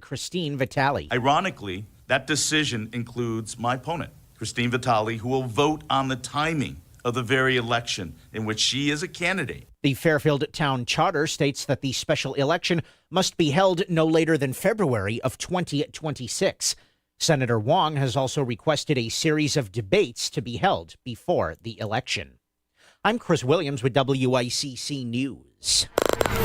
Christine Vitale. Ironically, that decision includes my opponent, Christine Vitale, who will vote on the timing of the very election in which she is a candidate. The Fairfield Town Charter states that the special election must be held no later than February of 2026. Senator Wong has also requested a series of debates to be held before the election. I'm Chris Williams with WICC News.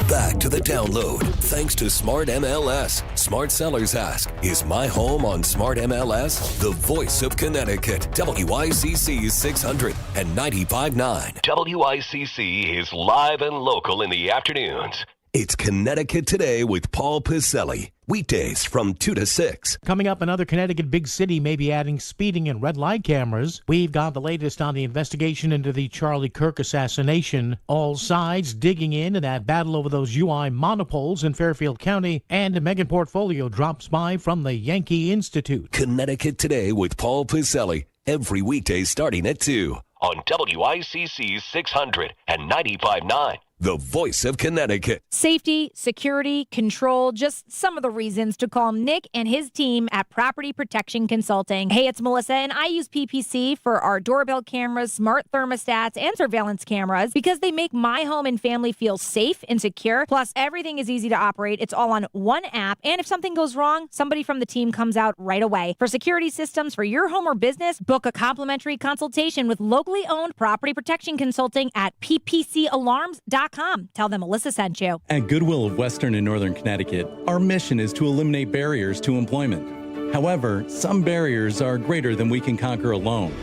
Back to the download. Thanks to Smart MLS. Smart Sellers Ask, is my home on Smart MLS? The voice of Connecticut. WICC 600 and 95.9. WICC is live and local in the afternoons. It's Connecticut Today with Paul Piselli. Weekdays from 2 to 6. Coming up, another Connecticut big city may be adding speeding and red light cameras. We've got the latest on the investigation into the Charlie Kirk assassination. All sides digging in that battle over those UI monopoles in Fairfield County. And Megan Portfolio drops by from the Yankee Institute. Connecticut Today with Paul Piselli. Every weekday starting at 2. On WICC 600 and 95.9. The voice of Connecticut. Safety, security, control, just some of the reasons to call Nick and his team at Property Protection Consulting. Hey, it's Melissa, and I use PPC for our doorbell cameras, smart thermostats, and surveillance cameras because they make my home and family feel safe and secure. Plus, everything is easy to operate. It's all on one app, and if something goes wrong, somebody from the team comes out right away. For security systems for your home or business, book a complimentary consultation with locally owned Property Protection Consulting at ppcalarms.com. Tell them Melissa sent you. At Goodwill of Western and Northern Connecticut, our mission is to eliminate barriers to employment. However, some barriers are greater than we can conquer alone.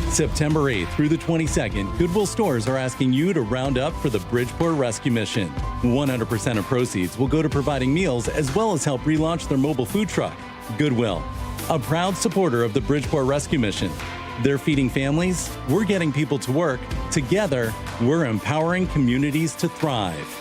September 8th through the 22nd, Goodwill stores are asking you to round up for the Bridgeport Rescue Mission. 100% of proceeds will go to providing meals as well as help relaunch their mobile food truck. Goodwill, a proud supporter of the Bridgeport Rescue Mission. They're feeding families, we're getting people to work. Together, we're empowering communities to thrive.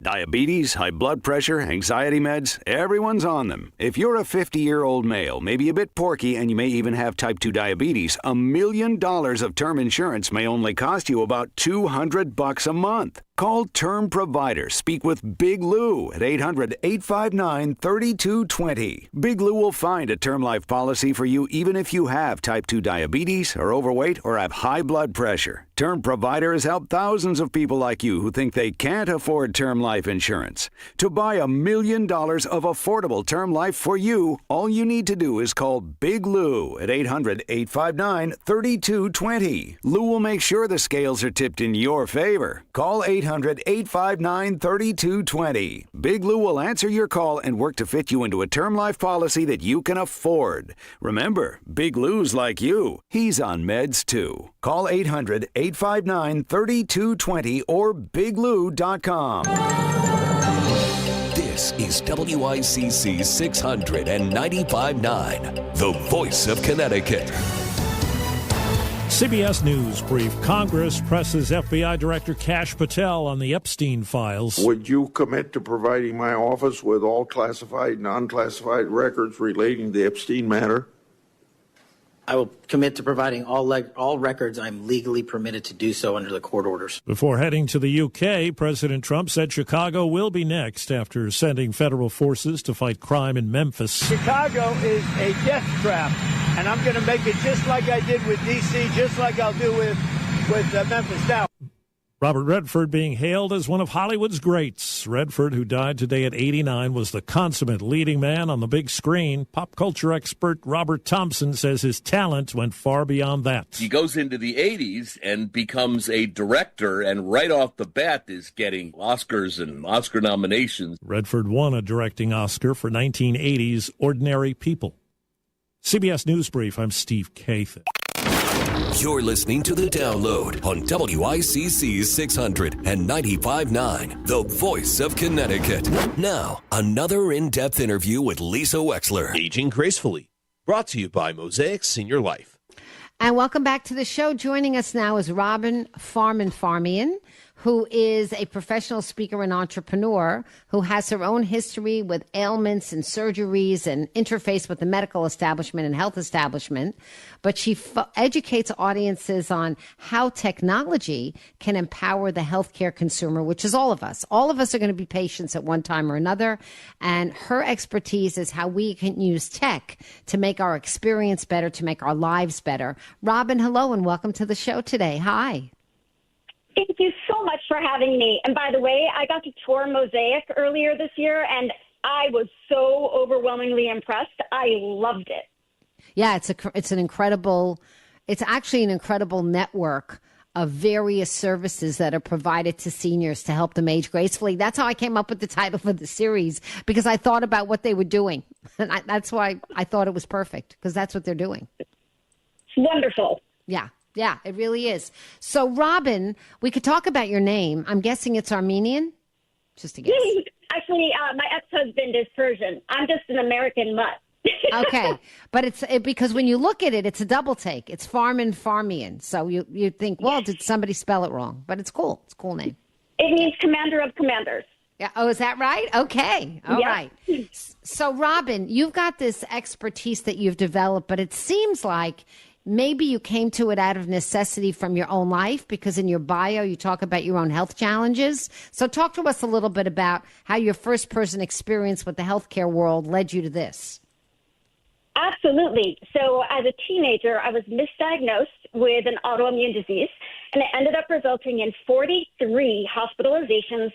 Diabetes, high blood pressure, anxiety meds, everyone's on them. If you're a 50-year-old male, maybe a bit porky, and you may even have type 2 diabetes, $1 million of term insurance may only cost you about $200 a month. Call Term Provider. Speak with Big Lou at 800-859-3220. Big Lou will find a term life policy for you even if you have type 2 diabetes, are overweight, or have high blood pressure. Term Provider has helped thousands of people like you who think they can't afford term life insurance. To buy $1 million of affordable term life for you, all you need to do is call Big Lou at 800-859-3220. Lou will make sure the scales are tipped in your favor. Call 800-859-3220. Big Lou will answer your call and work to fit you into a term life policy that you can afford. Remember, Big Lou's like you. He's on meds too. Call 800-859-3220 or biglou.com. This is WICC 600 and 95.9. The voice of Connecticut. CBS News brief. Congress presses FBI Director Kash Patel on the Epstein files. Would you commit to providing my office with all classified, non-classified records relating to the Epstein matter? I will commit to providing all records I'm legally permitted to do so under the court orders. Before heading to the UK, President Trump said Chicago will be next after sending federal forces to fight crime in Memphis. Chicago is a death trap, and I'm going to make it just like I did with D.C., just like I'll do with Memphis now. Robert Redford being hailed as one of Hollywood's greats. Redford, who died today at 89, was the consummate leading man on the big screen. Pop culture expert Robert Thompson says his talent went far beyond that. He goes into the 80s and becomes a director, and right off the bat is getting Oscars and Oscar nominations. Redford won a directing Oscar for 1980's Ordinary People. CBS News Brief, I'm Steve Kathan. You're listening to The Download on WICC 600 and 95.9, the voice of Connecticut. Now, another in-depth interview with Lisa Wexler. Aging Gracefully, brought to you by Mosaic Senior Life. And welcome back to the show. Joining us now is Robin Farmian, who is a professional speaker and entrepreneur who has her own history with ailments and surgeries and interface with the medical establishment and health establishment. But she educates audiences on how technology can empower the healthcare consumer, which is all of us. All of us are going to be patients at one time or another. And her expertise is how we can use tech to make our experience better, to make our lives better. Robin, hello, and welcome to the show today. Hi. Thank you so much for having me. And by the way, I got to tour Mosaic earlier this year, and I was so overwhelmingly impressed. I loved it. Yeah, it's actually an incredible network of various services that are provided to seniors to help them age gracefully. That's how I came up with the title for the series, because I thought about what they were doing. And that's why I thought it was perfect, because that's what they're doing. It's wonderful. Yeah, it really is. So, Robin, we could talk about your name. I'm guessing it's Armenian? Just a guess. Actually, my ex-husband is Persian. I'm just an American mutt. Okay, but because when you look at it, it's a double take. It's Farmian. So you think, well, did somebody spell it wrong? But it's cool. It's a cool name. It means commander of commanders. Yeah. Oh, is that right? Okay. All right. So, Robin, you've got this expertise that you've developed, but it seems like maybe you came to it out of necessity from your own life, because in your bio, you talk about your own health challenges. So talk to us a little bit about how your first-person experience with the healthcare world led you to this. Absolutely. So as a teenager, I was misdiagnosed with an autoimmune disease, and it ended up resulting in 43 hospitalizations,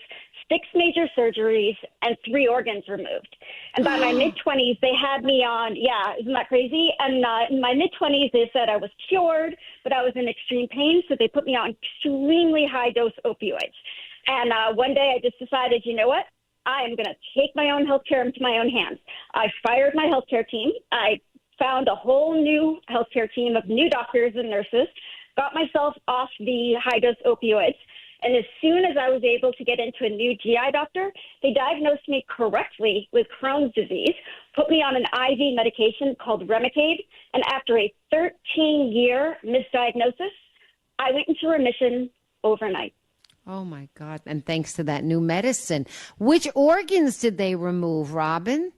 6 major surgeries, and 3 organs removed. And by my mid-20s, they had me on, isn't that crazy? And in my mid-20s, they said I was cured, but I was in extreme pain, so they put me on extremely high-dose opioids. And one day I just decided, you know what? I am going to take my own healthcare into my own hands. I fired my healthcare team. I found a whole new healthcare team of new doctors and nurses, got myself off the high-dose opioids. And as soon as I was able to get into a new GI doctor, they diagnosed me correctly with Crohn's disease, put me on an IV medication called Remicade, and after a 13-year misdiagnosis, I went into remission overnight. Oh, my God. And thanks to that new medicine. Which organs did they remove, Robin?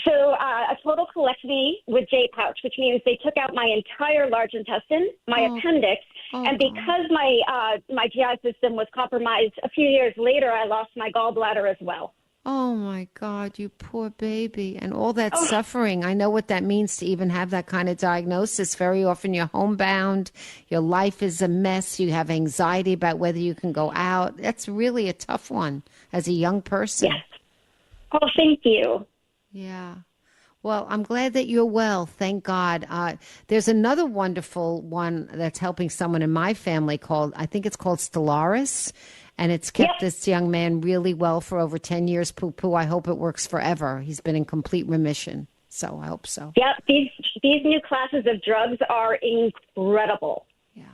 So a total colectomy with J-pouch, which means they took out my entire large intestine, my appendix, and because my GI system was compromised, a few years later, I lost my gallbladder as well. Oh, my God, you poor baby. And all that suffering. I know what that means to even have that kind of diagnosis. Very often you're homebound. Your life is a mess. You have anxiety about whether you can go out. That's really a tough one as a young person. Yes. Oh, thank you. Yeah. Well, I'm glad that you're well. Thank God. There's another wonderful one that's helping someone in my family I think it's called Stellaris. And it's kept this young man really well for over 10 years. Poo-poo, I hope it works forever. He's been in complete remission. So I hope so. Yep. These new classes of drugs are incredible. Yeah.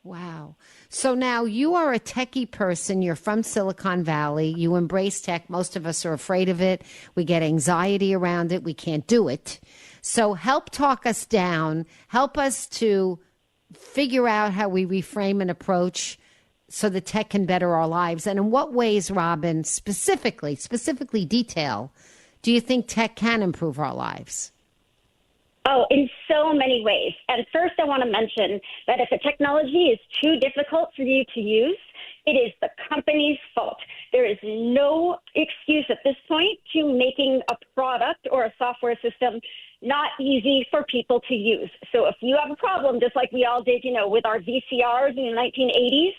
Wow. So now you are a techie person. You're from Silicon Valley. You embrace tech. Most of us are afraid of it. We get anxiety around it. We can't do it. So help talk us down. Help us to figure out how we reframe an approach so the tech can better our lives. And in what ways, Robin, specifically detail, do you think tech can improve our lives? Oh, in so many ways. And first, I want to mention that if a technology is too difficult for you to use, it is the company's fault. There is no excuse at this point to making a product or a software system not easy for people to use. So if you have a problem, just like we all did, with our VCRs in the 1980s,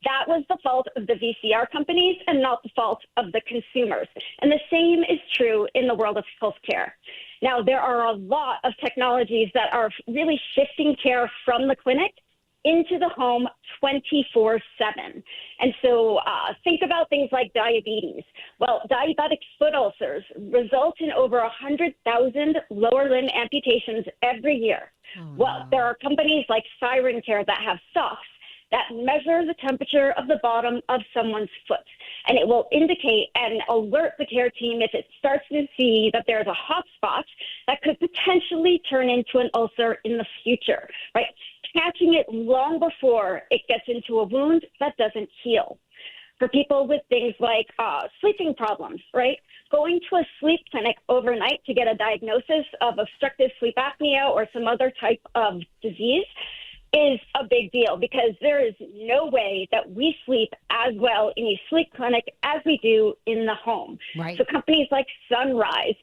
that was the fault of the VCR companies and not the fault of the consumers. And the same is true in the world of healthcare. Now, there are a lot of technologies that are really shifting care from the clinic into the home 24/7. And so think about things like diabetes. Well, diabetic foot ulcers result in over 100,000 lower limb amputations every year. Well, there are companies like Siren Care that have socks that measure the temperature of the bottom of someone's foot. And it will indicate and alert the care team if it starts to see that there's a hot spot that could potentially turn into an ulcer in the future, right? catching it long before it gets into a wound that doesn't heal. For people with things like sleeping problems, right? Going to a sleep clinic overnight to get a diagnosis of obstructive sleep apnea or some other type of disease is a big deal, because there is no way that we sleep as well in a sleep clinic as we do in the home. Right. So companies like Sunrise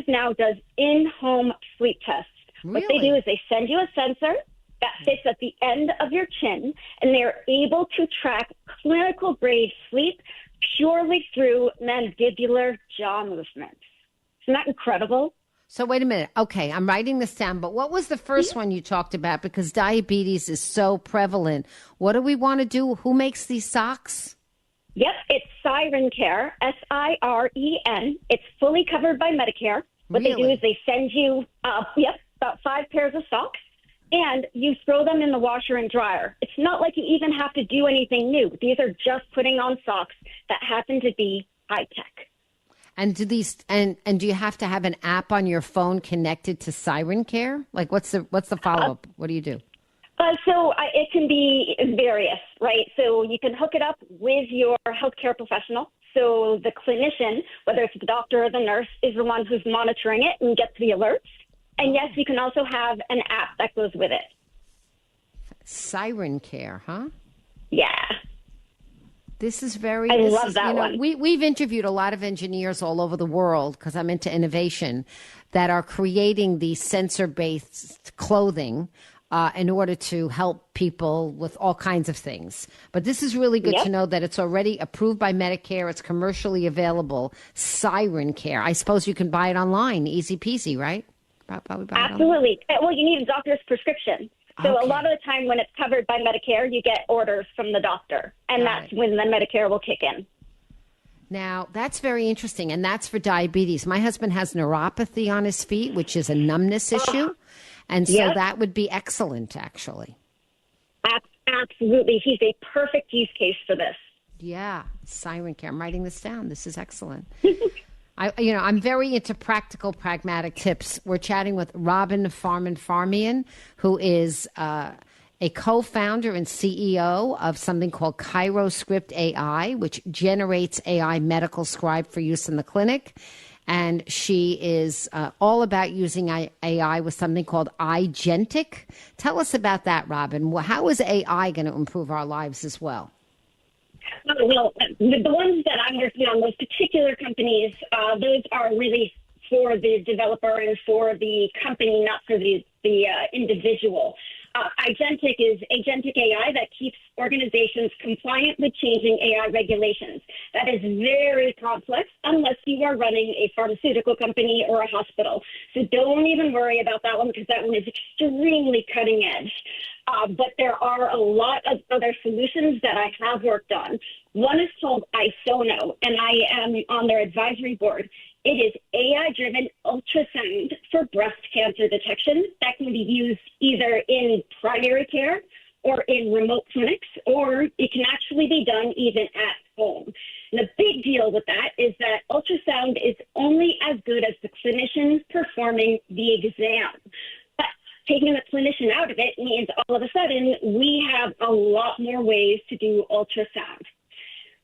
now does in-home sleep tests. What they do is they send you a sensor that fits at the end of your chin, and they're able to track clinical grade sleep purely through mandibular jaw movements. Isn't that incredible? So wait a minute. Okay, I'm writing this down, but what was the first one you talked about? Because diabetes is so prevalent. What do we want to do? Who makes these socks? Yep, it's Siren Care, SIREN. It's fully covered by Medicare. What they do is they send you, about 5 pairs of socks, and you throw them in the washer and dryer. It's not like you even have to do anything new. These are just putting on socks that happen to be high tech. And do these and do you have to have an app on your phone connected to Siren Care? Like, what's the follow up? What do you do? It can be various, right? So you can hook it up with your healthcare professional. So the clinician, whether it's the doctor or the nurse, is the one who's monitoring it and gets the alerts. And yes, you can also have an app that goes with it. Siren Care, huh? Yeah. This is very. I love that one. We've interviewed a lot of engineers all over the world, because I'm into innovation, that are creating these sensor-based clothing in order to help people with all kinds of things. But this is really good to know that it's already approved by Medicare. It's commercially available. Siren Care. I suppose you can buy it online. Easy peasy, right? Probably buy it Absolutely. Well, you need a doctor's prescription. So a lot of the time when it's covered by Medicare, you get orders from the doctor, and that's when the Medicare will kick in. Now, that's very interesting, and that's for diabetes. My husband has neuropathy on his feet, which is a numbness issue, and so that would be excellent, actually. Absolutely. He's a perfect use case for this. Yeah, Siren Care. I'm writing this down. This is excellent. I'm very into practical, pragmatic tips. We're chatting with Robin Farmian, who is a co-founder and CEO of something called ChiroScript AI, which generates AI medical scribe for use in the clinic. And she is all about using AI with something called iGentic. Tell us about that, Robin. How is AI going to improve our lives as well? Well, the ones that I'm working on, those particular companies, those are really for the developer and for the company, not for the individual. iGentic is agentic AI that keeps organizations compliant with changing AI regulations. That is very complex unless you are running a pharmaceutical company or a hospital. So don't even worry about that one, because that one is extremely cutting edge. But there are a lot of other solutions that I have worked on. One is called Isono, and I am on their advisory board. It is AI-driven ultrasound for breast cancer detection that can be used either in primary care or in remote clinics, or it can actually be done even at home. And the big deal with that is that ultrasound is only as good as the clinician performing the exam. But taking the clinician out of it means all of a sudden we have a lot more ways to do ultrasound.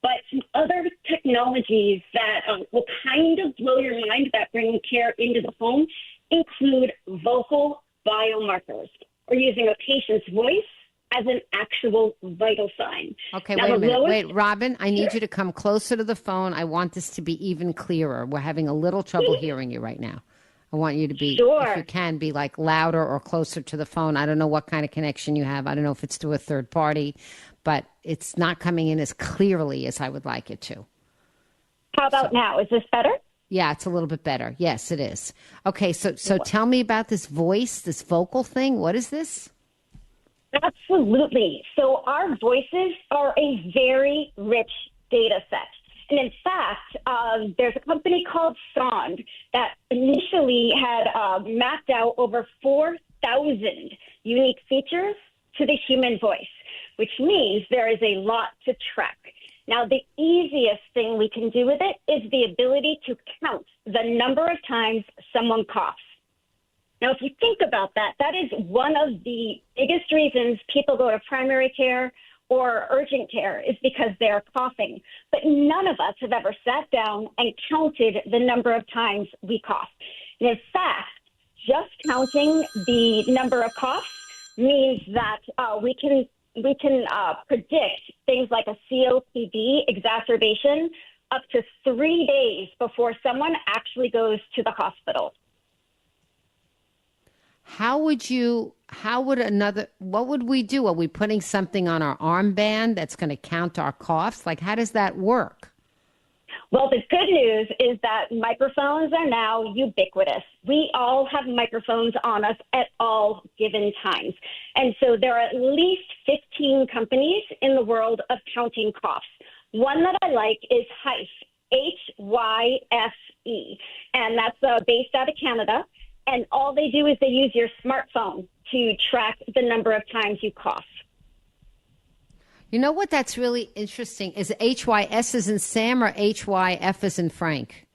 But some other technologies that will kind of blow your mind that bring care into the home include vocal biomarkers, or using a patient's voice as an actual vital sign. Okay, now, wait a minute. Wait, Robin, I need you to come closer to the phone. I want this to be even clearer. We're having a little trouble hearing you right now. I want you to be, if you can, be like louder or closer to the phone. I don't know what kind of connection you have. I don't know if it's through a third party, but it's not coming in as clearly as I would like it to. How about now? Is this better? Yeah, it's a little bit better. Yes, it is. Okay, so tell me about this voice, this vocal thing. What is this? Absolutely. So our voices are a very rich data set. And in fact, there's a company called Sond that initially had mapped out over 4,000 unique features to the human voice, which means there is a lot to track. Now, the easiest thing we can do with it is the ability to count the number of times someone coughs. Now, if you think about that, that is one of the biggest reasons people go to primary care or urgent care is because they're coughing. But none of us have ever sat down and counted the number of times we cough. And in fact, just counting the number of coughs means that we can predict things like a COPD exacerbation up to 3 days before someone actually goes to the hospital. What would we do? Are we putting something on our armband that's going to count our coughs? Like, how does that work? Well, the good news is that microphones are now ubiquitous. We all have microphones on us at all given times. And so there are at least 15 companies in the world of counting coughs. One that I like is Hyphe, Hyphe, and that's based out of Canada. And all they do is they use your smartphone to track the number of times you cough. You know what that's really interesting? Is HYS is in Sam or HYF is in Frank?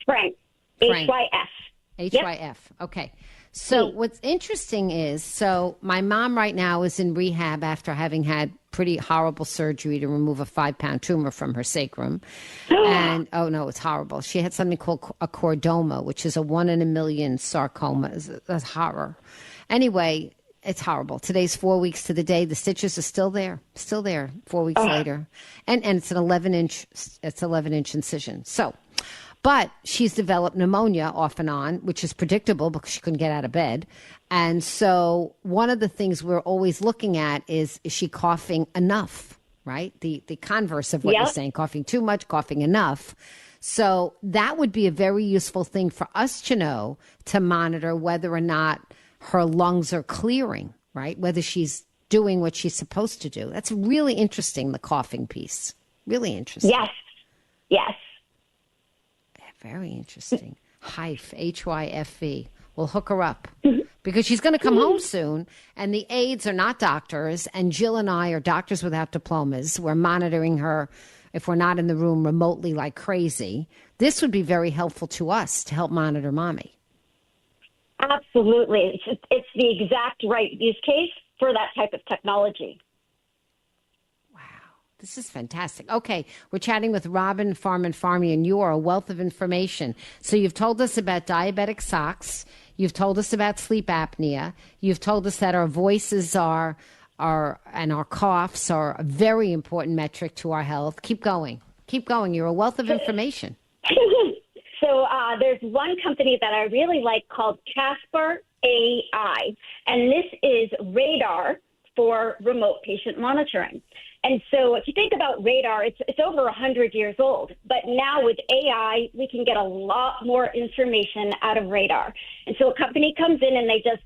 Frank. HYF. HYF. Yep. Okay. So what's interesting is, so my mom right now is in rehab after having had pretty horrible surgery to remove a 5-pound tumor from her sacrum. And, oh no, it's horrible. She had something called a chordoma, which is a 1 in a million sarcoma. It's a horror. Anyway, it's horrible. Today's 4 weeks to the day. The stitches are still there 4 weeks later. And it's an 11-inch incision. So, but she's developed pneumonia off and on, which is predictable because she couldn't get out of bed. And so one of the things we're always looking at is she coughing enough, right? The converse of what you're saying, coughing too much, coughing enough. So that would be a very useful thing for us to know, to monitor whether or not her lungs are clearing, right? Whether she's doing what she's supposed to do. That's really interesting, the coughing piece. Really interesting. Yes. Very interesting. Hyphe, Hyphe. We'll hook her up because she's going to come home soon. And the aides are not doctors. And Jill and I are doctors without diplomas. We're monitoring her if we're not in the room remotely like crazy. This would be very helpful to us to help monitor mommy. Absolutely. It's the exact right use case for that type of technology. This is fantastic. Okay, we're chatting with Robin Farman-Farmy, and you are a wealth of information. So you've told us about diabetic socks. You've told us about sleep apnea. You've told us that our voices and our coughs are a very important metric to our health. Keep going. Keep going. You're a wealth of information. So there's one company that I really like called Casper AI, and this is radar for remote patient monitoring. And so if you think about radar, it's over 100 years old. But now with AI, we can get a lot more information out of radar. And so a company comes in and they just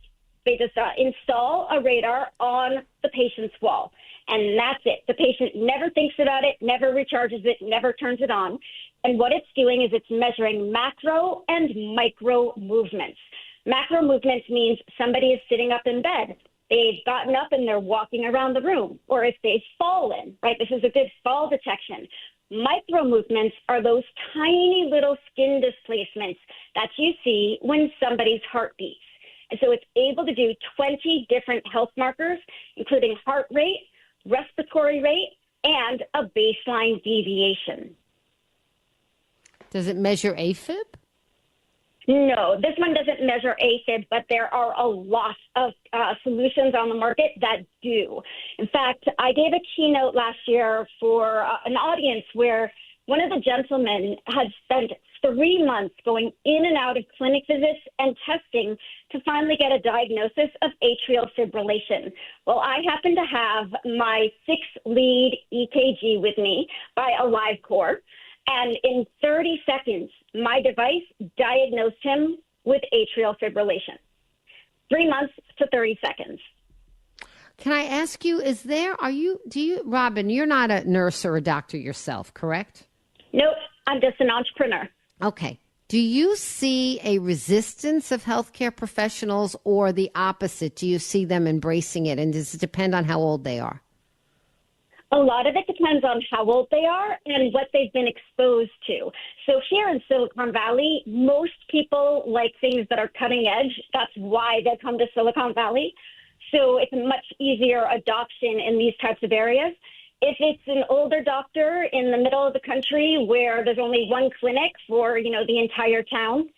install a radar on the patient's wall. And that's it. The patient never thinks about it, never recharges it, never turns it on. And what it's doing is it's measuring macro and micro movements. Macro movements means somebody is sitting up in bed. They've gotten up and they're walking around the room, or if they've fallen, right? This is a good fall detection. Micro movements are those tiny little skin displacements that you see when somebody's heart beats. And so it's able to do 20 different health markers, including heart rate, respiratory rate, and a baseline deviation. Does it measure AFib? No, this one doesn't measure AFib, but there are a lot of solutions on the market that do. In fact, I gave a keynote last year for an audience where one of the gentlemen had spent 3 months going in and out of clinic visits and testing to finally get a diagnosis of atrial fibrillation. Well, I happen to have my 6-lead EKG with me by a live core. And in 30 seconds, my device diagnosed him with atrial fibrillation. 3 months to 30 seconds. Can I ask you, Robin, you're not a nurse or a doctor yourself, correct? Nope, I'm just an entrepreneur. Okay. Do you see a resistance of healthcare professionals or the opposite? Do you see them embracing it? And does it depend on how old they are? A lot of it depends on how old they are and what they've been exposed to. So here in Silicon Valley, most people like things that are cutting edge. That's why they come to Silicon Valley. So it's a much easier adoption in these types of areas. If it's an older doctor in the middle of the country where there's only one clinic for, the entire town,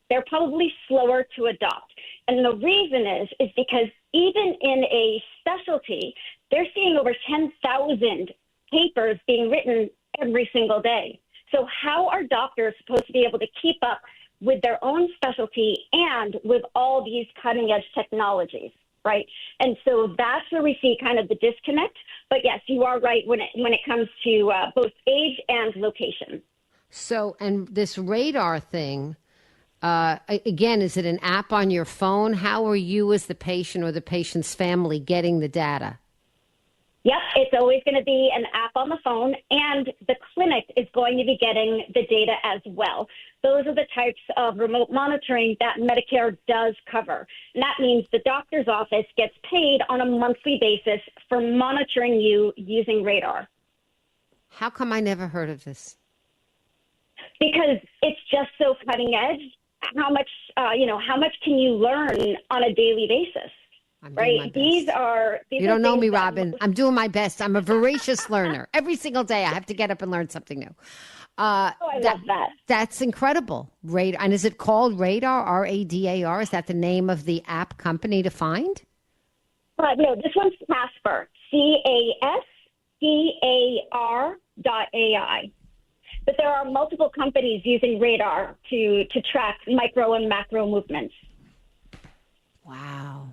they're probably slower to adopt. And the reason is because even in a specialty, they're seeing over 10,000 papers being written every single day. So how are doctors supposed to be able to keep up with their own specialty and with all these cutting edge technologies, right? And so that's where we see kind of the disconnect. But yes, you are right when it comes to both age and location. So, and this radar thing, again, is it an app on your phone? How are you as the patient or the patient's family getting the data? Yep, it's always going to be an app on the phone, and the clinic is going to be getting the data as well. Those are the types of remote monitoring that Medicare does cover. And that means the doctor's office gets paid on a monthly basis for monitoring you using radar. How come I never heard of this? Because it's just so cutting edge. How much can you learn on a daily basis? Right? These you don't know me, Robin. I'm doing my best. I'm a voracious learner. Every single day I have to get up and learn something new. I love that. That's incredible. Radar. And is it called Radar, R-A-D-A-R? Is that the name of the app company to find? No, this one's Casper, CASPAR.ai. But there are multiple companies using radar to track micro and macro movements. Wow.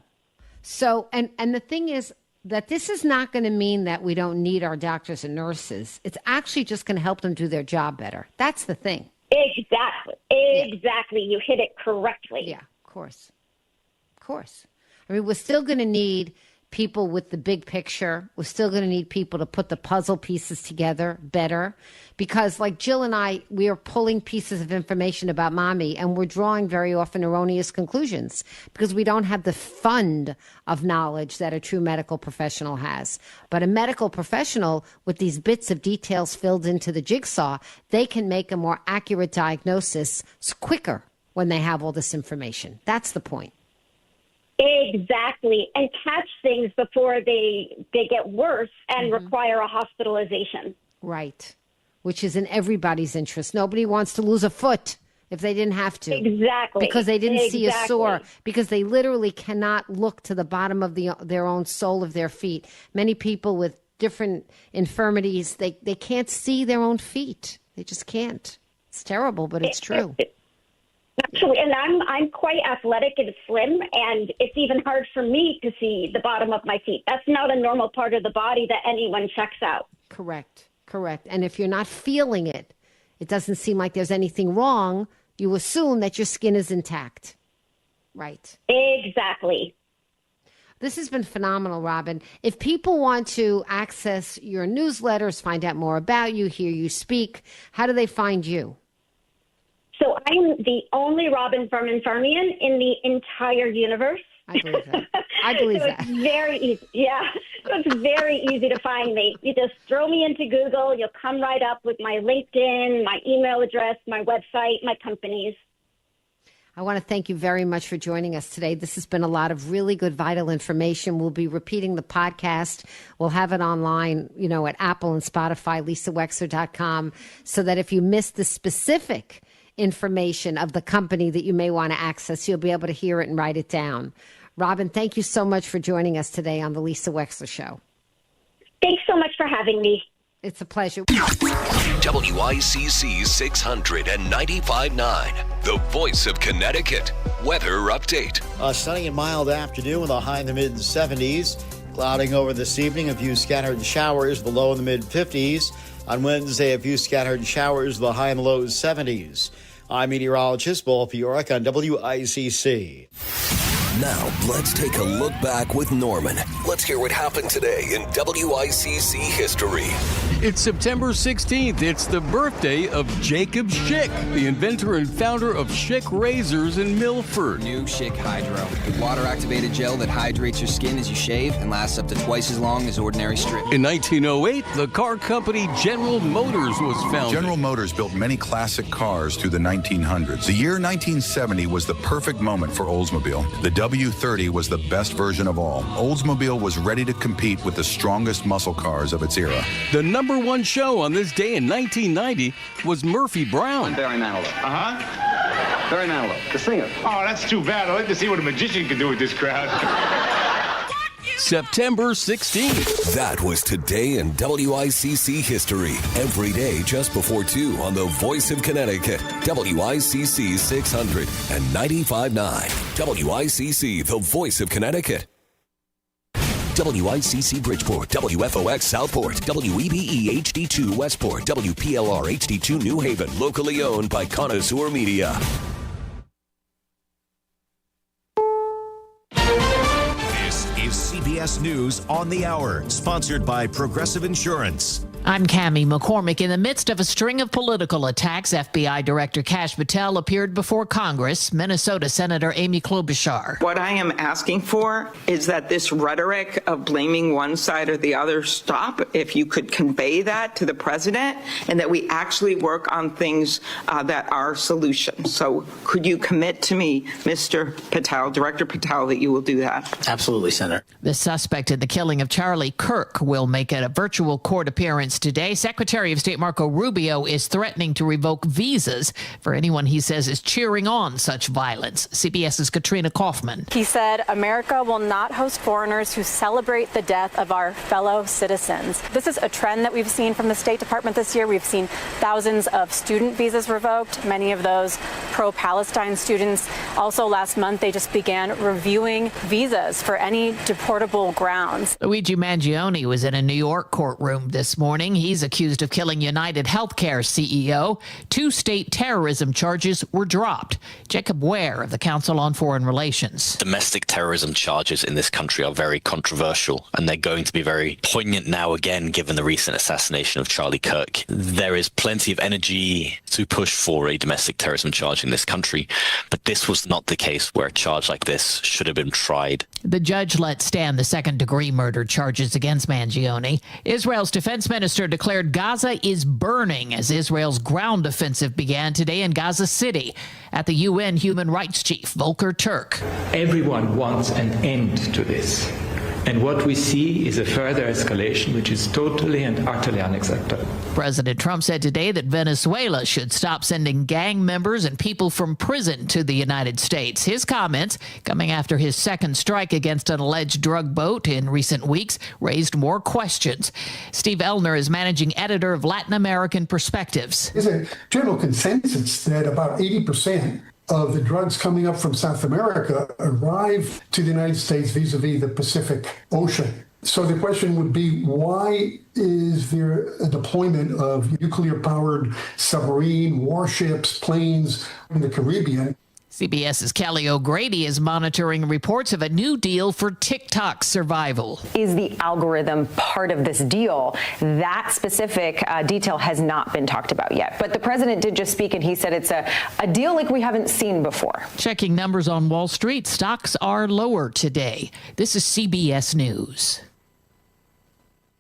So, and the thing is that this is not going to mean that we don't need our doctors and nurses. It's actually just going to help them do their job better. That's the thing. Exactly. You hit it correctly. Yeah, of course. I mean, we're still going to need people with the big picture. We're still going to need people to put the puzzle pieces together better, because like Jill and I, we are pulling pieces of information about mommy and we're drawing very often erroneous conclusions because we don't have the fund of knowledge that a true medical professional has. But a medical professional with these bits of details filled into the jigsaw, they can make a more accurate diagnosis quicker when they have all this information. That's the point. Exactly. And catch things before they get worse and require a hospitalization. Right. Which is in everybody's interest. Nobody wants to lose a foot if they didn't have to. Exactly. Because they didn't see a sore. Because they literally cannot look to the bottom of their own sole of their feet. Many people with different infirmities, they can't see their own feet. They just can't. It's terrible, but it's true. Actually, and I'm quite athletic and slim, and it's even hard for me to see the bottom of my feet. That's not a normal part of the body that anyone checks out. Correct. And if you're not feeling it, it doesn't seem like there's anything wrong. You assume that your skin is intact. Right. Exactly. This has been phenomenal, Robin. If people want to access your newsletters, find out more about you, hear you speak, how do they find you? So I'm the only Robin Furman-Farmian in the entire universe. I believe that. It's very easy. Yeah. So it's very easy to find me. You just throw me into Google. You'll come right up with my LinkedIn, my email address, my website, my companies. I want to thank you very much for joining us today. This has been a lot of really good, vital information. We'll be repeating the podcast. We'll have it online, at Apple and Spotify, lisawexler.com, so that if you missed the specific information of the company that you may want to access, you'll be able to hear it and write it down. Robin, thank you so much for joining us today on The Lisa Wexler Show. Thanks so much for having me. It's a pleasure. WICC 695.9, the voice of Connecticut. Weather update. A sunny and mild afternoon with a high in the mid-70s. Clouding over this evening, a few scattered showers, the low in the mid-50s. On Wednesday, a few scattered showers, the high in the low 70s. I'm meteorologist Paul Fioric on WICC. Now, let's take a look back with Norman. Let's hear what happened today in WICC history. It's September 16th. It's the birthday of Jacob Schick, the inventor and founder of Schick Razors in Milford. New Schick Hydro, a water-activated gel that hydrates your skin as you shave and lasts up to twice as long as ordinary strip. In 1908, the car company General Motors was founded. General Motors built many classic cars through the 1900s. The year 1970 was the perfect moment for Oldsmobile. The W30 was the best version of all. Oldsmobile was ready to compete with the strongest muscle cars of its era. The number one show on this day in 1990 was Murphy Brown. Barry Manilow. Barry Manilow, the singer. Oh, that's too bad. I'd like to see what a magician can do with this crowd. September 16th. That was today in WICC history. Every day just before 2 on the Voice of Connecticut, WICC 600 and 95.9. WICC, the Voice of Connecticut. WICC Bridgeport, WFOX Southport, WEBE HD2 Westport, WPLR HD2 New Haven, locally owned by Connoisseur Media. CBS News on the Hour, sponsored by Progressive Insurance. I'm Cammie McCormick. In the midst of a string of political attacks, FBI Director Kash Patel appeared before Congress. Minnesota Senator Amy Klobuchar. What I am asking for is that this rhetoric of blaming one side or the other stop. If you could convey that to the president, and that we actually work on things that are solutions. So could you commit to me, Mr. Patel, Director Patel, that you will do that? Absolutely, Senator. The suspect in the killing of Charlie Kirk will make a virtual court appearance today. Secretary of State Marco Rubio is threatening to revoke visas for anyone he says is cheering on such violence. CBS's Katrina Kaufman. He said America will not host foreigners who celebrate the death of our fellow citizens. This is a trend that we've seen from the State Department this year. We've seen thousands of student visas revoked, many of those pro-Palestine students. Also last month, they just began reviewing visas for any deportable grounds. Luigi Mangione was in a New York courtroom this morning. He's accused of killing United Healthcare CEO. 2 state terrorism charges were dropped. Jacob Ware of the Council on Foreign Relations. Domestic terrorism charges in this country are very controversial, and they're going to be very poignant now again, given the recent assassination of Charlie Kirk. There is plenty of energy to push for a domestic terrorism charge in this country, but this was not the case where a charge like this should have been tried. The judge let stand the second-degree murder charges against Mangione. Israel's defense minister declared Gaza is burning as Israel's ground offensive began today in Gaza City. At the UN Human Rights Chief, Volker Turk. Everyone wants an end to this. And what we see is a further escalation, which is totally and utterly unacceptable. President Trump said today that Venezuela should stop sending gang members and people from prison to the United States. His comments, coming after his second strike against an alleged drug boat in recent weeks, raised more questions. Steve Elner is managing editor of Latin American Perspectives. There's a general consensus that about 80% of the drugs coming up from South America arrive to the United States vis-a-vis the Pacific Ocean. So the question would be, why is there a deployment of nuclear-powered submarine warships, planes in the Caribbean? CBS's Kelly O'Grady is monitoring reports of a new deal for TikTok's survival. Is the algorithm part of this deal? That specific detail has not been talked about yet. But the president did just speak, and he said it's a deal like we haven't seen before. Checking numbers on Wall Street, stocks are lower today. This is CBS News.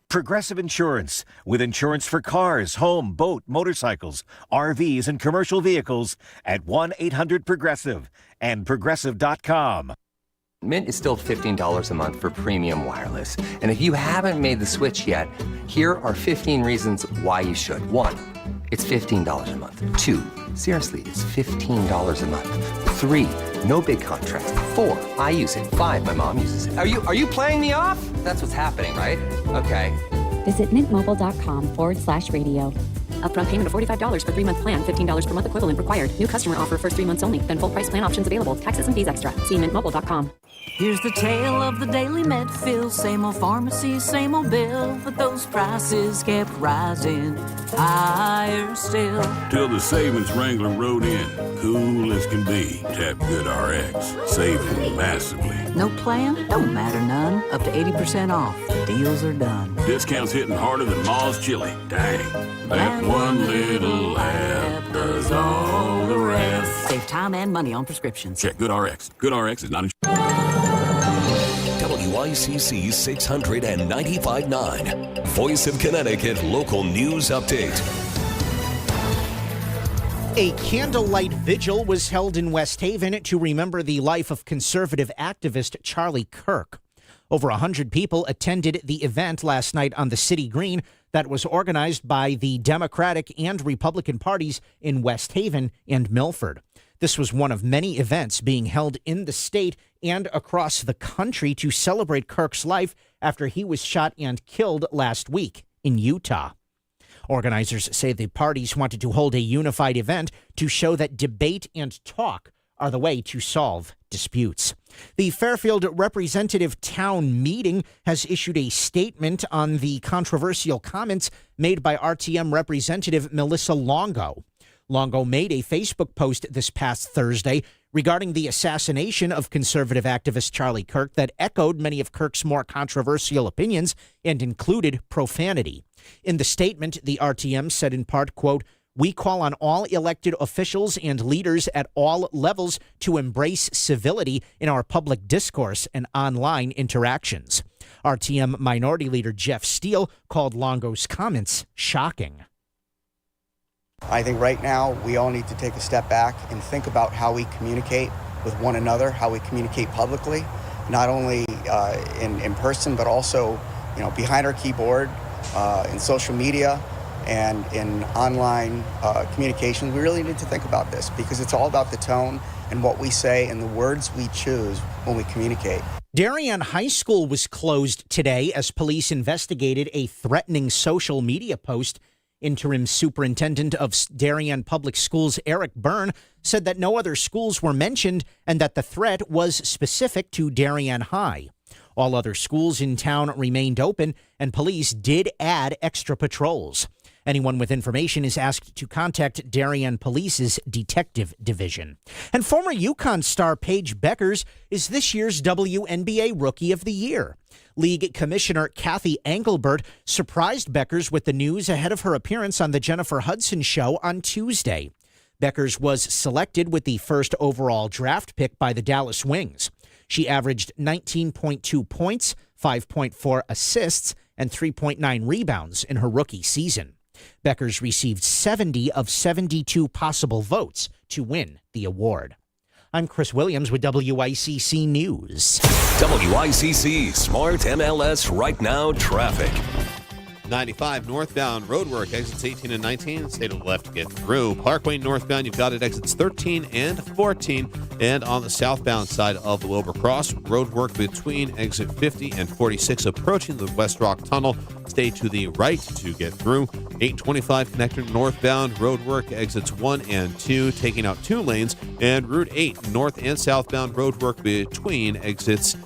Progressive Insurance, with insurance for cars, home, boat, motorcycles, RVs, and commercial vehicles at 1-800-PROGRESSIVE and Progressive.com. Mint is still $15 a month for premium wireless. And if you haven't made the switch yet, here are 15 reasons why you should. 1, it's $15 a month. 2, seriously, it's $15 a month. 3, no big contrast. 4, I use it. 5, my mom uses it. Are you playing me off? That's what's happening, right? Okay. Visit mintmobile.com/radio. Upfront payment of $45 for 3-month plan. $15 per month equivalent required. New customer offer first 3 months only. Then full price plan options available. Taxes and fees extra. See mintmobile.com. Here's the tale of the daily med fill. Same old pharmacy, same old bill, but those prices kept rising higher still. Till the savings wrangler rode in, cool as can be. Tap Good RX, saving massively. No plan? Don't matter none. Up to 80% off. The deals are done. Discounts hitting harder than Ma's chili. Dang. That one little app does all the rest. Save time and money on prescriptions. Check Good RX. Good RX is not insured. WICC 695.9, Voice of Connecticut Local News Update. A candlelight vigil was held in West Haven to remember the life of conservative activist Charlie Kirk. Over 100 people attended the event last night on the city green that was organized by the Democratic and Republican parties in West Haven and Milford. This was one of many events being held in the state and across the country to celebrate Kirk's life after he was shot and killed last week in Utah. Organizers say the parties wanted to hold a unified event to show that debate and talk are the way to solve disputes. The Fairfield Representative Town Meeting has issued a statement on the controversial comments made by RTM Representative Melissa Longo. Longo made a Facebook post this past Thursday regarding the assassination of conservative activist Charlie Kirk that echoed many of Kirk's more controversial opinions and included profanity. In the statement, the RTM said in part, quote, "We call on all elected officials and leaders at all levels to embrace civility in our public discourse and online interactions." RTM Minority Leader Jeff Steele called Longo's comments shocking. I think right now we all need to take a step back and think about how we communicate with one another, how we communicate publicly, not only in person, but also, behind our keyboard, in social media, and in online communication. We really need to think about this because it's all about the tone and what we say and the words we choose when we communicate. Darien High School was closed today as police investigated a threatening social media post. Interim Superintendent of Darien Public Schools, Eric Byrne, said that no other schools were mentioned and that the threat was specific to Darien High. All other schools in town remained open, and police did add extra patrols. Anyone with information is asked to contact Darien Police's Detective Division. And former UConn star Paige Beckers is this year's WNBA Rookie of the Year. League Commissioner Kathy Engelbert surprised Beckers with the news ahead of her appearance on the Jennifer Hudson Show on Tuesday. Beckers was selected with the first overall draft pick by the Dallas Wings. She averaged 19.2 points, 5.4 assists, and 3.9 rebounds in her rookie season. Beckers received 70 of 72 possible votes to win the award. I'm Chris Williams with WICC News. WICC Smart MLS Right Now traffic. 95 northbound roadwork, exits 18 and 19. Stay to the left to get through. Parkway northbound, you've got it exits 13 and 14. And on the southbound side of the Wilbur Cross, roadwork between exit 50 and 46 approaching the West Rock Tunnel. Stay to the right to get through. 825 connector northbound, roadwork exits 1 and 2, taking out 2 lanes. And Route 8 north and southbound roadwork between exits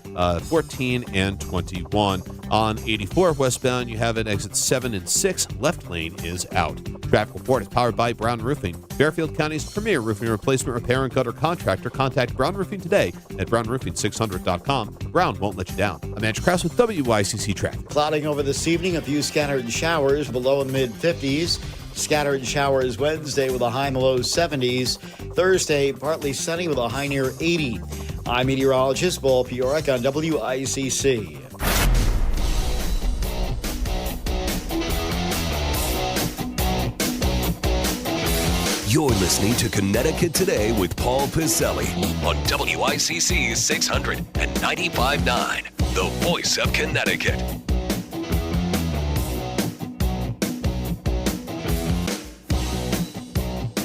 14 and 21. On 84 westbound, you have it exits 7 and 6. Left lane is out. Traffic report is powered by Brown Roofing, Fairfield County's premier roofing replacement, repair, and gutter contractor. Contact Brown Roofing today at brownroofing600.com. Brown won't let you down. I'm Andrew Krause with WICC Traffic. Clouding over this evening, a few scattered showers, below in the mid-50s. Scattered showers Wednesday with a high in the low 70s. Thursday, partly sunny with a high near 80. I'm meteorologist Paul Piorek on WICC. You're listening to Connecticut Today with Paul Pizzelli on WICC 695.9, the voice of Connecticut.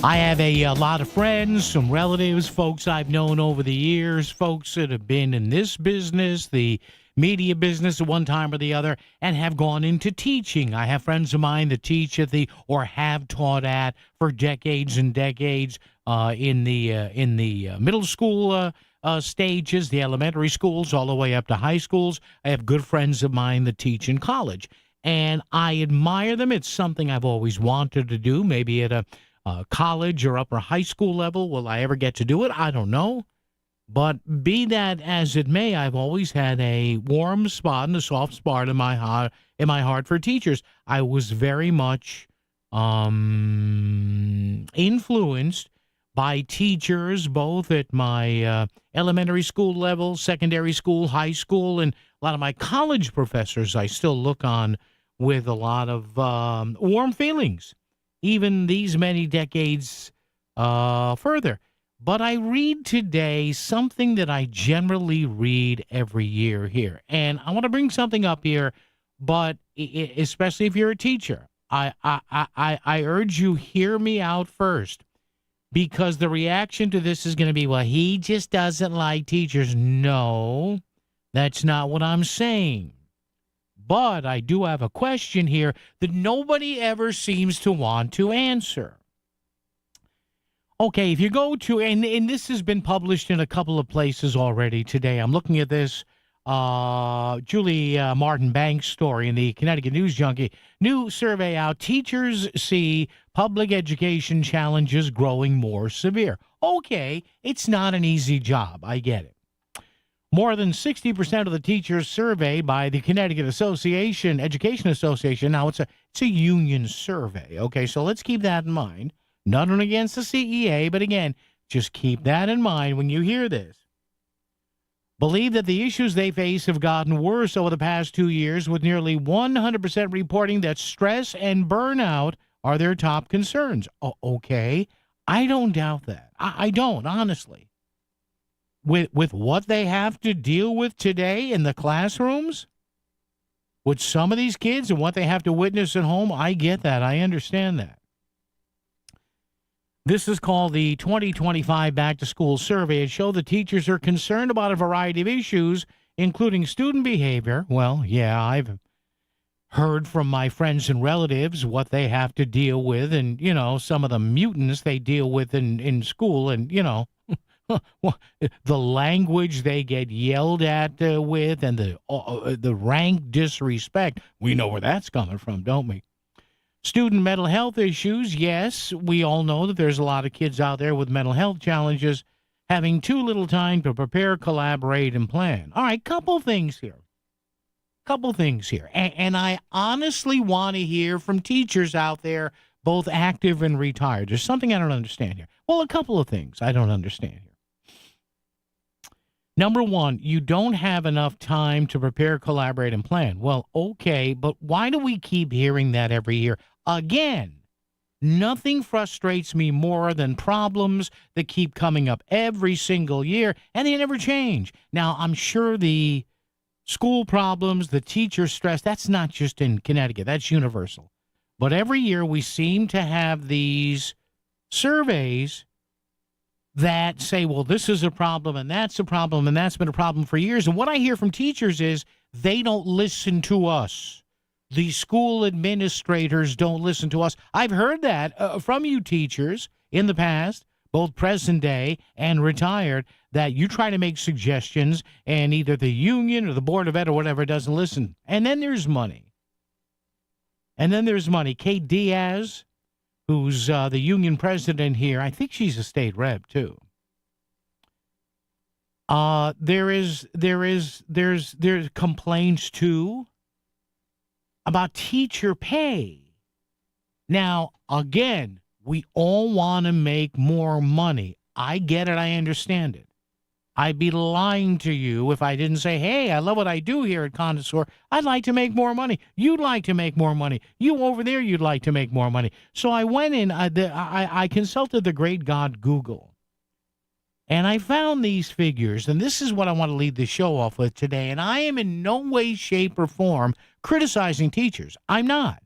I have a lot of friends, some relatives, folks I've known over the years, folks that have been in this business, the media business at one time or the other, and have gone into teaching. I have friends of mine that teach at or have taught at for decades and decades in the middle school stages, the elementary schools all the way up to high schools. I have good friends of mine that teach in college, and I admire them. It's something I've always wanted to do, maybe at a college or upper high school level. Will I ever get to do it? I don't know. But be that as it may, I've always had a warm spot and a soft spot in my heart for teachers. I was very much influenced by teachers, both at my elementary school level, secondary school, high school, and a lot of my college professors I still look on with a lot of warm feelings, even these many decades further. But I read today something that I generally read every year here. And I want to bring something up here, but especially if you're a teacher, I urge you, hear me out first, because the reaction to this is going to be, well, he just doesn't like teachers. No, that's not what I'm saying. But I do have a question here that nobody ever seems to want to answer. Okay, if you go to, and this has been published in a couple of places already today. I'm looking at this Julie Martin Banks story in the Connecticut News Junkie. New survey out, teachers see public education challenges growing more severe. Okay, it's not an easy job. I get it. More than 60% of the teachers surveyed by the Connecticut Education Association. Now, it's a union survey. Okay, so let's keep that in mind. Nothing against the CEA, but again, just keep that in mind when you hear this. Believe that the issues they face have gotten worse over the past 2 years, with nearly 100% reporting that stress and burnout are their top concerns. Okay, I don't doubt that. I don't, honestly. With what they have to deal with today in the classrooms, with some of these kids and what they have to witness at home, I get that. I understand that. This is called the 2025 Back to School Survey. It showed the teachers are concerned about a variety of issues, including student behavior. Well, yeah, I've heard from my friends and relatives what they have to deal with, and, you know, some of the mutants they deal with in school, and, you know, the language they get yelled at with, and the rank disrespect. We know where that's coming from, don't we? Student mental health issues, yes, we all know that there's a lot of kids out there with mental health challenges having too little time to prepare, collaborate, and plan. All right, couple things here. And I honestly want to hear from teachers out there, both active and retired. There's something I don't understand here. Well, a couple of things I don't understand here. Number one, you don't have enough time to prepare, collaborate, and plan. Well, okay, but why do we keep hearing that every year? Again, nothing frustrates me more than problems that keep coming up every single year, and they never change. Now, I'm sure the school problems, the teacher stress, that's not just in Connecticut. That's universal. But every year we seem to have these surveys that say, well, this is a problem, and that's a problem, and that's been a problem for years. And what I hear from teachers is they don't listen to us. The school administrators don't listen to us. I've heard that from you teachers in the past, both present day and retired, that you try to make suggestions, and either the union or the Board of Ed or whatever doesn't listen. And then there's money. Kate Diaz, who's the union president here, I think she's a state rep too. There's complaints too about teacher pay. Now, again, we all want to make more money. I get it. I understand it. I'd be lying to you if I didn't say, hey, I love what I do here at Connoisseur. I'd like to make more money. You'd like to make more money. You over there, you'd like to make more money. So I went in, I consulted the great God Google, and I found these figures, and this is what I want to lead the show off with today. And I am in no way, shape, or form criticizing teachers. I'm not.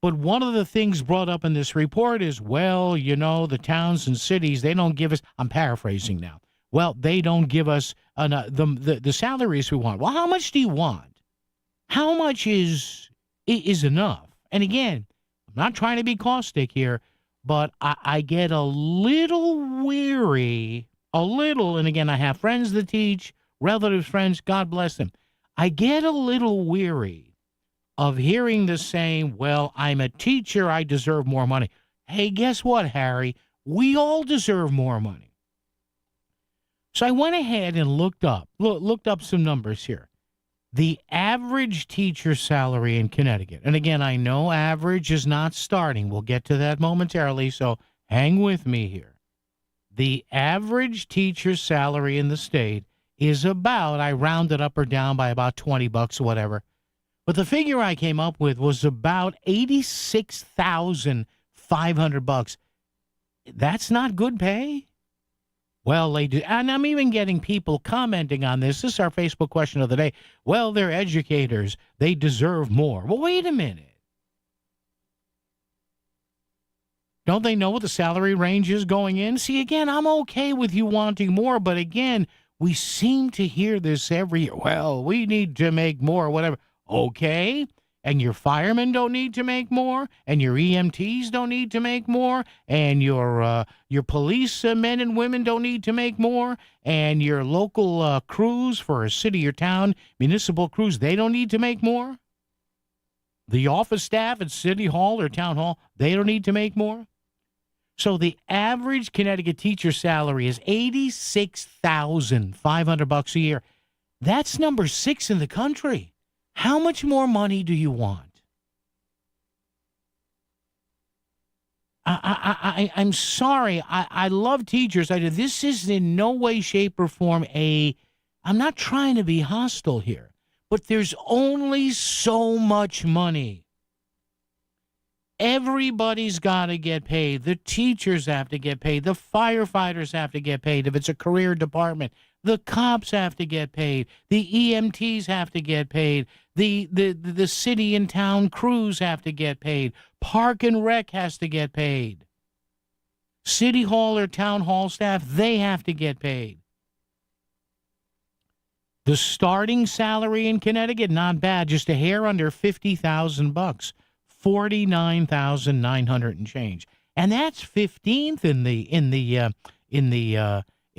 But one of the things brought up in this report is, well, you know, the towns and cities, they don't give us, I'm paraphrasing now, well, they don't give us the salaries we want. Well, how much do you want? How much is enough? And again, I'm not trying to be caustic here, but I get a little weary a little, and again, I have friends that teach, relatives, friends, God bless them. I get a little weary of hearing the saying, well, I'm a teacher, I deserve more money. Hey, guess what, Harry? We all deserve more money. So I went ahead and looked up some numbers here. The average teacher salary in Connecticut, and again, I know average is not starting. We'll get to that momentarily, so hang with me here. The average teacher salary in the state is about, I rounded up or down by about $20 or whatever, but the figure I came up with was about $86,500. That's not good pay? Well, they do. And I'm even getting people commenting on this. This is our Facebook question of the day. Well, they're educators. They deserve more. Well, wait a minute. Don't they know what the salary range is going in? See, again, I'm okay with you wanting more, but again, we seem to hear this every year. Well, we need to make more, whatever. Okay. And your firemen don't need to make more, and your EMTs don't need to make more, and your police men and women don't need to make more, and your local crews for a city or town, municipal crews, they don't need to make more. The office staff at City Hall or Town Hall, they don't need to make more. So the average Connecticut teacher salary is $86,500 a year. That's number 6 in the country. How much more money do you want? I'm sorry. I love teachers. I do. This is in no way, shape, or form I'm not trying to be hostile here, but there's only so much money. Everybody's got to get paid. The teachers have to get paid. The firefighters have to get paid if it's a career department. The cops have to get paid. The EMTs have to get paid. The city and town crews have to get paid. Park and Rec has to get paid. City Hall or Town Hall staff, they have to get paid. The starting salary in Connecticut, not bad, just a hair under $50,000, $49,900 and change, and that's 15th in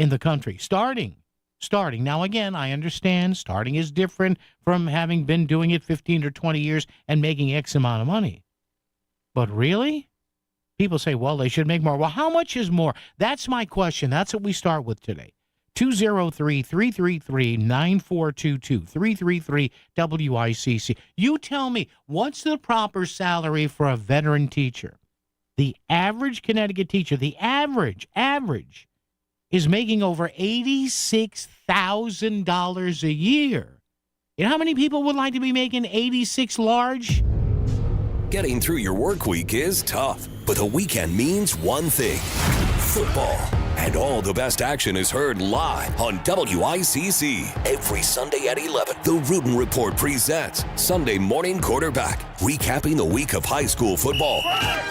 the country. Starting. Now, again, I understand starting is different from having been doing it 15 or 20 years and making X amount of money. But really? People say, well, they should make more. Well, how much is more? That's my question. That's what we start with today. 203-333-9422, 333-WICC. You tell me, what's the proper salary for a veteran teacher? The average Connecticut teacher, the average is making over $86,000 a year. You know how many people would like to be making 86 large? Getting through your work week is tough, but the weekend means one thing: football. And all the best action is heard live on WICC. Every Sunday at 11, the Rudin Report presents Sunday Morning Quarterback, recapping the week of high school football.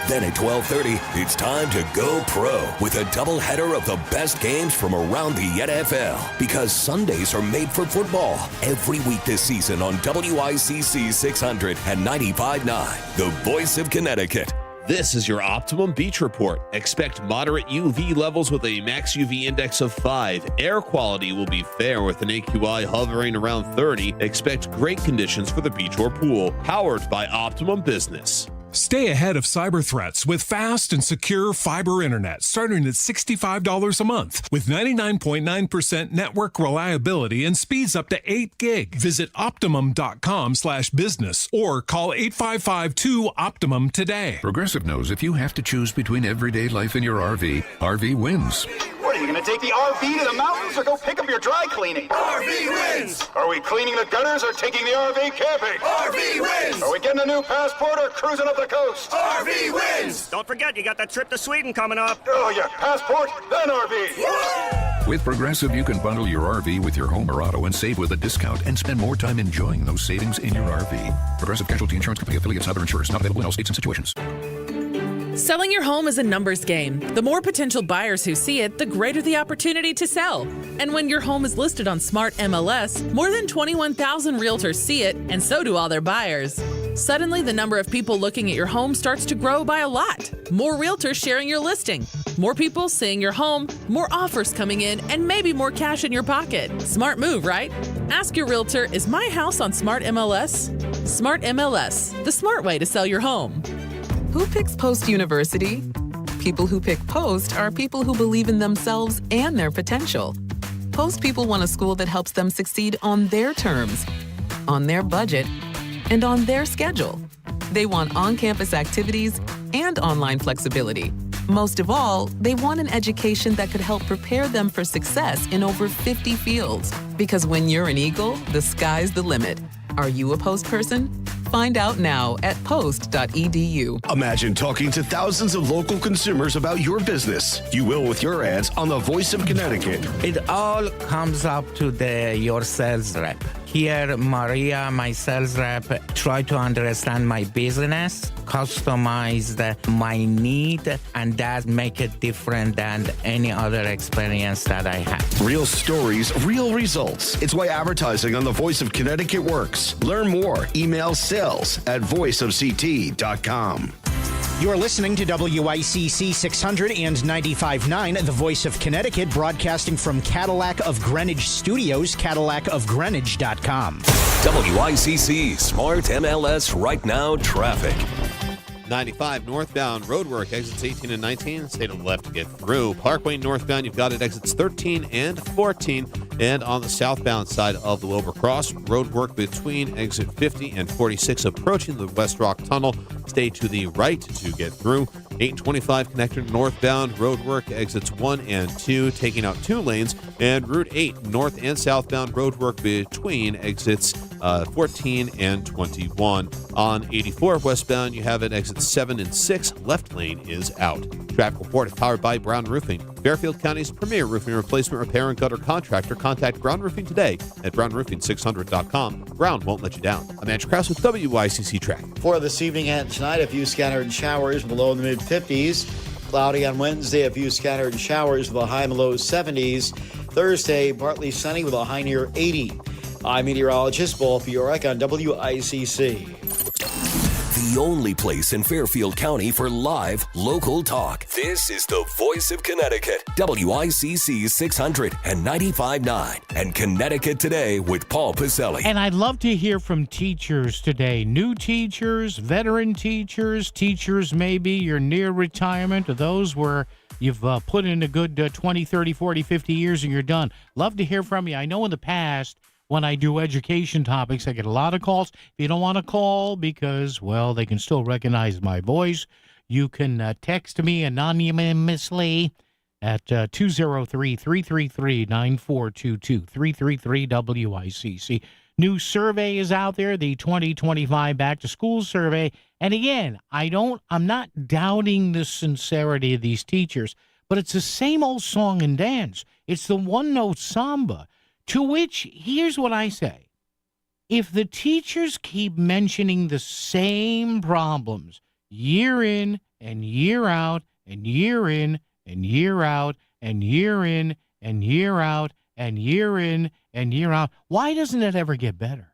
Then at 12:30, it's time to go pro with a doubleheader of the best games from around the NFL. Because Sundays are made for football. Every week this season on WICC 600 and 95.9, the voice of Connecticut. This is your Optimum Beach Report. Expect moderate UV levels with a max UV index of 5. Air quality will be fair with an AQI hovering around 30. Expect great conditions for the beach or pool. Powered by Optimum Business. Stay ahead of cyber threats with fast and secure fiber internet starting at $65 a month with 99.9% network reliability and speeds up to 8 gig. Visit Optimum.com/business or call 855-2-OPTIMUM today. Progressive knows if you have to choose between everyday life and your RV, RV wins. What, are you going to take the RV to the mountains or go pick up your dry cleaning? RV wins! Are we cleaning the gutters or taking the RV camping? RV wins! Are we getting a new passport or cruising up the coast? RV wins! Don't forget, you got that trip to Sweden coming up. Oh, yeah, passport, then RV. With Progressive, you can bundle your RV with your home or auto and save with a discount and spend more time enjoying those savings in your RV. Progressive Casualty Insurance Company affiliates and other insurers not available in all states and situations. Selling your home is a numbers game. The more potential buyers who see it, the greater the opportunity to sell. And when your home is listed on Smart MLS, more than 21,000 realtors see it, and so do all their buyers. Suddenly, the number of people looking at your home starts to grow by a lot. More realtors sharing your listing. More people seeing your home, more offers coming in, and maybe more cash in your pocket. Smart move, right? Ask your realtor, is my house on Smart MLS? Smart MLS, the smart way to sell your home. Who picks Post University? People who pick Post are people who believe in themselves and their potential. Post people want a school that helps them succeed on their terms, on their budget, and on their schedule. They want on-campus activities and online flexibility. Most of all, they want an education that could help prepare them for success in over 50 fields. Because when you're an Eagle, the sky's the limit. Are you a Post person? Find out now at post.edu. Imagine talking to thousands of local consumers about your business. You will with your ads on the Voice of Connecticut. It all comes up to your sales rep. Here, Maria, my sales rep, try to understand my business, customize my need, and that make it different than any other experience that I have. Real stories, real results. It's why advertising on the Voice of Connecticut works. Learn more. Email sales@voiceofct.com. You're listening to WICC 600 and 95.9, the Voice of Connecticut, broadcasting from Cadillac of Greenwich Studios, CadillacofGreenwich.com. WICC Smart MLS Right Now traffic. 95 northbound roadwork, exits 18 and 19. Stay to the left to get through. Parkway northbound, you've got it exits 13 and 14. And on the southbound side of the Wilbur Cross, roadwork between exit 50 and 46 approaching the West Rock Tunnel. Stay to the right to get through. 825 connector northbound roadwork, exits 1 and 2, taking out 2 lanes. And Route 8 north and southbound roadwork between exits 14 and 21. On 84 westbound, you have it exits 7 and 6. Left lane is out. Traffic report is powered by Brown Roofing, Fairfield County's premier roofing replacement, repair, and gutter contractor. Contact Brown Roofing today at brownroofing600.com. Brown won't let you down. I'm Andrew Krause with WICC Traffic. For this evening and tonight, a few scattered showers below in the mid-50s. Cloudy on Wednesday, a few scattered showers with a high in the low 70s. Thursday, partly sunny with a high near 80. I'm meteorologist Paul Fiorek on WICC. The only place in Fairfield County for live local talk. This is the Voice of Connecticut, WICC 600 and 95.9, and Connecticut Today with Paul Pacelli. And I'd love to hear from teachers today. New teachers, veteran teachers, teachers maybe you're near retirement, or those where you've put in a good 20, 30, 40, 50 years and you're done. Love to hear from you. I know in the past, when I do education topics, I get a lot of calls. If you don't want to call because, well, they can still recognize my voice, you can text me anonymously at 203-333-9422, 333-WICC. New survey is out there, the 2025 Back to School survey. And again, I'm not doubting the sincerity of these teachers, but it's the same old song and dance. It's the one-note samba. To which, here's what I say. If the teachers keep mentioning the same problems year in and year out and year in and year out and year in and year out and year in and year out, why doesn't it ever get better?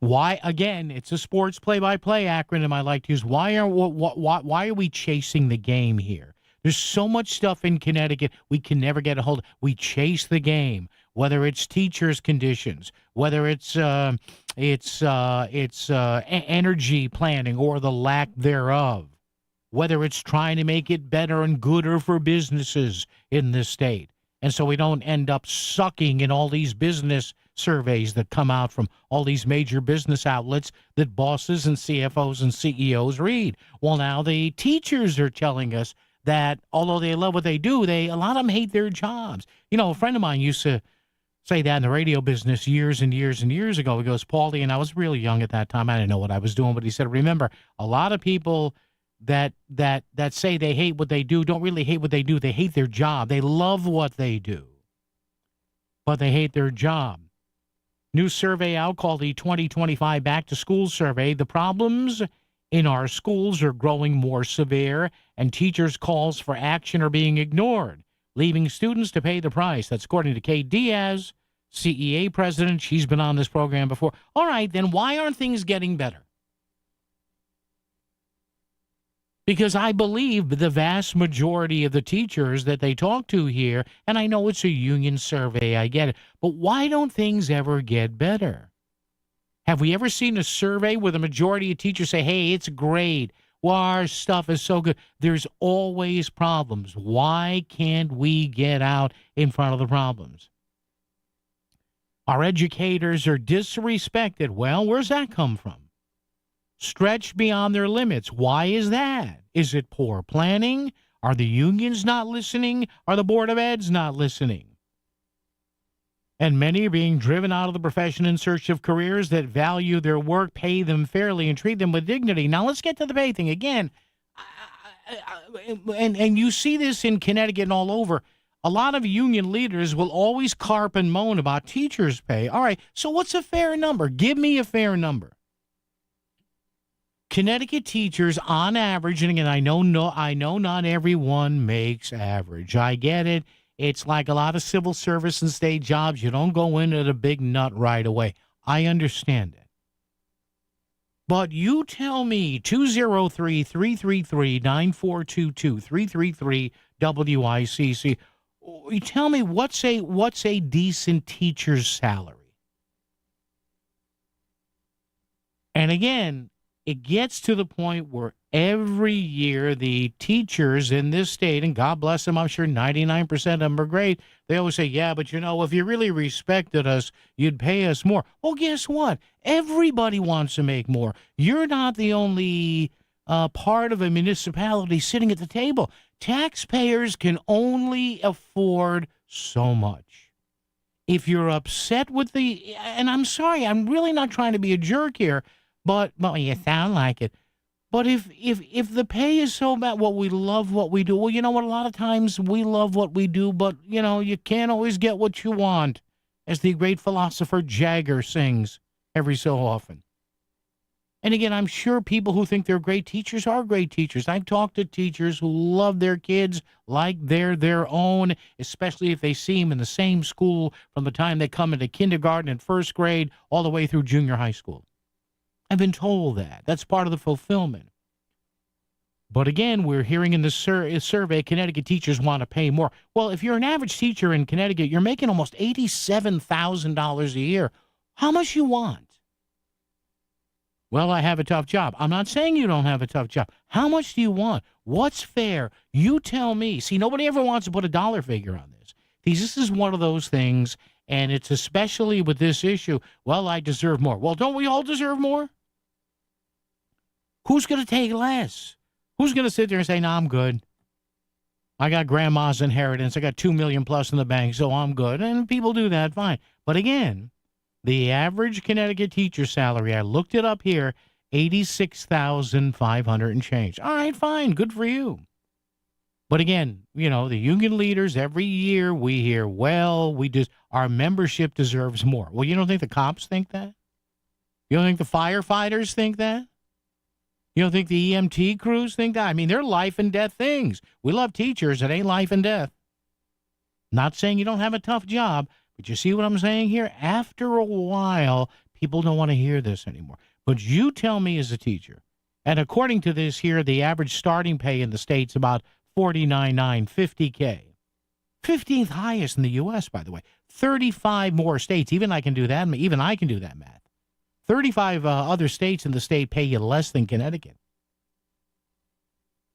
Why, again, it's a sports play-by-play acronym I like to use. Why are we chasing the game here? There's so much stuff in Connecticut we can never get a hold of. We chase the game, whether it's teachers' conditions, whether it's energy planning or the lack thereof, whether it's trying to make it better and gooder for businesses in this state. And so we don't end up sucking in all these business surveys that come out from all these major business outlets that bosses and CFOs and CEOs read. Well, now the teachers are telling us that although they love what they do, a lot of them hate their jobs. You know, a friend of mine used to say that in the radio business years and years and years ago. He goes, Paulie, and I was really young at that time. I didn't know what I was doing, but he said, remember, a lot of people that say they hate what they do don't really hate what they do. They hate their job. They love what they do, but they hate their job. New survey out called the 2025 Back to School survey. The problems in our schools are growing more severe, and teachers' calls for action are being ignored, leaving students to pay the price. That's according to Kate Diaz, CEA president. She's been on this program before. All right, then why aren't things getting better? Because I believe the vast majority of the teachers that they talk to here, and I know it's a union survey, I get it, but why don't things ever get better? Have we ever seen a survey where the majority of teachers say, hey, it's great, well, our stuff is so good? There's always problems. Why can't we get out in front of the problems? Our educators are disrespected. Well, where's that come from? Stretched beyond their limits. Why is that? Is it poor planning? Are the unions not listening? Are the Board of Eds not listening? And many are being driven out of the profession in search of careers that value their work, pay them fairly, and treat them with dignity. Now, let's get to the pay thing again. And you see this in Connecticut and all over. A lot of union leaders will always carp and moan about teachers' pay. All right, so what's a fair number? Give me a fair number. Connecticut teachers, on average, and again, I know not everyone makes average. I get it. It's like a lot of civil service and state jobs. You don't go in at a big nut right away. I understand it. But you tell me, 203-333-9422, 333-WICC, you tell me what's a decent teacher's salary? And again, it gets to the point where every year the teachers in this state, and God bless them, I'm sure 99% of them are great, they always say, yeah, but if you really respected us, you'd pay us more. Well, guess what? Everybody wants to make more. You're not the only part of a municipality sitting at the table. Taxpayers can only afford so much. If you're upset with and I'm sorry, I'm really not trying to be a jerk here, but you sound like it. But if the pay is so bad, we love what we do. Well, you know what? A lot of times we love what we do, but, you can't always get what you want, as the great philosopher Jagger sings every so often. And again, I'm sure people who think they're great teachers are great teachers. I've talked to teachers who love their kids like they're their own, especially if they see them in the same school from the time they come into kindergarten and first grade all the way through junior high school. I've been told that. That's part of the fulfillment. But again, we're hearing in the survey, Connecticut teachers want to pay more. Well, if you're an average teacher in Connecticut, you're making almost $87,000 a year. How much you want? Well, I have a tough job. I'm not saying you don't have a tough job. How much do you want? What's fair? You tell me. See, nobody ever wants to put a dollar figure on this. This is one of those things, and it's especially with this issue, well, I deserve more. Well, don't we all deserve more? Who's going to take less? Who's going to sit there and say, no, I'm good. I got grandma's inheritance. I got $2 million plus in the bank, so I'm good. And people do that, fine. But again, the average Connecticut teacher salary, I looked it up here, $86,500 and change. All right, fine. Good for you. But again, the union leaders, every year we hear, our membership deserves more. Well, you don't think the cops think that? You don't think the firefighters think that? You don't think the EMT crews think that? I mean, they're life and death things. We love teachers. It ain't life and death. Not saying you don't have a tough job, but you see what I'm saying here? After a while, people don't want to hear this anymore. But you tell me as a teacher, and according to this here, the average starting pay in the state's about $49,900, $50K. 15th highest in the U.S., by the way. 35 more states. Even I can do that math. 35 other states in the state pay you less than Connecticut.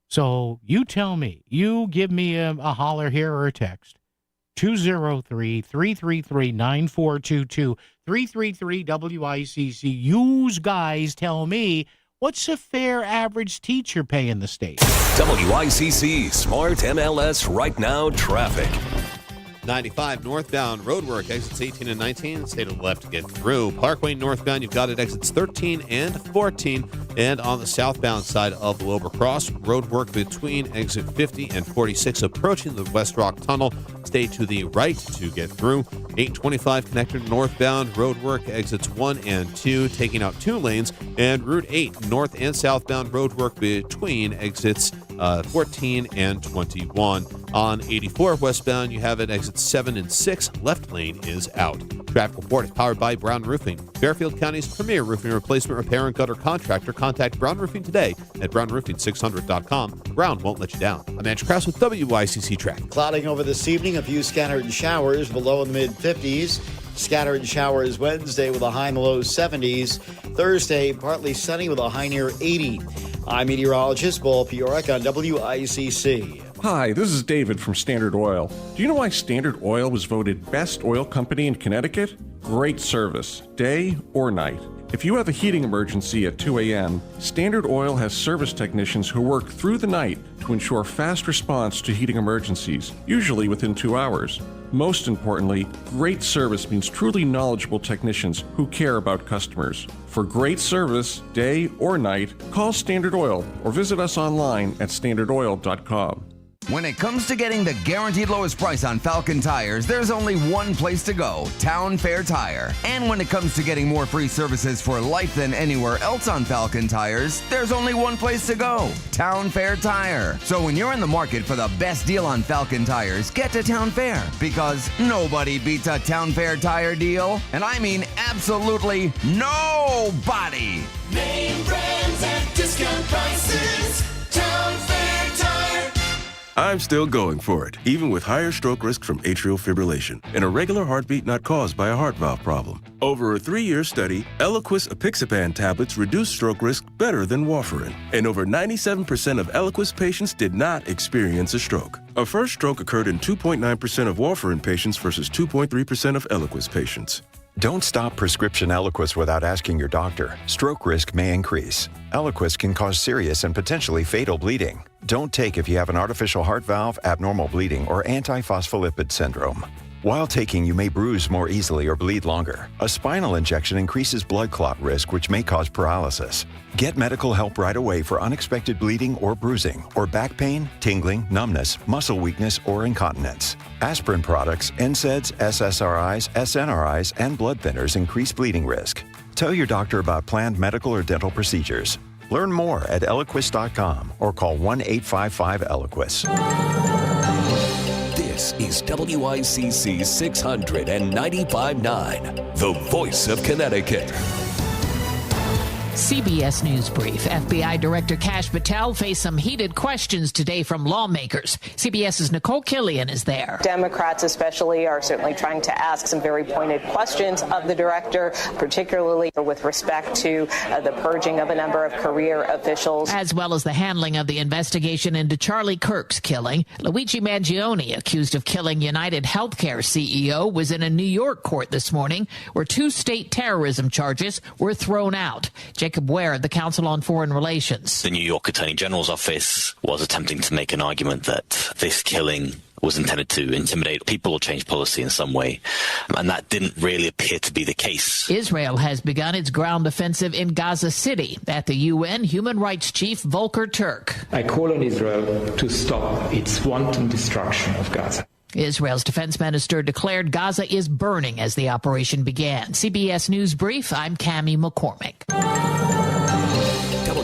So you tell me. You give me a holler here or a text. 203-333-9422, 333-WICC. You guys tell me, what's a fair average teacher pay in the state? WICC Smart MLS Right Now Traffic. 95 northbound roadwork, exits 18 and 19. Stay to the left to get through. Parkway northbound, you've got it exits 13 and 14. And on the southbound side of the Wilbur Cross, roadwork between exit 50 and 46, approaching the West Rock Tunnel. Stay to the right to get through. 825 connector northbound, roadwork, exits 1 and 2, taking out 2 lanes. And Route 8 north and southbound roadwork between exits 14 and 21. On 84 westbound, you have at exit 7 and 6. Left lane is out. Traffic report is powered by Brown Roofing, Fairfield County's premier roofing replacement, repair, and gutter contractor. Contact Brown Roofing today at brownroofing600.com. Brown won't let you down. I'm Andrew Krause with WICC Traffic. Clouding over this evening, a few scattered showers below in the mid-50s. Scattered showers Wednesday with a high in the low 70s. Thursday, partly sunny with a high near 80. I'm meteorologist Paul Piorek on WICC. Hi, this is David from Standard Oil. Do you know why Standard Oil was voted best oil company in Connecticut? Great service, day or night. If you have a heating emergency at 2 a.m., Standard Oil has service technicians who work through the night to ensure fast response to heating emergencies, usually within 2 hours. Most importantly, great service means truly knowledgeable technicians who care about customers. For great service, day or night, call Standard Oil or visit us online at standardoil.com. When it comes to getting the guaranteed lowest price on Falcon tires, there's only one place to go, Town Fair Tire. And when it comes to getting more free services for life than anywhere else on Falcon tires, there's only one place to go, Town Fair Tire. So when you're in the market for the best deal on Falcon tires, get to Town Fair, because nobody beats a Town Fair tire deal. And I mean absolutely nobody. Name brands at discount prices, Town Fair Tire. I'm still going for it, even with higher stroke risk from atrial fibrillation, an irregular heartbeat not caused by a heart valve problem. Over a 3-year study, Eliquis apixaban tablets reduce stroke risk better than warfarin, and over 97% of Eliquis patients did not experience a stroke. A first stroke occurred in 2.9% of warfarin patients versus 2.3% of Eliquis patients. Don't stop prescription Eliquis without asking your doctor. Stroke risk may increase. Eliquis can cause serious and potentially fatal bleeding. Don't take if you have an artificial heart valve, abnormal bleeding, or antiphospholipid syndrome. While taking, you may bruise more easily or bleed longer. A spinal injection increases blood clot risk, which may cause paralysis. Get medical help right away for unexpected bleeding or bruising, or back pain, tingling, numbness, muscle weakness, or incontinence. Aspirin products, NSAIDs, SSRIs, SNRIs, and blood thinners increase bleeding risk. Tell your doctor about planned medical or dental procedures. Learn more at Eliquis.com or call 1-855-ELIQUIS. This is WICC 695.9, the voice of Connecticut. CBS News Brief. FBI Director Kash Patel faced some heated questions today from lawmakers. CBS's Nicole Killian is there. Democrats especially are certainly trying to ask some very pointed questions of the director, particularly with respect to the purging of a number of career officials. As well as the handling of the investigation into Charlie Kirk's killing. Luigi Mangione, accused of killing United Healthcare CEO, was in a New York court this morning where 2 state terrorism charges were thrown out. Jacob Ware, the Council on Foreign Relations. The New York Attorney General's office was attempting to make an argument that this killing was intended to intimidate people or change policy in some way, and that didn't really appear to be the case. Israel has begun its ground offensive in Gaza City. At the UN, Human Rights Chief Volker Turk. I call on Israel to stop its wanton destruction of Gaza. Israel's defense minister declared Gaza is burning as the operation began. CBS News Brief, I'm Cammie McCormick.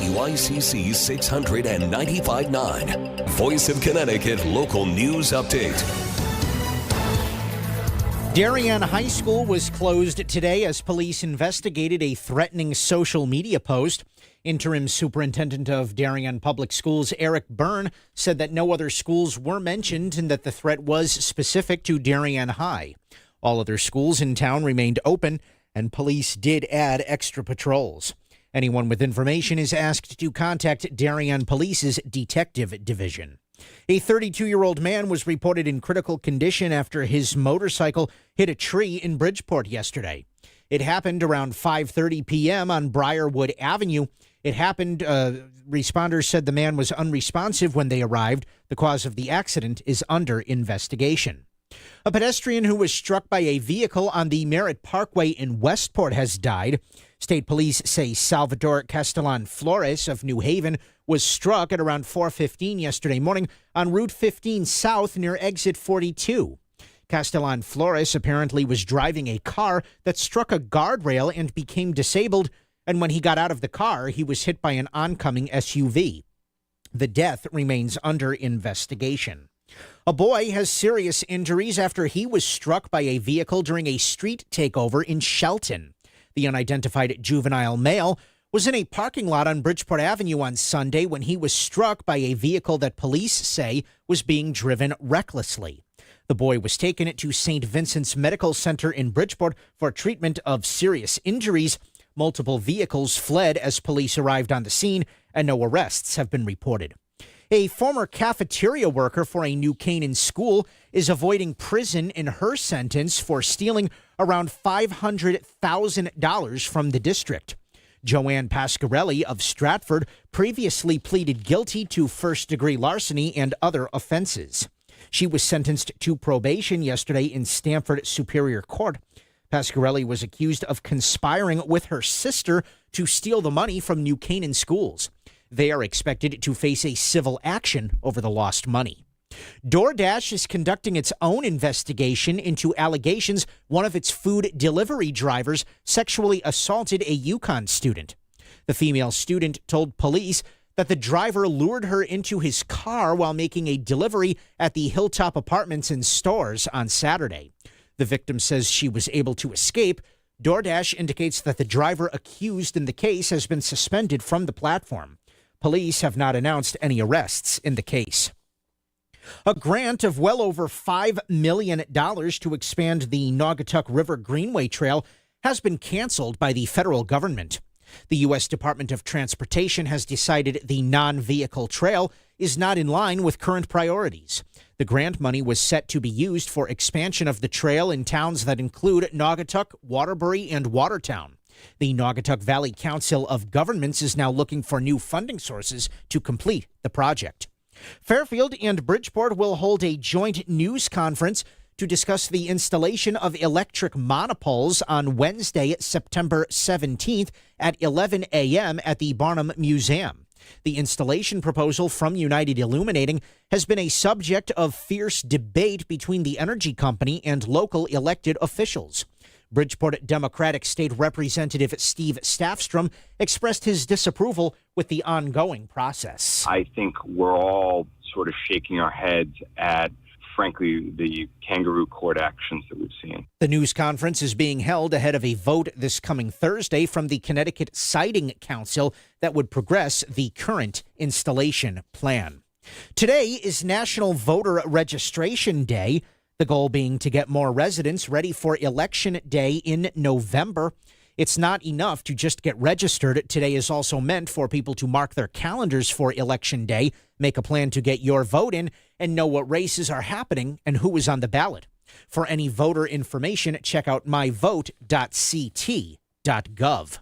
WICC 695.9, Voice of Connecticut Local News Update. Darien High School was closed today as police investigated a threatening social media post. Interim Superintendent of Darien Public Schools, Eric Byrne, said that no other schools were mentioned and that the threat was specific to Darien High. All other schools in town remained open, and police did add extra patrols. Anyone with information is asked to contact Darien Police's Detective Division. A 32-year-old man was reported in critical condition after his motorcycle hit a tree in Bridgeport yesterday. It happened around 5:30 p.m. on Briarwood Avenue. It happened, responders said the man was unresponsive when they arrived. The cause of the accident is under investigation. A pedestrian who was struck by a vehicle on the Merritt Parkway in Westport has died. State police say Salvador Castellan Flores of New Haven was struck at around 4:15 yesterday morning on Route 15 South near exit 42. Castellan Flores apparently was driving a car that struck a guardrail and became disabled, and when he got out of the car, he was hit by an oncoming SUV. The death remains under investigation. A boy has serious injuries after he was struck by a vehicle during a street takeover in Shelton. The unidentified juvenile male was in a parking lot on Bridgeport Avenue on Sunday when he was struck by a vehicle that police say was being driven recklessly. The boy was taken to St. Vincent's Medical Center in Bridgeport for treatment of serious injuries. Multiple vehicles fled as police arrived on the scene, and no arrests have been reported. A former cafeteria worker for a New Canaan school is avoiding prison in her sentence for stealing around $500,000 from the district. Joanne Pasquarelli of Stratford previously pleaded guilty to first-degree larceny and other offenses. She was sentenced to probation yesterday in Stamford Superior Court. Pasquarelli was accused of conspiring with her sister to steal the money from New Canaan schools. They are expected to face a civil action over the lost money. DoorDash is conducting its own investigation into allegations one of its food delivery drivers sexually assaulted a UConn student. The female student told police that the driver lured her into his car while making a delivery at the Hilltop Apartments and Stores on Saturday. The victim says she was able to escape. DoorDash indicates that the driver accused in the case has been suspended from the platform. Police have not announced any arrests in the case. A grant of well over $5 million to expand the Naugatuck River Greenway Trail has been canceled by the federal government. The U.S. Department of Transportation has decided the non-vehicle trail is not in line with current priorities. The grant money was set to be used for expansion of the trail in towns that include Naugatuck, Waterbury, and Watertown. The Naugatuck Valley Council of Governments is now looking for new funding sources to complete the project. Fairfield and Bridgeport will hold a joint news conference to discuss the installation of electric monopoles on Wednesday, September 17th at 11 a.m. at the Barnum Museum. The installation proposal from United Illuminating has been a subject of fierce debate between the energy company and local elected officials. Bridgeport Democratic State Representative Steve Staffstrom expressed his disapproval with the ongoing process. I think we're all sort of shaking our heads at, frankly, the kangaroo court actions that we've seen. The news conference is being held ahead of a vote this coming Thursday from the Connecticut Siting Council that would progress the current installation plan. Today is National Voter Registration Day, the goal being to get more residents ready for Election Day in November. It's not enough to just get registered. Today is also meant for people to mark their calendars for Election Day, make a plan to get your vote in, and know what races are happening and who is on the ballot. For any voter information, check out myvote.ct.gov.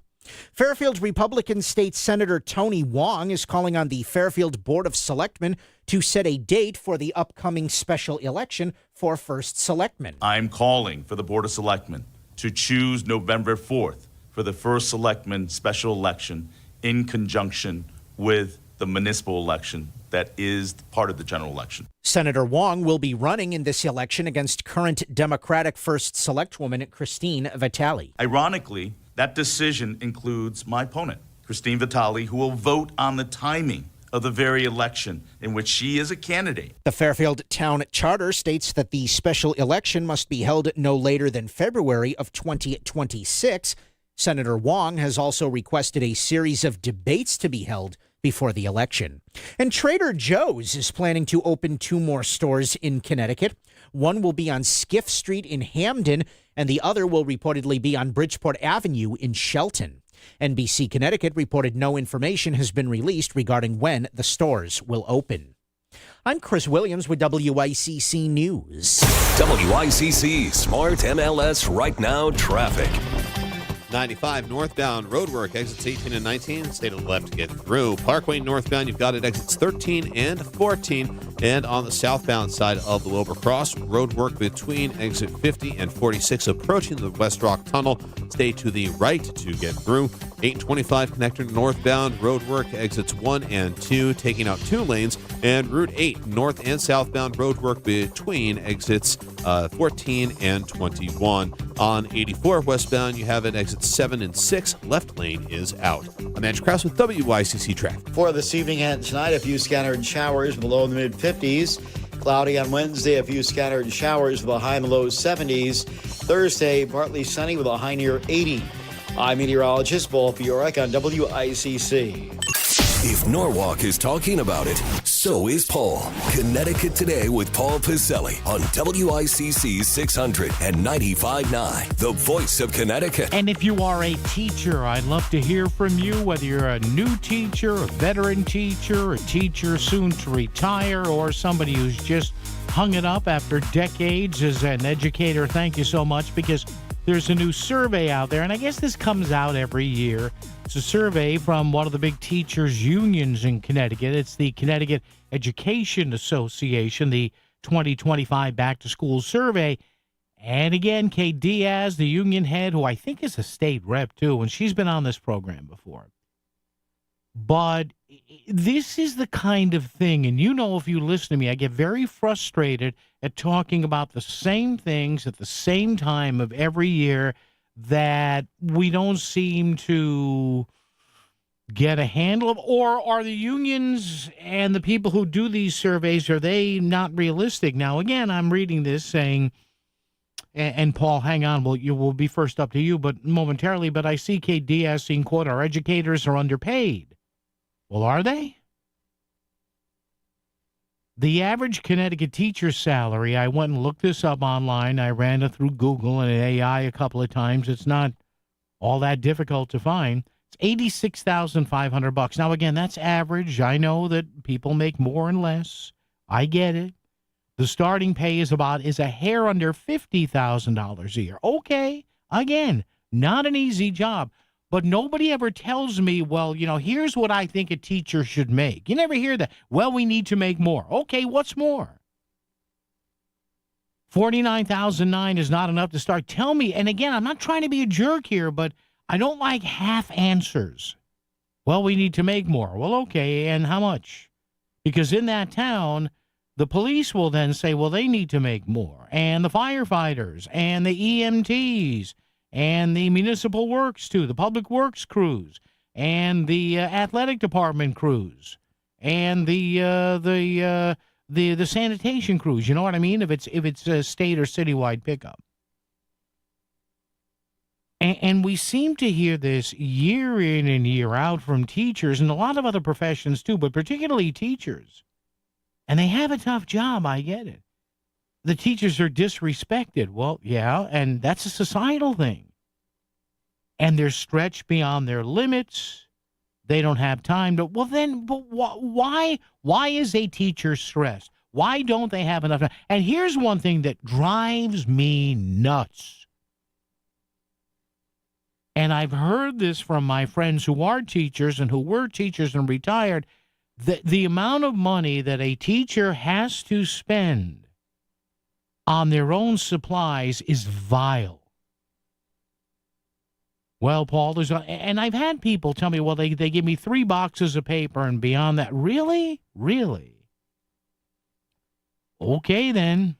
Fairfield Republican State Senator Tony Wong is calling on the Fairfield Board of Selectmen to set a date for the upcoming special election for First Selectman. I'm calling for the Board of Selectmen to choose November 4th for the First Selectman special election in conjunction with the municipal election that is part of the general election. Senator Wong will be running in this election against current Democratic First Selectwoman Christine Vitale. Ironically, that decision includes my opponent, Christine Vitale, who will vote on the timing of the very election in which she is a candidate. The Fairfield Town Charter states that the special election must be held no later than February of 2026. Senator Wong has also requested a series of debates to be held before the election. And Trader Joe's is planning to open 2 more stores in Connecticut. One will be on Skiff Street in Hamden, and the other will reportedly be on Bridgeport Avenue in Shelton. NBC Connecticut reported no information has been released regarding when the stores will open. I'm Chris Williams with WICC News. WICC Smart MLS Right Now Traffic. 95 northbound roadwork, exits 18 and 19. Stay to the left to get through. Parkway northbound, you've got it exits 13 and 14. And on the southbound side of the Wilbur Cross, roadwork between exit 50 and 46 approaching the West Rock Tunnel. Stay to the right to get through. 825 connector northbound, roadwork exits 1 and 2, taking out 2 lanes. And Route 8 north and southbound roadwork between exits 14 and 21. On 84 westbound, you have it exits 7 and 6. Left lane is out. I'm Andrew Krause with WICC Traffic. For this evening and tonight, a few scattered showers below the mid-50s. Cloudy on Wednesday, a few scattered showers with a high in the low 70s. Thursday, partly sunny with a high near 80. I'm meteorologist Paul Fiorek on WICC. If Norwalk is talking about it, so is Paul. Connecticut Today with Paul Piselli on WICC 600 and 95.9, the voice of Connecticut. And if you are a teacher, I'd love to hear from you, whether you're a new teacher, a veteran teacher, a teacher soon to retire, or somebody who's just hung it up after decades as an educator. Thank you so much, because there's a new survey out there, and I guess this comes out every year. It's a survey from one of the big teachers' unions in Connecticut. It's the Connecticut Education Association, the 2025 Back to School Survey. And again, Kate Diaz, the union head, who I think is a state rep too, and she's been on this program before. But this is the kind of thing, and you know, if you listen to me, I get very frustrated at talking about the same things at the same time of every year that we don't seem to get a handle of. Or are the unions and the people who do these surveys, are they not realistic? Now, again, I'm reading this saying, and Paul, hang on, we'll be first up to you, but momentarily, but I see Kate Diaz saying, quote, our educators are underpaid. Well, are they? The average Connecticut teacher's salary, I went and looked this up online. I ran it through Google and AI a couple of times. It's not all that difficult to find. It's $86,500. Now, again, that's average. I know that people make more and less. I get it. The starting pay is a hair under $50,000 a year. Okay, again, not an easy job. But nobody ever tells me, well, you know, here's what I think a teacher should make. You never hear that. Well, we need to make more. Okay, what's more? $49,009 is not enough to start. Tell me, and again, I'm not trying to be a jerk here, but I don't like half answers. Well, we need to make more. Well, okay, and how much? Because in that town, the police will then say, well, they need to make more. And the firefighters and the EMTs and the municipal works, too, the public works crews, and the athletic department crews, and the sanitation crews. You know what I mean? If it's a state or citywide pickup. And we seem to hear this year in and year out from teachers and a lot of other professions, too, but particularly teachers. And they have a tough job, I get it. The teachers are disrespected. Well, yeah, and that's a societal thing. And they're stretched beyond their limits. They don't have time to. Well, then, but why is a teacher stressed? Why don't they have enough time? And here's one thing that drives me nuts. And I've heard this from my friends who are teachers and who were teachers and retired. The amount of money that a teacher has to spend on their own supplies is vile. Well, Paul, and I've had people tell me, well, they give me 3 boxes of paper and beyond that. Really? Really? Okay, then.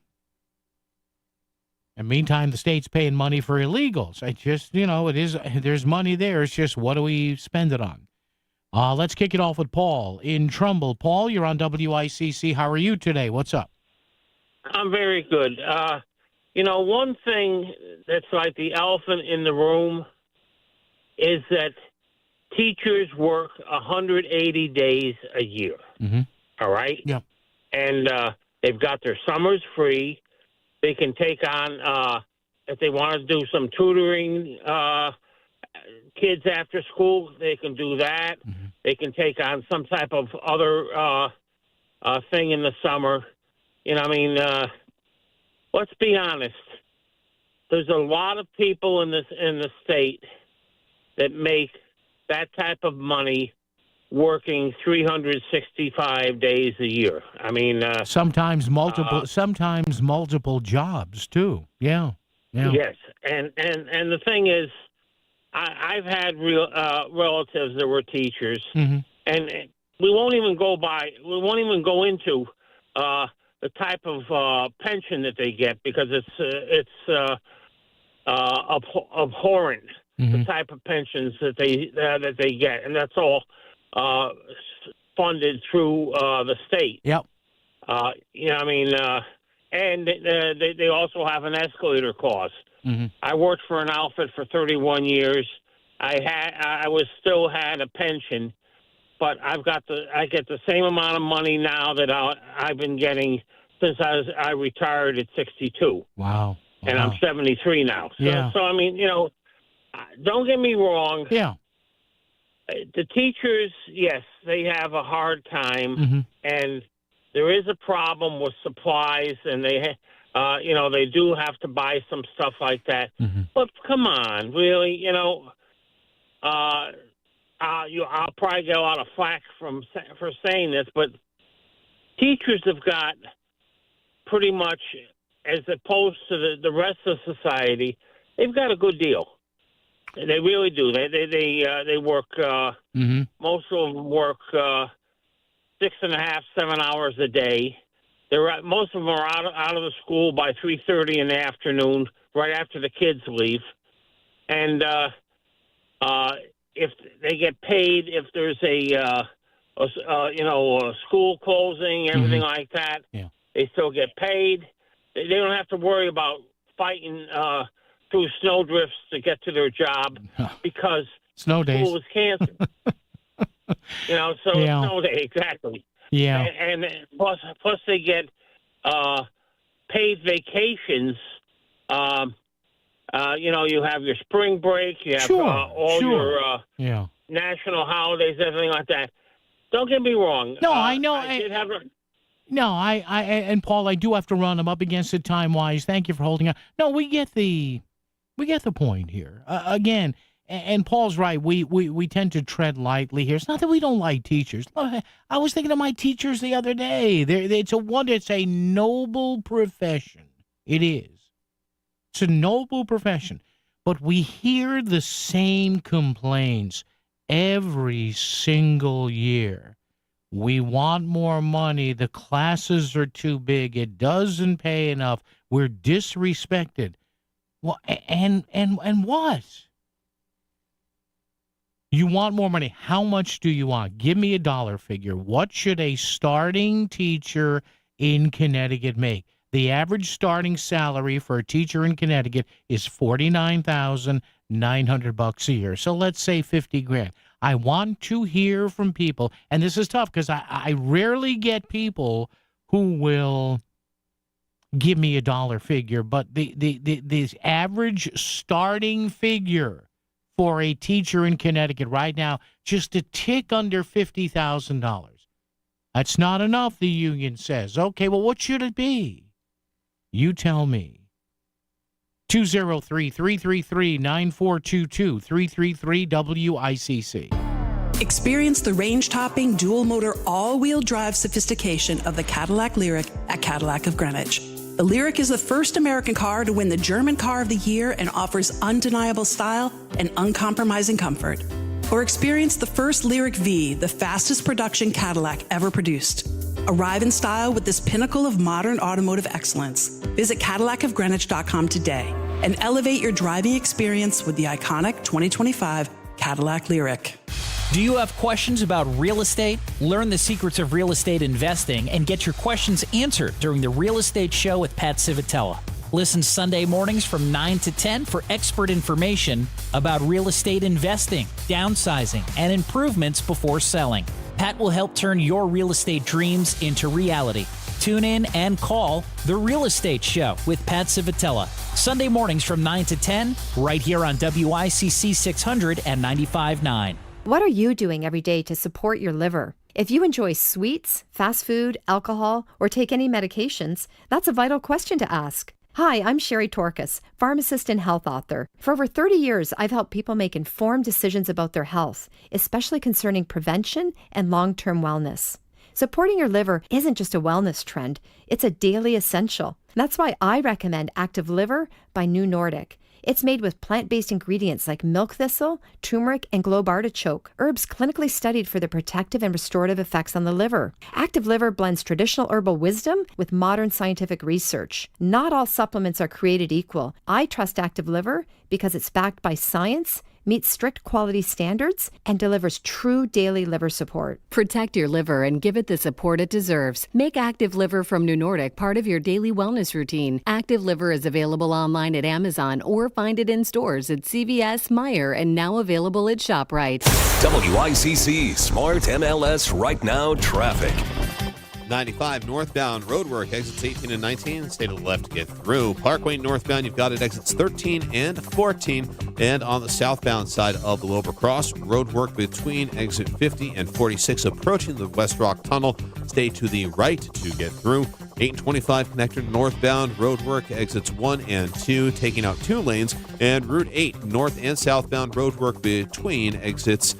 And meantime, the state's paying money for illegals. I just, there's money there. It's just, what do we spend it on? Let's kick it off with Paul in Trumbull. Paul, you're on WICC. How are you today? What's up? I'm very good. One thing that's like the elephant in the room is that teachers work 180 days a year. Mm-hmm. All right? Yeah. And they've got their summers free. They can take on, if they want to do some tutoring, kids after school, they can do that. Mm-hmm. They can take on some type of other thing in the summer. Let's be honest. There's a lot of people in the state that make that type of money working 365 days a year. Sometimes multiple jobs too. Yeah. Yes, and the thing is, I've had relatives that were teachers, mm-hmm. and we won't even go into the type of pension that they get, because it's abhorrent. Mm-hmm. The type of pensions that they get, and that's all funded through the state. Yep. And they also have an escalator clause. Mm-hmm. I worked for an outfit for 31 years. I still had a pension, but I get the same amount of money now that I've been getting since I retired at 62. Wow. And I'm 73 now. So I mean, don't get me wrong. Yeah. The teachers, yes, they have a hard time, Mm-hmm. and there is a problem with supplies, and they do have to buy some stuff like that. Mm-hmm. But come on, really, I'll probably get a lot of flack for saying this, but teachers have got pretty much, as opposed to the rest of society, they've got a good deal. They really do. They work. Mm-hmm. Most of them work 6.5, 7 hours a day. Most of them are out of the school by 3:30 in the afternoon, right after the kids leave, and if they get paid, if there's a school closing, everything like that, they still get paid. They don't have to worry about fighting through snowdrifts to get to their job because snow days. school was canceled. Snow day, exactly. Yeah. And plus they get paid vacations. You have your spring break, you have all your national holidays, everything like that. Don't get me wrong. No, I know. And Paul, I do have to run. I'm up against it time-wise. Thank you for holding on. No, we get the point here. Again, and Paul's right. We tend to tread lightly here. It's not that we don't like teachers. I was thinking of my teachers the other day. It's a noble profession. It is. It's a noble profession. But we hear the same complaints every single year. We want more money. The classes are too big. It doesn't pay enough. We're disrespected. Well, and what? You want more money. How much do you want? Give me a dollar figure. What should a starting teacher in Connecticut make? The average starting salary for a teacher in Connecticut is $49,900 a year. So let's say $50,000. I want to hear from people, and this is tough because I rarely get people who will give me a dollar figure, but the average starting figure for a teacher in Connecticut right now, just a tick under $50,000. That's not enough, the union says. Okay, well, what should it be? You tell me. 203-333-9422, 333-WICC. Experience the range-topping, dual-motor, all-wheel drive sophistication of the Cadillac Lyriq at Cadillac of Greenwich. The Lyriq is the first American car to win the German Car of the Year and offers undeniable style and uncompromising comfort. Or experience the first Lyriq V, the fastest production Cadillac ever produced. Arrive in style with this pinnacle of modern automotive excellence. Visit CadillacofGreenwich.com today and elevate your driving experience with the iconic 2025 Cadillac Lyriq. Do you have questions about real estate? Learn the secrets of real estate investing and get your questions answered during the Real Estate Show with Pat Civitella. Listen Sunday mornings from 9 to 10 for expert information about real estate investing, downsizing, and improvements before selling. Pat will help turn your real estate dreams into reality. Tune in and call The Real Estate Show with Pat Civitella. Sunday mornings from 9 to 10, right here on WICC 600 and 95.9. What are you doing every day to support your liver? If you enjoy sweets, fast food, alcohol, or take any medications, that's a vital question to ask. Hi, I'm Sherry Torkas, pharmacist and health author. For over 30 years, I've helped people make informed decisions about their health, especially concerning prevention and long-term wellness. Supporting your liver isn't just a wellness trend, it's a daily essential. That's why I recommend Active Liver by New Nordic. It's made with plant-based ingredients like milk thistle, turmeric, and globe artichoke, herbs clinically studied for their protective and restorative effects on the liver. Active Liver blends traditional herbal wisdom with modern scientific research. Not all supplements are created equal. I trust Active Liver because it's backed by science, meets strict quality standards, and delivers true daily liver support. Protect your liver and give it the support it deserves. Make Active Liver from New Nordic part of your daily wellness routine. Active Liver is available online at Amazon or find it in stores at CVS, Meijer, and now available at ShopRite. WICC Smart MLS Right Now traffic. 95 northbound roadwork, exits 18 and 19. Stay to the left to get through. Parkway northbound, you've got it exits 13 and 14. And on the southbound side of the Wilbur Cross, roadwork between exit 50 and 46, approaching the West Rock Tunnel. Stay to the right to get through. 8 and 25 connector northbound roadwork, exits 1 and 2, taking out 2 lanes. And Route 8 north and southbound roadwork between exits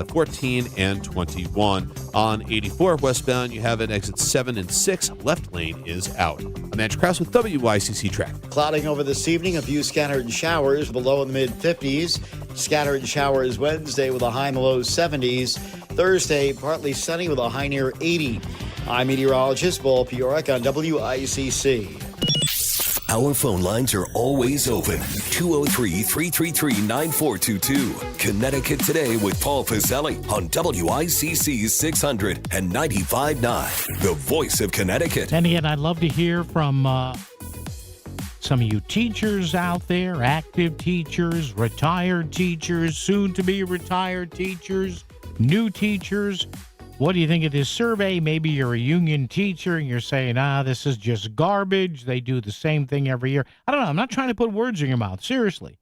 14 and 21. On 84 westbound, you have it exits 7 and 6. Left lane is out. I'm Andrew Krause with WICC Traffic. Clouding over this evening, a few scattered showers, below in the mid-50s. Scattered showers Wednesday with a high in the low 70s. Thursday, partly sunny with a high near 80. I'm meteorologist Paul Piorek on WICC. Our phone lines are always open. 203-333-9422. Connecticut Today with Paul Pizzelli on WICC 600 and 95.9. The voice of Connecticut. And again, I'd love to hear from some of you teachers out there, active teachers, retired teachers, soon-to-be retired teachers, new teachers. What do you think of this survey? Maybe you're a union teacher and you're saying, this is just garbage. They do the same thing every year. I don't know. I'm not trying to put words in your mouth, seriously.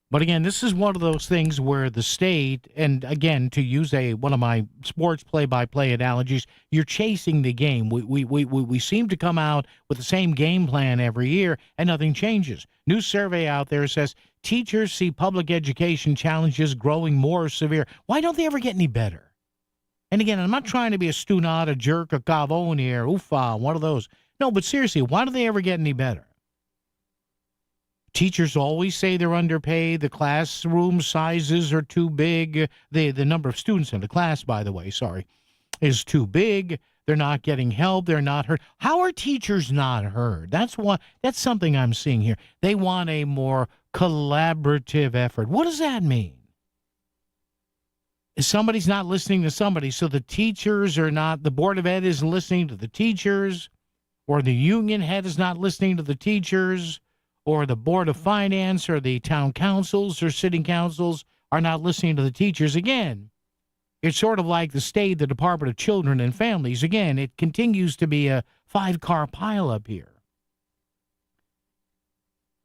But again, this is one of those things where the state, and again, to use one of my sports play-by-play analogies, you're chasing the game. We seem to come out with the same game plan every year, and nothing changes. New survey out there says teachers see public education challenges growing more severe. Why don't they ever get any better? And again, I'm not trying to be a stunata, jerk, a cavone here, oofa, one of those. No, but seriously, why do they ever get any better? Teachers always say they're underpaid. The classroom sizes are too big. The number of students in the class, by the way, is too big. They're not getting help. They're not heard. How are teachers not heard? That's something I'm seeing here. They want a more collaborative effort. What does that mean? Somebody's not listening to somebody, so the teachers are not, the Board of Ed isn't listening to the teachers, or the union head is not listening to the teachers, or the Board of Finance or the town councils or city councils are not listening to the teachers. Again, it's sort of like the state, the Department of Children and Families. Again, it continues to be a 5-car pileup here.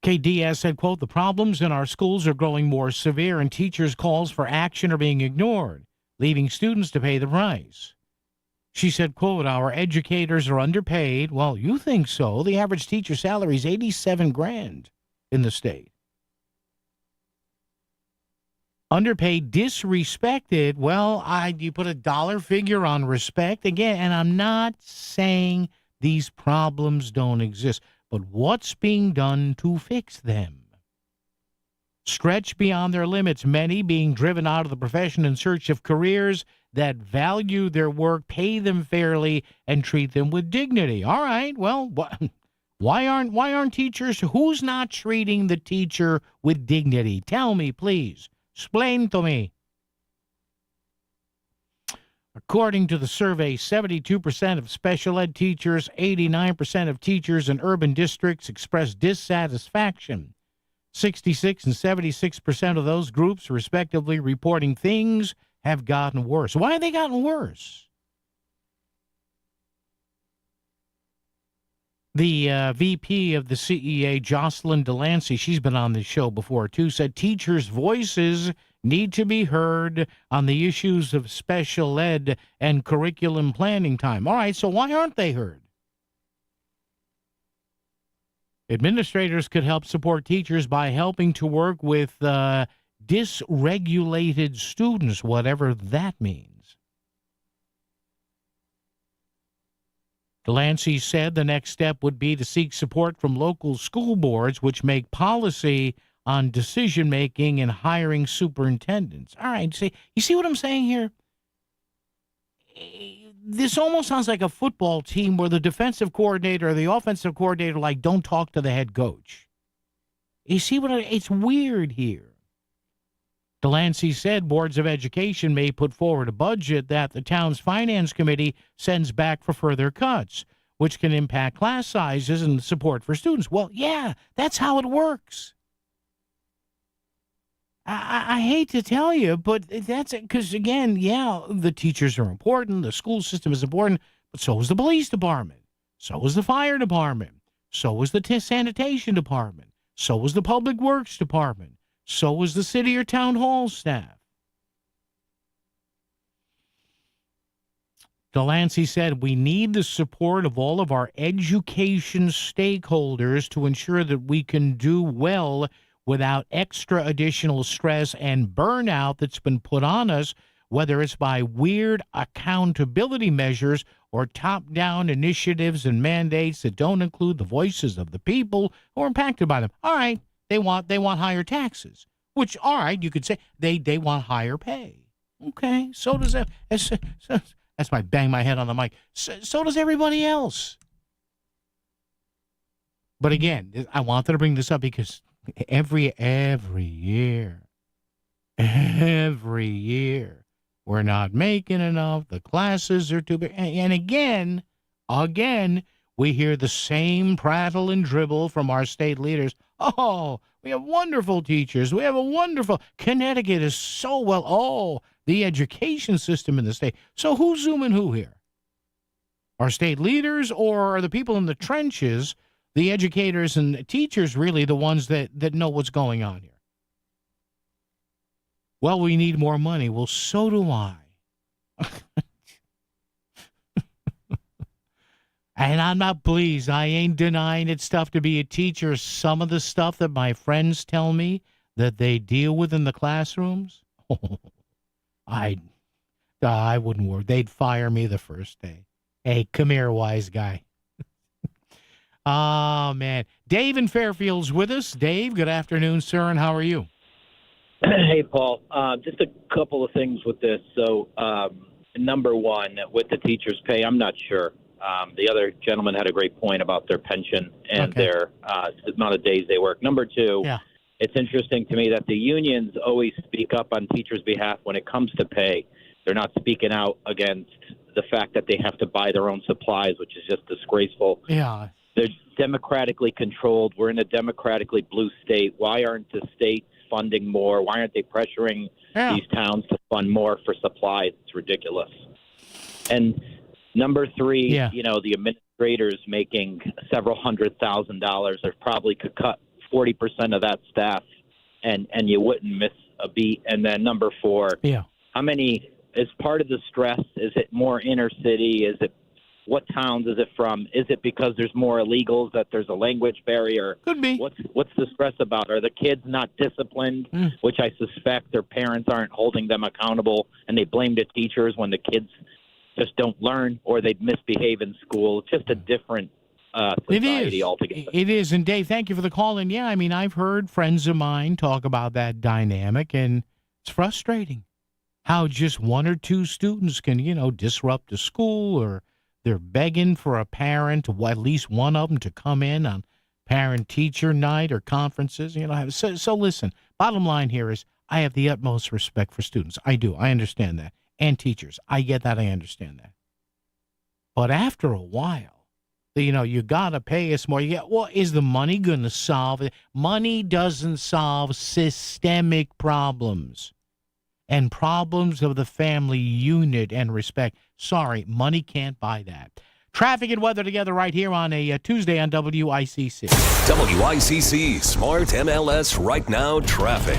KDS said, quote, the problems in our schools are growing more severe and teachers' calls for action are being ignored, leaving students to pay the price. She said, quote, our educators are underpaid. Well, you think so. The average teacher salary is $87,000 in the state. Underpaid, disrespected. Well, you put a dollar figure on respect. Again, and I'm not saying these problems don't exist. But what's being done to fix them? Stretched beyond their limits, many being driven out of the profession in search of careers that value their work, pay them fairly, and treat them with dignity. All right, well, why aren't teachers? Who's not treating the teacher with dignity? Tell me, please. Explain to me. According to the survey, 72% of special ed teachers, 89% of teachers in urban districts expressed dissatisfaction. 66 and 76% of those groups, respectively, reporting things have gotten worse. Why have they gotten worse? The VP of the CEA, Jocelyn Delancey, she's been on this show before too, said teachers' voices need to be heard on the issues of special ed and curriculum planning time. All right, so why aren't they heard? Administrators could help support teachers by helping to work with dysregulated students, whatever that means. Delancey said the next step would be to seek support from local school boards, which make policy on decision making and hiring superintendents. All right, you see what I'm saying here? This almost sounds like a football team where the defensive coordinator or the offensive coordinator don't talk to the head coach. You see it's weird here. Delancey said boards of education may put forward a budget that the town's finance committee sends back for further cuts, which can impact class sizes and support for students. Well, yeah, that's how it works. I hate to tell you, but that's because, again, the teachers are important, the school system is important, but so is the police department, so is the fire department, so is the sanitation department, so is the public works department. So was the city or town hall staff. Delancey said, we need the support of all of our education stakeholders to ensure that we can do well without extra additional stress and burnout that's been put on us, whether it's by weird accountability measures or top-down initiatives and mandates that don't include the voices of the people who are impacted by them. All right. They want higher taxes, which, all right, you could say they want higher pay. Okay, so does that. That's why I bang my head on the mic. So does everybody else. But again, I wanted to bring this up because every year, we're not making enough. The classes are too big. And again, we hear the same prattle and dribble from our state leaders. Oh, we have wonderful teachers. We have a wonderful... Connecticut is so well... Oh, the education system in the state. So who's zooming who here? Our state leaders, or are the people in the trenches, the educators and teachers, really the ones that know what's going on here? Well, we need more money. Well, so do I. And I'm not pleased. I ain't denying it's tough to be a teacher. Some of the stuff that my friends tell me that they deal with in the classrooms, I wouldn't work. They'd fire me the first day. Hey, come here, wise guy. Oh, man. Dave in Fairfield's with us. Dave, good afternoon, sir, and how are you? Hey, Paul. Just a couple of things with this. So, number one, with the teachers' pay, I'm not sure. The other gentleman had a great point about their pension and their amount of days they work. Number two, it's interesting to me that the unions always speak up on teachers' behalf when it comes to pay. They're not speaking out against the fact that they have to buy their own supplies, which is just disgraceful. Yeah. They're democratically controlled. We're in a democratically blue state. Why aren't the states funding more? Why aren't they pressuring these towns to fund more for supplies? It's ridiculous. And number three, the administrators making several $100,000, they probably could cut 40% of that staff, and you wouldn't miss a beat. And then number four, how many is part of the stress? Is it more inner city? Is it what towns is it from? Is it because there's more illegals, that there's a language barrier? Could be. What's the stress about? Are the kids not disciplined, which I suspect their parents aren't holding them accountable, and they blame the teachers when the kids just don't learn or they misbehave in school? It's just a different society altogether. It is. And Dave, thank you for the call. And yeah, I mean, I've heard friends of mine talk about that dynamic, and it's frustrating how just one or two students can, disrupt a school, or they're begging for a parent, at least one of them, to come in on parent-teacher night or conferences. So listen, bottom line here is I have the utmost respect for students. I do. I understand that. And teachers. I get that. I understand that. But after a while, you got to pay us more. Is the money going to solve it? Money doesn't solve systemic problems and problems of the family unit and respect. Sorry, money can't buy that. Traffic and weather together right here on a Tuesday on WICC. WICC Smart MLS Right Now Traffic.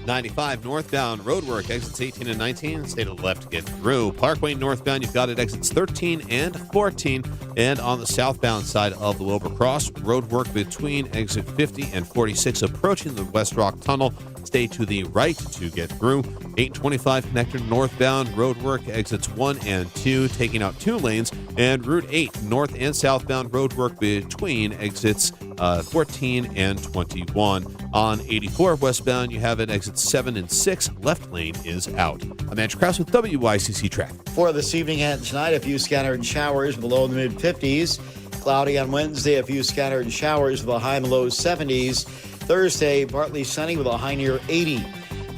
95 northbound roadwork, exits 18 and 19. Stay to the left to get through. Parkway northbound, you've got it, exits 13 and 14. And on the southbound side of the Wilbur Cross, roadwork between exit 50 and 46, approaching the West Rock Tunnel. Stay to the right to get through. 825 connector northbound roadwork, exits 1 and 2, taking out 2 lanes. And Route 8 north and southbound roadwork between exits 14 and 21. On 84 westbound, you have an exit 7 and 6. Left lane is out. I'm Andrew Krause with WICC traffic. For this evening and tonight, a few scattered showers with a low in the mid-50s. Cloudy on Wednesday, a few scattered showers with a high in the low 70s. Thursday, partly sunny with a high near 80.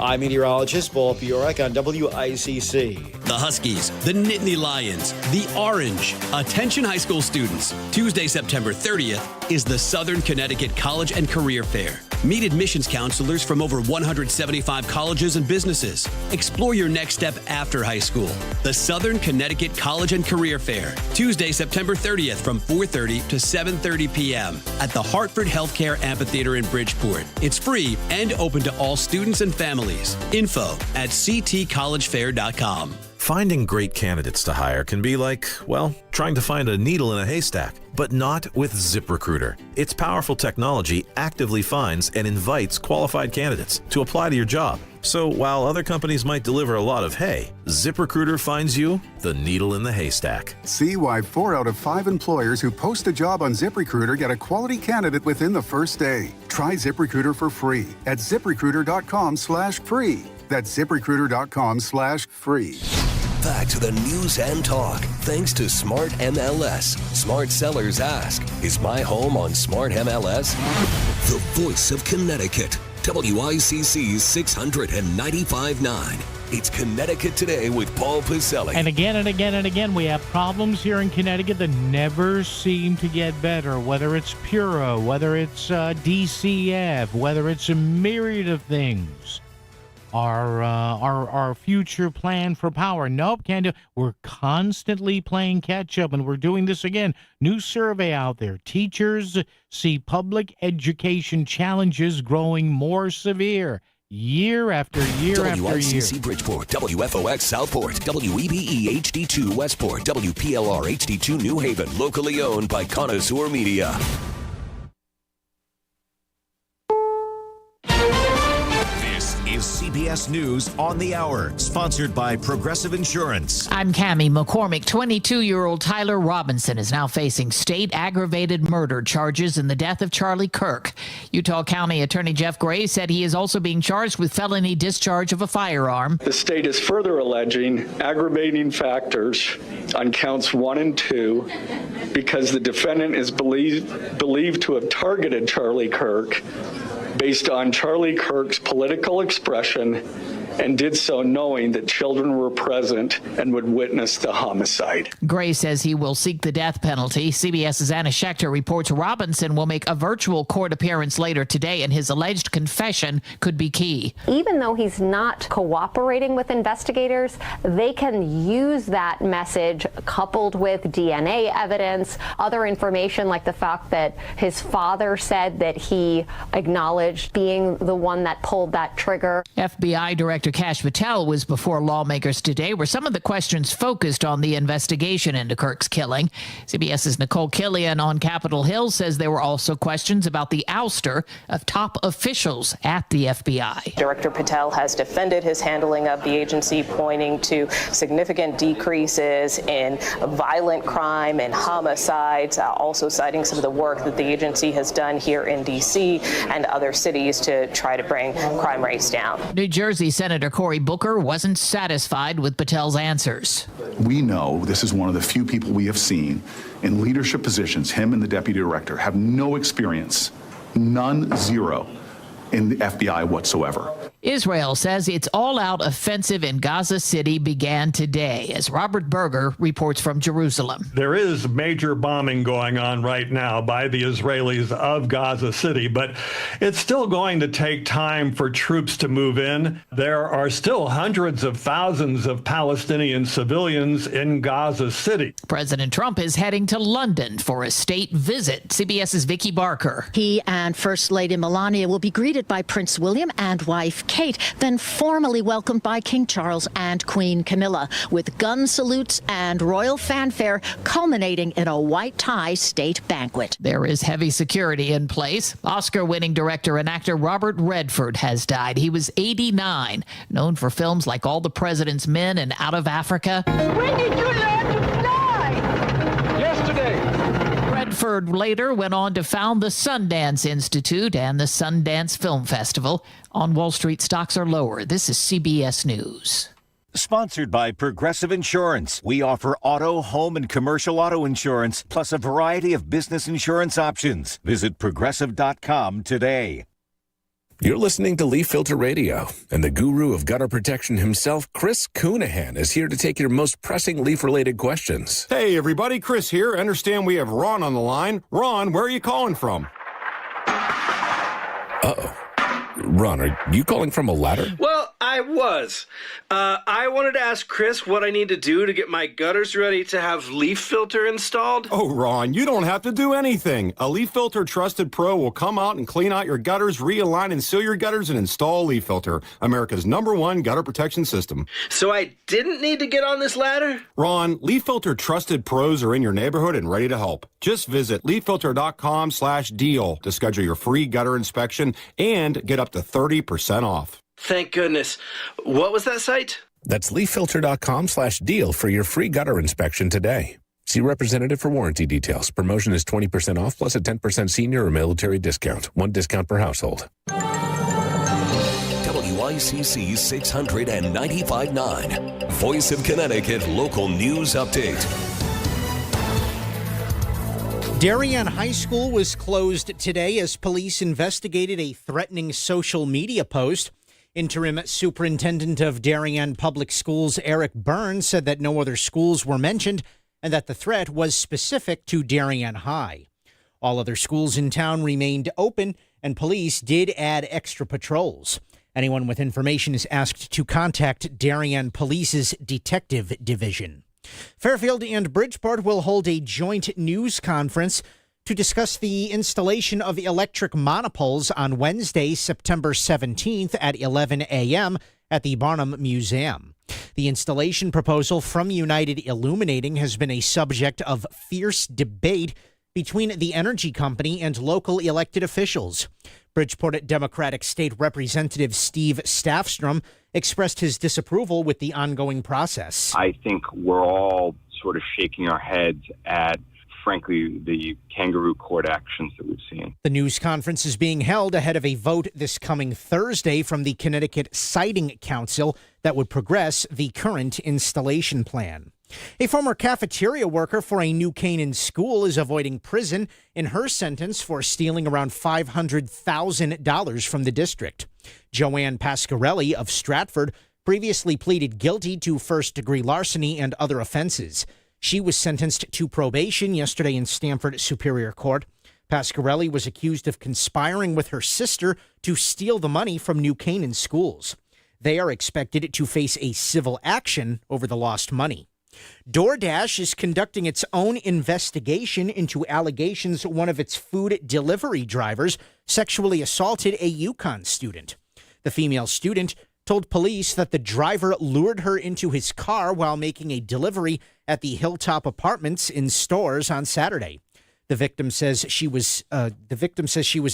I'm meteorologist Paul Fiorek on WICC. The Huskies, the Nittany Lions, the Orange. Attention high school students. Tuesday, September 30th is the Southern Connecticut College and Career Fair. Meet admissions counselors from over 175 colleges and businesses. Explore your next step after high school. The Southern Connecticut College and Career Fair. Tuesday, September 30th from 4:30 to 7:30 p.m. at the Hartford Healthcare Amphitheater in Bridgeport. It's free and open to all students and families. Info at ctcollegefair.com. Finding great candidates to hire can be like, well, trying to find a needle in a haystack, but not with ZipRecruiter. Its powerful technology actively finds and invites qualified candidates to apply to your job. So while other companies might deliver a lot of hay, ZipRecruiter finds you the needle in the haystack. See why 4 out of 5 employers who post a job on ZipRecruiter get a quality candidate within the first day. Try ZipRecruiter for free at ZipRecruiter.com/free. That's ZipRecruiter.com/free. Back to the news and talk. Thanks to Smart MLS. Smart Sellers Ask. Is my home on Smart MLS? The voice of Connecticut. WICC's 695.9. It's Connecticut Today with Paul Pacelli. And again, we have problems here in Connecticut that never seem to get better, whether it's Pura, whether it's DCF, whether it's a myriad of things. Our future plan for power. Nope, can't do. We're constantly playing catch up, and we're doing this again. New survey out there. Teachers see public education challenges growing more severe year after year after year. WICC Bridgeport, WFOX Southport, WEBE HD2 Westport, WPLR HD2 New Haven. Locally owned by Connoisseur Media. Is CBS News on the Hour, sponsored by Progressive Insurance. I'm Cammie McCormick. 22-year-old Tyler Robinson is now facing state aggravated murder charges in the death of Charlie Kirk. Utah County Attorney Jeff Gray said he is also being charged with felony discharge of a firearm. The state is further alleging aggravating factors on counts 1 and 2 because the defendant is believed to have targeted Charlie Kirk based on Charlie Kirk's political expression and did so knowing that children were present and would witness the homicide. Gray says he will seek the death penalty. CBS's Anna Schechter reports Robinson will make a virtual court appearance later today, and his alleged confession could be key. Even though he's not cooperating with investigators, they can use that message coupled with DNA evidence, other information like the fact that his father said that he acknowledged being the one that pulled that trigger. FBI Director Kash Patel was before lawmakers today, where some of the questions focused on the investigation into Kirk's killing. CBS's Nicole Killian on Capitol Hill says there were also questions about the ouster of top officials at the FBI. Director Patel has defended his handling of the agency, pointing to significant decreases in violent crime and homicides, also citing some of the work that the agency has done here in D.C. and other cities to try to bring crime rates down. New Jersey Senator Cory Booker wasn't satisfied with Patel's answers. We know this is one of the few people we have seen in leadership positions, him and the deputy director, have no experience, none, zero, in the FBI whatsoever. Israel says its all-out offensive in Gaza City began today, as Robert Berger reports from Jerusalem. There is major bombing going on right now by the Israelis of Gaza City, but it's still going to take time for troops to move in. There are still hundreds of thousands of Palestinian civilians in Gaza City. President Trump is heading to London for a state visit. CBS's Vicki Barker. He and First Lady Melania will be greeted by Prince William and wife Kate, then formally welcomed by King Charles and Queen Camilla, with gun salutes and royal fanfare culminating in a white tie state banquet. There is heavy security in place. Oscar-winning director and actor Robert Redford has died. He was 89, known for films like All the President's Men and Out of Africa. When did you learn to fly? Yesterday. Clifford later went on to found the Sundance Institute and the Sundance Film Festival. On Wall Street, stocks are lower. This is CBS News. Sponsored by Progressive Insurance. We offer auto, home, and commercial auto insurance, plus a variety of business insurance options. Visit Progressive.com today. You're listening to Leaf Filter Radio, and the guru of gutter protection himself, Chris Coonahan, is here to take your most pressing leaf-related questions. Hey, everybody, Chris here. I understand we have Ron on the line. Ron, where are you calling from? Uh-oh. Ron, are you calling from a ladder? Well, I was. I wanted to ask Chris what I need to do to get my gutters ready to have leaf filter installed. Oh, Ron, you don't have to do anything. A Leaf Filter Trusted Pro will come out and clean out your gutters, realign and seal your gutters, and install Leaf Filter, America's #1 gutter protection system. So I didn't need to get on this ladder? Ron, Leaf Filter Trusted Pros are in your neighborhood and ready to help. Just visit leaffilter.com/deal to schedule your free gutter inspection and get up to 30% off. Thank goodness. What was that site? That's leaffilter.com/deal for your free gutter inspection today. See representative for warranty details. Promotion is 20% off plus a 10% senior or military discount. One discount per household. WICC 695.9. Voice of Connecticut Local News Update. Darien High School was closed today as police investigated a threatening social media post. Interim Superintendent of Darien Public Schools Eric Burns said that no other schools were mentioned and that the threat was specific to Darien High. All other schools in town remained open, and police did add extra patrols. Anyone with information is asked to contact Darien Police's Detective Division. Fairfield and Bridgeport will hold a joint news conference to discuss the installation of electric monopoles on Wednesday, September 17th at 11 a.m. at the Barnum Museum. The installation proposal from United Illuminating has been a subject of fierce debate between the energy company and local elected officials. Bridgeport Democratic State Representative Steve Staffstrom expressed his disapproval with the ongoing process. I think we're all sort of shaking our heads at, frankly, the kangaroo court actions that we've seen. The news conference is being held ahead of a vote this coming Thursday from the Connecticut Siting Council that would progress the current installation plan. A former cafeteria worker for a New Canaan school is avoiding prison in her sentence for stealing around $500,000 from the district. Joanne Pasquarelli of Stratford previously pleaded guilty to first-degree larceny and other offenses. She was sentenced to probation yesterday in Stamford Superior Court. Pasquarelli was accused of conspiring with her sister to steal the money from New Canaan schools. They are expected to face a civil action over the lost money. DoorDash is conducting its own investigation into allegations one of its food delivery drivers sexually assaulted a UConn student. The female student told police that the driver lured her into his car while making a delivery at the Hilltop Apartments in Stores on Saturday. The victim says she was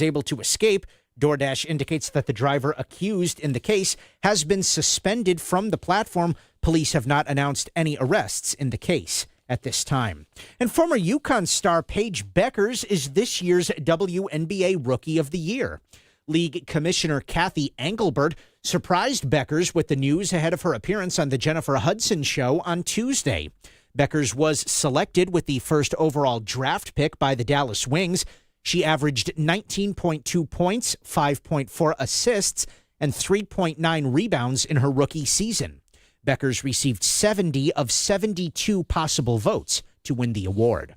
able to escape. DoorDash indicates that the driver accused in the case has been suspended from the platform. Police have not announced any arrests in the case at this time. And former UConn star Paige Beckers is this year's WNBA Rookie of the Year. League Commissioner Kathy Engelbert surprised Beckers with the news ahead of her appearance on the Jennifer Hudson Show on Tuesday. Beckers was selected with the first overall draft pick by the Dallas Wings. She averaged 19.2 points, 5.4 assists, and 3.9 rebounds in her rookie season. Beckers received 70 of 72 possible votes to win the award.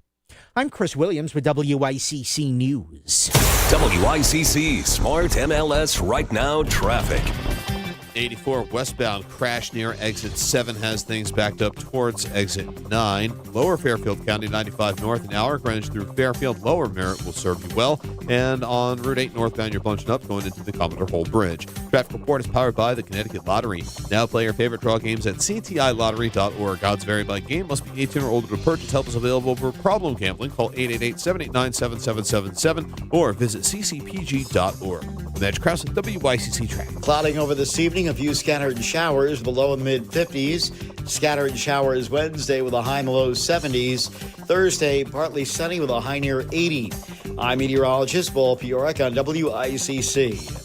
I'm Chris Williams with WICC News. WICC Smart MLS Right Now Traffic. 84 westbound crash near exit 7 has things backed up towards exit 9. Lower Fairfield County 95 north an hour. Greenwich through Fairfield. Lower Merritt will serve you well. And on Route 8 northbound, you're bunched up going into the Commodore Hole Bridge. Traffic report is powered by the Connecticut Lottery. Now play your favorite draw games at ctilottery.org. Odds vary by game. Must be 18 or older to purchase. Help is available for problem gambling. Call 888-789-7777 or visit ccpg.org. Match Krause at WICC Traffic. Clouding over this evening. Evening, a few scattered showers, the low in the mid-50s. Scattered showers Wednesday with a high in the low 70s. Thursday, partly sunny with a high near 80. I'm meteorologist Paul Piorek on WICC.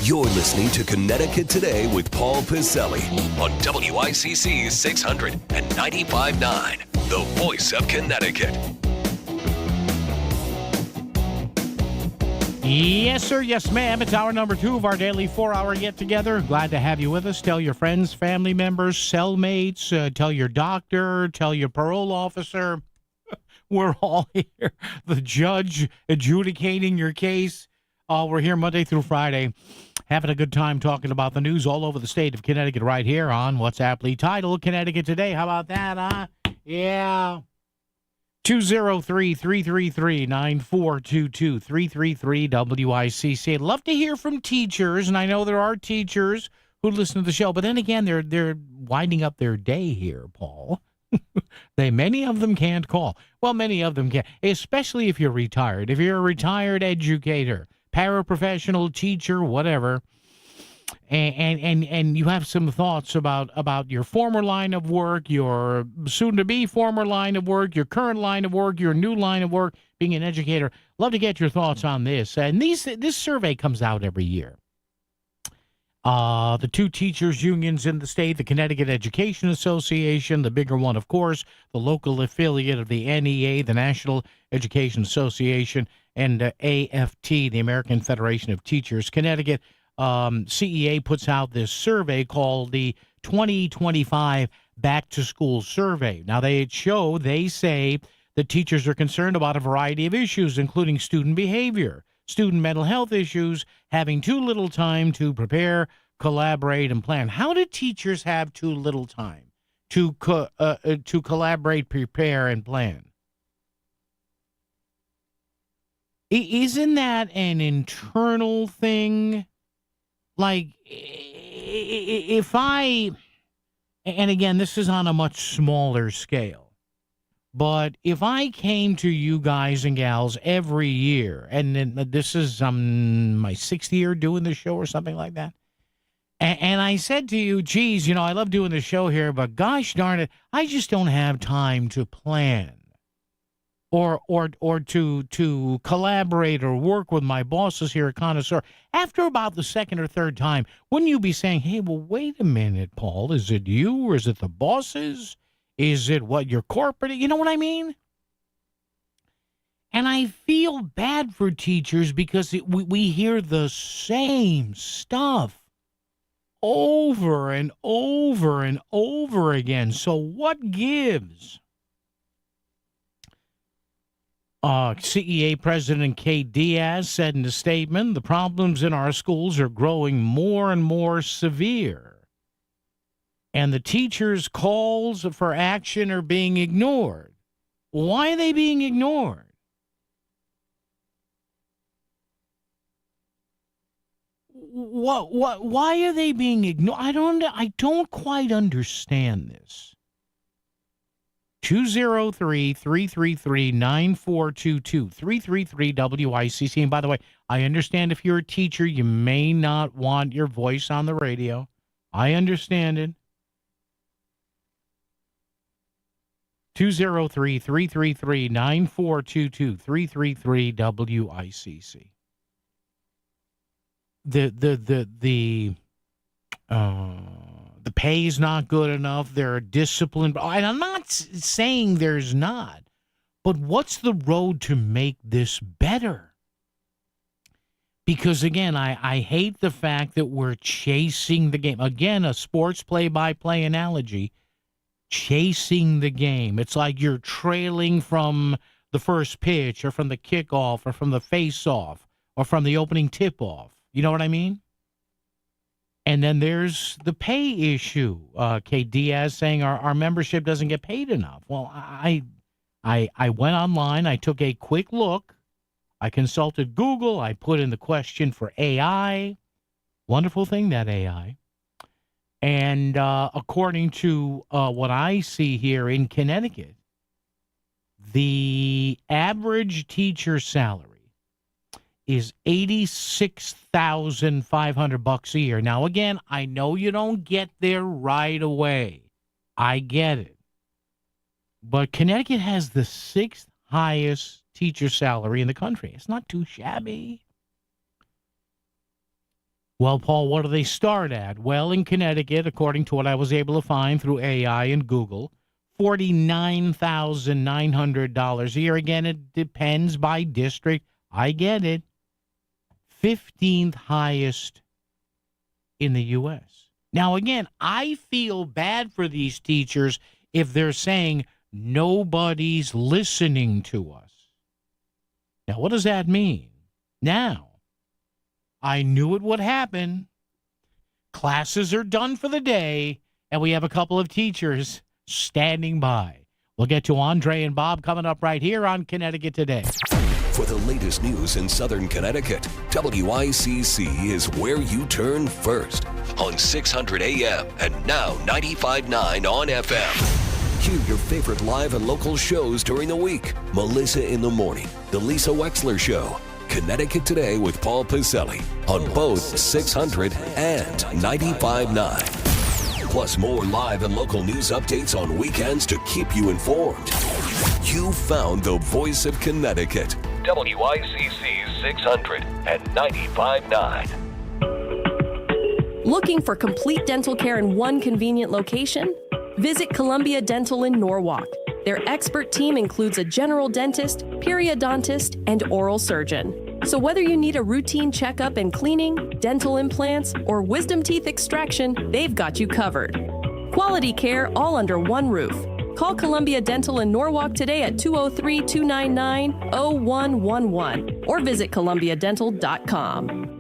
You're listening to Connecticut Today with Paul Piselli on WICC 600 and 95.9, the voice of Connecticut. Yes, sir. Yes, ma'am. It's hour number 2 of our daily 4-hour get-together. Glad to have you with us. Tell your friends, family members, cellmates, tell your doctor, tell your parole officer. We're all here. The judge adjudicating your case. We're here Monday through Friday, having a good time talking about the news all over the state of Connecticut right here on what's aptly titled Connecticut Today. How about that, huh? Yeah. 203-333-9422, 333-WICC. I'd love to hear from teachers, and I know there are teachers who listen to the show, but then again, they're winding up their day here, Paul. Many of them can't call. Well, many of them can't, especially if you're retired. If you're a retired educator, paraprofessional, teacher, whatever, and you have some thoughts about your former line of work, your soon-to-be former line of work, your current line of work, your new line of work, being an educator. Love to get your thoughts on this. And this survey comes out every year. The two teachers' unions in the state, the Connecticut Education Association, the bigger one, of course, the local affiliate of the NEA, the National Education Association, and AFT, the American Federation of Teachers. Connecticut CEA puts out this survey called the 2025 Back to School Survey. Now, they say that teachers are concerned about a variety of issues, including student behavior, student mental health issues, having too little time to prepare, collaborate, and plan. How do teachers have too little time to collaborate, prepare, and plan? Isn't that an internal thing? Like, if I, and again, this is on a much smaller scale, but if I came to you guys and gals every year, and this is my 6th year doing the show or something like that, and I said to you, geez, I love doing the show here, but gosh darn it, I just don't have time to plan. Or to collaborate or work with my bosses here at Connoisseur. After about the second or third time, wouldn't you be saying, hey, well, wait a minute, Paul, is it you or is it the bosses? Is it what your corporate? You know what I mean? And I feel bad for teachers because we hear the same stuff over and over and over again. So what gives? CEA President Kate Diaz said in a statement, the problems in our schools are growing more and more severe, and the teachers' calls for action are being ignored. Why are they being ignored? Why are they being ignored? I don't quite understand this. 203-333-9422, 333-WICC. And by the way, I understand if you're a teacher, you may not want your voice on the radio. I understand it. 203-333-9422, 333-WICC. The pay is not good enough. There are discipline. And I'm not saying there's not. But what's the road to make this better? Because, again, I hate the fact that we're chasing the game. Again, a sports play-by-play analogy, chasing the game. It's like you're trailing from the first pitch or from the kickoff or from the face-off or from the opening tip-off. You know what I mean? And then there's the pay issue. Kate Diaz saying our membership doesn't get paid enough. Well, I went online. I took a quick look. I consulted Google. I put in the question for AI. Wonderful thing, that AI. And according to what I see here in Connecticut, The average teacher salary is $86,500 a year. Now, again, I know you don't get there right away. I get it. But Connecticut has the 6th highest teacher salary in the country. It's not too shabby. Well, Paul, what do they start at? Well, in Connecticut, according to what I was able to find through AI and Google, $49,900 a year. Again, it depends by district. I get it. 15th highest in the U.S. Now, again, I feel bad for these teachers if they're saying nobody's listening to us. Now, what does that mean? Now, I knew it would happen. Classes are done for the day, and we have a couple of teachers standing by. We'll get to Andre and Bob coming up right here on Connecticut Today. For the latest news in Southern Connecticut, WICC is where you turn first on 600 AM and now 95.9 on FM. Hear your favorite live and local shows during the week. Melissa in the Morning, The Lisa Wexler Show, Connecticut Today with Paul Piselli on both 600 and 95.9. Plus more live and local news updates on weekends to keep you informed. You found the voice of Connecticut. WICC 600 and 95.9. Looking for complete dental care in one convenient location? Visit Columbia Dental in Norwalk. Their expert team includes a general dentist, periodontist, and oral surgeon. So whether you need a routine checkup and cleaning, dental implants, or wisdom teeth extraction, they've got you covered. Quality care all under one roof. Call Columbia Dental in Norwalk today at 203-299-0111 or visit columbiadental.com.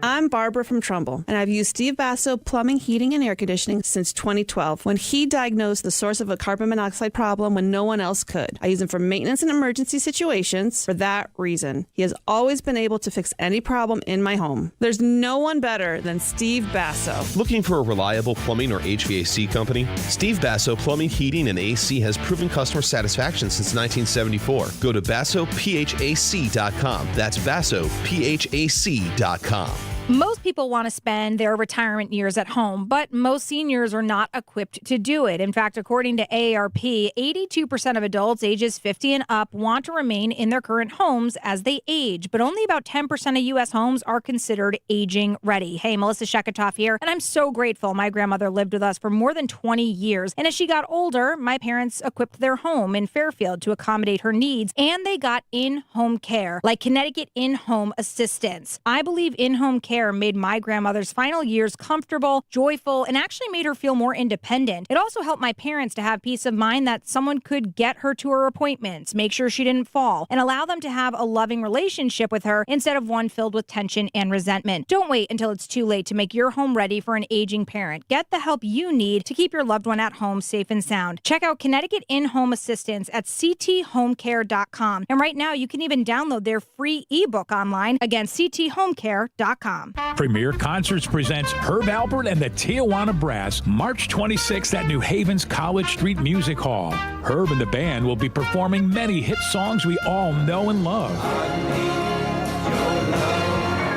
I'm Barbara from Trumbull, and I've used Steve Basso Plumbing, Heating, and Air Conditioning since 2012 when he diagnosed the source of a carbon monoxide problem when no one else could. I use him for maintenance and emergency situations for that reason. He has always been able to fix any problem in my home. There's no one better than Steve Basso. Looking for a reliable plumbing or HVAC company? Steve Basso Plumbing, Heating, and AC has proven customer satisfaction since 1974. Go to BassoPHAC.com. That's BassoPHAC.com. Most people want to spend their retirement years at home, but most seniors are not equipped to do it. In fact, according to AARP, 82% of adults ages 50 and up want to remain in their current homes as they age, but only about 10% of U.S. homes are considered aging ready. Hey, Melissa Sheketoff here, and I'm so grateful my grandmother lived with us for more than 20 years. And as she got older, my parents equipped their home in Fairfield to accommodate her needs, and they got in-home care, like Connecticut In-Home Assistance. I believe in-home care made my grandmother's final years comfortable, joyful, and actually made her feel more independent. It also helped my parents to have peace of mind that someone could get her to her appointments, make sure she didn't fall, and allow them to have a loving relationship with her instead of one filled with tension and resentment. Don't wait until it's too late to make your home ready for an aging parent. Get the help you need to keep your loved one at home safe and sound. Check out Connecticut In-Home Assistance at cthomecare.com. And right now, you can even download their free ebook online. Again, cthomecare.com. Premier Concerts presents Herb Alpert and the Tijuana Brass, March 26th at New Haven's College Street Music Hall. Herb and the band will be performing many hit songs we all know and love.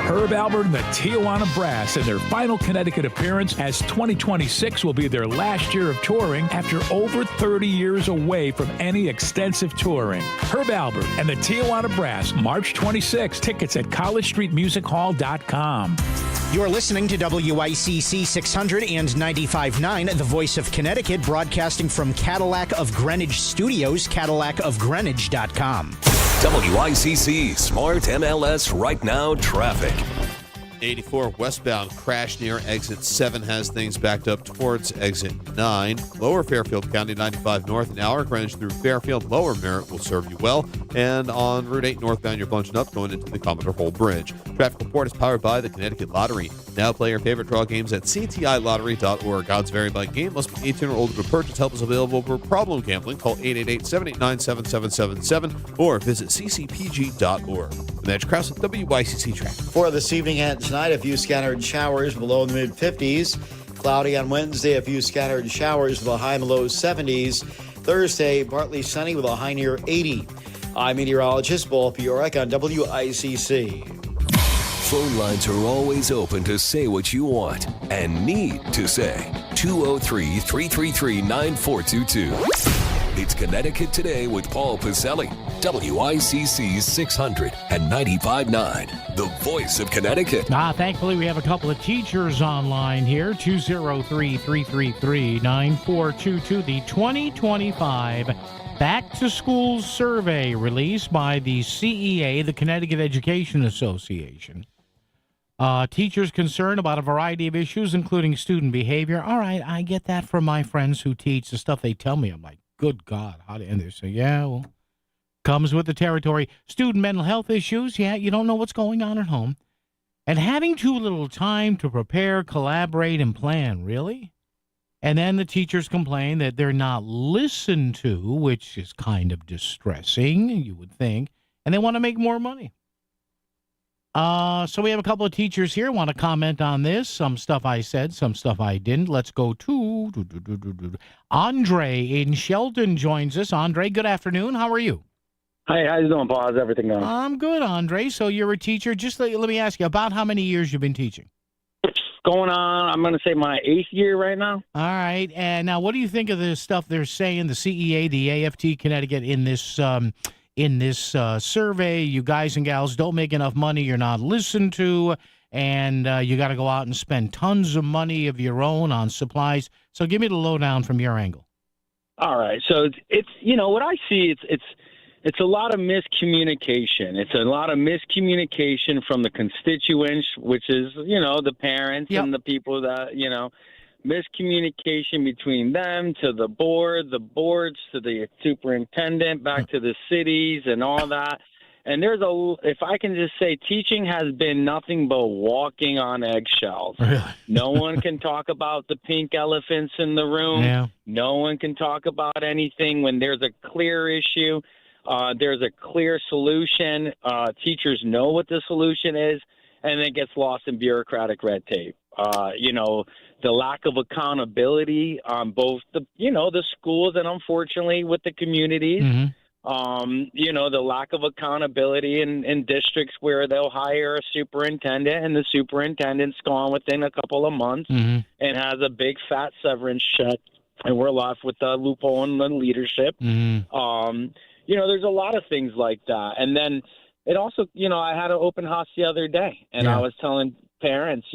Herb Alpert and the Tijuana Brass in their final Connecticut appearance, as 2026 will be their last year of touring after over 30 years away from any extensive touring. Herb Alpert and the Tijuana Brass, March 26. Tickets at collegestreetmusichall.com. You're listening to WICC 600 and 95.9, the voice of Connecticut, broadcasting from Cadillac of Greenwich Studios, CadillacofGreenwich.com. WICC Smart MLS Right Now traffic. 84 westbound crash near exit 7 has things backed up towards exit 9. Lower Fairfield County 95 north an hour. Greenwich through Fairfield. Lower Merritt will serve you well. And on Route 8 northbound, you're bunching up going into the Commodore Hole Bridge. Traffic report is powered by the Connecticut Lottery. Now play your favorite draw games at ctilottery.org. Odds vary by game. Must be 18 or older to purchase. Help is available for problem gambling. Call 888-789-7777 or visit ccpg.org. And that's Krause with WICC traffic. For this evening and tonight, a few scattered showers below in the mid-50s. Cloudy on Wednesday, a few scattered showers with a high in the low 70s. Thursday, partly sunny with a high near 80. I'm meteorologist Paul Piorek on WICC. Phone lines are always open to say what you want and need to say. 203-333-9422. It's Connecticut Today with Paul Pacelli. WICC's 600 and 95.9. The voice of Connecticut. Thankfully, we have a couple of teachers online here. 203-333-9422. The 2025 Back to School Survey released by the CEA, the Connecticut Education Association. Teachers concerned about a variety of issues, including student behavior. All right, I get that from my friends who teach. The stuff they tell me, I'm like, good God, how to end this? So, yeah, well, comes with the territory. Student mental health issues. Yeah, you don't know what's going on at home. And having too little time to prepare, collaborate, and plan, really? And then the teachers complain that they're not listened to, which is kind of distressing, you would think. And they want to make more money. So we have a couple of teachers here want to comment on this. Some stuff I said, some stuff I didn't. Let's go to Andre in Shelton joins us. Andre, good afternoon. How are you? Hi, how you doing, Paul? How's everything going? I'm good, Andre. So you're a teacher. Just let me ask you, about how many years you've been teaching? Going on, I'm going to say my 8th year right now. All right. And now what do you think of the stuff they're saying, the CEA, the AFT Connecticut, in this survey? You guys and gals don't make enough money. You're not listened to. And you got to go out and spend tons of money of your own on supplies. So give me the lowdown from your angle. All right. So it's what I see, it's a lot of miscommunication. It's a lot of miscommunication from the constituents, which is, the parents and the people that, miscommunication between them to the board, the boards to the superintendent, back to the cities and all that. And if I can just say, teaching has been nothing but walking on eggshells. Really? No one can talk about the pink elephants in the room. Yeah. No one can talk about anything when there's a clear issue. There's a clear solution. Teachers know what the solution is, and it gets lost in bureaucratic red tape. The lack of accountability on both the schools and unfortunately with the communities. Mm-hmm. The lack of accountability in districts where they'll hire a superintendent and the superintendent's gone within a couple of months and has a big fat severance check, and we're left with the loophole in the leadership. There's a lot of things like that. And then it also, I had an open house the other day, and I was telling parents,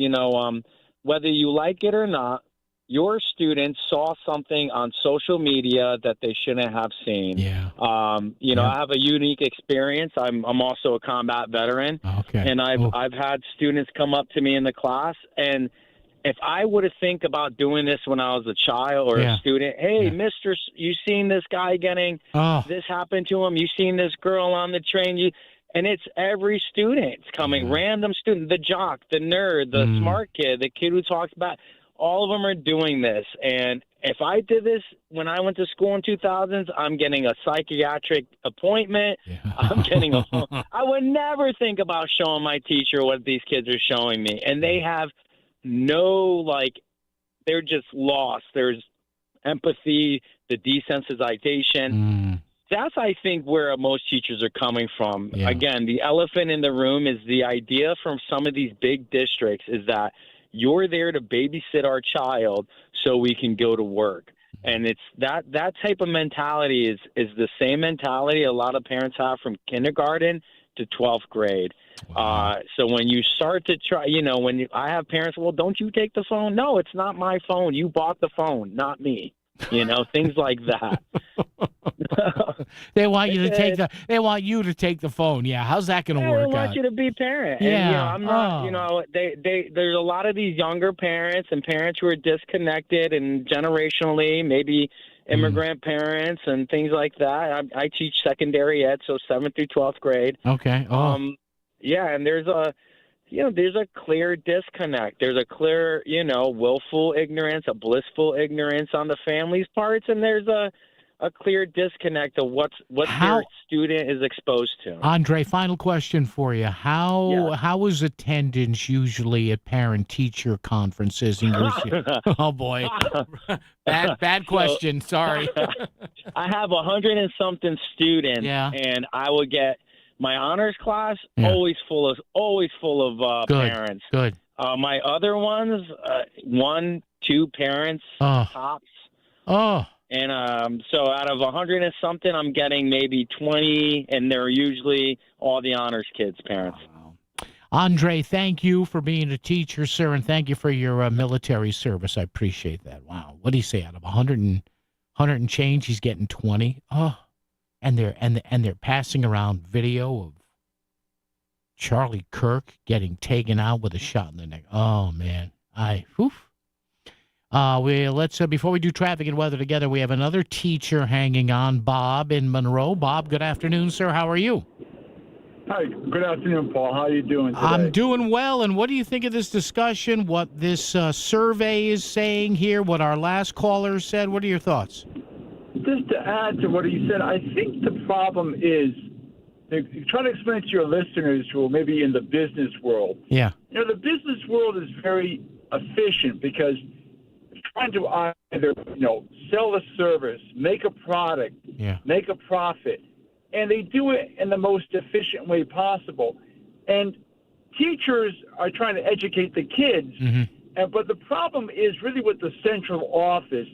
whether you like it or not, your students saw something on social media that they shouldn't have seen. Yeah. I have a unique experience. I'm also a combat veteran. Okay. And I've had students come up to me in the class, and if I would have think about doing this when I was a child or a student, hey, mister, you seen this guy getting this happened to him? You seen this girl on the train? And it's every student coming, random student, the jock, the nerd, the smart kid, the kid who talks about, all of them are doing this. And if I did this when I went to school in 2000s, I'm getting a psychiatric appointment. I'm getting I would never think about showing my teacher what these kids are showing me. And they have they're just lost. There's empathy, the desensitization. That's, I think, where most teachers are coming from. Yeah. Again, the elephant in the room is the idea from some of these big districts is that you're there to babysit our child so we can go to work. And it's that type of mentality is the same mentality a lot of parents have from kindergarten to 12th grade. Wow. So when you start to try, I have parents, well, don't you take the phone? No, it's not my phone. You bought the phone, not me. Things like that. They want you to take the phone. Yeah, how's that going to work? They want you to be parent. Yeah. And, I'm not. There's a lot of these younger parents and parents who are disconnected and generationally, maybe immigrant parents and things like that. I teach secondary ed, so 7th through 12th grade. Okay. And there's a clear disconnect. There's a clear, willful ignorance, a blissful ignorance on the family's parts, and there's a a clear disconnect of what their student is exposed to. Andre, final question for you. How is attendance usually at parent-teacher conferences in your city? Oh, boy. Bad question. Sorry. I have 100 and something students, and I would get my honors class always full of parents. Good. My other ones, 1, 2 parents tops. Oh. And so out of 100 and something, I'm getting maybe 20, and they're usually all the honors kids' parents. Andre, thank you for being a teacher, sir, and thank you for your military service. I appreciate that. Wow. What do you say? Out of 100 and change, he's getting 20. Oh, and they're passing around video of Charlie Kirk getting taken out with a shot in the neck. Oh man, before we do traffic and weather together, we have another teacher hanging on, Bob in Monroe. Bob, good afternoon, sir. How are you? Hi, good afternoon, Paul. How are you doing today? I'm doing well, and what do you think of this discussion, what this survey is saying here, what our last caller said? What are your thoughts? Just to add to what he said, I think the problem is, try to explain to your listeners who are maybe in the business world. Yeah. The business world is very efficient because trying to either, sell a service, make a product, make a profit, and they do it in the most efficient way possible. And teachers are trying to educate the kids, but the problem is really with the central office.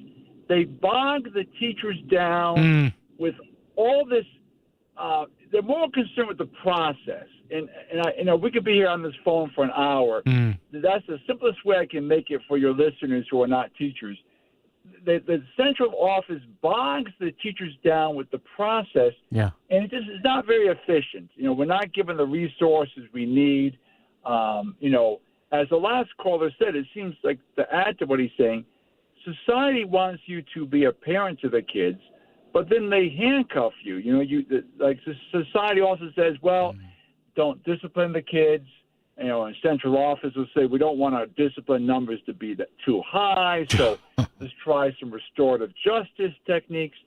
They bog the teachers down with all this. They're more concerned with the process. And we could be here on this phone for an hour. That's the simplest way I can make it for your listeners who are not teachers. The central office bogs the teachers down with the process, and it just is not very efficient. We're not given the resources we need. As the last caller said, it seems like, to add to what he's saying, society wants you to be a parent to the kids, but then they handcuff you. Society also says, well, don't discipline the kids. And central office will say, we don't want our discipline numbers to be too high, so let's try some restorative justice techniques.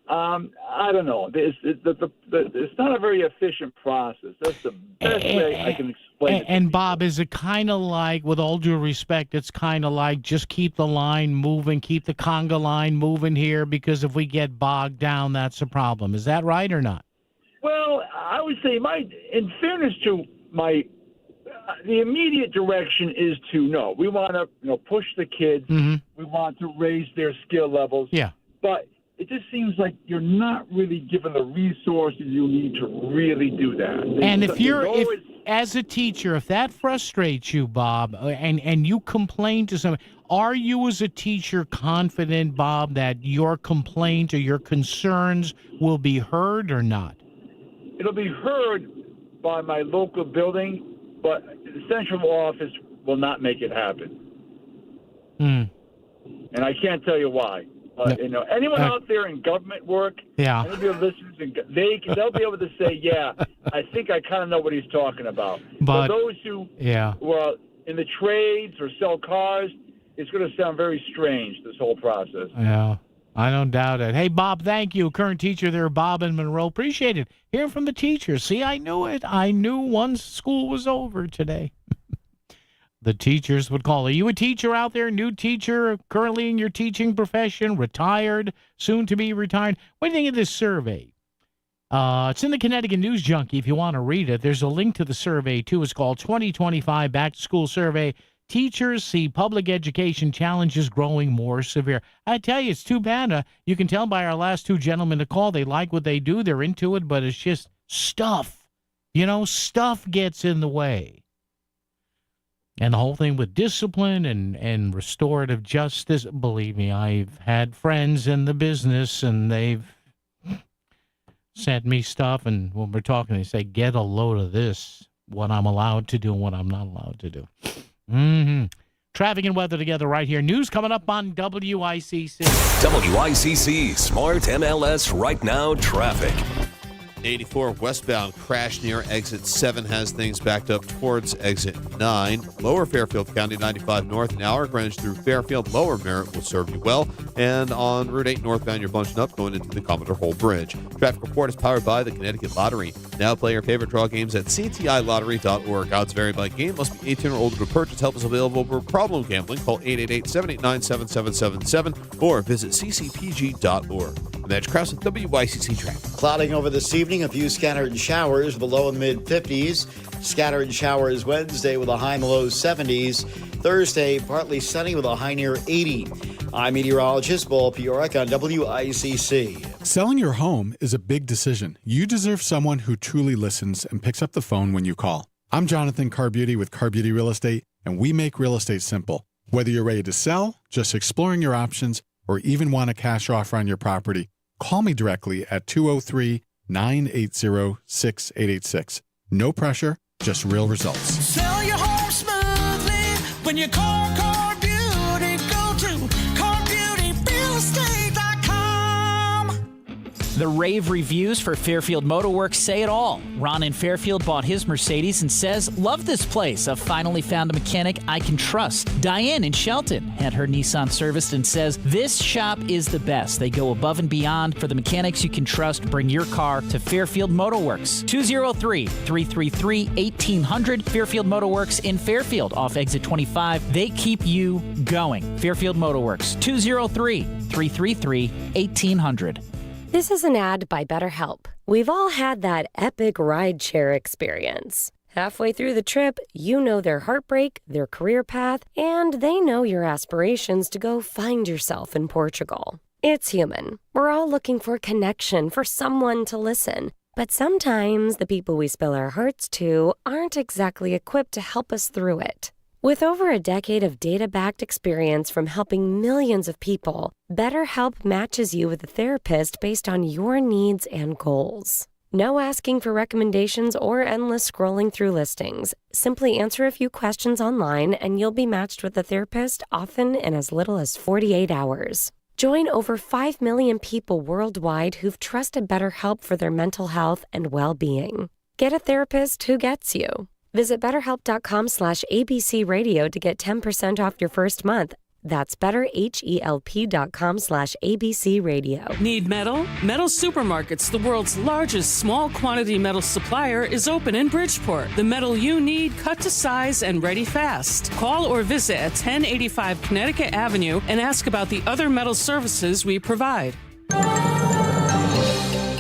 I don't know. It's not a very efficient process. That's the best way I can explain it. And Bob, is it kind of like, with all due respect, it's kind of like just keep the line moving, keep the conga line moving here, because if we get bogged down, that's a problem. Is that right or not? Well, I would say, in fairness to the immediate direction is to we want to push the kids. We want to raise their skill levels. Yeah. But it just seems like you're not really given the resources you need to really do that. And as a teacher, if that frustrates you, Bob, and you complain to someone, are you as a teacher confident, Bob, that your complaint or your concerns will be heard or not? It'll be heard by my local building, but the central office will not make it happen. And I can't tell you why. Anyone out there in government work, any of your listeners, they'll be able to say, I think I kind of know what he's talking about. But those who are in the trades or sell cars, it's going to sound very strange, this whole process. Yeah, I don't doubt it. Hey, Bob, thank you. Current teacher there, Bob in Monroe. Appreciate it. Hearing from the teachers. See, I knew it. I knew once school was over today. The teachers would call. Are you a teacher out there, new teacher, currently in your teaching profession, retired, soon to be retired? What do you think of this survey? It's in the Connecticut News Junkie if you want to read it. There's a link to the survey, too. It's called 2025 Back to School Survey. Teachers see public education challenges growing more severe. I tell you, it's too bad. You can tell by our last two gentlemen to call. They like what they do. They're into it, but it's just stuff. Stuff gets in the way. And the whole thing with discipline and restorative justice, believe me, I've had friends in the business, and they've sent me stuff, and when we're talking, they say, get a load of this, what I'm allowed to do and what I'm not allowed to do. Traffic and weather together right here. News coming up on WICC. WICC Smart MLS Right Now Traffic. 84 westbound crash near exit 7 has things backed up towards exit 9. Lower Fairfield County 95 north an hour. Greenwich through Fairfield. Lower Merritt will serve you well. And on Route 8 northbound, you're bunching up going into the Commodore Hole Bridge. Traffic report is powered by the Connecticut Lottery. Now play your favorite draw games at ctilottery.org. Odds vary by game. Must be 18 or older to purchase. Help is available for problem gambling. Call 888-789-7777 or visit ccpg.org. And that's Krause with WICC traffic. Clouding over this evening, a few scattered showers with a low and mid-50s. Scattered showers Wednesday with a high in the low 70s. Thursday, partly sunny with a high near 80. I'm meteorologist Paul Piorek on WICC. Selling your home is a big decision. You deserve someone who truly listens and picks up the phone when you call. I'm Jonathan Carbeauty with Carbeauty Real Estate, and we make real estate simple. Whether you're ready to sell, just exploring your options, or even want a cash offer on your property, call me directly at 203-980-6886. No pressure, just real results. Sell your home smoothly when you call Carbeauty. Go to CarBeautyRealEstate.com. The rave reviews for Fairfield Motorworks say it all. Ron in Fairfield bought his Mercedes and says, "Love this place. I've finally found a mechanic I can trust." Diane in Shelton had her Nissan serviced and says, "This shop is the best. They go above and beyond for the mechanics you can trust. Bring your car to Fairfield Motorworks." 203-333-1800. Fairfield Motorworks in Fairfield off exit 25. They keep you going. Fairfield Motorworks. 203-333-1800. This is an ad by BetterHelp. We've all had that epic rideshare experience. Halfway through the trip, you know their heartbreak, their career path, and they know your aspirations to go find yourself in Portugal. It's human. We're all looking for connection, for someone to listen. But sometimes the people we spill our hearts to aren't exactly equipped to help us through it. With over a decade of data-backed experience from helping millions of people, BetterHelp matches you with a therapist based on your needs and goals. No asking for recommendations or endless scrolling through listings. Simply answer a few questions online and you'll be matched with a therapist, often in as little as 48 hours. Join over 5 million people worldwide who've trusted BetterHelp for their mental health and well-being. Get a therapist who gets you. Visit BetterHelp.com/ABC Radio to get 10% off your first month. That's BetterHelp.com/ABC Radio. Need metal? Metal Supermarkets, the world's largest small quantity metal supplier, is open in Bridgeport. The metal you need, cut to size and ready fast. Call or visit at 1085 Connecticut Avenue and ask about the other metal services we provide.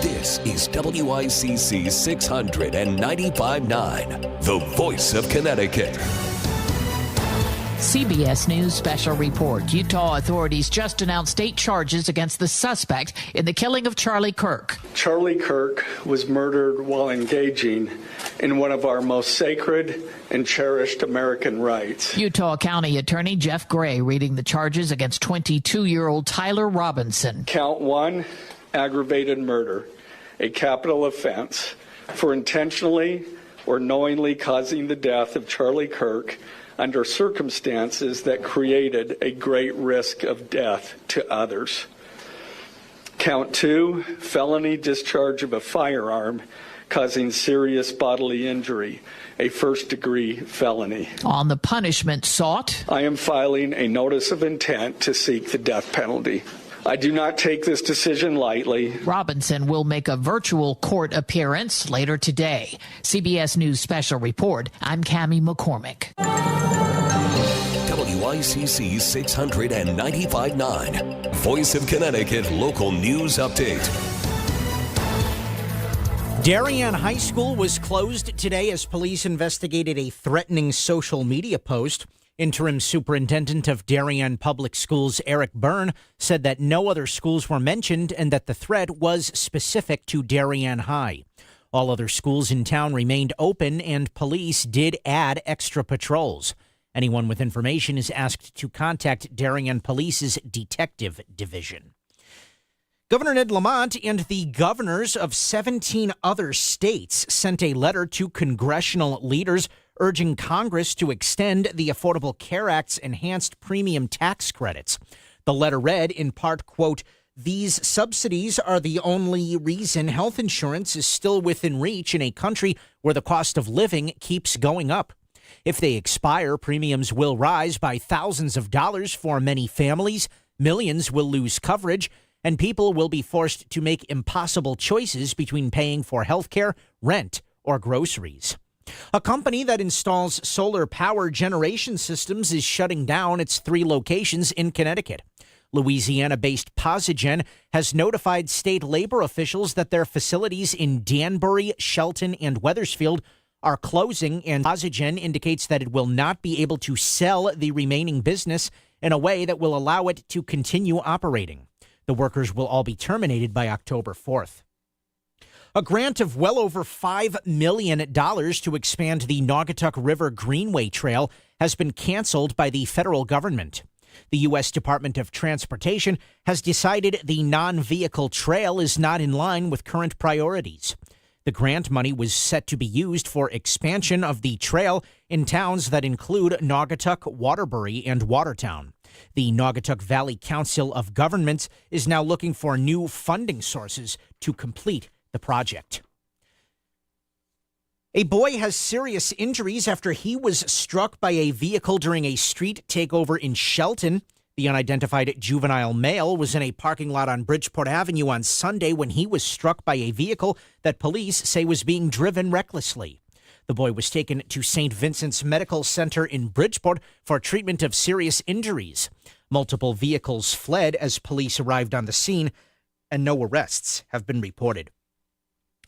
This is WICC 695.9, the voice of Connecticut. CBS News special report. Utah authorities just announced 8 charges against the suspect in the killing of Charlie Kirk. Charlie Kirk was murdered while engaging in one of our most sacred and cherished American rights. Utah County Attorney Jeff Gray reading the charges against 22-year-old Tyler Robinson. Count 1, aggravated murder, a capital offense for intentionally or knowingly causing the death of Charlie Kirk under circumstances that created a great risk of death to others. Count 2, felony discharge of a firearm causing serious bodily injury, a first-degree felony. On the punishment sought, I am filing a notice of intent to seek the death penalty. I do not take this decision lightly. Robinson will make a virtual court appearance later today. CBS News special report. I'm Cammie McCormick. WICC 695.9, Voice of Connecticut Local News Update. Darien High School was closed today as police investigated a threatening social media post. Interim Superintendent of Darien Public Schools, Eric Byrne, said that no other schools were mentioned and that the threat was specific to Darien High. All other schools in town remained open and police did add extra patrols. Anyone with information is asked to contact Darien Police's Detective Division. Governor Ned Lamont and the governors of 17 other states sent a letter to congressional leaders urging Congress to extend the Affordable Care Act's enhanced premium tax credits. The letter read, in part, quote, These subsidies are the only reason health insurance is still within reach in a country where the cost of living keeps going up. If they expire, premiums will rise by thousands of dollars for many families, millions will lose coverage, and people will be forced to make impossible choices between paying for health care, rent, or groceries. A company that installs solar power generation systems is shutting down its 3 locations in Connecticut. Louisiana-based Posigen has notified state labor officials that their facilities in Danbury, Shelton, and Wethersfield are closing, and Posigen indicates that it will not be able to sell the remaining business in a way that will allow it to continue operating. The workers will all be terminated by October 4th. A grant of well over $5 million to expand the Naugatuck River Greenway Trail has been canceled by the federal government. The U.S. Department of Transportation has decided the non-vehicle trail is not in line with current priorities. The grant money was set to be used for expansion of the trail in towns that include Naugatuck, Waterbury, and Watertown. The Naugatuck Valley Council of Governments is now looking for new funding sources to complete the project. A boy has serious injuries after he was struck by a vehicle during a street takeover in Shelton. The unidentified juvenile male was in a parking lot on Bridgeport Avenue on Sunday when he was struck by a vehicle that police say was being driven recklessly. The boy was taken to St. Vincent's Medical Center in Bridgeport for treatment of serious injuries. Multiple vehicles fled as police arrived on the scene, and no arrests have been reported.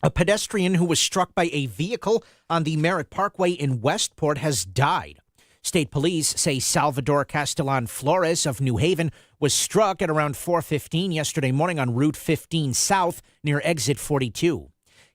A pedestrian who was struck by a vehicle on the Merritt Parkway in Westport has died. State police say Salvador Castellan Flores of New Haven was struck at around 4:15 yesterday morning on Route 15 South near Exit 42.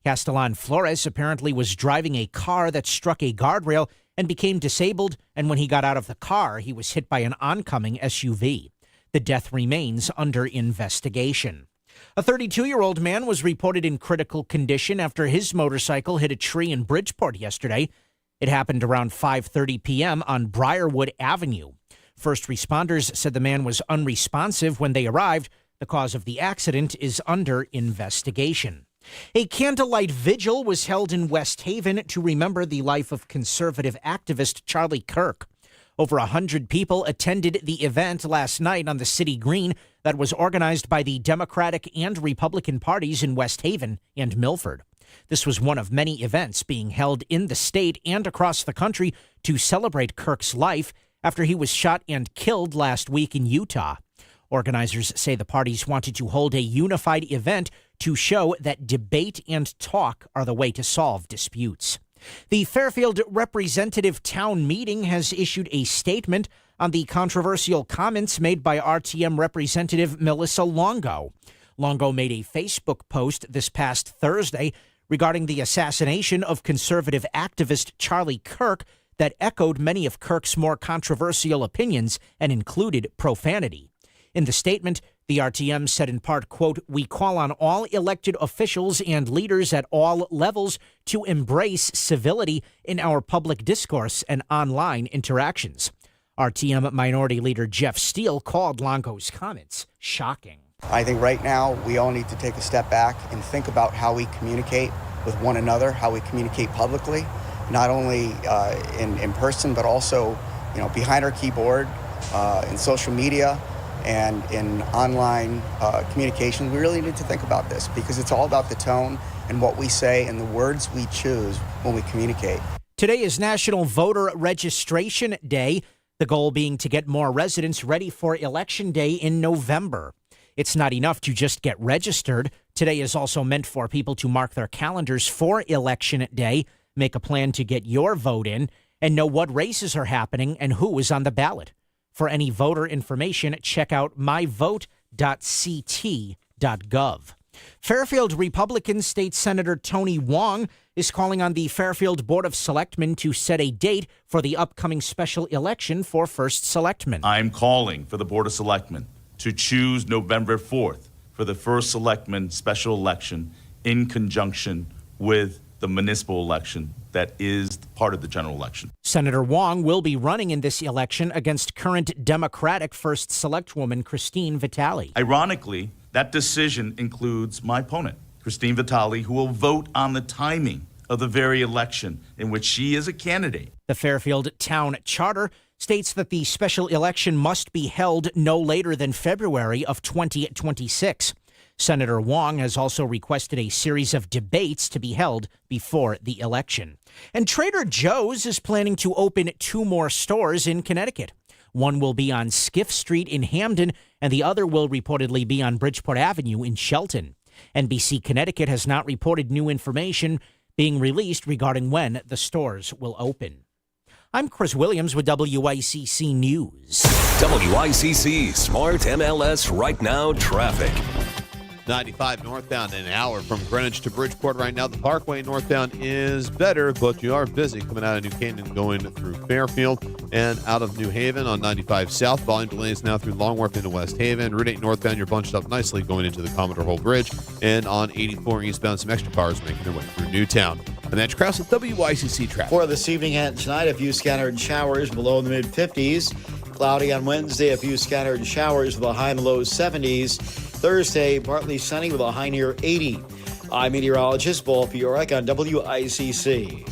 Castellan Flores apparently was driving a car that struck a guardrail and became disabled, and when he got out of the car, he was hit by an oncoming SUV. The death remains under investigation. A 32-year-old man was reported in critical condition after his motorcycle hit a tree in Bridgeport yesterday. It happened around 5:30 p.m. on Briarwood Avenue. First responders said the man was unresponsive when they arrived. The cause of the accident is under investigation. A candlelight vigil was held in West Haven to remember the life of conservative activist Charlie Kirk. Over 100 people attended the event last night on the city green that was organized by the Democratic and Republican parties in West Haven and Milford. This was one of many events being held in the state and across the country to celebrate Kirk's life after he was shot and killed last week in Utah. Organizers say the parties wanted to hold a unified event to show that debate and talk are the way to solve disputes. The Fairfield Representative Town Meeting has issued a statement on the controversial comments made by RTM Representative Melissa Longo. Longo made a Facebook post this past Thursday regarding the assassination of conservative activist Charlie Kirk that echoed many of Kirk's more controversial opinions and included profanity. In the statement, the RTM said in part, quote, "We call on all elected officials and leaders at all levels to embrace civility in our public discourse and online interactions." RTM Minority Leader Jeff Steele called Longo's comments shocking. I think right now we all need to take a step back and think about how we communicate with one another, how we communicate publicly, not only in person, but also, behind our keyboard, in social media, and in online communication. We really need to think about this because it's all about the tone and what we say and the words we choose when we communicate. Today is National Voter Registration Day, the goal being to get more residents ready for Election Day in November. It's not enough to just get registered. Today is also meant for people to mark their calendars for Election Day, make a plan to get your vote in, and know what races are happening and who is on the ballot. For any voter information, check out myvote.ct.gov. Fairfield Republican State Senator Tony Wong is calling on the Fairfield Board of Selectmen to set a date for the upcoming special election for First Selectman. I'm calling for the Board of Selectmen to choose November 4th for the First Selectman special election in conjunction with the municipal election that is part of the general election. Senator Wong will be running in this election against current Democratic First Selectwoman Christine Vitale. Ironically, That decision includes my opponent, Christine Vitale, who will vote on the timing of the very election in which she is a candidate. The Fairfield Town Charter states that the special election must be held no later than February of 2026. Senator Wong has also requested a series of debates to be held before the election. And Trader Joe's is planning to open 2 more stores in Connecticut. One will be on Skiff Street in Hamden, and the other will reportedly be on Bridgeport Avenue in Shelton. NBC Connecticut has not reported new information being released regarding when the stores will open. I'm Chris Williams with WICC News. WICC Smart MLS Right Now traffic. 95 northbound, an hour from Greenwich to Bridgeport right now. The Parkway northbound is better, but you are busy coming out of New Canaan going through Fairfield and out of New Haven on 95 south. Volume delays now through Long Wharf into West Haven. Route 8 northbound, you're bunched up nicely going into the Commodore Hole Bridge. And on 84 eastbound, some extra cars making their way through Newtown. And that's Krause with WICC traffic. For this evening and tonight, a few scattered showers below in the mid-50s. Cloudy on Wednesday, a few scattered showers with a high in the low 70s. Thursday, partly sunny with a high near 80. I'm meteorologist Paul Fiorek on WICC.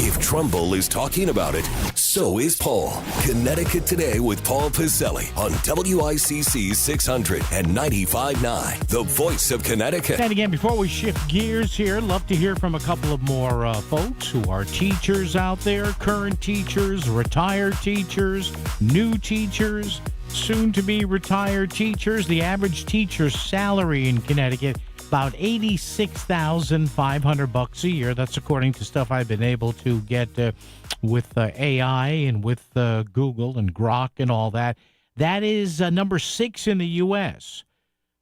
If Trumbull is talking about it, so is Paul. Connecticut Today with Paul Piselli on WICC 600 and 95.9, the voice of Connecticut. And again, before we shift gears here, love to hear from a couple of more folks who are teachers out there, current teachers, retired teachers, new teachers, soon-to-be retired teachers. The average teacher's salary in Connecticut, about $86,500 a year. That's according to stuff I've been able to get with AI and with Google and Grok and all that. That is number 6 in the U.S.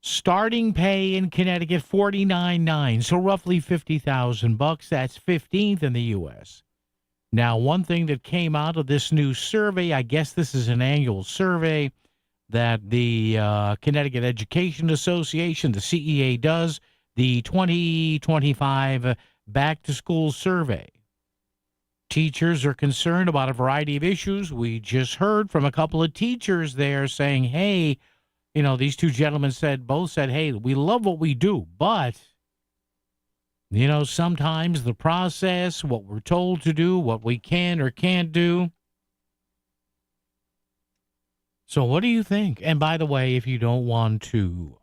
Starting pay in Connecticut, $49,900, so roughly $50,000. That's 15th in the U.S. Now, one thing that came out of this new survey, I guess this is an annual survey that the Connecticut Education Association, the CEA, does, the 2025 back-to-school survey. Teachers are concerned about a variety of issues. We just heard from a couple of teachers there saying, hey, you know, these two gentlemen both said, hey, we love what we do, but, you know, sometimes the process, what we're told to do, what we can or can't do. So what do you think? And by the way, if you don't want to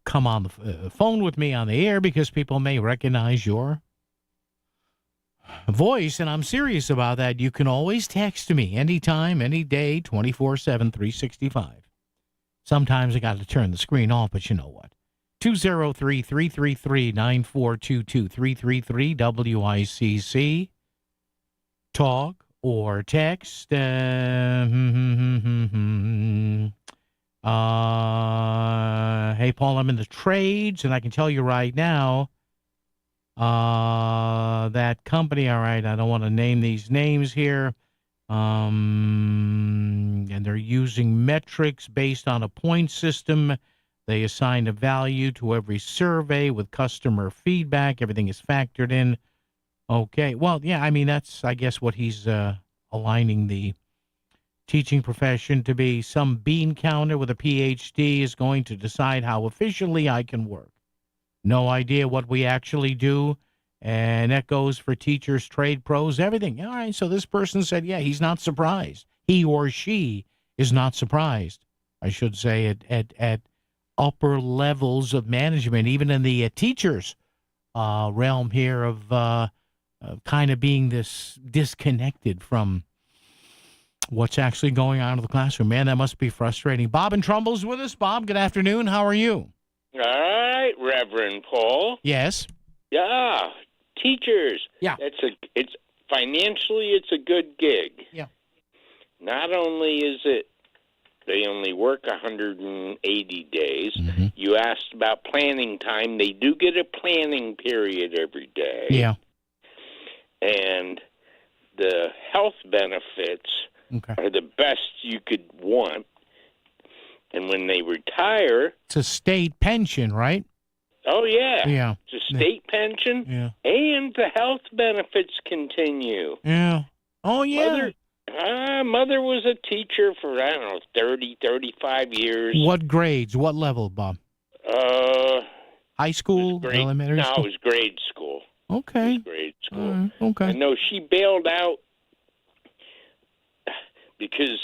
come on the phone with me on the air because people may recognize your voice, and I'm serious about that, you can always text me anytime, any day, 24/7, 365. Sometimes I got to turn the screen off, but you know what? 203-333-9422, 333-WICC. Talk or text. Hey, Paul, I'm in the trades, and I can tell you right now, that company, all right, I don't want to name these names here, and they're using metrics based on a point system. They assign a value to every survey with customer feedback. Everything is factored in. Okay, well, yeah, I mean, that's, I guess, what he's aligning the teaching profession to be. Some bean counter with a PhD is going to decide how efficiently I can work. No idea what we actually do, and that goes for teachers, trade pros, everything. All right, so this person said, yeah, he's not surprised. He or she is not surprised, I should say, at upper levels of management, even in the teachers' realm here of kind of being this disconnected from what's actually going on in the classroom. Man, that must be frustrating. Bob in Trumbull's with us. Bob, good afternoon. How are you? All right, Reverend Paul. Yes. Yeah, teachers. Yeah. It's financially it's a good gig. Yeah. Not only is it they only work 180 days. Mm-hmm. You asked about planning time. They do get a planning period every day. Yeah. And the health benefits are the best you could want. And when they retire... It's a state pension, right? Oh, yeah. Yeah. It's a state pension. Yeah. And the health benefits continue. Yeah. Oh, yeah. Mother was a teacher for, 30, 35 years. What grades? What level, Bob? High school, elementary no, school? it was grade school. Okay. It was grade school. Okay. And no, she bailed out because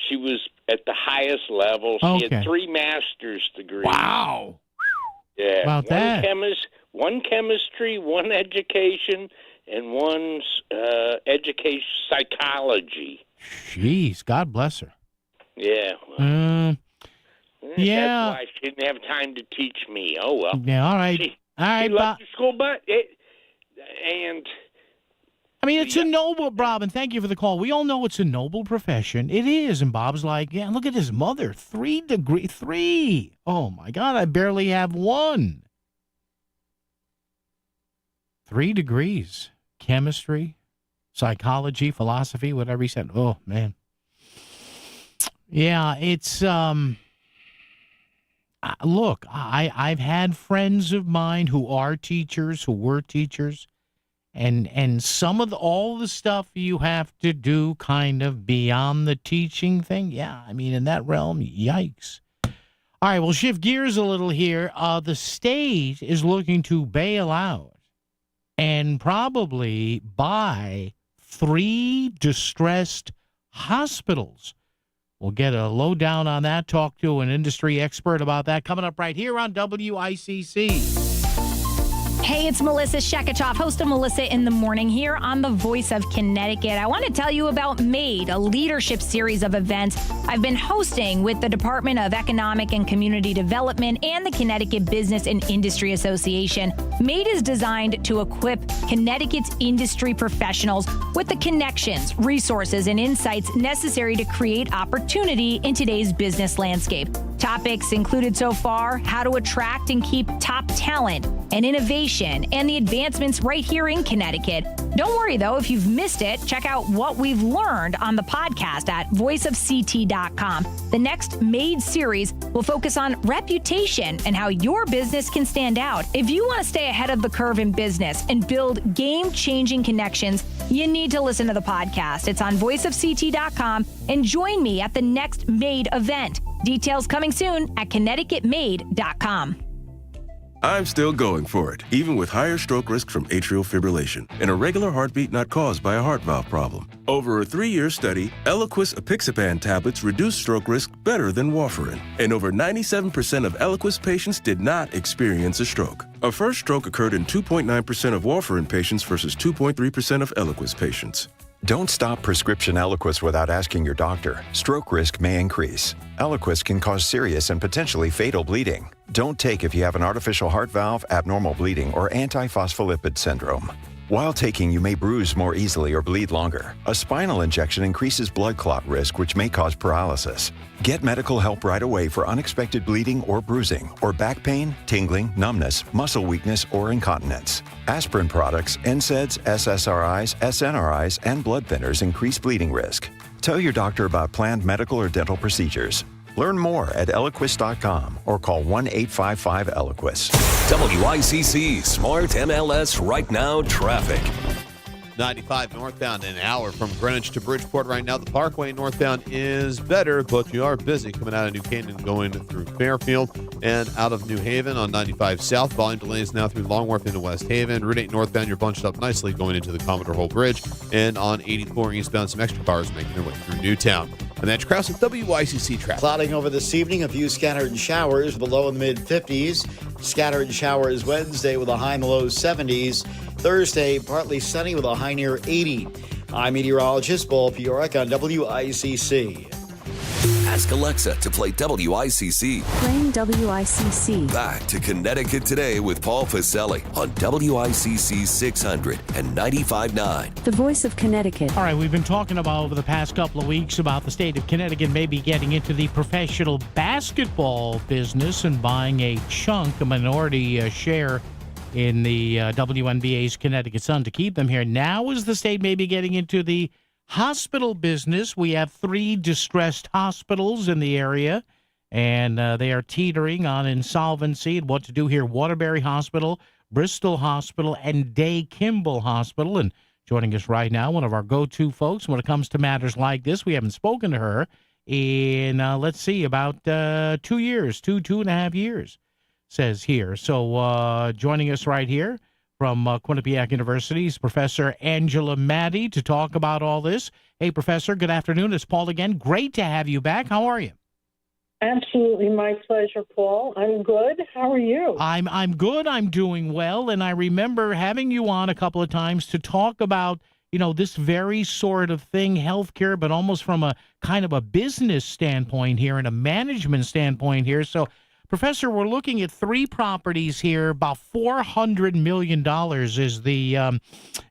she was at the highest level. She Okay. had 3 master's degrees. Wow. Yeah. About that. One chemistry, 1 education, and 1 education psychology. Jeez, God bless her. Yeah. Yeah. That's why she didn't have time to teach me. Oh, well. Yeah, all right. She Bob. loved the school, but I mean, it's a noble, Bob, and thank you for the call. We all know it's a noble profession. It is. And Bob's like, yeah, look at his mother. 3 degree. 3. Oh, my God, I barely have 1. 3 degrees. Chemistry, psychology, philosophy, whatever he said. Oh, man. Yeah, it's, look, I've had friends of mine who are teachers, who were teachers, and some of all the stuff you have to do kind of beyond the teaching thing. Yeah, I mean, in that realm, yikes. All right, we'll shift gears a little here. The state is looking to bail out and probably buy 3 distressed hospitals. We'll get a lowdown on that, talk to an industry expert about that, coming up right here on WICC. Hey, it's Melissa Shekachov, host of Melissa in the Morning here on the Voice of Connecticut. I want to tell you about MADE, a leadership series of events I've been hosting with the Department of Economic and Community Development and the Connecticut Business and Industry Association. MADE is designed to equip Connecticut's industry professionals with the connections, resources, and insights necessary to create opportunity in today's business landscape. Topics included so far: how to attract and keep top talent, and innovation, and the advancements right here in Connecticut. Don't worry, though, if you've missed it, check out what we've learned on the podcast at voiceofct.com. The next MADE series will focus on reputation and how your business can stand out. If you want to stay ahead of the curve in business and build game-changing connections, you need to listen to the podcast. It's on voiceofct.com, and join me at the next MADE event. Details coming soon at connecticutmade.com. I'm still going for it, even with higher stroke risk from atrial fibrillation, an irregular heartbeat not caused by a heart valve problem. Over a 3-year study, Eliquis apixaban tablets reduce stroke risk better than warfarin, and over 97% of Eliquis patients did not experience a stroke. A first stroke occurred in 2.9% of warfarin patients versus 2.3% of Eliquis patients. Don't stop prescription Eliquis without asking your doctor. Stroke risk may increase. Eliquis can cause serious and potentially fatal bleeding. Don't take if you have an artificial heart valve, abnormal bleeding, or antiphospholipid syndrome. While taking, you may bruise more easily or bleed longer. A spinal injection increases blood clot risk, which may cause paralysis. Get medical help right away for unexpected bleeding or bruising, or back pain, tingling, numbness, muscle weakness, or incontinence. Aspirin products, NSAIDs, SSRIs, SNRIs, and blood thinners increase bleeding risk. Tell your doctor about planned medical or dental procedures. Learn more at Eliquis.com or call 1-855-ELIQUIS. WICC Smart MLS Right Now Traffic. 95 northbound, an hour from Greenwich to Bridgeport right now. The Parkway northbound is better, but you are busy coming out of New Canaan going through Fairfield and out of New Haven on 95 south. Volume delays now through Long Wharf into West Haven. Route 8 northbound, you're bunched up nicely going into the Commodore Hole Bridge. And on 84 eastbound, some extra cars making their way through Newtown. And that's Krause with WICC traffic. Clouding over this evening, a few scattered showers, below in the mid-50s. Scattered showers Wednesday with a high in the low 70s. Thursday, partly sunny with a high near 80. I'm meteorologist Paul Fiorek on WICC. Ask Alexa to play WICC. Playing WICC. Back to Connecticut Today with Paul Pacelli on WICC 600 and 95.9. The Voice of Connecticut. All right, we've been talking about over the past couple of weeks about the state of Connecticut maybe getting into the professional basketball business and buying a minority share in the WNBA's Connecticut Sun to keep them here. Now is the state maybe getting into the hospital business. We have 3 distressed hospitals in the area, and they are teetering on insolvency. And what to do here: Waterbury Hospital, Bristol Hospital, and Day Kimball Hospital. And joining us right now, one of our go-to folks when it comes to matters like this. We haven't spoken to her in, about 2 years, two and a half years. says here. So joining us right here from Quinnipiac University is Professor Angela Maddie to talk about all this. Hey, Professor, good afternoon. It's Paul again. Great to have you back. How are you? Absolutely my pleasure, Paul. I'm good. How are you? I'm good. I'm doing well. And I remember having you on a couple of times to talk about, this very sort of thing, healthcare, but almost from a kind of a business standpoint here and a management standpoint here. So, Professor, we're looking at 3 properties here. About $400 million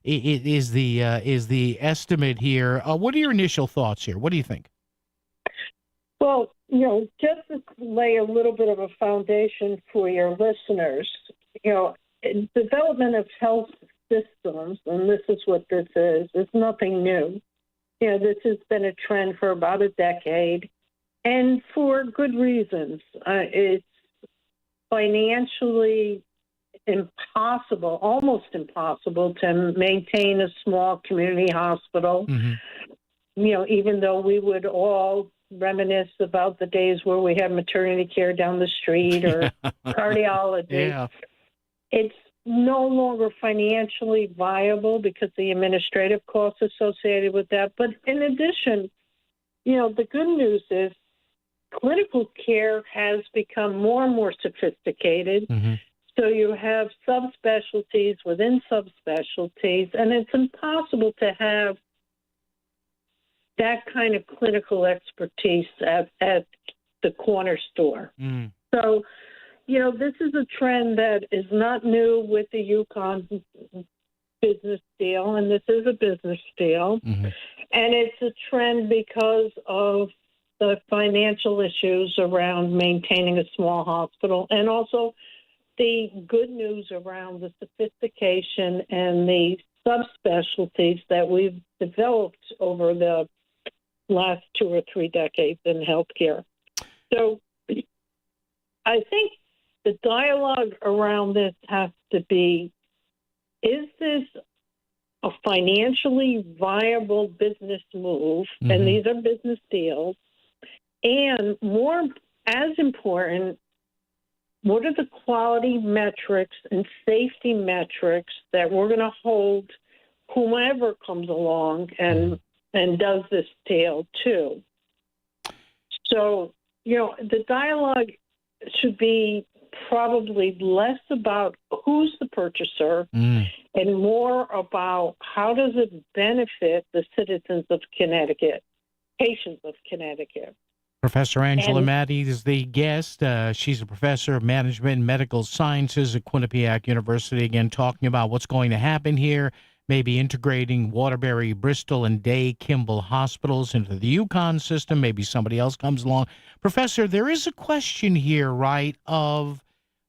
is the estimate here. What are your initial thoughts here? What do you think? Well, just to lay a little bit of a foundation for your listeners, development of health systems, and this is what this is nothing new. This has been a trend for about a decade, and for good reasons. It's financially impossible, almost impossible, to maintain a small community hospital. Even though we would all reminisce about the days where we had maternity care down the street or cardiology. It's no longer financially viable because of the administrative costs associated with that. But in addition, the good news is clinical care has become more and more sophisticated. So you have subspecialties within subspecialties, and it's impossible to have that kind of clinical expertise at the corner store. So, this is a trend that is not new with the Yukon business deal, and this is a business deal. And it's a trend because of the financial issues around maintaining a small hospital, and also the good news around the sophistication and the subspecialties that we've developed over the last 2 or 3 decades in healthcare. So I think the dialogue around this has to be, is this a financially viable business move? And these are business deals. And more, as important, what are the quality metrics and safety metrics that we're going to hold whomever comes along and does this deal too? So, the dialogue should be probably less about who's the purchaser and more about how does it benefit the citizens of Connecticut, patients of Connecticut. Professor Angela Maddie is the guest. She's a professor of management and medical sciences at Quinnipiac University, again, talking about what's going to happen here, maybe integrating Waterbury, Bristol, and Day Kimball hospitals into the Yukon system. Maybe somebody else comes along. Professor, there is a question here, right, of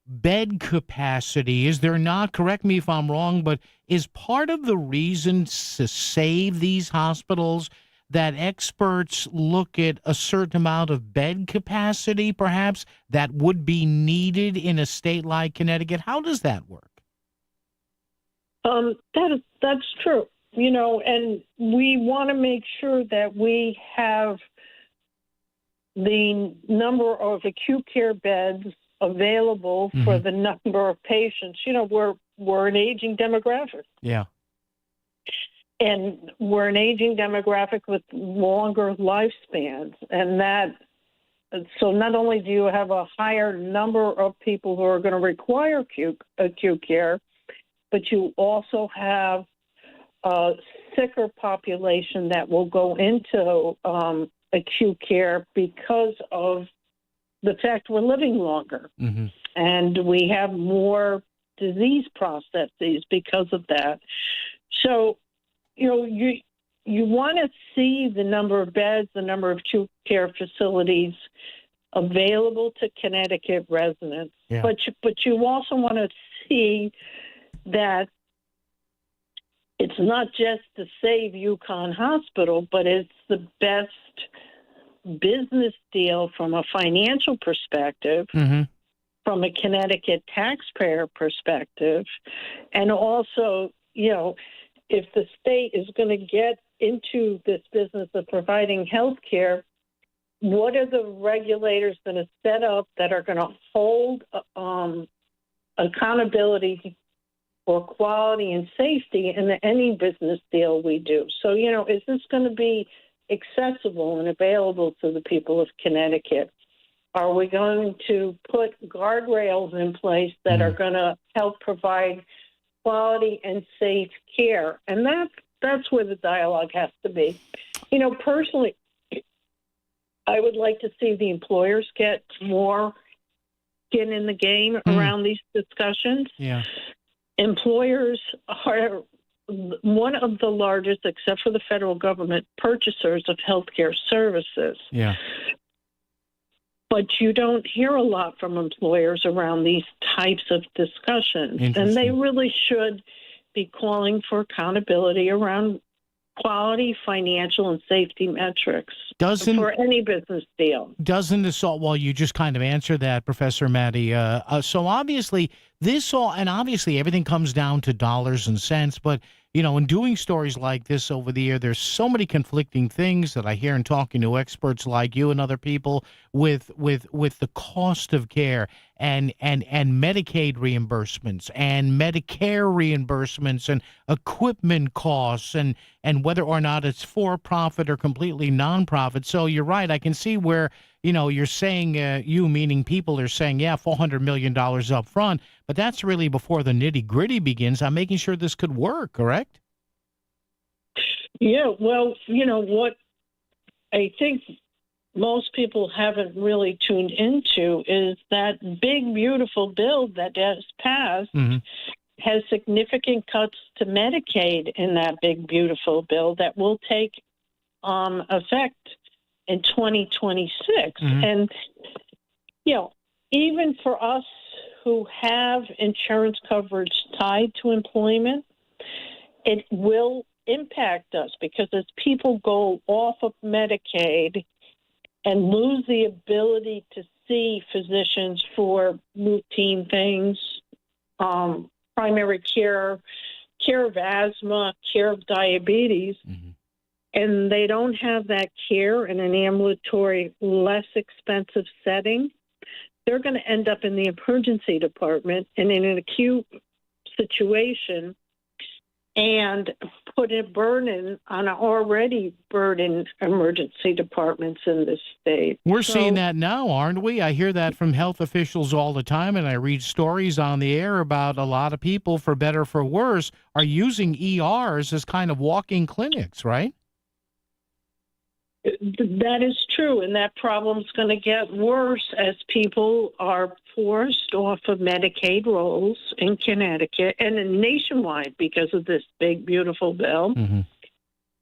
bed capacity. Is there not? Correct me if I'm wrong, but is part of the reason to save these hospitals that experts look at a certain amount of bed capacity, perhaps, that would be needed in a state like Connecticut? How does that work? That's true, and we want to make sure that we have the number of acute care beds available for the number of patients. We're an aging demographic. Yeah. And we're an aging demographic with longer lifespans. So not only do you have a higher number of people who are going to require acute care, but you also have a sicker population that will go into acute care because of the fact we're living longer. And we have more disease processes because of that. So, you want to see the number of beds, the number of acute care facilities available to Connecticut residents. Yeah. But you also want to see that it's not just to save Yukon Hospital, but it's the best business deal from a financial perspective, from a Connecticut taxpayer perspective, and also, if the state is going to get into this business of providing health care, what are the regulators going to set up that are going to hold accountability for quality and safety in any business deal we do? So, is this going to be accessible and available to the people of Connecticut? Are we going to put guardrails in place that are going to help provide quality and safe care? And that's where the dialogue has to be. Personally, I would like to see the employers get more skin in the game around these discussions. Yeah. Employers are one of the largest, except for the federal government, purchasers of healthcare services. Yeah. But you don't hear a lot from employers around these types of discussions. And they really should be calling for accountability around quality, financial, and safety metrics for any business deal. Doesn't this all, well, you just kind of answered that, Professor Maddie. So obviously, obviously everything comes down to dollars and cents, but, in doing stories like this over the year, there's so many conflicting things that I hear in talking to experts like you and other people with the cost of care and Medicaid reimbursements and Medicare reimbursements and equipment costs and whether or not it's for-profit or completely non-profit. So you're right. I can see where, you're saying, you meaning people are saying, yeah, $400 million up front, but that's really before the nitty-gritty begins. I'm making sure this could work, correct? Yeah, well, what I think most people haven't really tuned into is that big, beautiful bill that has passed has significant cuts to Medicaid in that big, beautiful bill that will take effect in 2026. And, even for us who have insurance coverage tied to employment, it will impact us because as people go off of Medicaid and lose the ability to see physicians for routine things, primary care of asthma, care of diabetes, and they don't have that care in an ambulatory, less expensive setting, they're going to end up in the emergency department and in an acute situation and put a burden on already burdened emergency departments in this state. We're seeing that now, aren't we? I hear that from health officials all the time, and I read stories on the air about a lot of people, for better or for worse, are using ERs as kind of walking clinics, right? That is true, and that problem's going to get worse as people are forced off of Medicaid rolls in Connecticut and nationwide because of this big, beautiful bill,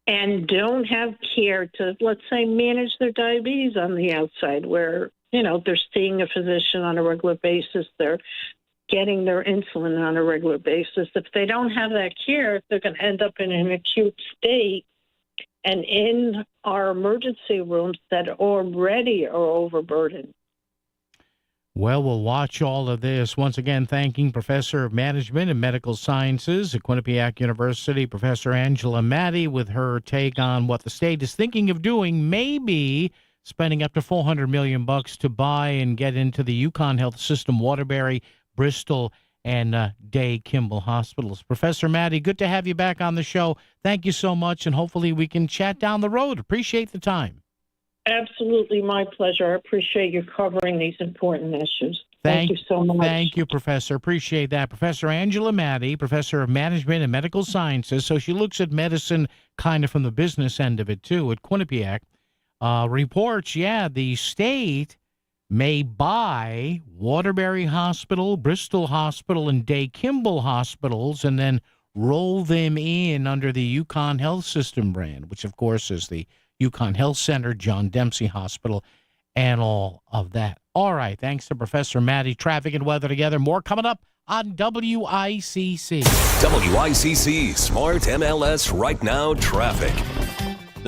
and don't have care to, let's say, manage their diabetes on the outside where, they're seeing a physician on a regular basis, they're getting their insulin on a regular basis. If they don't have that care, they're going to end up in an acute state and in our emergency rooms that already are overburdened. Well, we'll watch all of this. Once again, thanking Professor of Management and Medical Sciences at Quinnipiac University, Professor Angela Maddie, with her take on what the state is thinking of doing, maybe spending up to $400 million to buy and get into the Yukon Health System, Waterbury, Bristol, and Day Kimball hospitals. Professor Maddie, good to have you back on the show. Thank you so much, and hopefully we can chat down the road. Appreciate the time. Absolutely, my pleasure. I appreciate you covering these important issues. Thank you so much. Thank you, Professor. Appreciate that. Professor Angela Maddie, Professor of Management and Medical Sciences. So she looks at medicine kind of from the business end of it, too, at Quinnipiac. Reports, the state may buy Waterbury Hospital, Bristol Hospital, and Day Kimball hospitals and then roll them in under the Yukon Health System brand, which, of course, is the Yukon Health Center, John Dempsey Hospital, and all of that. All right, thanks to Professor Maddie. Traffic and weather together. More coming up on WICC. WICC Smart MLS Right Now Traffic.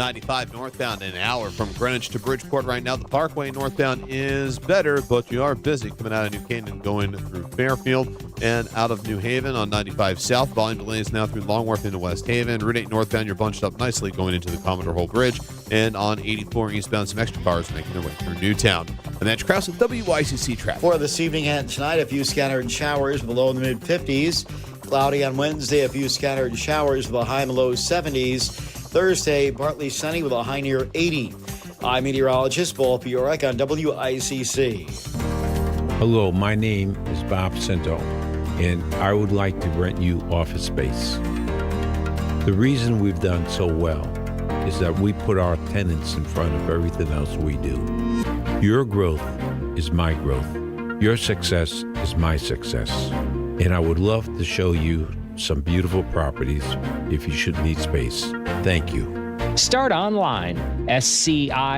95 northbound, an hour from Greenwich to Bridgeport right now. The Parkway northbound is better, but you are busy coming out of New Canaan, going through Fairfield and out of New Haven on 95 south. Volume delays now through Longworth into West Haven. Route 8 northbound, you're bunched up nicely going into the Commodore Hole Bridge. And on 84 eastbound, some extra cars making their way through Newtown. And that's Krause with WICC traffic. For this evening and tonight, a few scattered showers below in the mid-50s. Cloudy on Wednesday, a few scattered showers with a high in the low 70s. Thursday, partly sunny with a high near 80. I'm meteorologist Paul Fiorek on WICC. Hello, my name is Bob Cento, and I would like to rent you office space. The reason we've done so well is that we put our tenants in front of everything else we do. Your growth is my growth. Your success is my success. And I would love to show you some beautiful properties if you should need space. Thank you. Start online, scinto.com.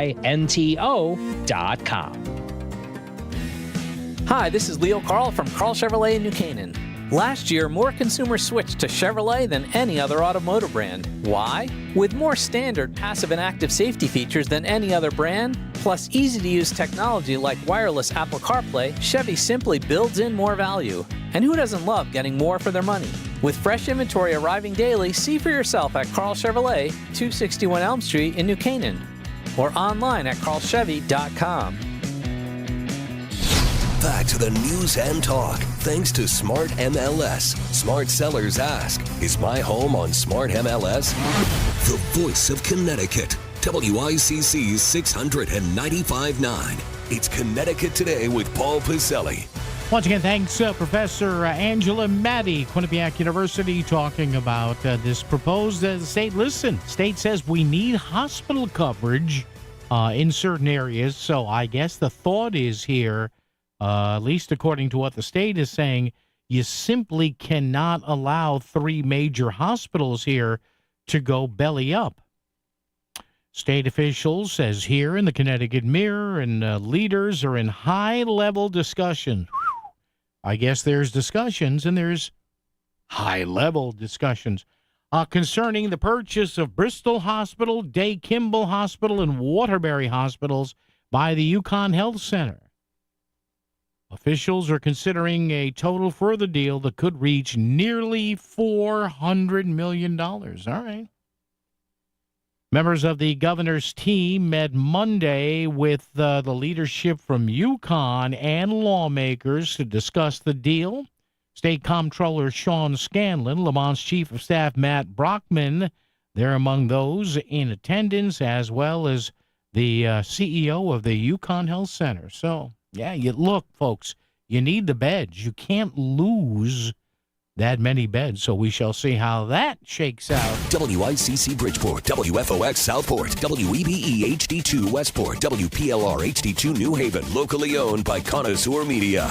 Hi, this is Leo Carl from Carl Chevrolet in New Canaan. Last year, more consumers switched to Chevrolet than any other automotive brand. Why? With more standard passive and active safety features than any other brand, plus easy-to-use technology like wireless Apple CarPlay, Chevy simply builds in more value. And who doesn't love getting more for their money? With fresh inventory arriving daily, see for yourself at Carl Chevrolet, 261 Elm Street in New Canaan, or online at carlchevy.com. Back to the news and talk, thanks to Smart MLS. Smart Sellers Ask. Is my home on Smart MLS? The voice of Connecticut. WICC's 695.9. It's Connecticut Today with Paul Piselli. Once again, thanks, Professor Angela Maddie, Quinnipiac University, talking about this proposed state. Listen, state says we need hospital coverage in certain areas. So I guess the thought is here, at least according to what the state is saying, you simply cannot allow 3 major hospitals here to go belly up. State officials, says here in the Connecticut Mirror, and leaders are in high-level discussion. I guess there's discussions and there's high-level discussions concerning the purchase of Bristol Hospital, Day Kimball Hospital, and Waterbury Hospitals by the Yukon Health Center. Officials are considering a total for the deal that could reach nearly $400 million. All right. Members of the governor's team met Monday with the leadership from Yukon and lawmakers to discuss the deal. State Comptroller Sean Scanlon, Lamont's Chief of Staff Matt Brockman, they're among those in attendance, as well as the CEO of the Yukon Health Center. So, yeah, look, folks, you need the beds. You can't lose that many beds, so we shall see how that shakes out. WICC Bridgeport, WFOX Southport, WEBE HD2 Westport, WPLR HD2 New Haven, locally owned by Connoisseur Media.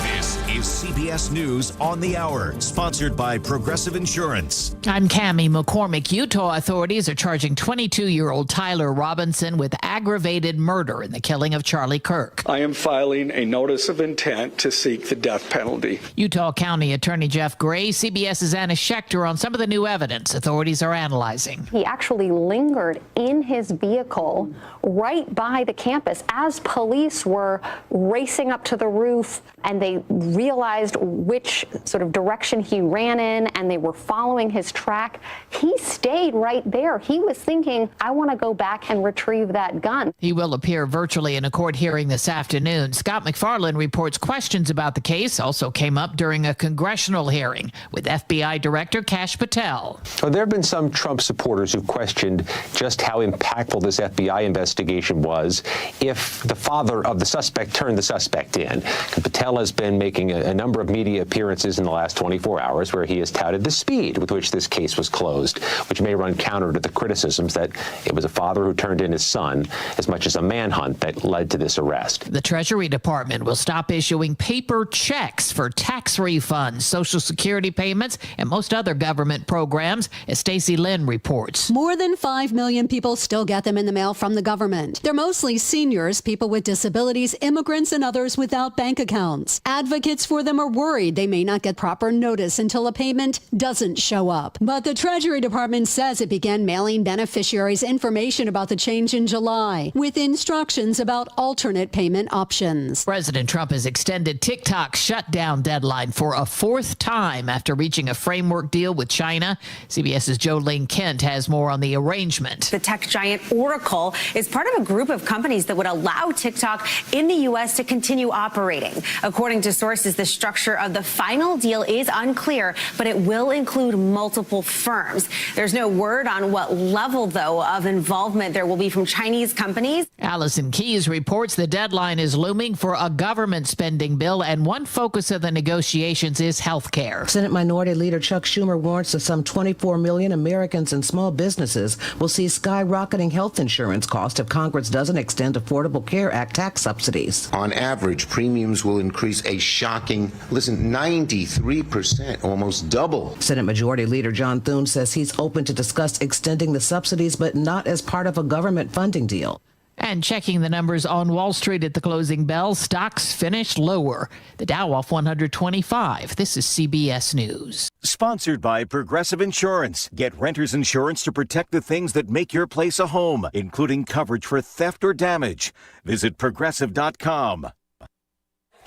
This is CBS News on the Hour, sponsored by Progressive Insurance. I'm Cammie McCormick. Utah authorities are charging 22-year-old Tyler Robinson with aggravated murder in the killing of Charlie Kirk. I am filing a notice of intent to seek the death penalty. Utah County Attorney Jeff Gray, CBS's Anna Schechter on some of the new evidence authorities are analyzing. He actually lingered in his vehicle right by the campus as police were racing up to the roof, and they realized which sort of direction he ran in, and they were following his track. He stayed right there. He was thinking, I want to go back and retrieve that gun. He will appear virtually in a court hearing this afternoon. Scott McFarland reports questions about the case also came up during a congressional hearing with FBI Director Kash Patel. Well, there have been some Trump supporters who've questioned just how impactful this FBI investigation was if the father of the suspect turned the suspect in. Patel has been making a number of media appearances in the last 24 hours where he has touted the speed with which this case was closed, which may run counter to the criticisms that it was a father who turned in his son as much as a manhunt that led to this arrest. The Treasury Department will stop issuing paper checks for tax refunds, Social Security payments, and most other government programs, as Stacey Lynn reports. More than 5 million people still get them in the mail from the government. They're mostly seniors, people with disabilities, immigrants, and others without bank accounts. Advocates for for them are worried they may not get proper notice until a payment doesn't show up. But the Treasury Department says it began mailing beneficiaries information about the change in July, with instructions about alternate payment options. President Trump has extended TikTok's shutdown deadline for a fourth time after reaching a framework deal with China. CBS's Jolene Kent has more on the arrangement. The tech giant Oracle is part of a group of companies that would allow TikTok in the U.S. to continue operating. According to sources, the structure of the final deal is unclear, but it will include multiple firms. There's no word on what level, though, of involvement there will be from Chinese companies. Allison Keyes reports the deadline is looming for a government spending bill, and one focus of the negotiations is health care. Senate Minority Leader Chuck Schumer warns that some 24 million Americans and small businesses will see skyrocketing health insurance costs if Congress doesn't extend Affordable Care Act tax subsidies. On average, premiums will increase a shocking, 93%, almost double. Senate Majority Leader John Thune says he's open to discuss extending the subsidies, but not as part of a government funding deal. And checking the numbers on Wall Street at the closing bell, stocks finished lower. The Dow off 125. This is CBS News. Sponsored by Progressive Insurance. Get renter's insurance to protect the things that make your place a home, including coverage for theft or damage. Visit Progressive.com.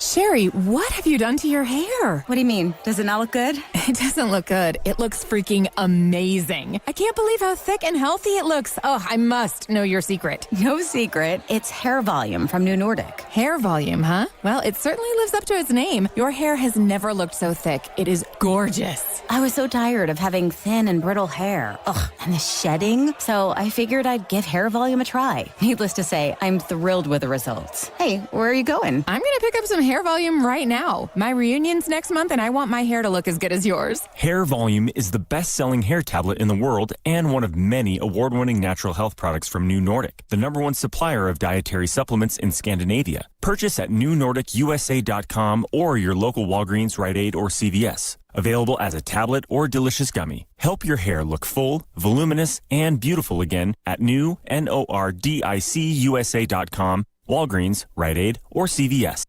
Sherry, what have you done to your hair? What do you mean? Does it not look good? It doesn't look good. It looks freaking amazing. I can't believe how thick and healthy it looks. Oh, I must know your secret. No secret. It's hair volume from New Nordic. Hair volume, huh? Well, it certainly lives up to its name. Your hair has never looked so thick. It is gorgeous. I was so tired of having thin and brittle hair. Ugh, and the shedding. So I figured I'd give hair volume a try. Needless to say, I'm thrilled with the results. Hey, where are you going? I'm going to pick up some hair volume right now. My reunion's next month, and I want my hair to look as good as yours. Hair Volume is the best-selling hair tablet in the world and one of many award-winning natural health products from New Nordic, the #1 supplier of dietary supplements in Scandinavia. Purchase at newnordicusa.com or your local Walgreens, Rite Aid, or CVS. Available as a tablet or delicious gummy. Help your hair look full, voluminous, and beautiful again at newnordicusa.com, Walgreens, Rite Aid, or CVS.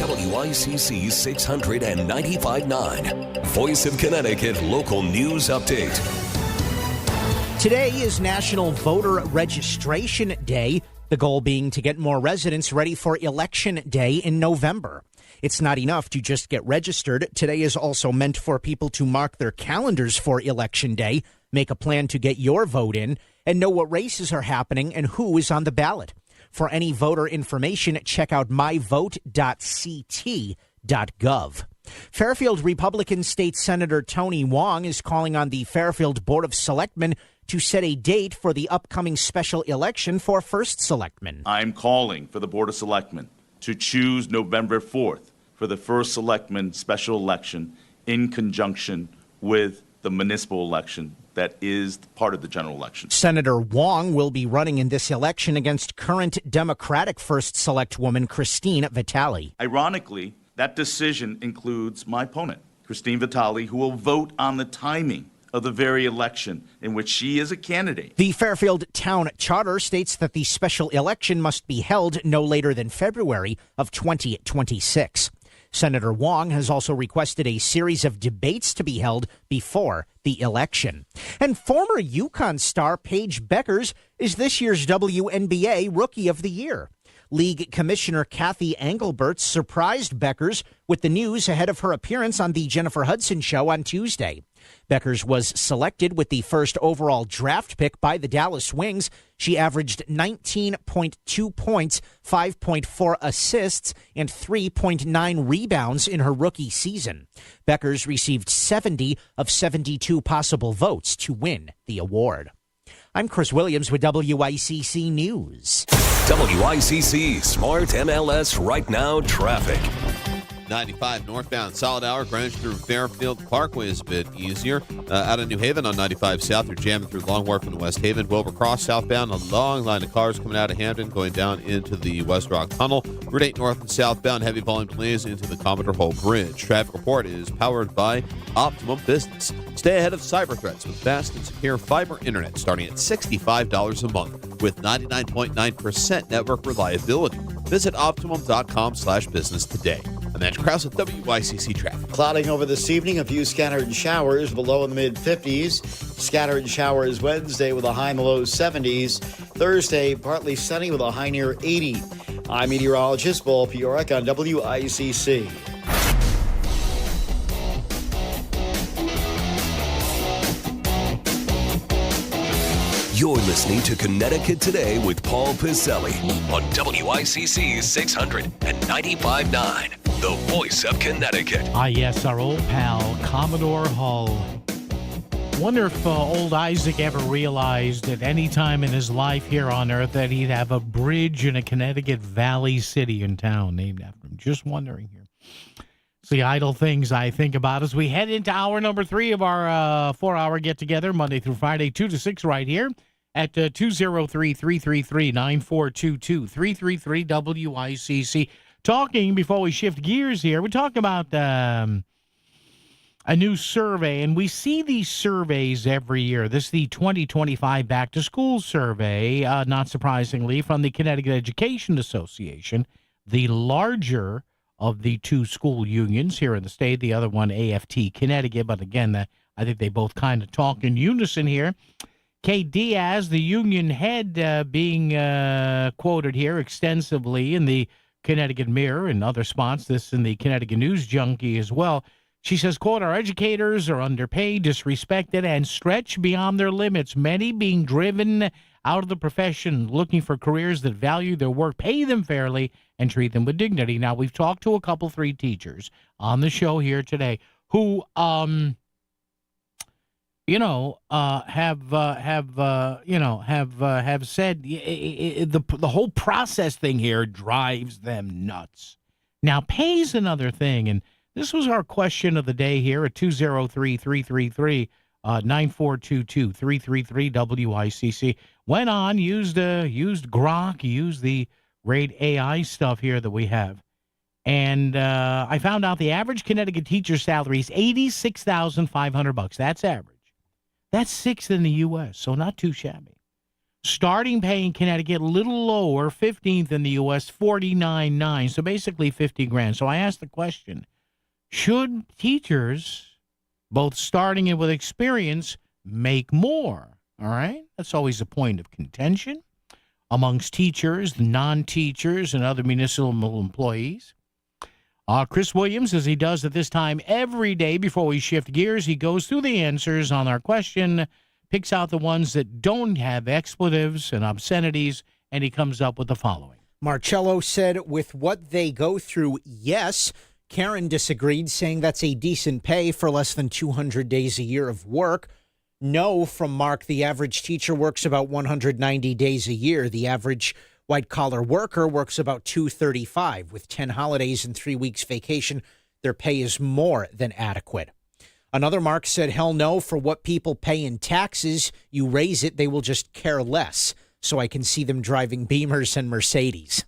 WICC 695.9, Voice of Connecticut Local News Update. Today is National Voter Registration Day, the goal being to get more residents ready for Election Day in November. It's not enough to just get registered. Today is also meant for people to mark their calendars for Election Day, make a plan to get your vote in, and know what races are happening and who is on the ballot. For any voter information, check out myvote.ct.gov. Fairfield Republican State Senator Tony Wong is calling on the Fairfield Board of Selectmen to set a date for the upcoming special election for First Selectman. I'm calling for the Board of Selectmen to choose November 4th for the First Selectman special election in conjunction with the municipal election that is part of the general election. Senator Wong will be running in this election against current Democratic First Select woman Christine Vitale. Ironically, that decision includes my opponent, Christine Vitale, who will vote on the timing of the very election in which she is a candidate. The Fairfield Town Charter states that the special election must be held no later than February of 2026. Senator Wong has also requested a series of debates to be held before the election. And former UConn star Paige Beckers is this year's WNBA Rookie of the Year. League Commissioner Kathy Engelbert surprised Beckers with the news ahead of her appearance on the Jennifer Hudson Show on Tuesday. Beckers was selected with the first overall draft pick by the Dallas Wings. She averaged 19.2 points, 5.4 assists, and 3.9 rebounds in her rookie season. Beckers received 70 of 72 possible votes to win the award. I'm Chris Williams with WICC News. WICC Smart MLS Right Now traffic. 95 northbound, solid hour. Greenwich through Fairfield Parkway is a bit easier. Out of New Haven on 95 south, you're jamming through Long Wharf and West Haven. Wilbur Cross southbound, a long line of cars coming out of Hampton, going down into the West Rock Tunnel. Route 8 north and southbound, heavy volume delays into the Commodore Hall Bridge. Traffic report is powered by Optimum Business. Stay ahead of cyber threats with fast and secure fiber internet starting at $65 a month with 99.9% network reliability. Visit Optimum.com/business today. I'm Andrew Krause with WICC Traffic. Clouding over this evening, a few scattered showers, below in the mid-50s. Scattered showers Wednesday with a high in the low 70s. Thursday, partly sunny with a high near 80. I'm meteorologist Paul Piorek on WICC. You're listening to Connecticut Today with Paul Piselli on WICC 600 and 95.9, the voice of Connecticut. Ah, yes, our old pal, Commodore Hull. Wonder if old Isaac ever realized at any time in his life here on Earth that he'd have a bridge in a Connecticut Valley city and town named after him. Just wondering here. It's the idle things I think about as we head into hour number 3 of our 4-hour get-together, Monday through Friday, 2 to 6 right here at 203-333-9422, 333-WICC. Talking, before we shift gears here, we're talking about a new survey, and we see these surveys every year. This is the 2025 Back-to-School Survey, not surprisingly, from the Connecticut Education Association, the larger of the two school unions here in the state, the other one AFT Connecticut, but again, I think they both kind of talk in unison here. Kate Diaz, the union head, being quoted here extensively in the Connecticut Mirror and other spots, this in the Connecticut News Junkie as well. She says, quote, our educators are underpaid, disrespected, and stretched beyond their limits, many being driven out of the profession, looking for careers that value their work, pay them fairly, and treat them with dignity. Now, we've talked to a couple, 3 teachers on the show here today who, have said the whole process thing here drives them nuts. Now, pay's another thing, and this was our question of the day here at 203-333-9422, 333-WICC. Went on, used Grok, used the great AI stuff here that we have. And I found out the average Connecticut teacher salary is $86,500. That's average. That's 6th in the U.S., so not too shabby. Starting pay in Connecticut, a little lower, 15th in the U.S., $49,900, so basically $50,000. So I asked the question, should teachers, both starting and with experience, make more? All right? That's always a point of contention amongst teachers, non-teachers, and other municipal employees. Chris Williams, as he does at this time every day before we shift gears, he goes through the answers on our question, picks out the ones that don't have expletives and obscenities, and he comes up with the following. Marcello said, with what they go through, yes. Karen disagreed, saying that's a decent pay for less than 200 days a year of work. No, from Mark, the average teacher works about 190 days a year. The average white-collar worker works about 235. With 10 holidays and 3 weeks vacation, their pay is more than adequate. Another Mark said, hell no, for what people pay in taxes, you raise it, they will just care less. So I can see them driving Beamers and Mercedes.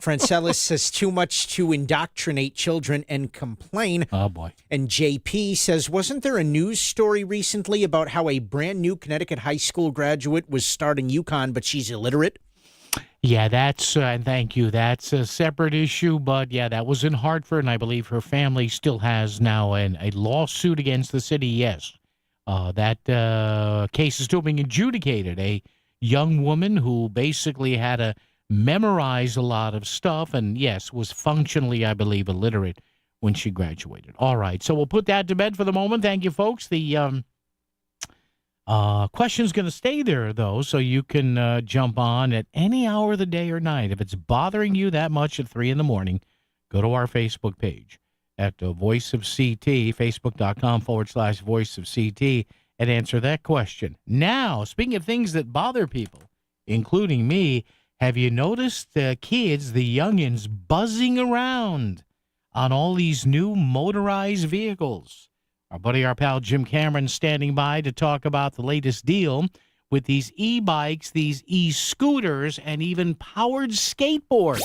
Francelis says too much to indoctrinate children and complain. Oh, boy. And JP says, wasn't there a news story recently about how a brand new Connecticut high school graduate was starting UConn, but she's illiterate? Yeah, that's, thank you. That's a separate issue, but yeah, that was in Hartford, and I believe her family still has now a lawsuit against the city, yes. That case is still being adjudicated. A young woman who basically had to memorize a lot of stuff and, yes, was functionally, I believe, illiterate when she graduated. All right, so we'll put that to bed for the moment. Thank you, folks. The question's going to stay there, though, so you can jump on at any hour of the day or night. If it's bothering you that much at 3 in the morning, go to our Facebook page at Voice of CT, facebook.com/Voice of CT, and answer that question. Now, speaking of things that bother people, including me, have you noticed the kids, the youngins, buzzing around on all these new motorized vehicles? Our buddy, our pal Jim Cameron, standing by to talk about the latest deal with these e-bikes, these e-scooters, and even powered skateboards.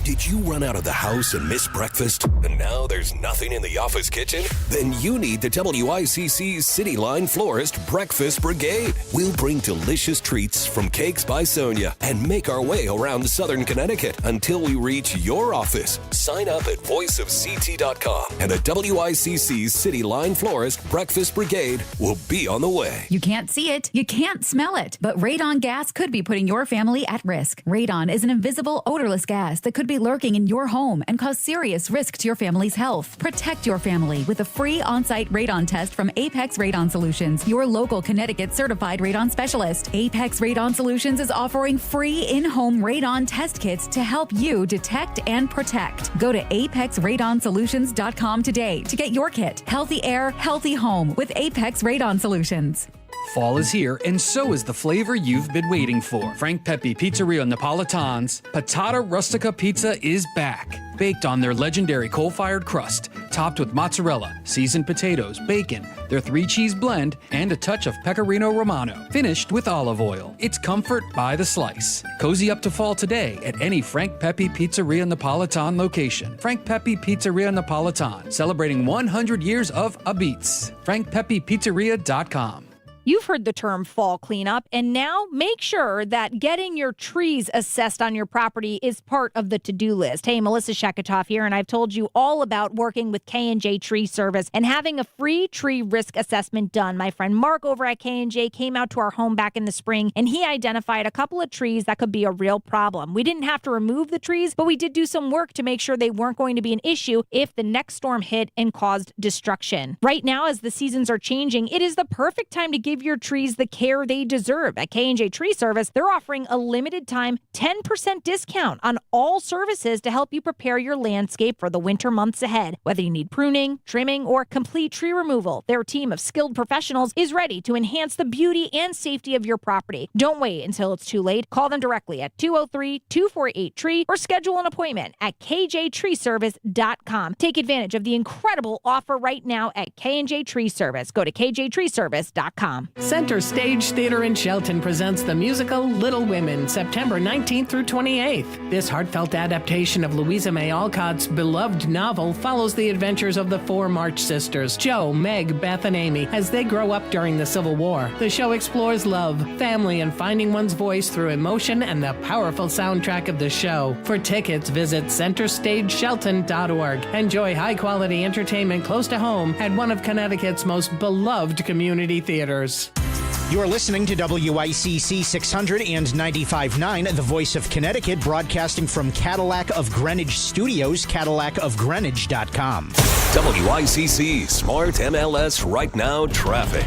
Did you run out of the house and miss breakfast? And now there's nothing in the office kitchen? Then you need the WICC City Line Florist Breakfast Brigade. We'll bring delicious treats from Cakes by Sonia and make our way around southern Connecticut until we reach your office. Sign up at voiceofct.com and the WICC City Line Florist Breakfast Brigade will be on the way. You can't see it, you can't smell it, but radon gas could be putting your family at risk. Radon is an invisible, odorless gas that could be lurking in your home and cause serious risk to your family's health. Protect your family with a free on-site radon test from Apex Radon Solutions, your local Connecticut certified radon specialist. Apex Radon Solutions is offering free in-home radon test kits to help you detect and protect. Go to apexradonsolutions.com today to get your kit. Healthy air, healthy home with Apex Radon Solutions. Fall is here, and so is the flavor you've been waiting for. Frank Pepe Pizzeria Napolitan's Patata Rustica Pizza is back. Baked on their legendary coal-fired crust, topped with mozzarella, seasoned potatoes, bacon, their 3-cheese blend, and a touch of pecorino romano, finished with olive oil. It's comfort by the slice. Cozy up to fall today at any Frank Pepe Pizzeria Napolitan location. Frank Pepe Pizzeria Napolitan, celebrating 100 years of Abits. FrankPepePizzeria.com. You've heard the term fall cleanup, and now make sure that getting your trees assessed on your property is part of the to-do list. Hey, Melissa Sheketoff here, and I've told you all about working with K&J Tree Service and having a free tree risk assessment done. My friend Mark over at K&J came out to our home back in the spring, and he identified a couple of trees that could be a real problem. We didn't have to remove the trees, but we did do some work to make sure they weren't going to be an issue if the next storm hit and caused destruction. Right now, as the seasons are changing, it is the perfect time to give your trees the care they deserve. At K&J Tree Service, they're offering a limited time 10% discount on all services to help you prepare your landscape for the winter months ahead. Whether you need pruning, trimming, or complete tree removal, their team of skilled professionals is ready to enhance the beauty and safety of your property. Don't wait until it's too late. Call them directly at 203-248-TREE or schedule an appointment at kjtreeservice.com. Take advantage of the incredible offer right now at K&J Tree Service. Go to kjtreeservice.com. Center Stage Theater in Shelton presents the musical Little Women, September 19th through 28th. This heartfelt adaptation of Louisa May Alcott's beloved novel follows the adventures of the 4 March sisters, Jo, Meg, Beth, and Amy, as they grow up during the Civil War. The show explores love, family, and finding one's voice through emotion and the powerful soundtrack of the show. For tickets, visit centerstageshelton.org. Enjoy high-quality entertainment close to home at one of Connecticut's most beloved community theaters. You're listening to WICC 600 and 95.9, the voice of Connecticut, broadcasting from Cadillac of Greenwich Studios, CadillacofGreenwich.com. WICC Smart MLS Right Now Traffic.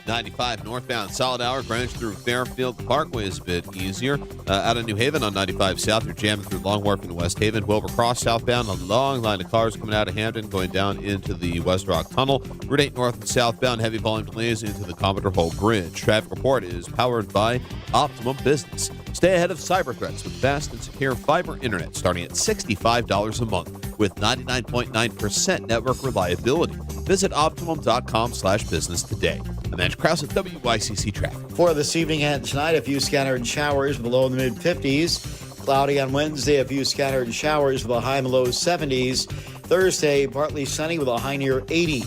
95 northbound, solid hour, Greenwich through Fairfield. Parkway is a bit easier. Out of New Haven on 95 south, you're jamming through Long Wharf and West Haven. Wilbur Cross southbound, a long line of cars coming out of Hampton, going down into the West Rock Tunnel. Route 8 north and southbound, heavy volume delays into the Commodore Hall Bridge. Traffic report is powered by Optimum Business. Stay ahead of cyber threats with fast and secure fiber internet starting at $65 a month with 99.9% network reliability. Visit Optimum.com/business today. I'm Andrew Krause at WICC Traffic. For this evening and tonight, a few scattered showers below in the mid-50s. Cloudy on Wednesday, a few scattered showers with a high in the low 70s. Thursday, partly sunny with a high near 80.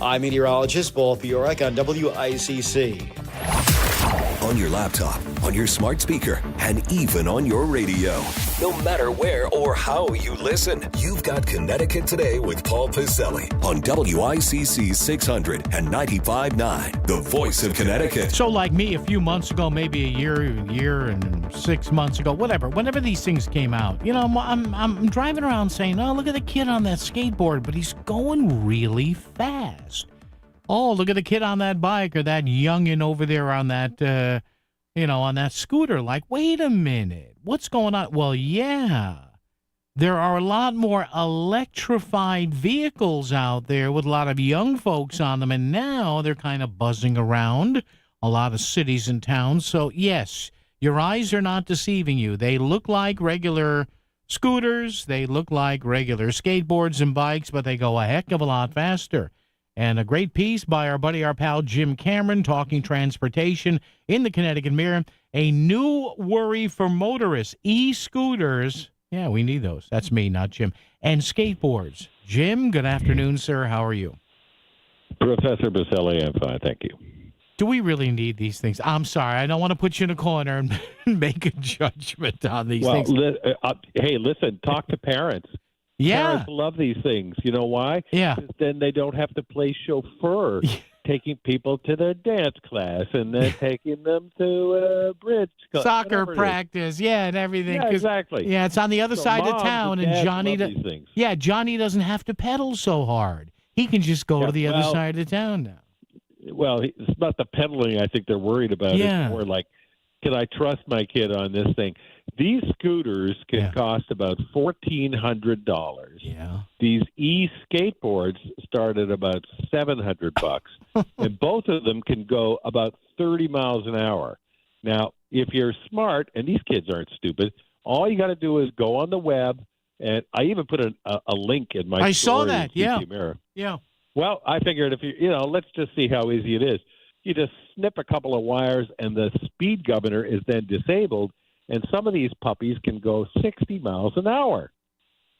I'm meteorologist Paul Fiorek on WICC. On your laptop, on your smart speaker, and even on your radio. No matter where or how you listen, you've got Connecticut Today with Paul Piselli on WICC 600 and 95.9, the voice of Connecticut. So like me a few months ago, maybe a year and 6 months ago, whenever these things came out, you know, I'm driving around saying, oh, look at the kid on that skateboard, but he's going really fast. Oh, look at the kid on that bike or that youngin' over there on that, on that scooter. Like, wait a minute. What's going on? Well, yeah. There are a lot more electrified vehicles out there with a lot of young folks on them, and now they're kind of buzzing around a lot of cities and towns. So, yes, your eyes are not deceiving you. They look like regular scooters. They look like regular skateboards and bikes, but they go a heck of a lot faster. And a great piece by our buddy, our pal Jim Cameron, talking transportation in the Connecticut Mirror. A new worry for motorists, e-scooters. Yeah, we need those. That's me, not Jim. And skateboards. Jim, good afternoon, sir. How are you? Professor Baselli, I'm fine, thank you. Do we really need these things? I'm sorry. I don't want to put you in a corner and make a judgment on these things. Hey, listen, talk to parents. Yeah. Parents love these things. You know why? Yeah. Because then they don't have to play chauffeur, taking people to their dance class and then taking them to bridge class. Soccer practice, yeah, and everything. Yeah, exactly. Yeah, it's on the other side of town, and Johnny. Johnny doesn't have to pedal so hard. He can just go to the other side of town now. Well, it's not the pedaling I think they're worried about. Yeah. It's more like, can I trust my kid on this thing? These scooters can cost about $1,400. Yeah. These e-skateboards start at about $700, and both of them can go about 30 miles an hour. Now, if you're smart, and these kids aren't stupid, all you got to do is go on the web, and I even put a link in my. I saw story that. in Yeah. CT Mirror. Yeah. Well, I figured if let's just see how easy it is. You just snip a couple of wires, and the speed governor is then disabled. And some of these puppies can go 60 miles an hour.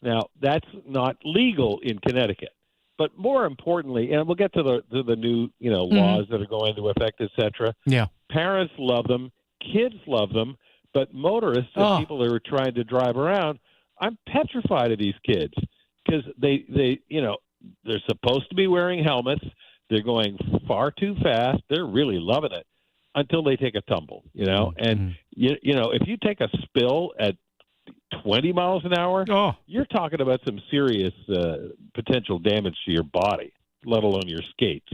Now, that's not legal in Connecticut. But more importantly, and we'll get to the new laws that are going into effect, et cetera. Yeah. Parents love them, kids love them, but motorists and people who are trying to drive around, I'm petrified of these kids because they're supposed to be wearing helmets. They're going far too fast. They're really loving it until they take a tumble, And, if you take a spill at 20 miles an hour, you're talking about some serious potential damage to your body, let alone your skates,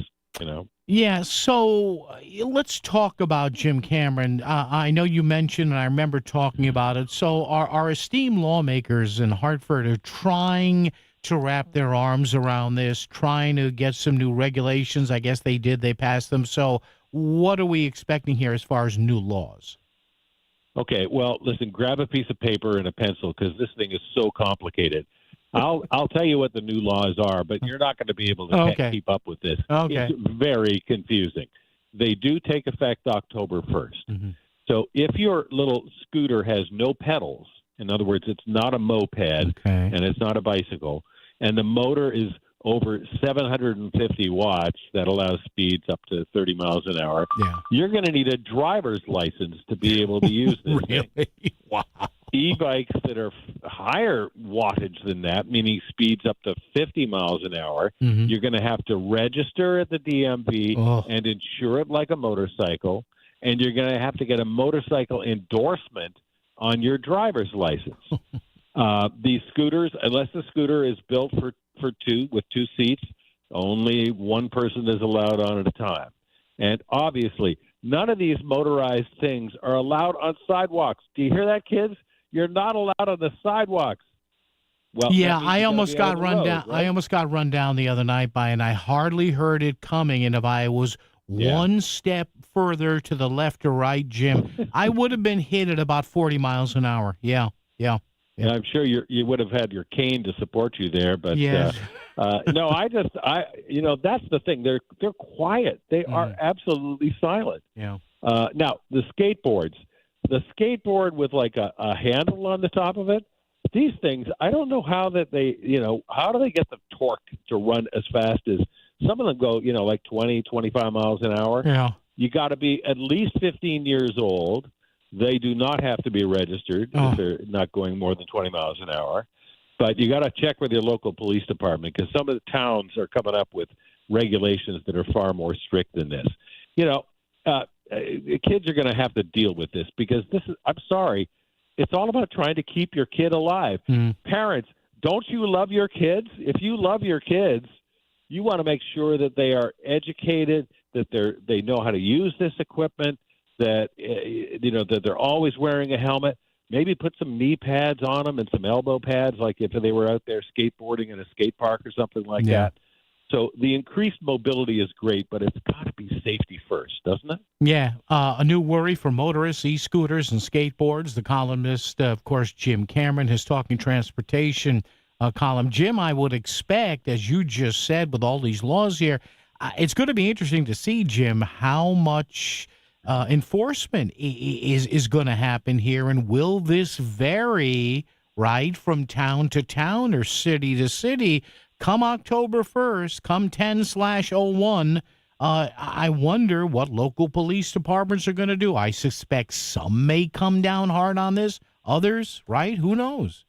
Yeah, so let's talk about Jim Cameron. I know you mentioned, and I remember talking about it. So our esteemed lawmakers in Hartford are trying to wrap their arms around this, trying to get some new regulations. I guess they did. They passed them. So what are we expecting here as far as new laws? Okay, well, listen, grab a piece of paper and a pencil because this thing is so complicated. I'll tell you what the new laws are, but you're not going to be able to keep up with this. Okay. It's very confusing. They do take effect October 1st. So if your little scooter has no pedals, in other words, it's not a moped and it's not a bicycle, and the motor is over 750 watts that allows speeds up to 30 miles an hour, you're going to need a driver's license to be able to use this thing. Wow. E-bikes that are higher wattage than that, meaning speeds up to 50 miles an hour, you're going to have to register at the DMV and insure it like a motorcycle, and you're going to have to get a motorcycle endorsement on your driver's license. These scooters, unless the scooter is built for two with two seats, only one person is allowed on at a time. And obviously, none of these motorized things are allowed on sidewalks. Do you hear that, kids? You're not allowed on the sidewalks. Well, yeah, I almost got run down. Right? I almost got run down the other night by, and I hardly heard it coming. And if I was one step further to the left or right, Jim, I would have been hit at about 40 miles an hour. Yeah. And I'm sure you would have had your cane to support you there, but no, that's the thing. They're quiet. They are absolutely silent. Yeah. Now the skateboard with like a handle on the top of it. These things, I don't know how that they, how do they get the torque to run as fast as some of them go, like 20, 25 miles an hour. Yeah. You got to be at least 15 years old. They do not have to be registered if they're not going more than 20 miles an hour. But you got to check with your local police department because some of the towns are coming up with regulations that are far more strict than this. Kids are going to have to deal with this because I'm sorry, it's all about trying to keep your kid alive. Parents, don't you love your kids? If you love your kids, you want to make sure that they are educated, that they know how to use this equipment, that that they're always wearing a helmet. Maybe put some knee pads on them and some elbow pads, like if they were out there skateboarding in a skate park or something like that. So the increased mobility is great, but it's got to be safety first, doesn't it? Yeah. A new worry for motorists, e-scooters, and skateboards. The columnist, of course, Jim Cameron, is talking transportation. column. Jim, I would expect, as you just said, with all these laws here, it's going to be interesting to see, Jim, how much enforcement is going to happen here, and will this vary, right, from town to town or city to city come October 1st, come 10/01? I wonder what local police departments are going to do. I suspect some may come down hard on this, others, right? Who knows?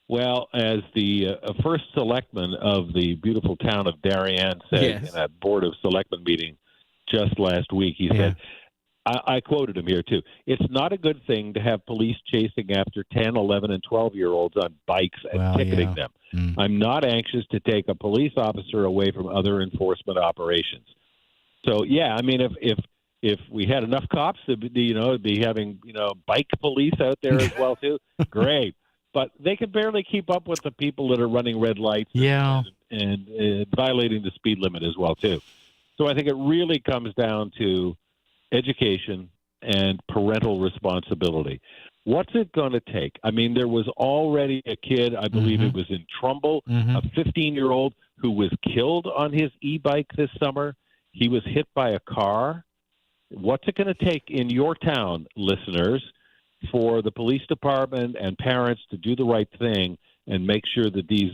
Well, as the first selectman of the beautiful town of Darien said in a Board of Selectmen meeting just last week, he said, I quoted him here too, "It's not a good thing to have police chasing after 10, 11, and 12-year-olds on bikes and ticketing them. I'm not anxious to take a police officer away from other enforcement operations." So, yeah, I mean, if we had enough cops to be having bike police out there as well too, great. But they can barely keep up with the people that are running red lights and violating the speed limit as well too. So I think it really comes down to education and parental responsibility. What's it going to take? I mean, there was already a kid, I believe it was in Trumbull, a 15-year-old who was killed on his e-bike this summer. He was hit by a car. What's it going to take in your town, listeners, for the police department and parents to do the right thing and make sure that these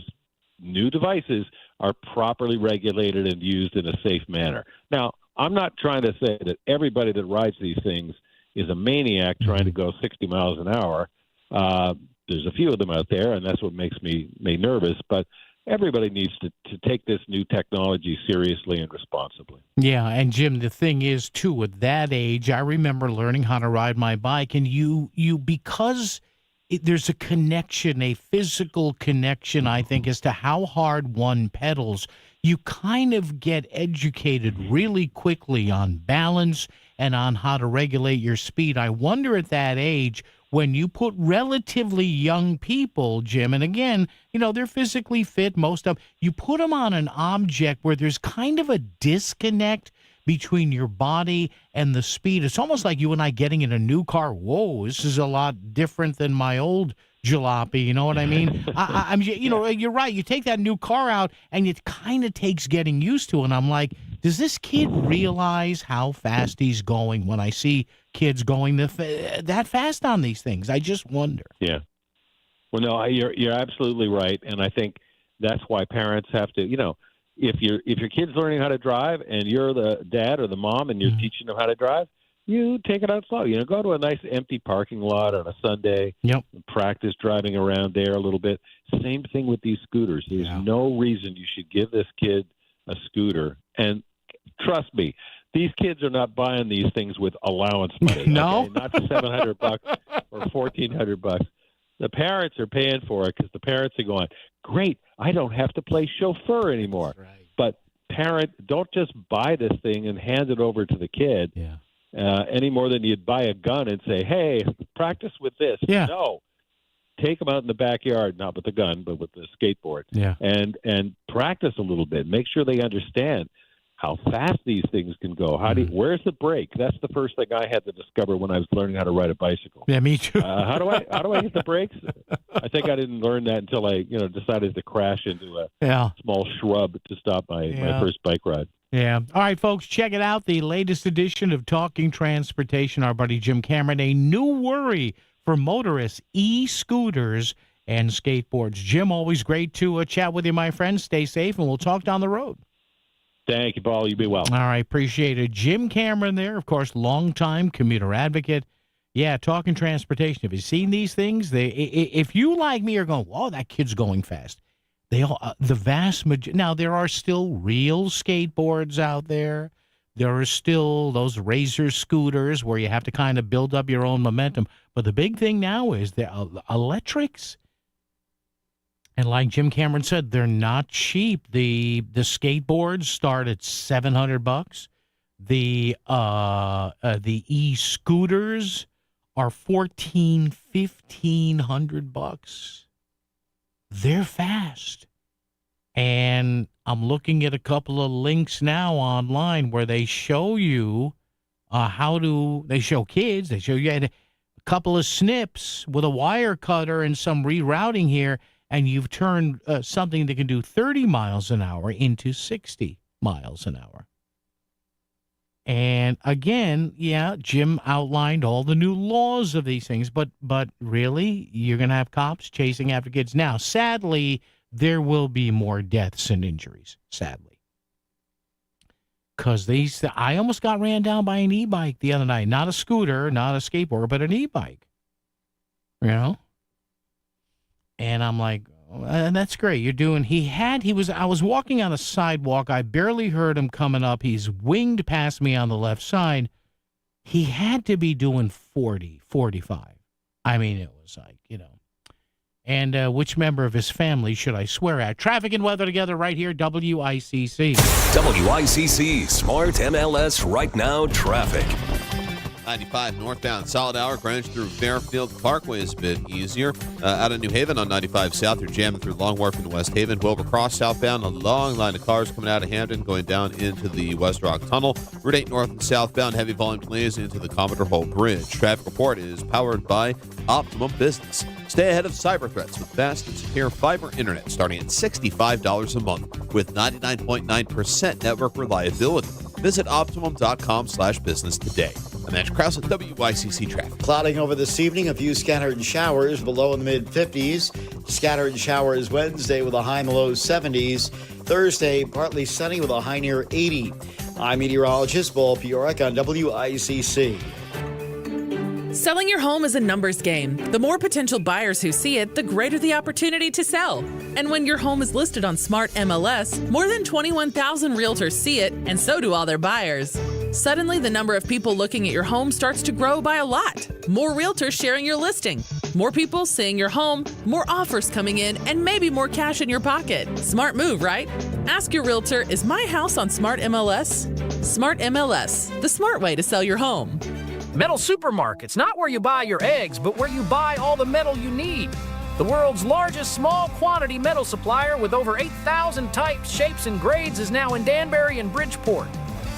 new devices are properly regulated and used in a safe manner? Now, I'm not trying to say that everybody that rides these things is a maniac trying to go 60 miles an hour. There's a few of them out there, and that's what makes me nervous. But everybody needs to take this new technology seriously and responsibly. Yeah, and Jim, the thing is, too, at that age, I remember learning how to ride my bike, and you because there's a connection, a physical connection, I think, as to how hard one pedals, you kind of get educated really quickly on balance and on how to regulate your speed. I wonder at that age, when you put relatively young people, Jim, and again, they're physically fit, most of them, you put them on an object where there's kind of a disconnect between your body and the speed. It's almost like you and I getting in a new car. Whoa, this is a lot different than my old jalopy. You know what I mean? You're right. You take that new car out, and it kind of takes getting used to. And I'm like, does this kid realize how fast he's going? When I see kids going that fast on these things, I just wonder. Yeah. Well, no, you're absolutely right, and I think that's why parents have to. If your kid's learning how to drive, and you're the dad or the mom, and you're teaching them how to drive, you take it out slow. Go to a nice empty parking lot on a Sunday. Yep. And practice driving around there a little bit. Same thing with these scooters. There's no reason you should give this kid a scooter. And trust me, these kids are not buying these things with allowance money. No, okay? Not $700 or $1,400. The parents are paying for it because the parents are going, great, I don't have to play chauffeur anymore. Right. But parent, don't just buy this thing and hand it over to the kid. Yeah. Any more than you'd buy a gun and say, hey, practice with this. Yeah. No. Take them out in the backyard, not with the gun, but with the skateboard. Yeah. And practice a little bit. Make sure they understand how fast these things can go. Where's the brake? That's the first thing I had to discover when I was learning how to ride a bicycle. Yeah, me too. How do I hit the brakes? I think I didn't learn that until I decided to crash into a small shrub to stop my first bike ride. Yeah. All right, folks, check it out. The latest edition of Talking Transportation. Our buddy Jim Cameron, a new worry for motorists, e-scooters and skateboards. Jim, always great to chat with you, my friend. Stay safe, and we'll talk down the road. Thank you, Paul. You be well. All right, appreciate it. Jim Cameron there, of course, longtime commuter advocate. Yeah, Talking Transportation. Have you seen these things? If you, like me, are going, whoa, that kid's going fast. They all, the vast majority. Now, there are still real skateboards out there. There are still those razor scooters where you have to kind of build up your own momentum. But the big thing now is the electrics. And like Jim Cameron said, they're not cheap. The skateboards start at $700. The e-scooters are $1,500. They're fast. And I'm looking at a couple of links now online where they show you they show kids, they show you a couple of snips with a wire cutter and some rerouting here, and you've turned something that can do 30 miles an hour into 60 miles an hour. And again, yeah, Jim outlined all the new laws of these things, but really, you're going to have cops chasing after kids. Now, sadly, there will be more deaths and injuries, sadly. Because I almost got ran down by an e-bike the other night. Not a scooter, not a skateboard, but an e-bike. You know? And I'm like, and that's great. I was walking on a sidewalk. I barely heard him coming up. He's winged past me on the left side. He had to be doing 40, 45. I mean, it was like, you know. And which member of his family should I swear at? Traffic and weather together right here, WICC. WICC Smart MLS Right Now traffic. 95 northbound, solid hour. Greenwich through Fairfield Parkway is a bit easier. Out of New Haven on 95 south, you're jamming through Long Wharf and West Haven. Wilbur Cross southbound, a long line of cars coming out of Hampton, going down into the West Rock Tunnel. Route 8 north and southbound, heavy volume delays into the Commodore Hall Bridge. Traffic report is powered by Optimum Business. Stay ahead of cyber threats with fast and secure fiber internet starting at $65 a month with 99.9% network reliability. Visit Optimum.com/business today. I'm Matt Krause at WICC Traffic. Clouding over this evening, a few scattered showers, below in the mid-50s. Scattered showers Wednesday with a high in the low 70s. Thursday, partly sunny with a high near 80. I'm meteorologist Paul Piorek on WICC. Selling your home is a numbers game. The more potential buyers who see it, the greater the opportunity to sell. And when your home is listed on Smart MLS, more than 21,000 realtors see it, and so do all their buyers. Suddenly, the number of people looking at your home starts to grow by a lot. More realtors sharing your listing. More people seeing your home, more offers coming in, and maybe more cash in your pocket. Smart move, right? Ask your realtor, is my house on Smart MLS? Smart MLS, the smart way to sell your home. Metal Supermarket's not where you buy your eggs, but where you buy all the metal you need. The world's largest small quantity metal supplier with over 8,000 types, shapes, and grades is now in Danbury and Bridgeport.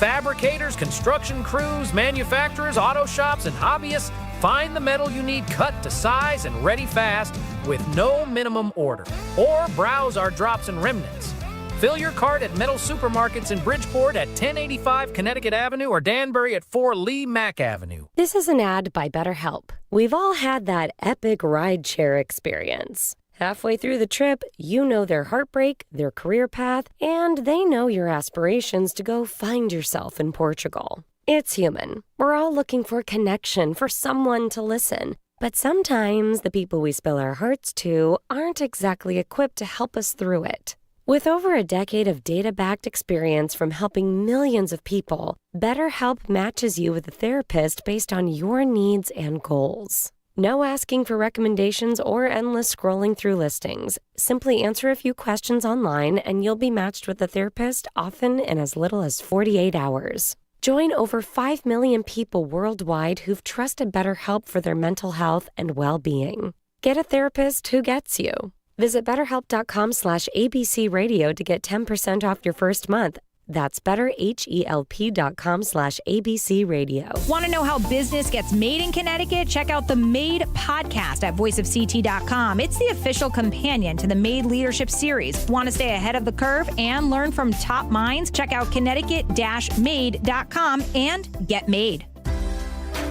Fabricators, construction crews, manufacturers, auto shops, and hobbyists find the metal you need cut to size and ready fast with no minimum order. Or browse our drops and remnants. Fill your cart at Metal Supermarkets in Bridgeport at 1085 Connecticut Avenue or Danbury at 4 Lee Mack Avenue. This is an ad by BetterHelp. We've all had that epic rideshare experience. Halfway through the trip, you know their heartbreak, their career path, and they know your aspirations to go find yourself in Portugal. It's human. We're all looking for connection, for someone to listen. But sometimes the people we spill our hearts to aren't exactly equipped to help us through it. With over a decade of data-backed experience from helping millions of people, BetterHelp matches you with a therapist based on your needs and goals. No asking for recommendations or endless scrolling through listings. Simply answer a few questions online and you'll be matched with a therapist, often in as little as 48 hours. Join over 5 million people worldwide who've trusted BetterHelp for their mental health and well-being. Get a therapist who gets you. Visit BetterHelp.com/ABC Radio to get 10% off your first month. That's BetterHelp.com/ABC Radio. Want to know how business gets made in Connecticut? Check out the Made podcast at voiceofct.com. It's the official companion to the Made Leadership Series. Want to stay ahead of the curve and learn from top minds? Check out Connecticut-made.com and get made.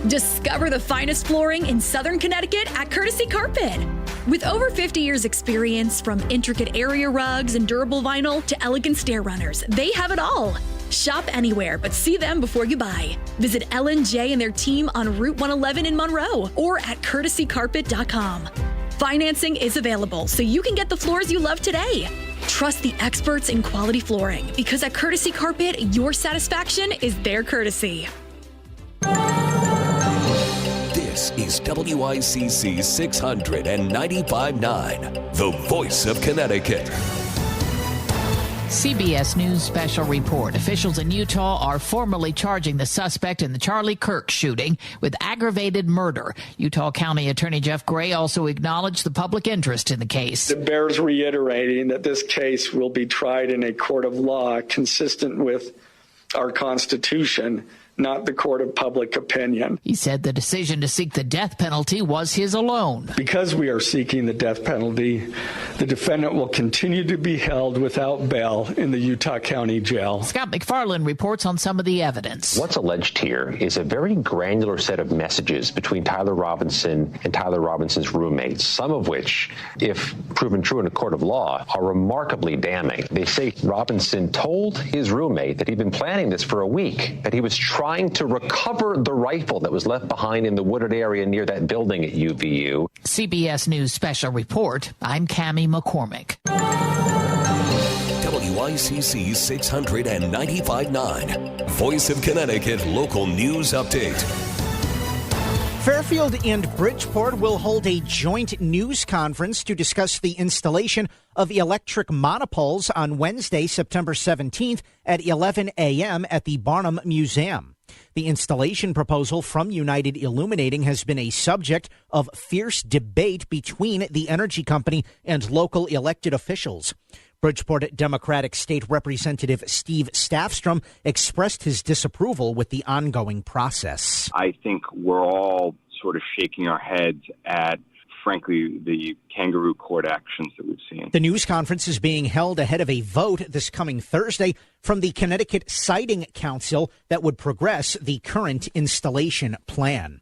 Discover the finest flooring in Southern Connecticut at Courtesy Carpet. With over 50 years experience, from intricate area rugs and durable vinyl to elegant stair runners, they have it all. Shop anywhere, but see them before you buy. Visit L&J and their team on Route 111 in Monroe or at courtesycarpet.com. Financing is available, so you can get the floors you love today. Trust the experts in quality flooring, because at Courtesy Carpet, your satisfaction is their courtesy. This is WICC 695.9, the voice of Connecticut. CBS News special report. Officials in Utah are formally charging the suspect in the Charlie Kirk shooting with aggravated murder. Utah County Attorney Jeff Gray also acknowledged the public interest in the case. It bears reiterating that this case will be tried in a court of law consistent with our Constitution. not the court of public opinion. He said the decision to seek the death penalty was his alone. Because we are seeking the death penalty, the defendant will continue to be held without bail in the Utah County Jail. Scott McFarland reports on some of the evidence. What's alleged here is a very granular set of messages between Tyler Robinson and Tyler Robinson's roommates, some of which, if proven true in a court of law, are remarkably damning. They say Robinson told his roommate that he'd been planning this for a week, that he was trying to recover the rifle that was left behind in the wooded area near that building at UVU. CBS News Special Report, I'm Cammie McCormick. WICC 695.9, Voice of Connecticut Local News Update. Fairfield and Bridgeport will hold a joint news conference to discuss the installation of electric monopoles on Wednesday, September 17th at 11 a.m. at the Barnum Museum. The installation proposal from United Illuminating has been a subject of fierce debate between the energy company and local elected officials. Bridgeport Democratic State Representative Steve Staffstrom expressed his disapproval with the ongoing process. I think we're all sort of shaking our heads at, frankly, the kangaroo court actions that we've seen. The news conference is being held ahead of a vote this coming Thursday from the Connecticut Siting Council that would progress the current installation plan.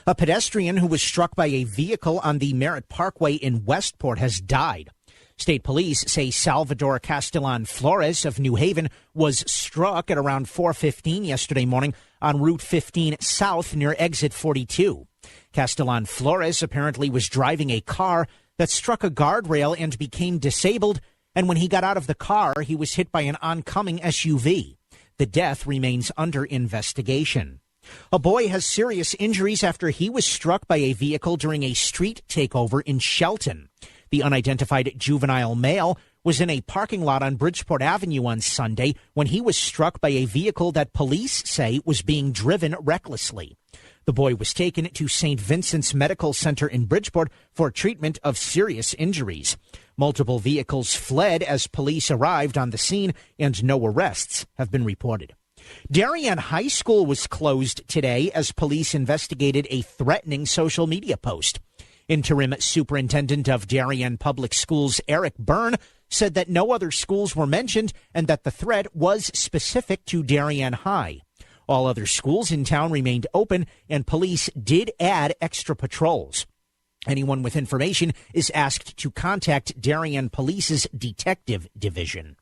A pedestrian who was struck by a vehicle on the Merritt Parkway in Westport has died. State police say Salvador Castellan Flores of New Haven was struck at around 4:15 yesterday morning on Route 15 South near exit 42. Castellan Flores apparently was driving a car that struck a guardrail and became disabled, and when he got out of the car, he was hit by an oncoming SUV. The death remains under investigation. A boy has serious injuries after he was struck by a vehicle during a street takeover in Shelton. The unidentified juvenile male was in a parking lot on Bridgeport Avenue on Sunday when he was struck by a vehicle that police say was being driven recklessly. The boy was taken to St. Vincent's Medical Center in Bridgeport for treatment of serious injuries. Multiple vehicles fled as police arrived on the scene, and no arrests have been reported. Darien High School was closed today as police investigated a threatening social media post. Interim Superintendent of Darien Public Schools Eric Byrne said that no other schools were mentioned and that the threat was specific to Darien High. All other schools in town remained open, and police did add extra patrols. Anyone with information is asked to contact Darien Police's Detective Division.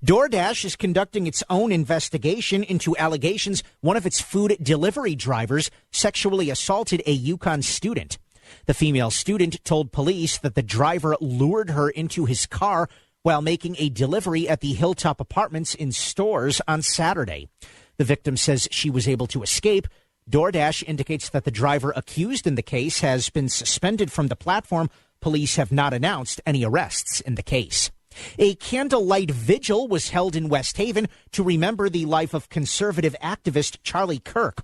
DoorDash is conducting its own investigation into allegations one of its food delivery drivers sexually assaulted a UConn student. The female student told police that the driver lured her into his car while making a delivery at the Hilltop Apartments in Stores on Saturday. The victim says she was able to escape. DoorDash indicates that the driver accused in the case has been suspended from the platform. Police have not announced any arrests in the case. A candlelight vigil was held in West Haven to remember the life of conservative activist Charlie Kirk.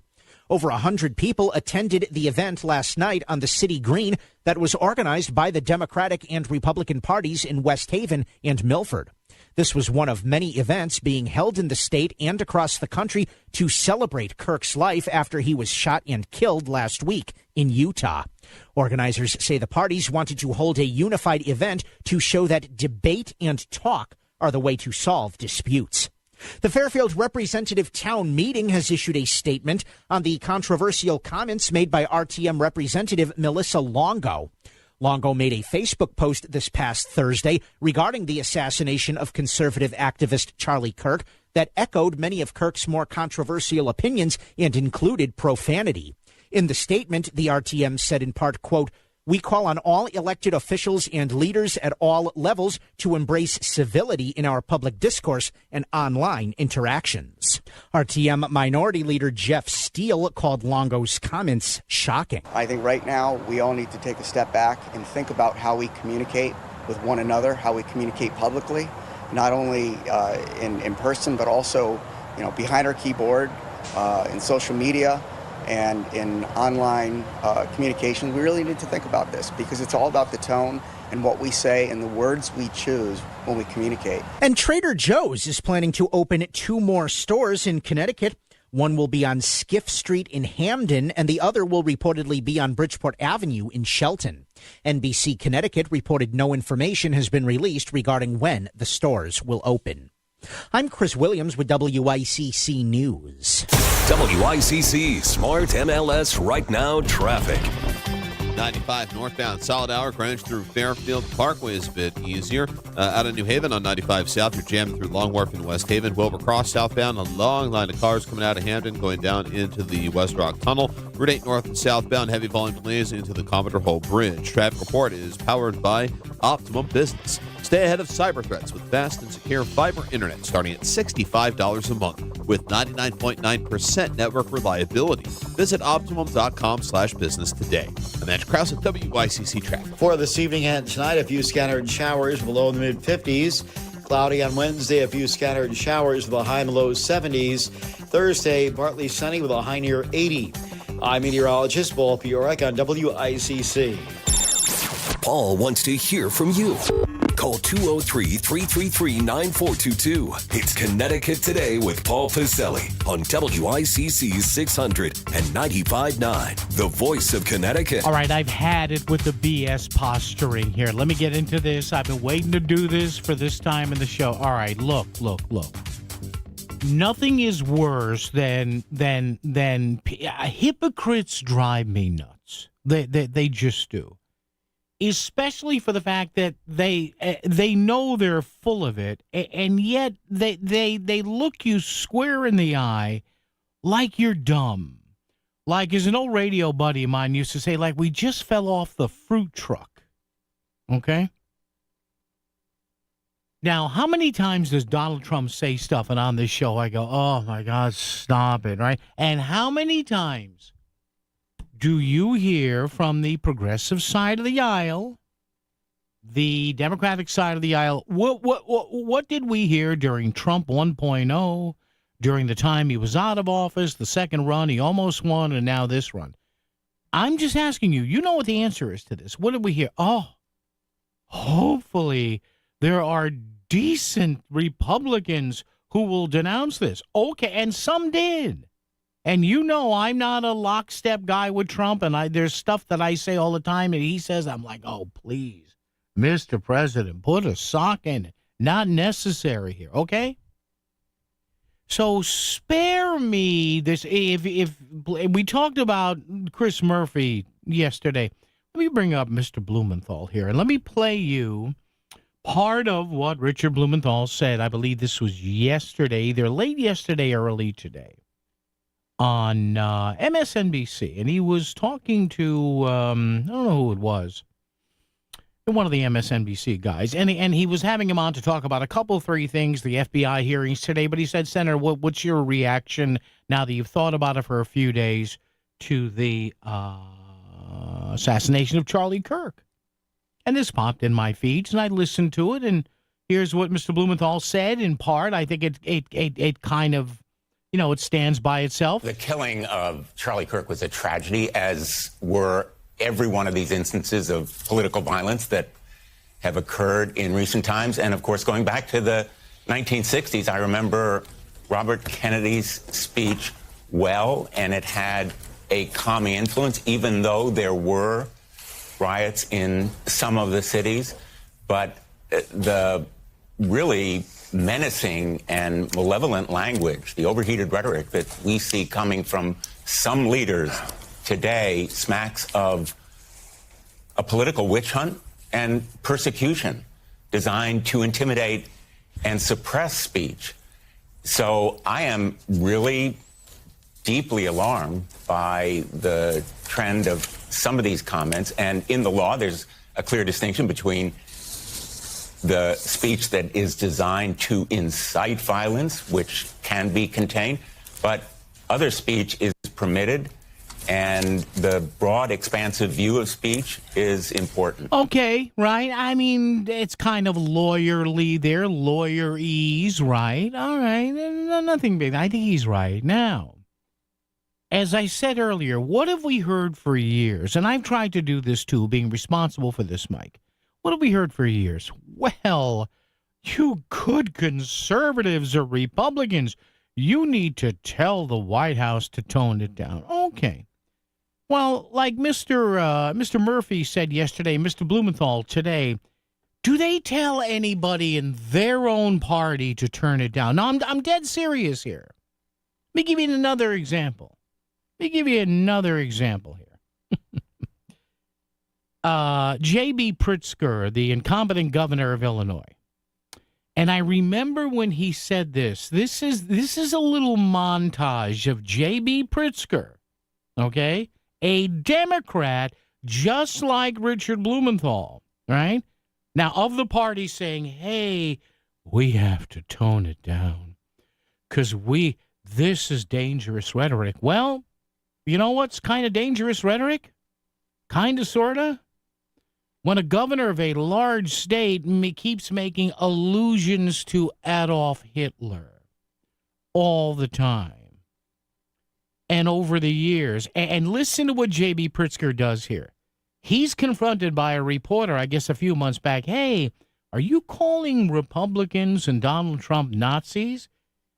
Over 100 people attended the event last night on the city green that was organized by the Democratic and Republican parties in West Haven and Milford. This was one of many events being held in the state and across the country to celebrate Kirk's life after he was shot and killed last week in Utah. Organizers say the parties wanted to hold a unified event to show that debate and talk are the way to solve disputes. The Fairfield Representative Town Meeting has issued a statement on the controversial comments made by RTM Representative Melissa Longo. Longo made a Facebook post this past Thursday regarding the assassination of conservative activist Charlie Kirk that echoed many of Kirk's more controversial opinions and included profanity. In the statement, the RTM said in part, quote, "We call on all elected officials and leaders at all levels to embrace civility in our public discourse and online interactions." RTM Minority Leader Jeff Steele called Longo's comments shocking. I think right now we all need to take a step back and think about how we communicate with one another, how we communicate publicly, not only in person, but also, behind our keyboard, in social media, and in online communication. We really need to think about this because it's all about the tone and what we say and the words we choose when we communicate. And Trader Joe's is planning to open 2 more stores in Connecticut. One will be on Skiff Street in Hamden, and the other will reportedly be on Bridgeport Avenue in Shelton. NBC Connecticut reported no information has been released regarding when the stores will open. I'm Chris Williams with WICC News. WICC Smart MLS Right Now traffic. 95 northbound, solid hour. Greenwich through Fairfield Parkway is a bit easier. Out of New Haven on 95 south, you're jamming through Long Wharf in West Haven. Wilbur Cross southbound, a long line of cars coming out of Hamden going down into the West Rock Tunnel. Route 8 north and southbound, heavy volume delays into the Commodore Hall Bridge. Traffic report is powered by Optimum Business. Stay ahead of cyber threats with fast and secure fiber internet starting at $65 a month with 99.9% network reliability. Visit Optimum.com/business today. And that's Krause at WICC Traffic. For this evening and tonight, a few scattered showers below in the mid-50s. Cloudy on Wednesday, a few scattered showers with a high in the low 70s. Thursday, partly sunny with a high near 80. I'm meteorologist Paul Piorek on WICC. Paul wants to hear from you. Call 203-333-9422. It's Connecticut Today with Paul Pacelli on WICC 600 and 95.9, the voice of Connecticut. All right, I've had it with the BS posturing here. Let me get into this. I've been waiting to do this for this time in the show. All right, look. Nothing is worse than hypocrites drive me nuts. They just do. Especially for the fact that they know they're full of it, and yet they look you square in the eye like you're dumb. Like, as an old radio buddy of mine used to say, like we just fell off the fruit truck. Okay? Now, how many times does Donald Trump say stuff, and on this show I go, oh, my God, stop it, right? And how many times do you hear from the progressive side of the aisle, the Democratic side of the aisle? What did we hear during Trump 1.0, during the time he was out of office, the second run, he almost won, and now this run? I'm just asking you, you know what the answer is to this. What did we hear? Oh, hopefully there are decent Republicans who will denounce this. Okay, and some did. And you know I'm not a lockstep guy with Trump, and there's stuff that I say all the time, and he says, I'm like, oh, please, Mr. President, put a sock in it. Not necessary here, okay? So spare me this. If we talked about Chris Murphy yesterday, let me bring up Mr. Blumenthal here, and let me play you part of what Richard Blumenthal said. I believe this was yesterday, either late yesterday or early today, on MSNBC, and he was talking to, I don't know who it was, one of the MSNBC guys, and he was having him on to talk about a couple, three things, the FBI hearings today, but he said, Senator, what's your reaction now that you've thought about it for a few days to the assassination of Charlie Kirk? And this popped in my feeds, and I listened to it, and here's what Mr. Blumenthal said in part. I think it kind of, you know, it stands by itself. The killing of Charlie Kirk was a tragedy, as were every one of these instances of political violence that have occurred in recent times. And, of course, going back to the 1960s, I remember Robert Kennedy's speech well, and it had a calming influence, even though there were riots in some of the cities. But the really menacing and malevolent language, the overheated rhetoric that we see coming from some leaders today smacks of a political witch hunt and persecution designed to intimidate and suppress speech. So I am really deeply alarmed by the trend of some of these comments. And in the law, there's a clear distinction between the speech that is designed to incite violence, which can be contained, but other speech is permitted, and the broad, expansive view of speech is important. Okay, right. I mean, it's kind of lawyerly there, lawyer-ese, right? All right, nothing big. I think he's right. Now, as I said earlier, what have we heard for years? And I've tried to do this too, being responsible for this, Mike. What have we heard for years? Well, you good conservatives or Republicans, you need to tell the White House to tone it down. Okay. Well, like Mr. Murphy said yesterday, Mr. Blumenthal today, do they tell anybody in their own party to turn it down? No, I'm dead serious here. Let me give you another example. here. J.B. Pritzker, the incompetent governor of Illinois. And I remember when he said this. This is a little montage of J.B. Pritzker, okay? A Democrat just like Richard Blumenthal, right? Now, of the party saying, hey, we have to tone it down because this is dangerous rhetoric. Well, you know what's kind of dangerous rhetoric? Kind of, sort of? When a governor of a large state keeps making allusions to Adolf Hitler all the time and over the years. And listen to what J.B. Pritzker does here. He's confronted by a reporter, I guess a few months back. Hey, are you calling Republicans and Donald Trump Nazis?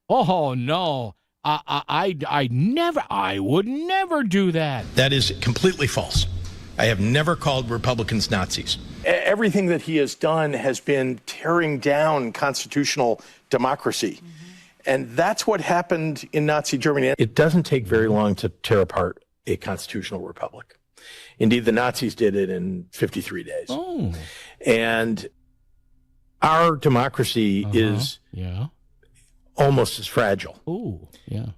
Oh, no. I would never do that. That is completely false. I have never called Republicans Nazis. Everything that he has done has been tearing down constitutional democracy. Mm-hmm. And that's what happened in Nazi Germany. It doesn't take very long to tear apart a constitutional republic. Indeed, the Nazis did it in 53 days. Oh. And our democracy is almost as fragile. Oh, yeah.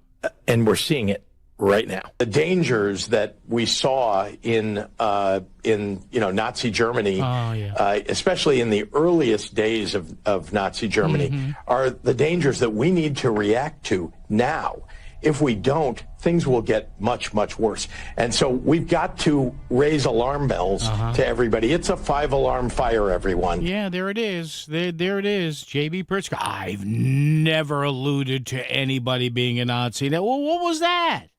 And we're seeing it right now. The dangers that we saw in Nazi Germany, especially in the earliest days of Nazi Germany, are the dangers that we need to react to now. If we don't, things will get much, much worse. And so we've got to raise alarm bells to everybody. It's a 5-alarm fire, everyone. Yeah, there it is. There it is. J.B. Pritzker. I've never alluded to anybody being a Nazi. Now, well, what was that?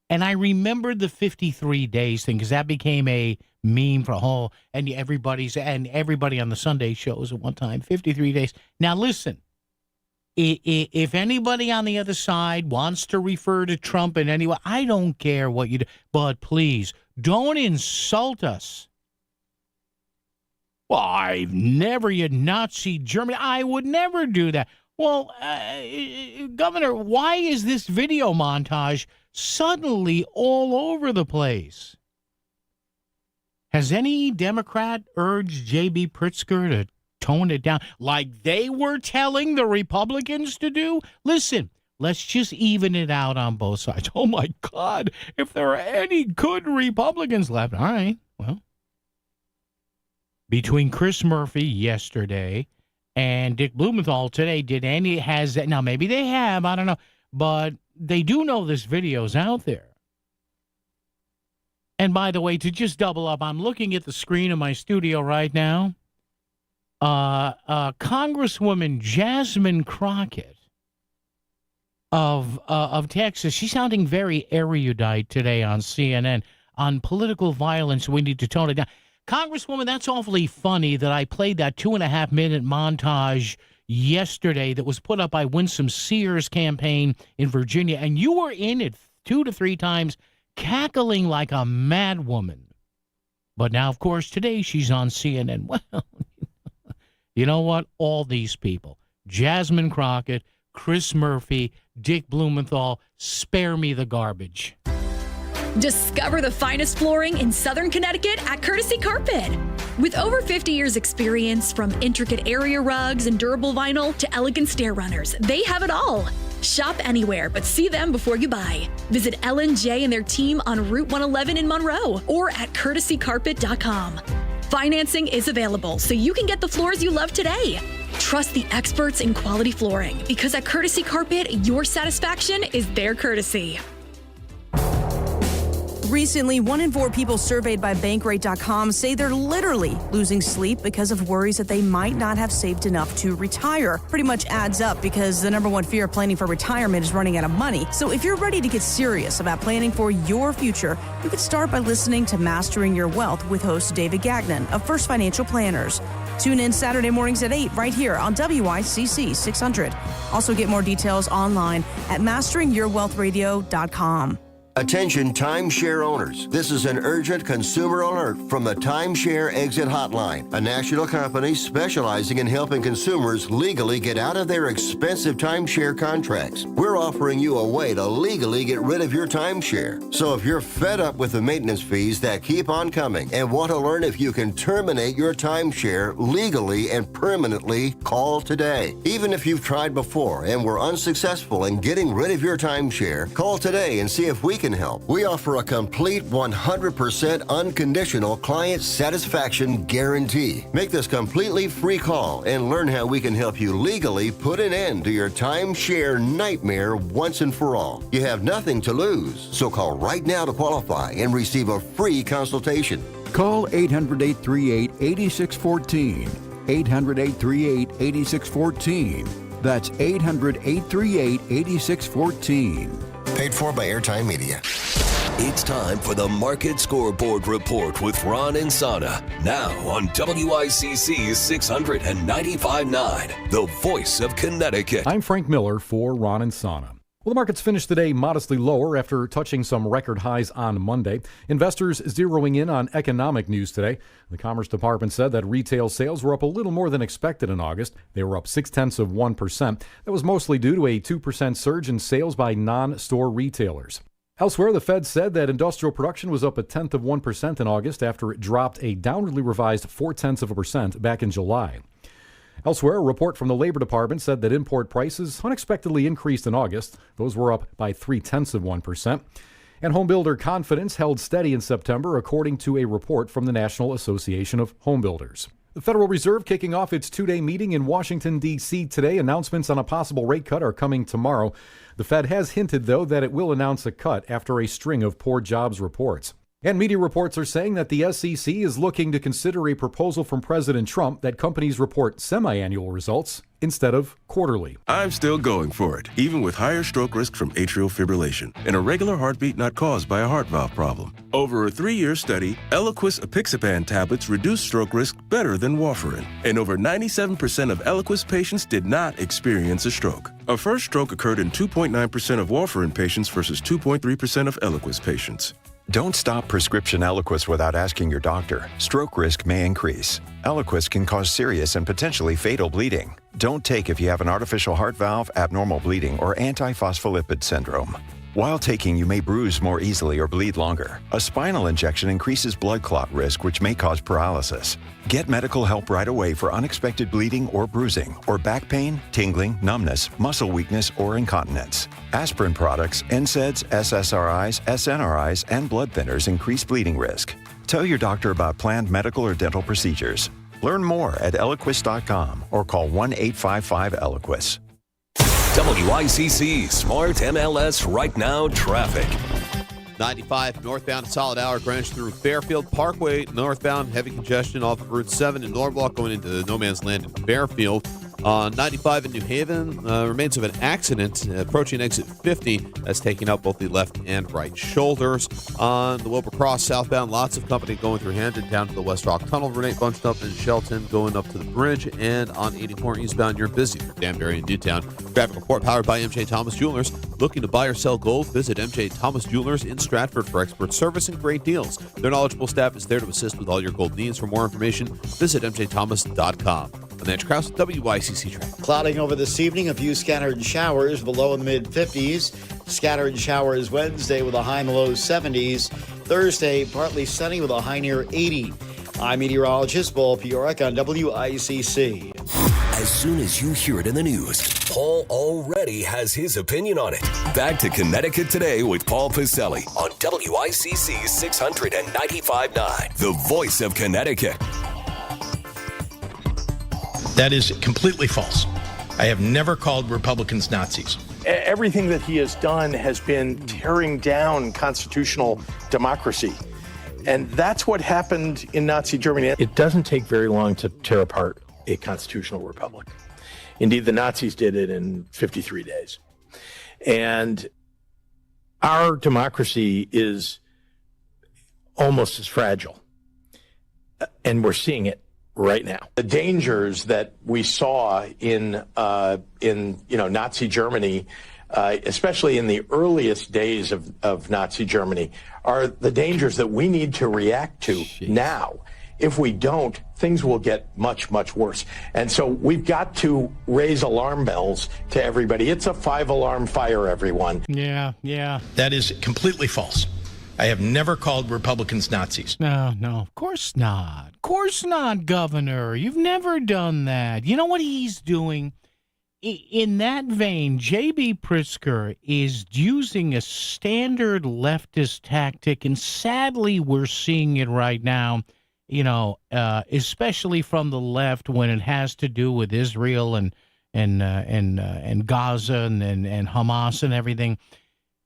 And I remembered the 53 days thing because that became a meme for and everybody on the Sunday shows at one time, 53 days. Now, listen, if anybody on the other side wants to refer to Trump in any way, I don't care what you do, but please don't insult us. Well, I've never, you Nazi Germany. I would never do that. Well, Governor, why is this video montage suddenly all over the place? Has any Democrat urged J.B. Pritzker to tone it down like they were telling the Republicans to do? Listen, let's just even it out on both sides. Oh, my God, if there are any good Republicans left. All right, well, between Chris Murphy yesterday and Dick Blumenthal today, now maybe they have, I don't know, but they do know this video's out there. And by the way, to just double up, I'm looking at the screen of my studio right now. Congresswoman Jasmine Crockett of Texas, she's sounding very erudite today on CNN on political violence. We need to tone it down. Congresswoman, that's awfully funny that I played that 2.5-minute montage yesterday that was put up by Winsome Sears' campaign in Virginia, and you were in it 2 to 3 times, cackling like a mad woman. But now, of course, today she's on CNN. Well, you know what? All these people, Jasmine Crockett, Chris Murphy, Dick Blumenthal, spare me the garbage. Discover the finest flooring in Southern Connecticut at Courtesy Carpet. With over 50 years experience, from intricate area rugs and durable vinyl to elegant stair runners, they have it all. Shop anywhere, but see them before you buy. Visit Ellen J and their team on Route 111 in Monroe or at courtesycarpet.com. Financing is available, so you can get the floors you love today. Trust the experts in quality flooring, because at Courtesy Carpet, your satisfaction is their courtesy. Recently, 1 in 4 people surveyed by Bankrate.com say they're literally losing sleep because of worries that they might not have saved enough to retire. Pretty much adds up because the number one fear of planning for retirement is running out of money. So if you're ready to get serious about planning for your future, you could start by listening to Mastering Your Wealth with host David Gagnon of First Financial Planners. Tune in Saturday mornings at 8 right here on WICC 600. Also get more details online at masteringyourwealthradio.com. Attention timeshare owners. This is an urgent consumer alert from the Timeshare Exit Hotline, a national company specializing in helping consumers legally get out of their expensive timeshare contracts. We're offering you a way to legally get rid of your timeshare. So if you're fed up with the maintenance fees that keep on coming and want to learn if you can terminate your timeshare legally and permanently, call today. Even if you've tried before and were unsuccessful in getting rid of your timeshare, call today and see if we can help. We offer a complete 100% unconditional client satisfaction guarantee. Make this completely free call and learn how we can help you legally put an end to your timeshare nightmare once and for all. You have nothing to lose, so call right now to qualify and receive a free consultation. Call 800-838-8614. 800-838-8614. That's 800-838-8614. Paid for by Airtime Media. It's time for the Market Scoreboard Report with Ron and Sana. Now on WICC 695.9, the voice of Connecticut. I'm Frank Miller for Ron and Sana. Well, the markets finished today modestly lower after touching some record highs on Monday. Investors zeroing in on economic news today. The Commerce Department said that retail sales were up a little more than expected in August. They were up 0.6%. That was mostly due to a 2% surge in sales by non-store retailers. Elsewhere, the Fed said that industrial production was up 0.1% in August after it dropped a downwardly revised 0.4% back in July. Elsewhere, a report from the Labor Department said that import prices unexpectedly increased in August. Those were up by 0.3%. And home builder confidence held steady in September, according to a report from the National Association of Home Builders. The Federal Reserve kicking off its two-day meeting in Washington, D.C. today. Announcements on a possible rate cut are coming tomorrow. The Fed has hinted, though, that it will announce a cut after a string of poor jobs reports. And media reports are saying that the SEC is looking to consider a proposal from President Trump that companies report semi-annual results instead of quarterly. I'm still going for it, even with higher stroke risk from atrial fibrillation, an irregular heartbeat not caused by a heart valve problem. Over a 3-year study, Eliquis apixaban tablets reduced stroke risk better than warfarin, and over 97% of Eliquis patients did not experience a stroke. A first stroke occurred in 2.9% of warfarin patients versus 2.3% of Eliquis patients. Don't stop prescription Eliquis without asking your doctor. Stroke risk may increase. Eliquis can cause serious and potentially fatal bleeding. Don't take if you have an artificial heart valve, abnormal bleeding, or antiphospholipid syndrome. While taking, you may bruise more easily or bleed longer. A spinal injection increases blood clot risk, which may cause paralysis. Get medical help right away for unexpected bleeding or bruising, or back pain, tingling, numbness, muscle weakness, or incontinence. Aspirin products, NSAIDs, SSRIs, SNRIs, and blood thinners increase bleeding risk. Tell your doctor about planned medical or dental procedures. Learn more at Eliquis.com or call 1-855-ELIQUIS. WICC Smart MLS Right Now traffic. 95 northbound, solid hour, Greenwich through Fairfield Parkway. Northbound, heavy congestion off of Route 7 in Norwalk going into the no man's land in Fairfield. On 95 in New Haven, remains of an accident approaching exit 50 that's taking out both the left and right shoulders. On the Wilbur Cross southbound, lots of company going through Hamden down to the West Rock Tunnel. Renee bunched up in Shelton going up to the bridge. And on 84 eastbound, you're busy for Danbury and Newtown. Traffic report powered by MJ Thomas Jewelers. Looking to buy or sell gold? Visit MJ Thomas Jewelers in Stratford for expert service and great deals. Their knowledgeable staff is there to assist with all your gold needs. For more information, visit mjthomas.com. I'm Andrew Krause, WICC Traffic. Clouding over this evening, a few scattered showers, below in the mid-50s. Scattered showers Wednesday with a high in the low 70s. Thursday, partly sunny with a high near 80. I'm meteorologist Paul Piorek on WICC. As soon as you hear it in the news, Paul already has his opinion on it. Back to Connecticut Today with Paul Pacelli on WICC 695.9, the voice of Connecticut. That is completely false. I have never called Republicans Nazis. Everything that he has done has been tearing down constitutional democracy. And that's what happened in Nazi Germany. It doesn't take very long to tear apart a constitutional republic. Indeed, the Nazis did it in 53 days. And our democracy is almost as fragile. And we're seeing it right now. The dangers that we saw in Nazi Germany, especially in the earliest days of Nazi Germany, are the dangers that we need to react to now. If we don't, things will get much, much worse. And so we've got to raise alarm bells to everybody. It's a 5-alarm fire, everyone. Yeah. That is completely false. I have never called Republicans Nazis. No, of course not. Of course not, Governor. You've never done that. You know what he's doing? In that vein, J.B. Pritzker is using a standard leftist tactic, and sadly we're seeing it right now, especially from the left when it has to do with Israel and Gaza and Hamas and everything.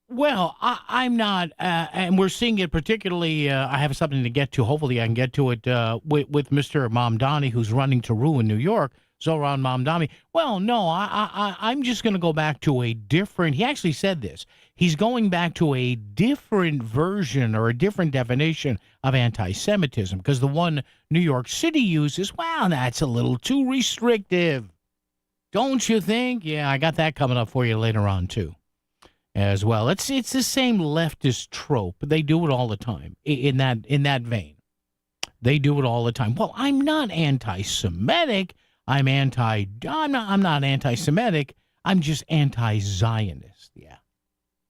Well, I'm not, and we're seeing it particularly, I have something to get to. Hopefully I can get to it with Mr. Mamdani, who's running to ruin New York, Zohran Mamdani. Well, no, I'm just going to go back to a different, he actually said this. He's going back to a different version or a different definition of anti-Semitism, because the one New York City uses, well, that's a little too restrictive. Don't you think? Yeah, I got that coming up for you later on, too. As well, it's the same leftist trope. They do it all the time. In that vein, they do it all the time. Well, I'm not anti-Semitic. I'm not anti-Semitic. I'm just anti-Zionist. Yeah,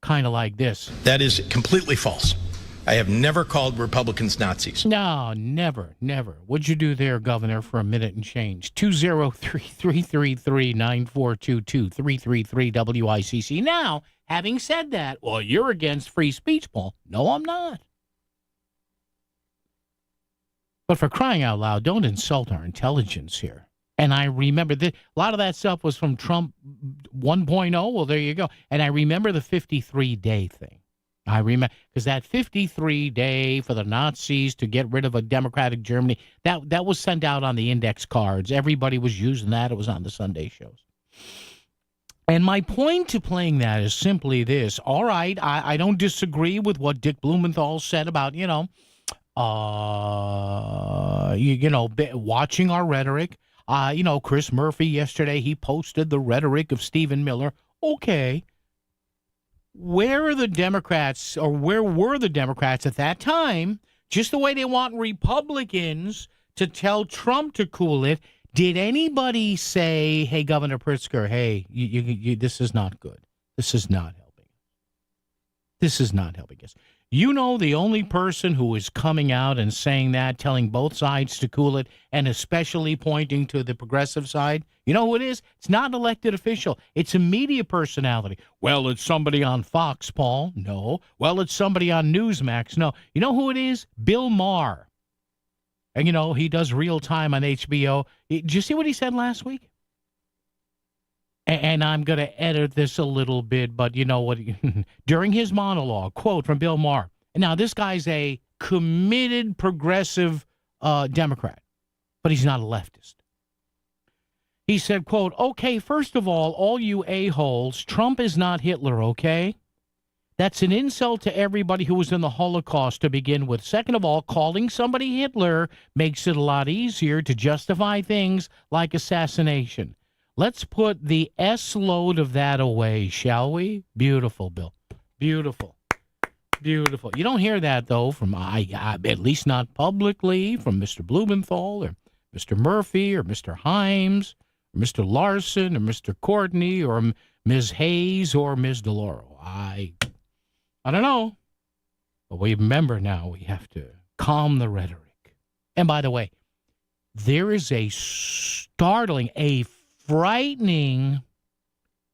kind of like this. That is completely false. I have never called Republicans Nazis. No, never. What'd you do there, Governor, for a minute and change? 203-333-9422, 333-WICC. Now, having said that, well, you're against free speech, Paul. No, I'm not. But for crying out loud, don't insult our intelligence here. And I remember a lot of that stuff was from Trump 1.0. Well, there you go. And I remember the 53-day thing. I remember, because that 53-day for the Nazis to get rid of a democratic Germany, that was sent out on the index cards. Everybody was using that. It was on the Sunday shows. And my point to playing that is simply this. All right, I don't disagree with what Dick Blumenthal said about, watching our rhetoric. Chris Murphy yesterday, he posted the rhetoric of Stephen Miller. Okay. Where are the Democrats, or where were the Democrats at that time, just the way they want Republicans to tell Trump to cool it? Did anybody say, hey, Governor Pritzker, hey, you this is not good. This is not helping. This is not helping us. The only person who is coming out and saying that, telling both sides to cool it, and especially pointing to the progressive side, you know who it is? It's not an elected official. It's a media personality. Well, it's somebody on Fox, Paul. No. Well, it's somebody on Newsmax. No. You know who it is? Bill Maher. And, he does Real Time on HBO. Did you see what he said last week? And I'm going to edit this a little bit, but you know what? During his monologue, quote from Bill Maher. Now, this guy's a committed progressive Democrat, but he's not a leftist. He said, quote, okay, first of all you a-holes, Trump is not Hitler, okay? That's an insult to everybody who was in the Holocaust to begin with. Second of all, calling somebody Hitler makes it a lot easier to justify things like assassination. Let's put the S-load of that away, shall we? Beautiful, Bill. Beautiful. Beautiful. You don't hear that, though, from, at least not publicly, from Mr. Blumenthal or Mr. Murphy or Mr. Himes or Mr. Larson or Mr. Courtney or Ms. Hayes or Ms. DeLauro. I don't know. But we remember now we have to calm the rhetoric. And by the way, there is a frightening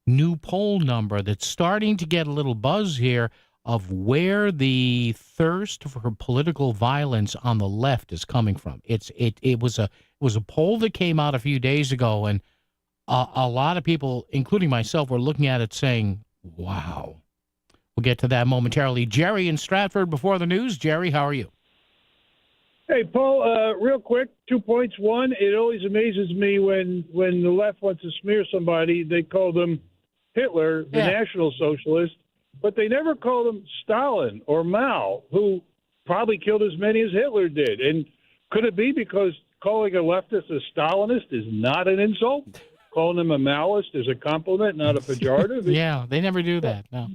new poll number that's starting to get a little buzz here of where the thirst for political violence on the left is coming from. It was a poll that came out a few days ago, and a lot of people, including myself, were looking at it saying, wow. We'll get to that momentarily. Jerry in Stratford before the news. Jerry, how are you? Hey, Paul, real quick, 2 points. One, it always amazes me when the left wants to smear somebody, they call them Hitler, the National Socialist, but they never call them Stalin or Mao, who probably killed as many as Hitler did. And could it be because calling a leftist a Stalinist is not an insult. Calling them a Maoist is a compliment, not a pejorative. Yeah, they never do that. No.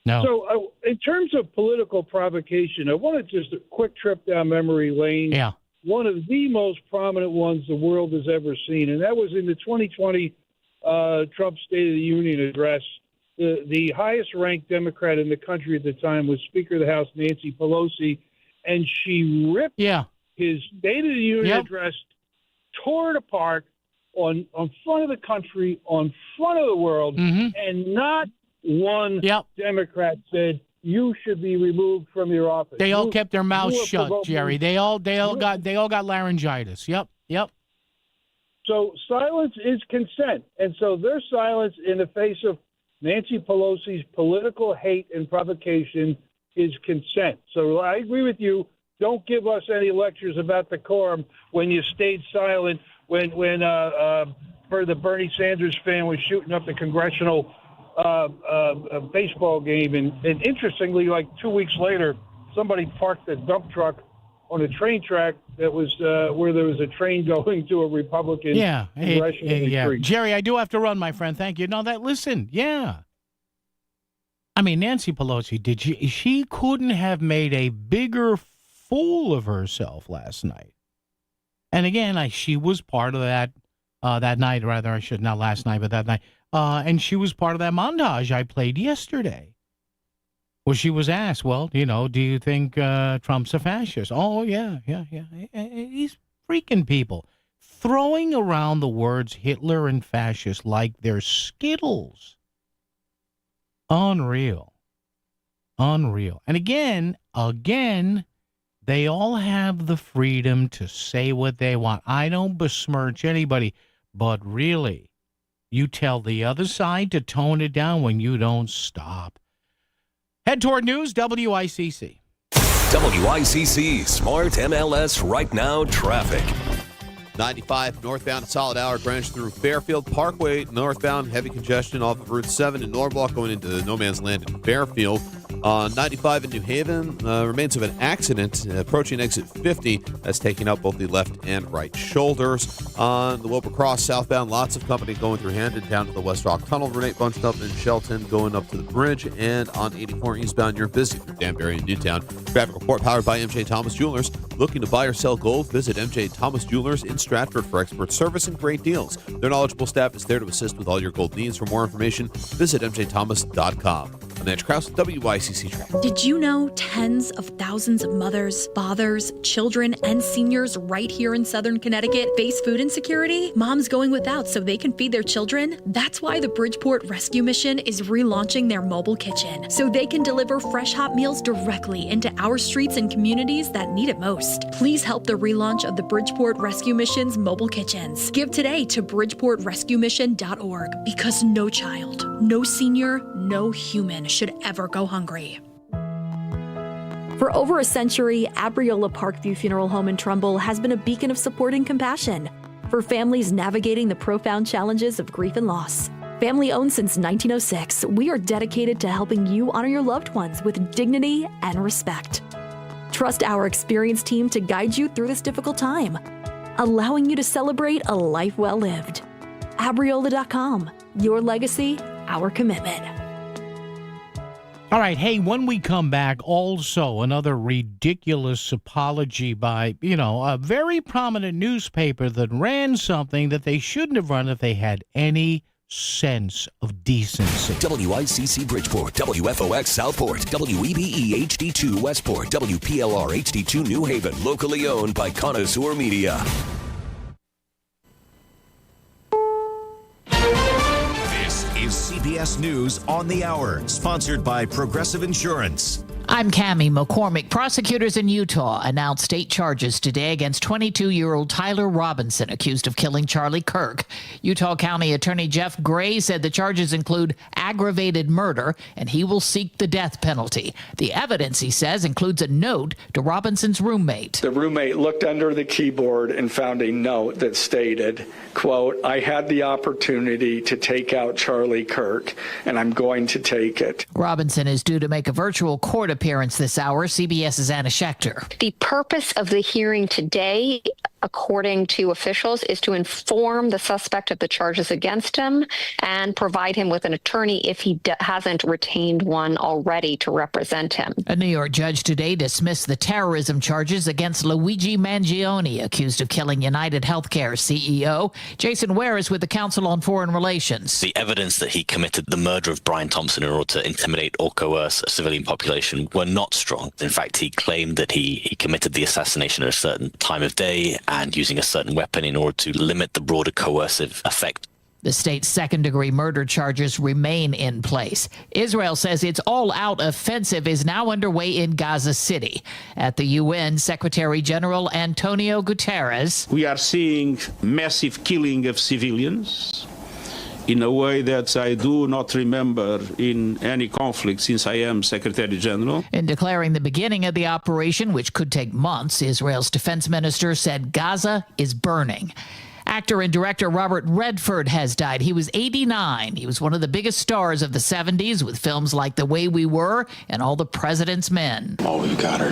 So in terms of political provocation, I wanted just a quick trip down memory lane. Yeah. One of the most prominent ones the world has ever seen, and that was in the 2020 Trump State of the Union address. The highest-ranked Democrat in the country at the time was Speaker of the House Nancy Pelosi, and she ripped his State of the Union address, tore it apart on front of the country, on front of the world, and not one Democrat said, you should be removed from your office. They all kept their mouths shut, Jerry. They all got laryngitis. Yep. So silence is consent. And so their silence in the face of Nancy Pelosi's political hate and provocation is consent. So I agree with you. Don't give us any lectures about decorum when you stayed silent when for the Bernie Sanders fan was shooting up the congressional baseball game. And interestingly, like 2 weeks later, somebody parked a dump truck on a train track that was where there was a train going to a Republican congressional retreat. Jerry, I do have to run, my friend. Thank you. Listen. I mean, Nancy Pelosi, she couldn't have made a bigger fool of herself last night. And again, she was part of that night, rather, I should not last night, but that night. And she was part of that montage I played yesterday. Well, she was asked, well, do you think Trump's a fascist? Oh, yeah. He's freaking people. Throwing around the words Hitler and fascist like they're Skittles. Unreal. And again, they all have the freedom to say what they want. I don't besmirch anybody, but really, you tell the other side to tone it down when you don't stop. Head toward news, WICC. WICC Smart MLS Right Now traffic. 95 northbound, solid hour branch through Fairfield Parkway. Northbound, heavy congestion off of Route 7 in Norwalk going into no man's land in Fairfield. 95 in New Haven, remains of an accident approaching exit 50 that's taking out both the left and right shoulders. On the Wilbur Cross southbound, lots of company going through Handon down to the West Rock Tunnel. Renate bunched up in Shelton going up to the bridge. And on 84 eastbound, you're busy through Danbury and Newtown. Traffic report powered by MJ Thomas Jewelers. Looking to buy or sell gold? Visit MJ Thomas Jewelers in Stratford for expert service and great deals. Their knowledgeable staff is there to assist with all your gold needs. For more information, visit mjthomas.com. I'm Edge Krause, WICC Traffic. Did you know tens of thousands of mothers, fathers, children, and seniors right here in Southern Connecticut face food insecurity? Moms going without so they can feed their children? That's why the Bridgeport Rescue Mission is relaunching their mobile kitchen, so they can deliver fresh hot meals directly into our streets and communities that need it most. Please help the relaunch of the Bridgeport Rescue Mission's mobile kitchens. Give today to bridgeportrescuemission.org, because no child, no senior, no human should ever go hungry. For over a century, Abriola Parkview Funeral Home in Trumbull has been a beacon of support and compassion for families navigating the profound challenges of grief and loss. Family owned since 1906, we are dedicated to helping you honor your loved ones with dignity and respect. Trust our experienced team to guide you through this difficult time, allowing you to celebrate a life well lived. Abriola.com, your legacy, our commitment. All right, hey, when we come back, also another ridiculous apology by, a very prominent newspaper that ran something that they shouldn't have run if they had any sense of decency. WICC Bridgeport, WFOX Southport, WEBE HD2 Westport, WPLR HD2 New Haven, locally owned by Connoisseur Media. CBS News on the Hour, sponsored by Progressive Insurance. I'm Cammie McCormick. Prosecutors in Utah announced state charges today against 22-year-old Tyler Robinson, accused of killing Charlie Kirk. Utah County Attorney Jeff Gray said the charges include aggravated murder, and he will seek the death penalty. The evidence, he says, includes a note to Robinson's roommate. The roommate looked under the keyboard and found a note that stated, quote, "I had the opportunity to take out Charlie Kirk, and I'm going to take it." Robinson is due to make a virtual court appearance this hour. CBS's Anna Schechter. The purpose of the hearing today according to officials, is to inform the suspect of the charges against him and provide him with an attorney if he hasn't retained one already to represent him. A New York judge today dismissed the terrorism charges against Luigi Mangione, accused of killing United Healthcare CEO. Jason Ware is with the Council on Foreign Relations. The evidence that he committed the murder of Brian Thompson in order to intimidate or coerce a civilian population were not strong. In fact, he claimed that he committed the assassination at a certain time of day and using a certain weapon in order to limit the broader coercive effect. The state's second-degree murder charges remain in place. Israel says its all-out offensive is now underway in Gaza City. At the UN, Secretary General Antonio Guterres. We are seeing massive killing of civilians in a way that I do not remember in any conflict since I am Secretary General. In declaring the beginning of the operation, which could take months, Israel's defense minister said Gaza is burning. Actor and director Robert Redford has died. He was 89. He was one of the biggest stars of the 70s with films like The Way We Were and All the President's Men. All we've got are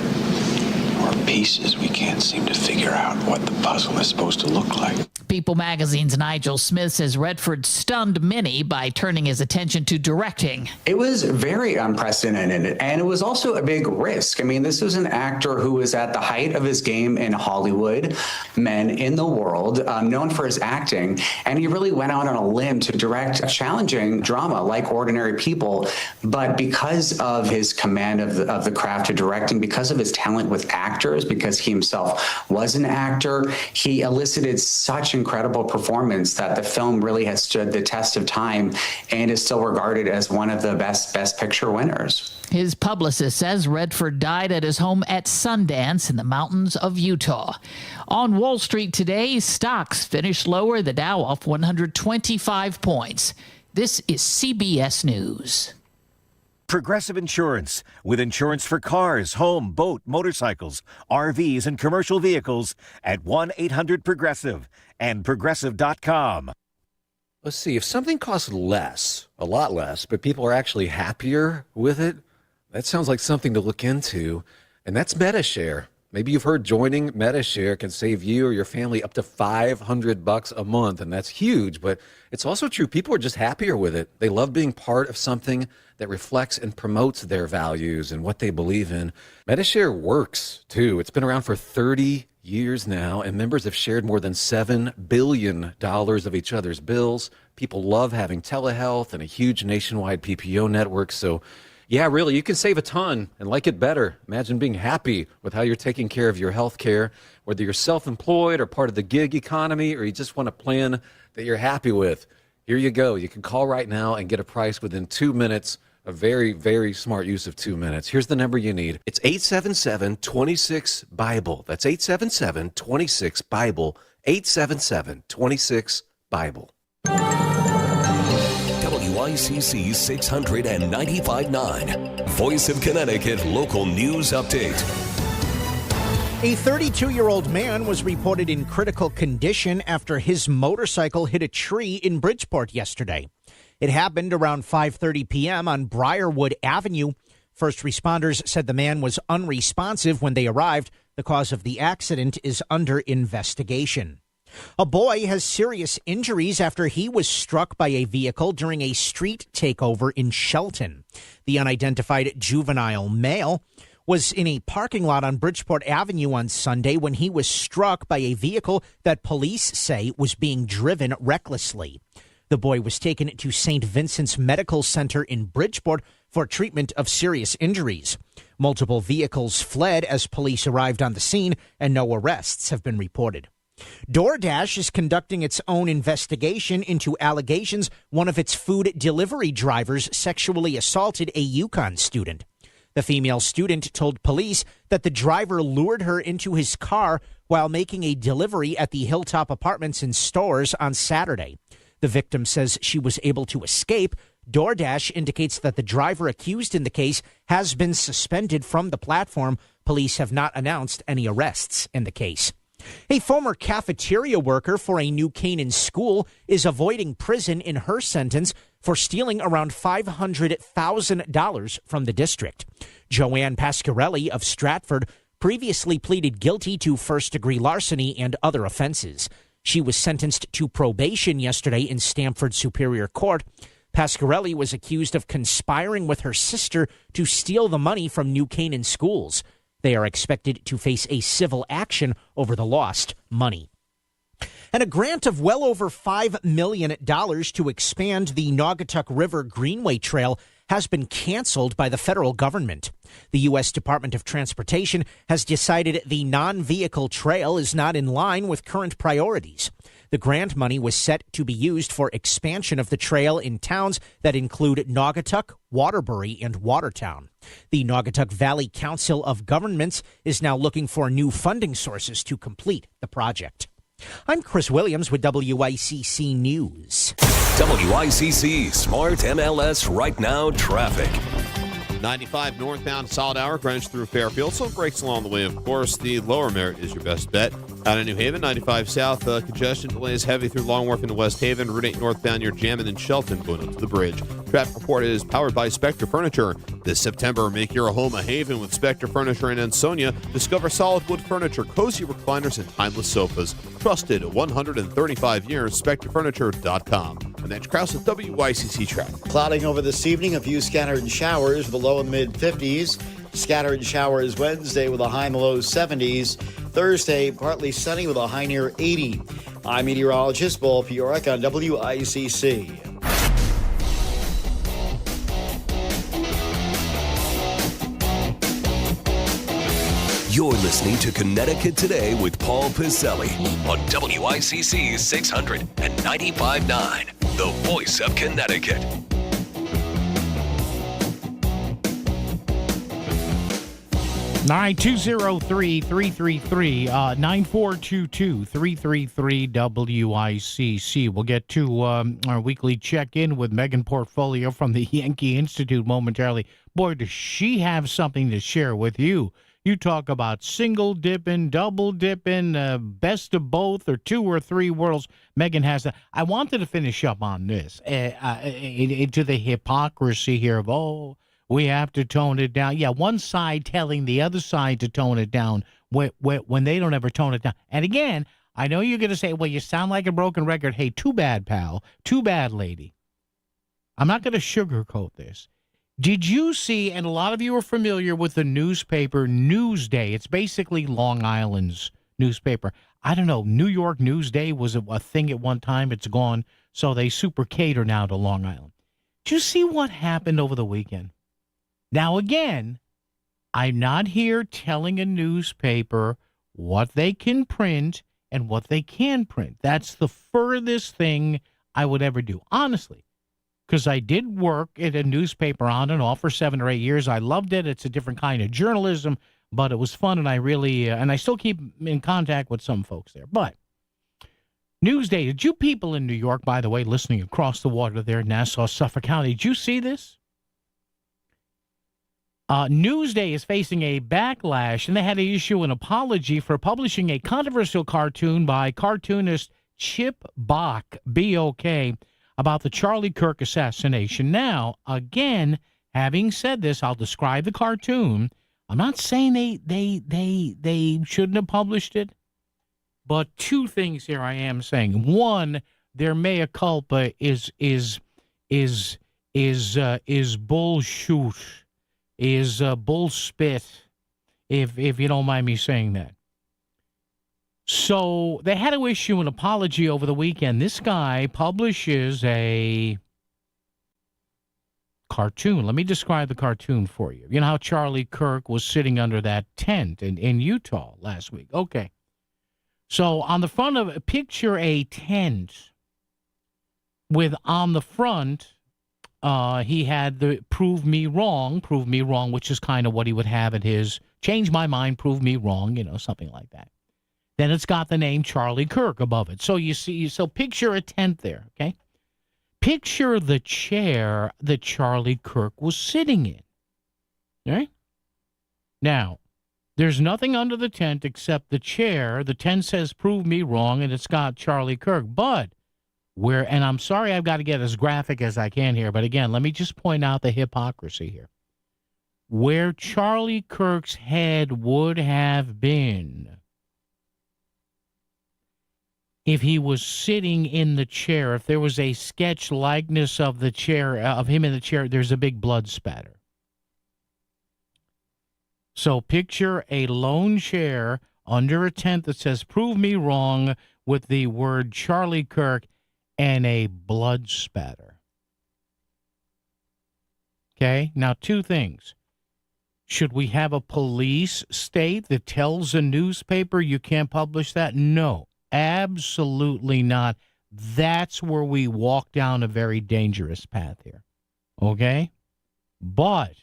pieces. We can't seem to figure out what the puzzle is supposed to look like. People magazine's Nigel Smith says Redford stunned many by turning his attention to directing. It was very unprecedented, and it was also a big risk. I mean, this was an actor who was at the height of his game in Hollywood, men in the world, known for his acting, and he really went out on a limb to direct a challenging drama like Ordinary People. But because of his command of the craft of directing, because of his talent with actors, because he himself was an actor, he elicited such incredible performance that the film really has stood the test of time and is still regarded as one of the best picture winners. His publicist says Redford died at his home at Sundance in the mountains of Utah. On Wall Street today, stocks finished lower, the Dow off 125 points. This is CBS News. Progressive Insurance, with insurance for cars, home, boat, motorcycles, RVs, and commercial vehicles at 1-800-PROGRESSIVE and Progressive.com. Let's see, if something costs less, a lot less, but people are actually happier with it, that sounds like something to look into, and that's MediShare. Maybe you've heard joining MediShare can save you or your family up to $500 a month, and that's huge, but it's also true. People are just happier with it. They love being part of something that reflects and promotes their values and what they believe in. MediShare works, too. It's been around for 30 years now, and members have shared more than $7 billion of each other's bills. People love having telehealth and a huge nationwide PPO network, so yeah, really, you can save a ton and like it better. Imagine being happy with how you're taking care of your health care, whether you're self-employed or part of the gig economy, or you just want a plan that you're happy with. Here you go. You can call right now and get a price within 2 minutes. A very, very smart use of 2 minutes. Here's the number you need. It's 877-26-BIBLE. That's 877-26-BIBLE. 877-26-BIBLE. WICC 695.9. Voice of Connecticut Local News Update. A 32-year-old man was reported in critical condition after his motorcycle hit a tree in Bridgeport yesterday. It happened around 5:30 p.m. on Briarwood Avenue. First responders said the man was unresponsive when they arrived. The cause of the accident is under investigation. A boy has serious injuries after he was struck by a vehicle during a street takeover in Shelton. The unidentified juvenile male was in a parking lot on Bridgeport Avenue on Sunday when he was struck by a vehicle that police say was being driven recklessly. The boy was taken to St. Vincent's Medical Center in Bridgeport for treatment of serious injuries. Multiple vehicles fled as police arrived on the scene, and no arrests have been reported. DoorDash is conducting its own investigation into allegations one of its food delivery drivers sexually assaulted a Yukon student. The female student told police that the driver lured her into his car while making a delivery at the Hilltop Apartments and Stores on Saturday. The victim says she was able to escape. DoorDash indicates that the driver accused in the case has been suspended from the platform. Police have not announced any arrests in the case. A former cafeteria worker for a New Canaan school is avoiding prison in her sentence for stealing around $500,000 from the district. Joanne Pasquarelli of Stratford previously pleaded guilty to first-degree larceny and other offenses. She was sentenced to probation yesterday in Stamford Superior Court. Pasquarelli was accused of conspiring with her sister to steal the money from New Canaan schools. They are expected to face a civil action over the lost money. And a grant of well over $5 million to expand the Naugatuck River Greenway Trail has been canceled by the federal government. The U.S. Department of Transportation has decided the non-vehicle trail is not in line with current priorities. The grant money was set to be used for expansion of the trail in towns that include Naugatuck, Waterbury, and Watertown. The Naugatuck Valley Council of Governments is now looking for new funding sources to complete the project. I'm Chris Williams with WICC News. WICC Smart MLS Right Now Traffic. 95 northbound, solid hour, Greenwich through Fairfield. Some breaks along the way, of course. The lower Merritt is your best bet. Out of New Haven, 95 south, congestion delays heavy through Long Wharf into West Haven. Route 8 northbound near Jammin and Shelton going up to the bridge. Traffic report is powered by Spectre Furniture. This September, make your home a haven with Spectre Furniture in Ansonia. Discover solid wood furniture, cozy recliners, and timeless sofas. Trusted 135 years, SpectreFurniture.com. And that's Krause at WICC Traffic. Clouding over this evening, a few scattered showers with a low in the mid-50s. Scattered showers Wednesday with a high in the low 70s. Thursday, partly sunny with a high near 80. I'm meteorologist Paul Fiorek on WICC. You're listening to Connecticut Today with Paul Piselli on WICC 600 and 95.9, the voice of Connecticut. All right, 203-333-9422-333-WICC. We'll get to our weekly check-in with Megan Portfolio from the Yankee Institute momentarily. Boy, does she have something to share with you. You talk about single dipping, double dipping, best of both, or two or three worlds. Megan has that. I wanted to finish up on this, into the hypocrisy here of, we have to tone it down. Yeah, one side telling the other side to tone it down when they don't ever tone it down. And again, I know you're going to say, well, you sound like a broken record. Hey, too bad, pal. Too bad, lady. I'm not going to sugarcoat this. Did you see, and a lot of you are familiar with the newspaper Newsday. It's basically Long Island's newspaper. I don't know, New York Newsday was a thing at one time. It's gone, so they super cater now to Long Island. Did you see what happened over the weekend? Now, again, I'm not here telling a newspaper what they can print and what they can print. That's the furthest thing I would ever do, honestly, because I did work at a newspaper on and off for 7 or 8 years. I loved it. It's a different kind of journalism, but it was fun, and I really, and I still keep in contact with some folks there. But Newsday, did you people in New York, by the way, listening across the water there in Nassau, Suffolk County, did you see this? Newsday is facing a backlash, and they had to issue an apology for publishing a controversial cartoon by cartoonist Chip Bok, B-O-K, about the Charlie Kirk assassination. Now, again, having said this, I'll describe the cartoon. I'm not saying they shouldn't have published it, but two things here I am saying. One, their mea culpa is bullshit. Is bullspit, if you don't mind me saying that. So they had to issue an apology over the weekend. This guy publishes a cartoon. Let me describe the cartoon for you. You know how Charlie Kirk was sitting under that tent in Utah last week? Okay. So on the front of, picture a tent with on the front, he had the prove me wrong, which is kind of what he would have at his change my mind, prove me wrong, something like that. Then it's got the name Charlie Kirk above it. So you see, so picture a tent there, okay? Picture the chair that Charlie Kirk was sitting in, all right? Now, there's nothing under the tent except the chair. The tent says prove me wrong, and it's got Charlie Kirk, but and I'm sorry I've got to get as graphic as I can here, but again, let me just point out the hypocrisy here. where Charlie Kirk's head would have been if he was sitting in the chair. If there was a sketch likeness of the chair, of him in the chair, there's a big blood spatter. So picture a lone chair under a tent that says, "Prove me wrong," with the word Charlie Kirk and a blood spatter. Okay, now two things. Should we have a police state that tells a newspaper you can't publish that? No, absolutely not. That's where we walk down a very dangerous path here. Okay? But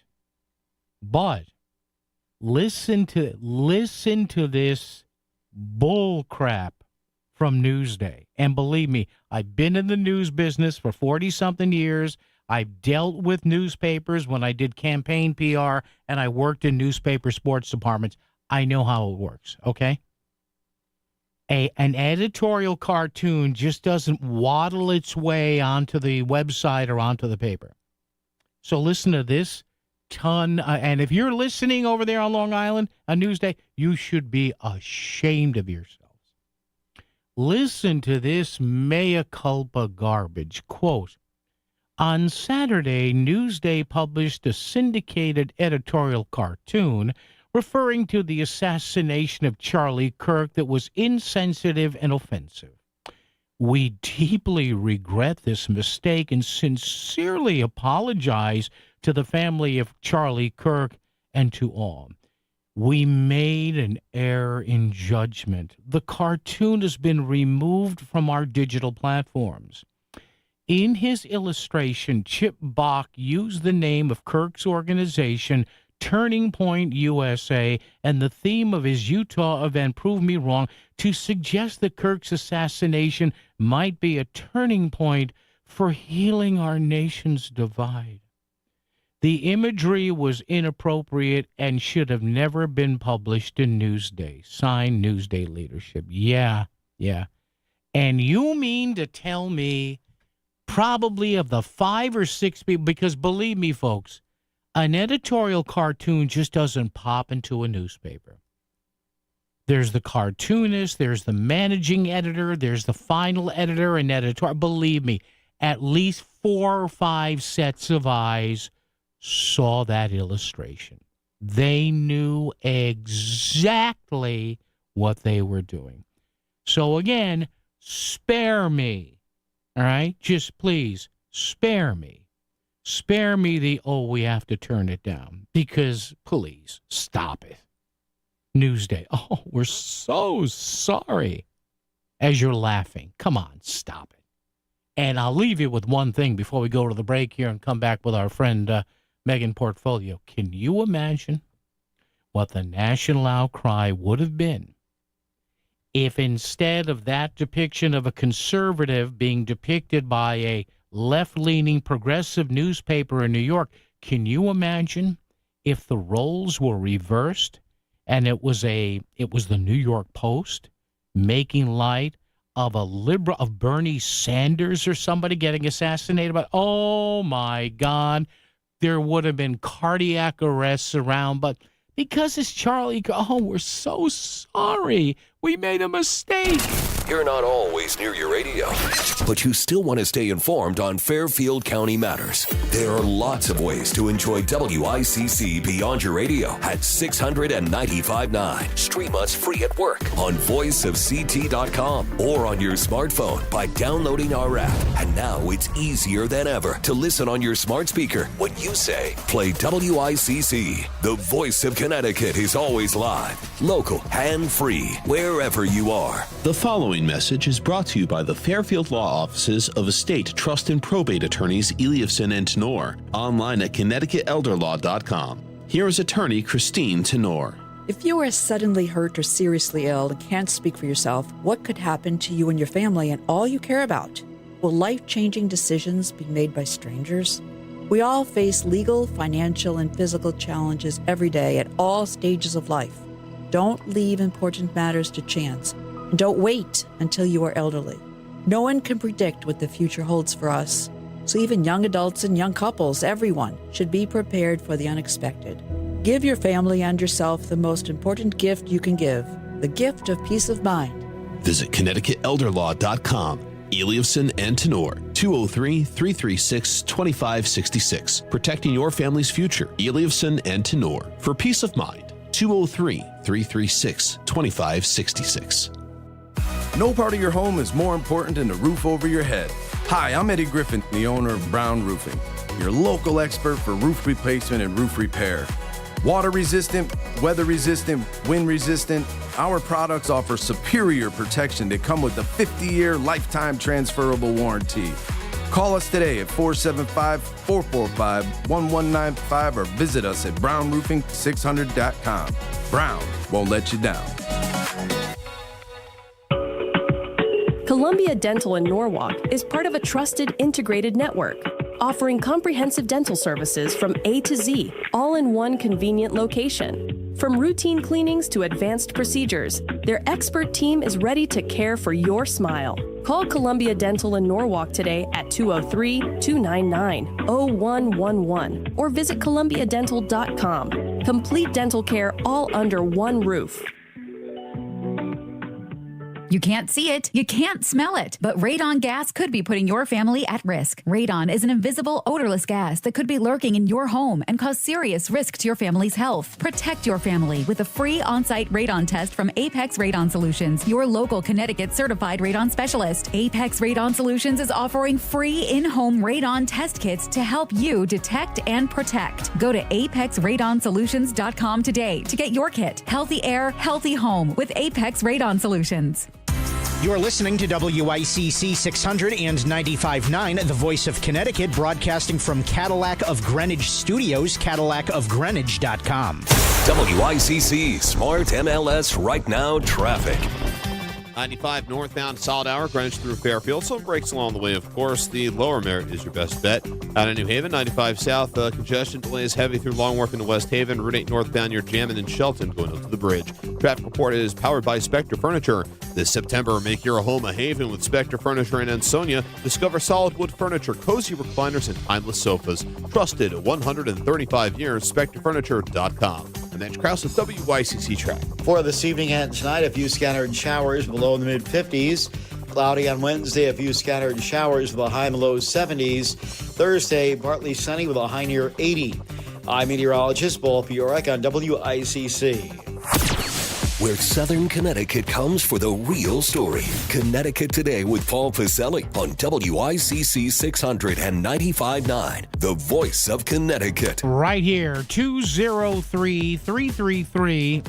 listen to this bull crap from Newsday. And believe me, I've been in the news business for 40-something years. I've dealt with newspapers when I did campaign PR, and I worked in newspaper sports departments. I know how it works, okay? An editorial cartoon just doesn't waddle its way onto the website or onto the paper. So listen to this ton, and if you're listening over there on Long Island, on Newsday, you should be ashamed of yourselves. Listen to this mea culpa garbage. Quote, on Saturday, Newsday published a syndicated editorial cartoon referring to the assassination of Charlie Kirk that was insensitive and offensive. We deeply regret this mistake and sincerely apologize to the family of Charlie Kirk and to all. We made an error in judgment. The cartoon has been removed from our digital platforms. In his illustration, Chip Bach used the name of Kirk's organization, Turning Point USA, and the theme of his Utah event, Prove Me Wrong, to suggest that Kirk's assassination might be a turning point for healing our nation's divide. The imagery was inappropriate and should have never been published in Newsday. Signed, Newsday leadership. Yeah. And you mean to tell me probably of the 5 or 6 people, because believe me, folks, an editorial cartoon just doesn't pop into a newspaper. There's the cartoonist, there's the managing editor, there's the final editor and editor. Believe me, at least 4 or 5 sets of eyes saw that illustration. They knew exactly what they were doing. So again, spare me. All right? Just please, spare me. Spare me the, we have to turn it down. Because, please, stop it. Newsday, we're so sorry. As you're laughing. Come on, stop it. And I'll leave you with one thing before we go to the break here and come back with our friend Megan Portfolio. Can you imagine what the national outcry would have been if instead of that depiction of a conservative being depicted by a left-leaning progressive newspaper in New York, can you imagine if the roles were reversed and it was the New York Post making light of a liberal, of Bernie Sanders or somebody getting assassinated? But oh my God, there would have been cardiac arrests around, but because it's Charlie, we're so sorry. We made a mistake. You're not always near your radio, but you still want to stay informed on Fairfield County matters. There are lots of ways to enjoy WICC beyond your radio at 695.9. Stream us free at work on voiceofct.com or on your smartphone by downloading our app. And now it's easier than ever to listen on your smart speaker when you say, play WICC. The voice of Connecticut is always live, local, and free, wherever you are. The following message is brought to you by the Fairfield Law Offices of Estate, Trust, and Probate Attorneys Eliasson and Tenor, online at ConnecticutElderLaw.com. Here is attorney Christine Tenor. If you are suddenly hurt or seriously ill and can't speak for yourself, what could happen to you and your family and all you care about? Will life-changing decisions be made by strangers? We all face legal, financial, and physical challenges every day at all stages of life. Don't leave important matters to chance. And don't wait until you are elderly. No one can predict what the future holds for us. So even young adults and young couples, everyone should be prepared for the unexpected. Give your family and yourself the most important gift you can give, the gift of peace of mind. Visit ConnecticutElderLaw.com. Eliasson and Tenor, 203-336-2566. Protecting your family's future. Eliasson and Tenor. For peace of mind, 203-336-2566. No part of your home is more important than the roof over your head. Hi, I'm Eddie Griffin, the owner of Brown Roofing, your local expert for roof replacement and roof repair. Water resistant, weather resistant, wind resistant, our products offer superior protection that come with a 50-year lifetime transferable warranty. Call us today at 475-445-1195 or visit us at brownroofing600.com. Brown won't let you down. Columbia Dental in Norwalk is part of a trusted integrated network, offering comprehensive dental services from A to Z, all in one convenient location. From routine cleanings to advanced procedures, their expert team is ready to care for your smile. Call Columbia Dental in Norwalk today at 203-299-0111 or visit columbiadental.com. Complete dental care all under one roof. You can't see it, you can't smell it, but radon gas could be putting your family at risk. Radon is an invisible, odorless gas that could be lurking in your home and cause serious risk to your family's health. Protect your family with a free on-site radon test from Apex Radon Solutions, your local Connecticut certified radon specialist. Apex Radon Solutions is offering free in-home radon test kits to help you detect and protect. Go to apexradonsolutions.com today to get your kit. Healthy air, healthy home with Apex Radon Solutions. You're listening to WICC 600 and 95.9, the voice of Connecticut, broadcasting from Cadillac of Greenwich Studios, CadillacofGreenwich.com. WICC Smart MLS Right Now Traffic. 95 northbound, solid hour, Greenwich through Fairfield. Some breaks along the way, of course. The lower Merritt is your best bet. Out of New Haven, 95 south, congestion delays heavy through Long Wharf into West Haven. Route 8 northbound, you're jamming in Shelton going up to the bridge. Traffic report is powered by Spectre Furniture. This September, make your home a haven with Spectre Furniture in Ansonia. Discover solid wood furniture, cozy recliners, and timeless sofas. Trusted 135 years, SpectreFurniture.com. And that's Krause with WICC Track. For this evening and tonight, a few scattered showers below in the mid-50s. Cloudy on Wednesday, a few scattered showers with a high in the low 70s. Thursday, partly sunny with a high near 80. I'm meteorologist Paul Piorek on WICC. Where Southern Connecticut comes for the real story. Connecticut Today with Paul Pacelli on WICC 600 and 95.9, the voice of Connecticut. Right here, 203-333.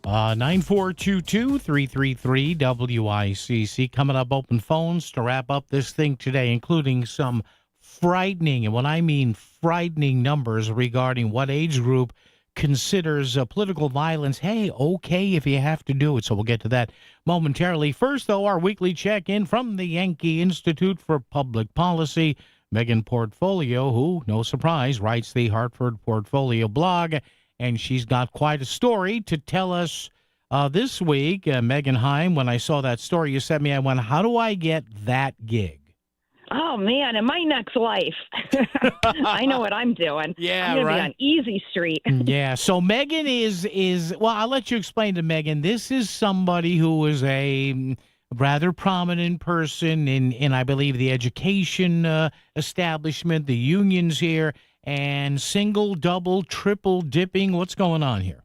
9422 333 WICC. Coming up, open phones to wrap up this thing today, including some frightening, and when I mean frightening numbers regarding what age group considers political violence, hey, okay if you have to do it. So we'll get to that momentarily. First, though, our weekly check-in from the Yankee Institute for Public Policy. Megan Portfolio, who, no surprise, writes the Hartford Portfolio blog, and she's got quite a story to tell us this week. Megan Heim, when I saw that story you sent me, I went, how do I get that gig? Oh, man, in my next life, I know what I'm doing. Yeah, I'm going right. to be on Easy Street. Yeah, so Megan is well, I'll let you explain to Megan. This is somebody who is a rather prominent person in I believe, the education establishment, the unions here, and single, double, triple dipping. What's going on here?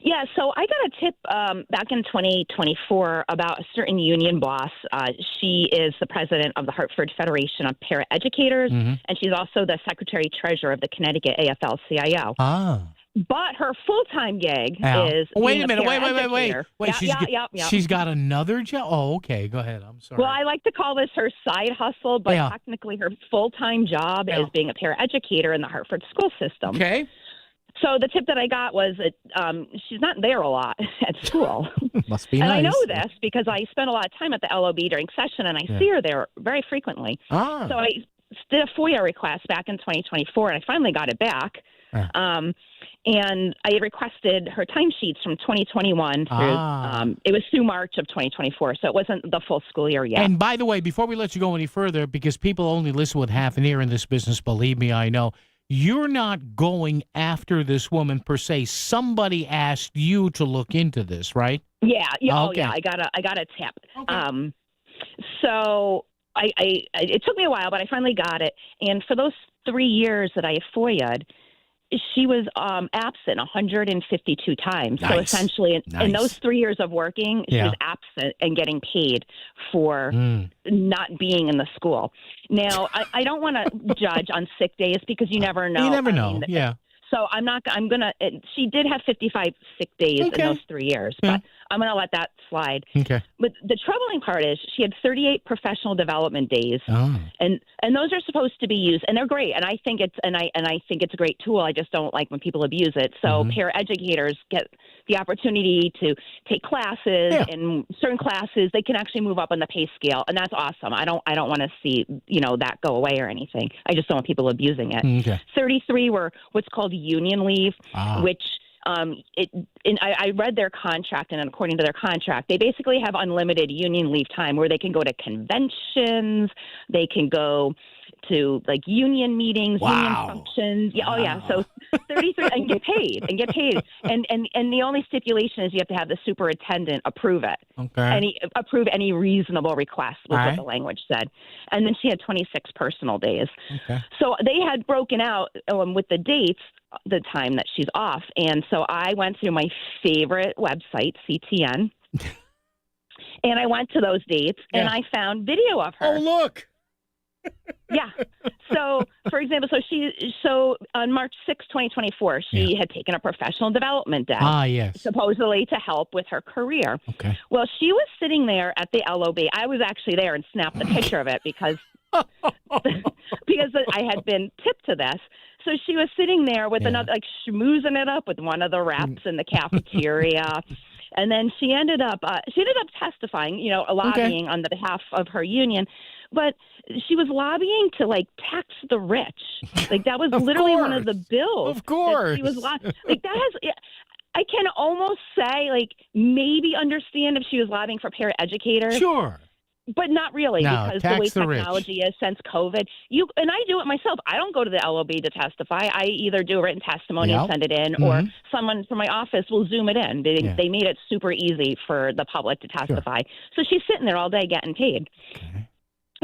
Yeah, so I got a tip back in 2024 about a certain union boss. She is the president of the Hartford Federation of Paraeducators, and she's also the secretary-treasurer of the Connecticut AFL-CIO. Ah. But her full-time gig is Wait a minute. Wait. Yeah. She's got another job? Oh, okay. Go ahead. I'm sorry. Well, I like to call this her side hustle, but technically her full-time job is being a paraeducator in the Hartford school system. Okay. So the tip that I got was that she's not there a lot at school. Must be and nice. I know this because I spend a lot of time at the LOB during session, and I see her there very frequently. Ah. So I did a FOIA request back in 2024, and I finally got it back. And I requested her timesheets from 2021 through, it was through March of 2024, so it wasn't the full school year yet. And by the way, before we let you go any further, because people only listen with half an ear in this business, believe me, I know, you're not going after this woman per se. Somebody asked you to look into this, right? Yeah. Oh, Okay. yeah. I got a tip. So I it took me a while, but I finally got it. And for those 3 years that I FOIA'd, she was absent 152 times. So Nice. essentially, in those Nice. 3 years of working, she was absent and getting paid for not being in the school. Now, I don't want to judge on sick days because you never know. You never I know. mean, Yeah. So I'm going to, she did have 55 sick days in those 3 years, but I'm going to let that slide. Okay. But the troubling part is she had 38 professional development days, and those are supposed to be used, and they're great. And I think it's a great tool. I just don't like when people abuse it. So paraeducators get the opportunity to take classes, and certain classes they can actually move up on the pay scale, and that's awesome. I don't want to see that go away or anything. I just don't want people abusing it. Okay. 33 were what's called union leave, which I read their contract, and according to their contract, they basically have unlimited union leave time where they can go to conventions, they can go to like union meetings, union functions. Yeah, oh yeah. So 33 and get paid. And the only stipulation is you have to have the superintendent approve it. Okay. Approve any reasonable request was what the language said. And then she had 26 personal days. Okay. So they had broken out with the dates, the time that she's off. And so I went through my favorite website, CTN, and I went to those dates and I found video of her. Oh, look. Yeah. So, for example, so on March 6, 2024, she had taken a professional development day. Yes. Supposedly to help with her career. Okay. Well, she was sitting there at the LOB. I was actually there and snapped the picture of it because I had been tipped to this. So she was sitting there with another, like schmoozing it up with one of the reps in the cafeteria. And then she ended up testifying, lobbying on the behalf of her union. But she was lobbying to tax the rich. Like that was literally one of the bills. Of course. That she was like that has. I can almost say maybe understand if she was lobbying for paraeducators. Sure. But not really, because the way the technology is since COVID. And I do it myself. I don't go to the LOB to testify. I either do a written testimony and send it in, or someone from my office will Zoom it in. They made it super easy for the public to testify. So she's sitting there all day getting paid. Okay.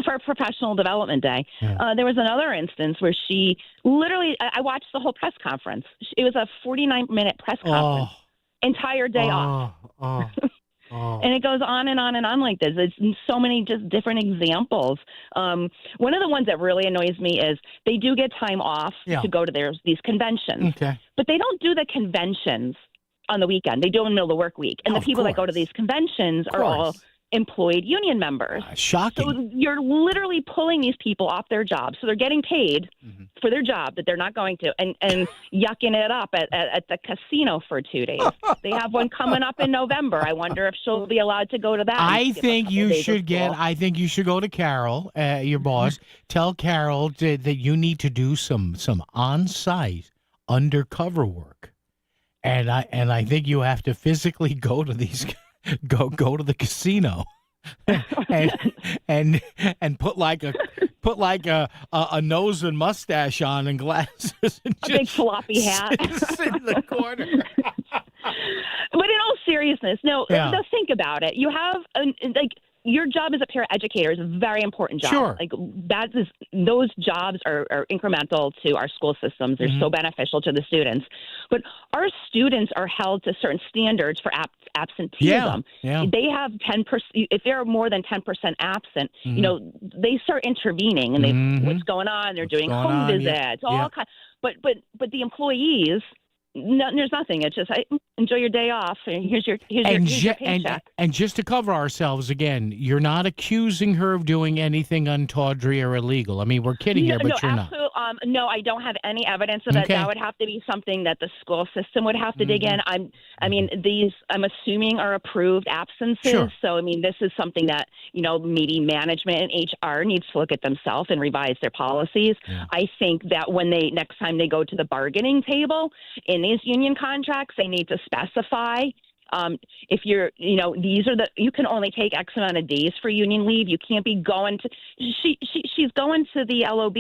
For a professional development day. There was another instance where she literally, I watched the whole press conference. It was a 49-minute press conference, entire day off. And it goes on and on and on like this. It's so many just different examples. One of the ones that really annoys me is they do get time off to go to these conventions. Okay. But they don't do the conventions on the weekend. They do them in the middle of the work week. And the people that go to these conventions are all employed union members. Shocking. So you're literally pulling these people off their jobs. So they're getting paid for their job that they're not going to, and yucking it up at the casino for 2 days. They have one coming up in November. I wonder if she'll be allowed to go to that. I think you should go to Carol, your boss. Tell Carol that you need to do some on-site undercover work. And I think you have to physically go to these go to the casino and put a nose and mustache on and glasses and a big floppy hat sit in the corner. But in all seriousness, just think about it. You have your job as a paraeducator is a very important job. Sure. Those jobs are incremental to our school systems. They're so beneficial to the students. But our students are held to certain standards for absenteeism. Yeah. They have 10%. If they're more than 10% absent, they start intervening and what's going on? They're doing home visits, all kinds. But the employees. No, there's nothing. It's just enjoy your day off. And here's your paycheck. And just to cover ourselves again, you're not accusing her of doing anything untawdry or illegal. I mean, we're kidding here, but you're not. No, I don't have any evidence of that. That would have to be something that the school system would have to dig in. I'm assuming are approved absences. Sure. So, this is something that, maybe management and HR needs to look at themselves and revise their policies. Yeah. I think that next time they go to the bargaining table in these union contracts, they need to specify If you're, you can only take X amount of days for union leave. You can't be going to, she's going to the LOB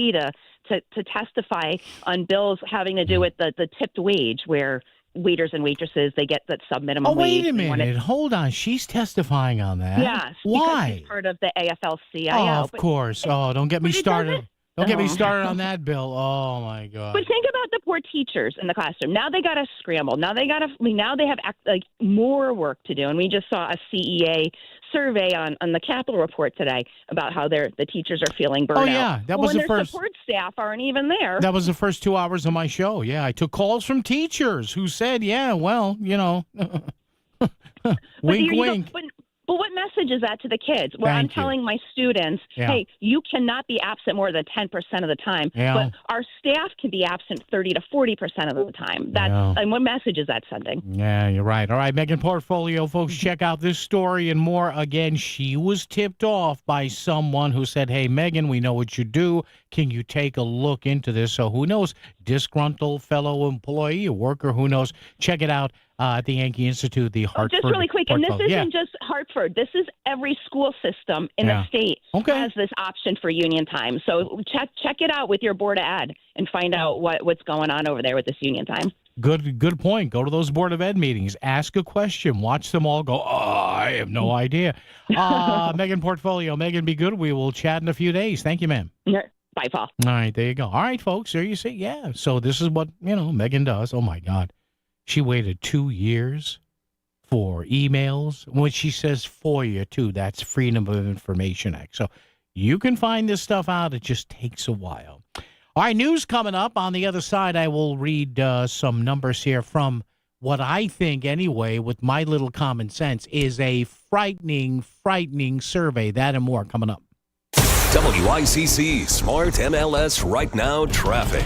to testify on bills having to do with the tipped wage, where waiters and waitresses, they get that sub-minimum wage. Wait a minute. Hold on. She's testifying on that. Yes. Why? Because she's part of the AFL-CIO. Oh, of course. Don't get me started. Don't get me started on that, Bill. Oh, my God. But think about the poor teachers in the classroom. Now they got to scramble. Now they have more work to do. And we just saw a CEA survey on the Capitol Report today about how the teachers are feeling burnt out. Oh, yeah. That was when the their first. support staff aren't even there. That was the first 2 hours of my show. Yeah, I took calls from teachers who said, wink, wink. But what message is that to the kids? Where I'm telling my students, hey, you cannot be absent more than 10% of the time, but our staff can be absent 30 to 40% of the time. And what message is that sending? Yeah, you're right. All right, Megan Portfolio, folks, check out this story and more. Again, she was tipped off by someone who said, hey, Megan, we know what you do. Can you take a look into this? So who knows? Disgruntled fellow employee, a worker, who knows? Check it out. At the Yankee Institute, the Hartford. Just really quick, and this isn't just Hartford. This is every school system in the state has this option for union time. So check it out with your board of ed and find out what's going on over there with this union time. Good point. Go to those Board of Ed meetings. Ask a question. Watch them all go, I have no idea. Megan Portfolio. Megan, be good. We will chat in a few days. Thank you, ma'am. Bye, Paul. All right, there you go. All right, folks, there you see. Yeah, so this is what, Megan does. Oh, my God. She waited 2 years for emails. When she says FOIA, too, that's Freedom of Information Act. So you can find this stuff out. It just takes a while. All right, news coming up. On the other side, I will read some numbers here from what I think, anyway, with my little common sense, is a frightening survey. That and more coming up. WICC Smart MLS Right Now Traffic.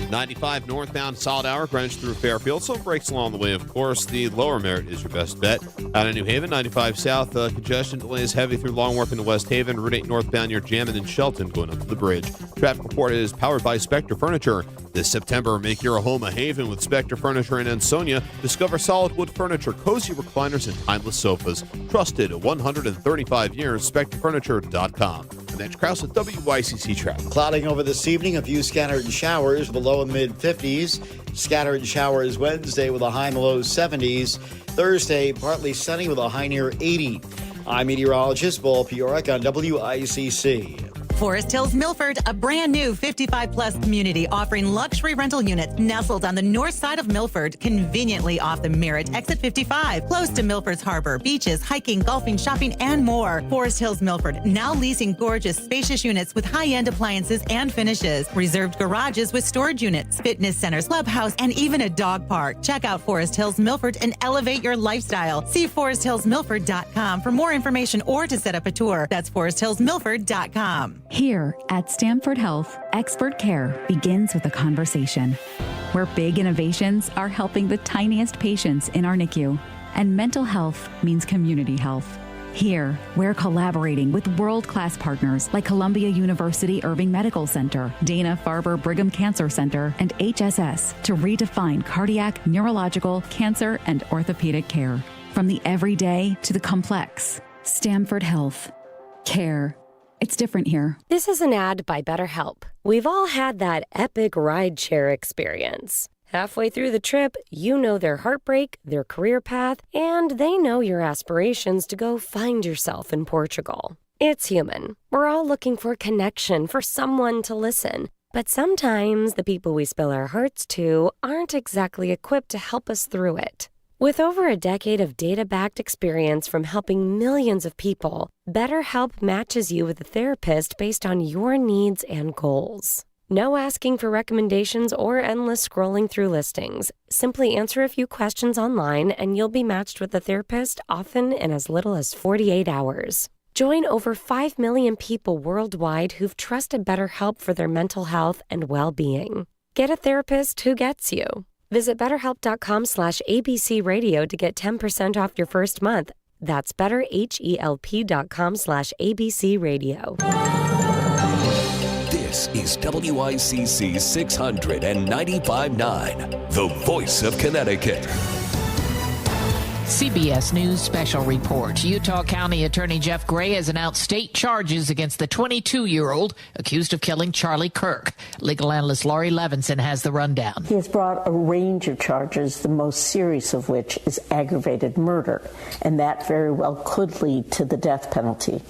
95 northbound, solid hour, Greenwich through Fairfield. Some breaks along the way, of course. The lower Merritt is your best bet. Out of New Haven, 95 south, congestion delays heavy through Long Wharf into West Haven. Route 8 northbound near Jammin and Shelton going up to the bridge. Traffic report is powered by Spectre Furniture. This September, make your home a haven with Spectre Furniture in Ansonia. Discover solid wood furniture, cozy recliners, and timeless sofas. Trusted 135 years, SpectreFurniture.com. And that's Krause at WICC Traffic. Clouding over this evening, a few scattered showers, the low and mid-50s. Scattered showers Wednesday with a high in the low 70s. Thursday, partly sunny with a high near 80. I'm meteorologist Paul Piorek on WICC. Forest Hills Milford, a brand new 55-plus community offering luxury rental units nestled on the north side of Milford, conveniently off the Merritt Exit 55, close to Milford's harbor, beaches, hiking, golfing, shopping, and more. Forest Hills Milford, now leasing gorgeous, spacious units with high-end appliances and finishes, reserved garages with storage units, fitness centers, clubhouse, and even a dog park. Check out Forest Hills Milford and elevate your lifestyle. See foresthillsmilford.com for more information or to set up a tour. That's foresthillsmilford.com. Here at Stamford Health, expert care begins with a conversation where big innovations are helping the tiniest patients in our NICU, and mental health means community health. Here, we're collaborating with world-class partners like Columbia University Irving Medical Center, Dana-Farber Brigham Cancer Center, and HSS to redefine cardiac, neurological, cancer, and orthopedic care. From the everyday to the complex, Stamford Health. Care. It's different here. This is an ad by BetterHelp. We've all had that epic rideshare experience. Halfway through the trip, you know their heartbreak, their career path, and they know your aspirations to go find yourself in Portugal. It's human. We're all looking for connection, for someone to listen. But sometimes the people we spill our hearts to aren't exactly equipped to help us through it. With over a decade of data-backed experience from helping millions of people, BetterHelp matches you with a therapist based on your needs and goals. No asking for recommendations or endless scrolling through listings. Simply answer a few questions online and you'll be matched with a therapist, often in as little as 48 hours. Join over 5 million people worldwide who've trusted BetterHelp for their mental health and well-being. Get a therapist who gets you. Visit BetterHelp.com/ABC Radio to get 10% off your first month. That's BetterHelp.com/ABC Radio. This is WICC 695.9, the voice of Connecticut. CBS News Special Report. Utah County Attorney Jeff Gray has announced state charges against the 22-year-old accused of killing Charlie Kirk. Legal analyst Laurie Levinson has the rundown. He has brought a range of charges, the most serious of which is aggravated murder, and that very well could lead to the death penalty.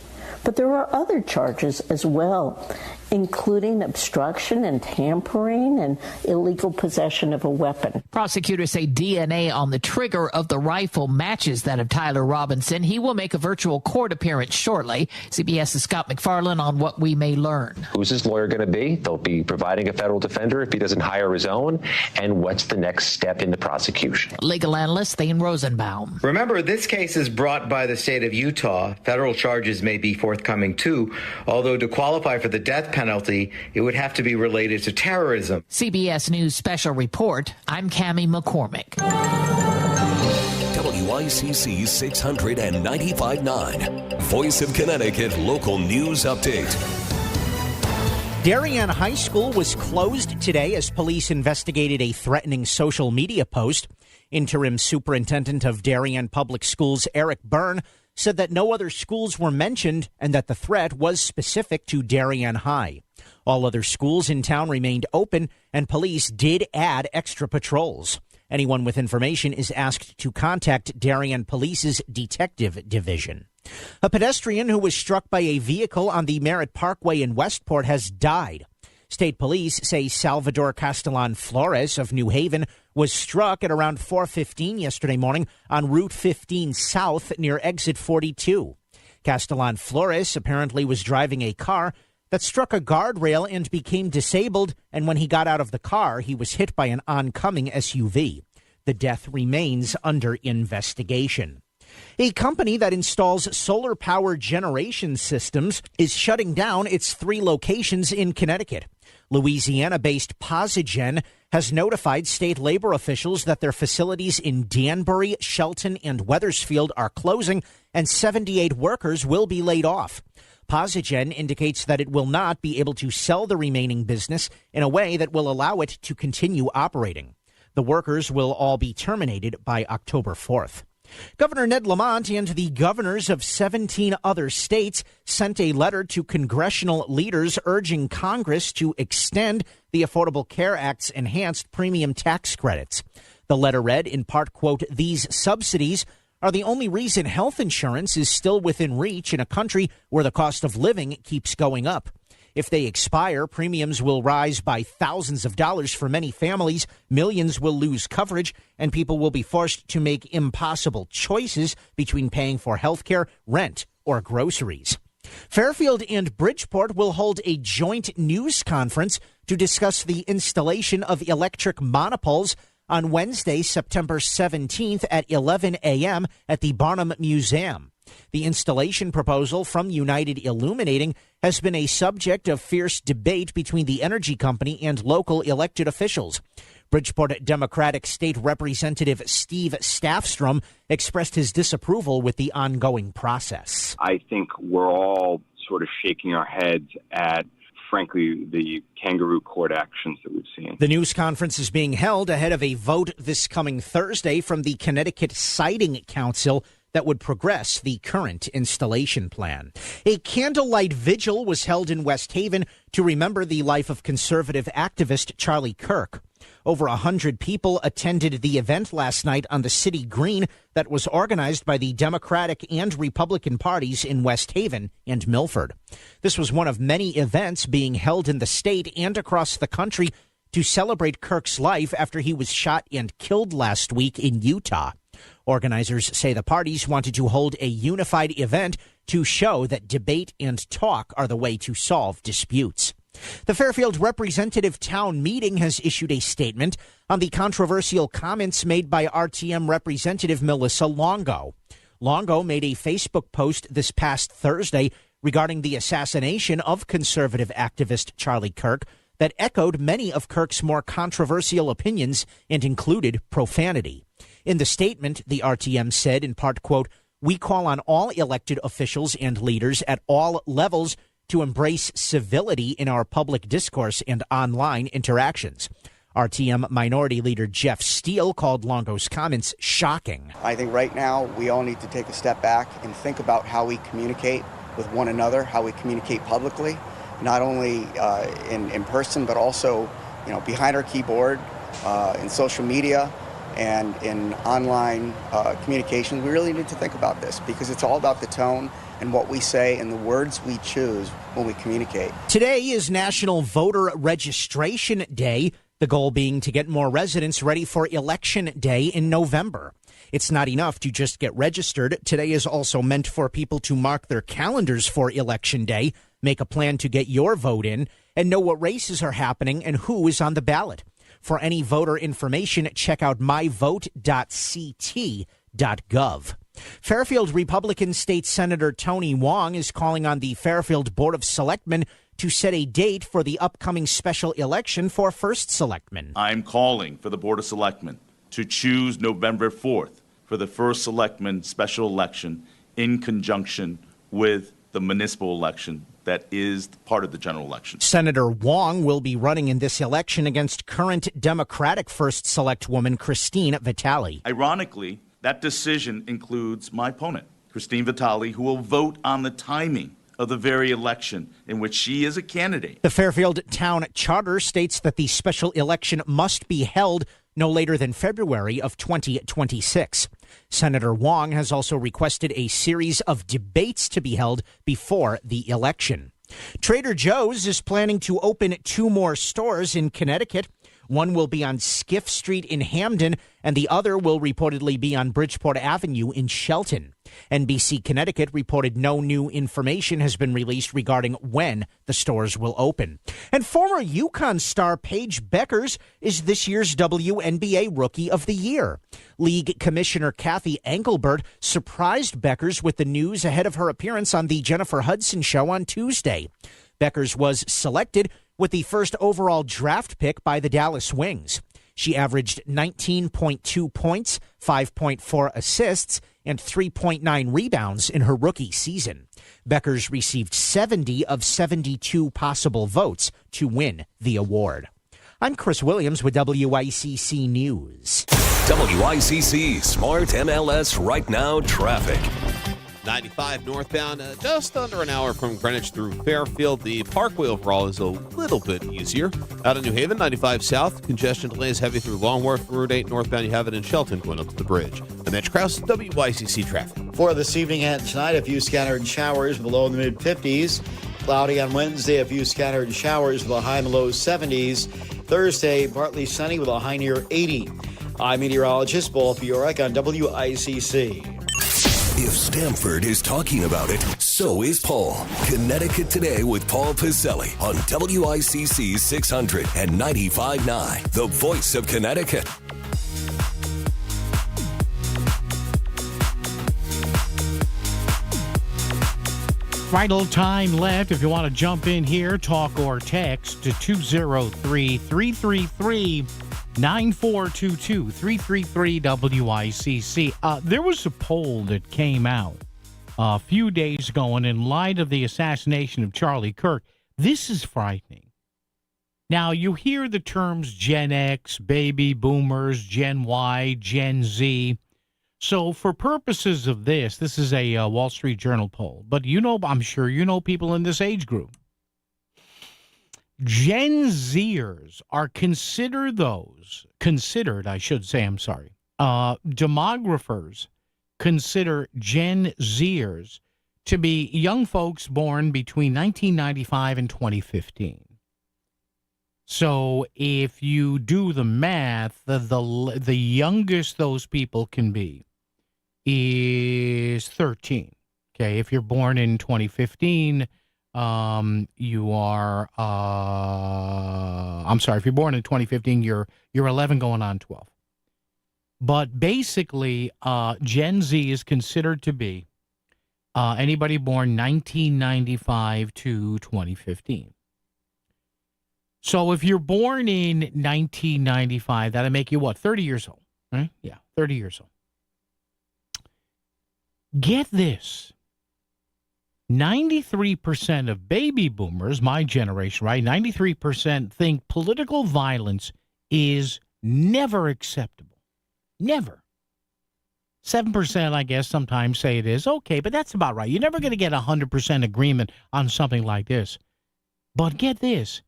But there are other charges as well, including obstruction and tampering and illegal possession of a weapon. Prosecutors say DNA on the trigger of the rifle matches that of Tyler Robinson. He will make a virtual court appearance shortly. CBS's Scott McFarlane on what we may learn. Who's his lawyer going to be? They'll be providing a federal defender if he doesn't hire his own. And what's the next step in the prosecution? Legal analyst Thane Rosenbaum. Remember, this case is brought by the state of Utah. Federal charges may be forthcoming too, although to qualify for the death penalty, it would have to be related to terrorism. CBS News Special Report. I'm Cammie McCormick. WICC 695.9, Voice of Connecticut Local News Update. Darien High School was closed today as police investigated a threatening social media post. Interim Superintendent of Darien Public Schools, Eric Byrne, said that no other schools were mentioned and that the threat was specific to Darien High. All other schools in town remained open, and police did add extra patrols. Anyone with information is asked to contact Darien Police's Detective Division. A pedestrian who was struck by a vehicle on the Merritt Parkway in Westport has died. State police say Salvador Castellan Flores of New Haven was struck at around 4:15 yesterday morning on Route 15 South near Exit 42. Castellan Flores apparently was driving a car that struck a guardrail and became disabled, and when he got out of the car, he was hit by an oncoming SUV. The death remains under investigation. A company that installs solar power generation systems is shutting down its 3 locations in Connecticut. Louisiana-based Posigen has notified state labor officials that their facilities in Danbury, Shelton, and Wethersfield are closing, and 78 workers will be laid off. Posigen indicates that it will not be able to sell the remaining business in a way that will allow it to continue operating. The workers will all be terminated by October 4th. Governor Ned Lamont and the governors of 17 other states sent a letter to congressional leaders urging Congress to extend the Affordable Care Act's enhanced premium tax credits. The letter read, in part, quote, "These subsidies are the only reason health insurance is still within reach in a country where the cost of living keeps going up. If they expire, premiums will rise by thousands of dollars for many families, millions will lose coverage, and people will be forced to make impossible choices between paying for health care, rent, or groceries." Fairfield and Bridgeport will hold a joint news conference to discuss the installation of electric monopoles on Wednesday, September 17th at 11 a.m. at the Barnum Museum. The installation proposal from United Illuminating has been a subject of fierce debate between the energy company and local elected officials. Bridgeport Democratic State Representative Steve Staffstrom expressed his disapproval with the ongoing process. I think we're all sort of shaking our heads at, frankly, the kangaroo court actions that we've seen. The news conference is being held ahead of a vote this coming Thursday from the Connecticut Siting Council that would progress the current installation plan. A candlelight vigil was held in West Haven to remember the life of conservative activist Charlie Kirk. Over 100 people attended the event last night on the city green that was organized by the Democratic and Republican parties in West Haven and Milford. This was one of many events being held in the state and across the country to celebrate Kirk's life after he was shot and killed last week in Utah. Organizers say the parties wanted to hold a unified event to show that debate and talk are the way to solve disputes. The Fairfield Representative Town Meeting has issued a statement on the controversial comments made by RTM Representative Melissa Longo. Longo made a Facebook post this past Thursday regarding the assassination of conservative activist Charlie Kirk that echoed many of Kirk's more controversial opinions and included profanity. In the statement, the RTM said, in part, quote, "We call on all elected officials and leaders at all levels to embrace civility in our public discourse and online interactions. RTM Minority Leader Jeff Steele called Longo's comments shocking. I think right now we all need to take a step back and think about how we communicate with one another, how we communicate publicly, not only in person, but also behind our keyboard, in social media, and in online communication. We really need to think about this because it's all about the tone and what we say and the words we choose when we communicate. Today is National Voter Registration Day, the goal being to get more residents ready for Election Day in November. It's not enough to just get registered. Today is also meant for people to mark their calendars for Election Day, make a plan to get your vote in, and know what races are happening and who is on the ballot. For any voter information, check out myvote.ct.gov. Fairfield Republican State Senator Tony Wong is calling on the Fairfield Board of Selectmen to set a date for the upcoming special election for First Selectman. I'm calling for the Board of Selectmen to choose November 4th for the First Selectman special election in conjunction with the municipal election that is part of the general election. Senator Wong will be running in this election against current Democratic First Select woman Christine Vitale. Ironically, that decision includes my opponent, Christine Vitale, who will vote on the timing of the very election in which she is a candidate. The Fairfield Town Charter states that the special election must be held no later than February of 2026. Senator Wong has also requested a series of debates to be held before the election. Trader Joe's is planning to open 2 more stores in Connecticut. One will be on Skiff Street in Hamden, and the other will reportedly be on Bridgeport Avenue in Shelton. NBC Connecticut reported no new information has been released regarding when the stores will open. And former UConn star Paige Beckers is this year's WNBA Rookie of the Year. League Commissioner Kathy Engelbert surprised Beckers with the news ahead of her appearance on the Jennifer Hudson Show on Tuesday. Beckers was selected with the first overall draft pick by the Dallas Wings. She averaged 19.2 points, 5.4 assists, and 3.9 rebounds in her rookie season. Beckers received 70 of 72 possible votes to win the award. I'm Chris Williams with WICC News. WICC Smart MLS Right Now traffic. 95 northbound, just under an hour from Greenwich through Fairfield. The Parkway overall is a little bit easier. Out of New Haven, 95 south, congestion delays heavy through Long Wharf. Route 8 northbound, you have it in Shelton going up to the bridge. I'm Mitch Krause, WICC traffic. For this evening and tonight, a few scattered showers below in the mid-50s. Cloudy on Wednesday, a few scattered showers with a high in the low 70s. Thursday, partly sunny with a high near 80. I'm meteorologist Paul Fiorek on WICC. If Stamford is talking about it, so is Paul. Connecticut Today with Paul Pizzelli on WICC 695.9, the voice of Connecticut. Vital time left. If you want to jump in here, talk or text to 203-333-9422, 333-WICC. There was a poll that came out a few days ago, and in light of the assassination of Charlie Kirk, this is frightening. Now, you hear the terms Gen X, baby boomers, Gen Y, Gen Z. So for purposes of this is a Wall Street Journal poll. But I'm sure you know people in this age group. Gen Zers are demographers consider Gen Zers to be young folks born between 1995 and 2015. So if you do the math, the youngest those people can be is 13. Okay, if you're born in 2015, you are. If you're born in 2015, you're 11 going on 12. But basically, Gen Z is considered to be anybody born 1995 to 2015. So if you're born in 1995, that'll make you what? 30 years old, right? Yeah, 30 years old. Get this. 93% of baby boomers, my generation, right? 93% think political violence is never acceptable. Never. 7%, I guess, sometimes say it is. Okay, but that's about right. You're never going to get 100% agreement on something like this. But get this.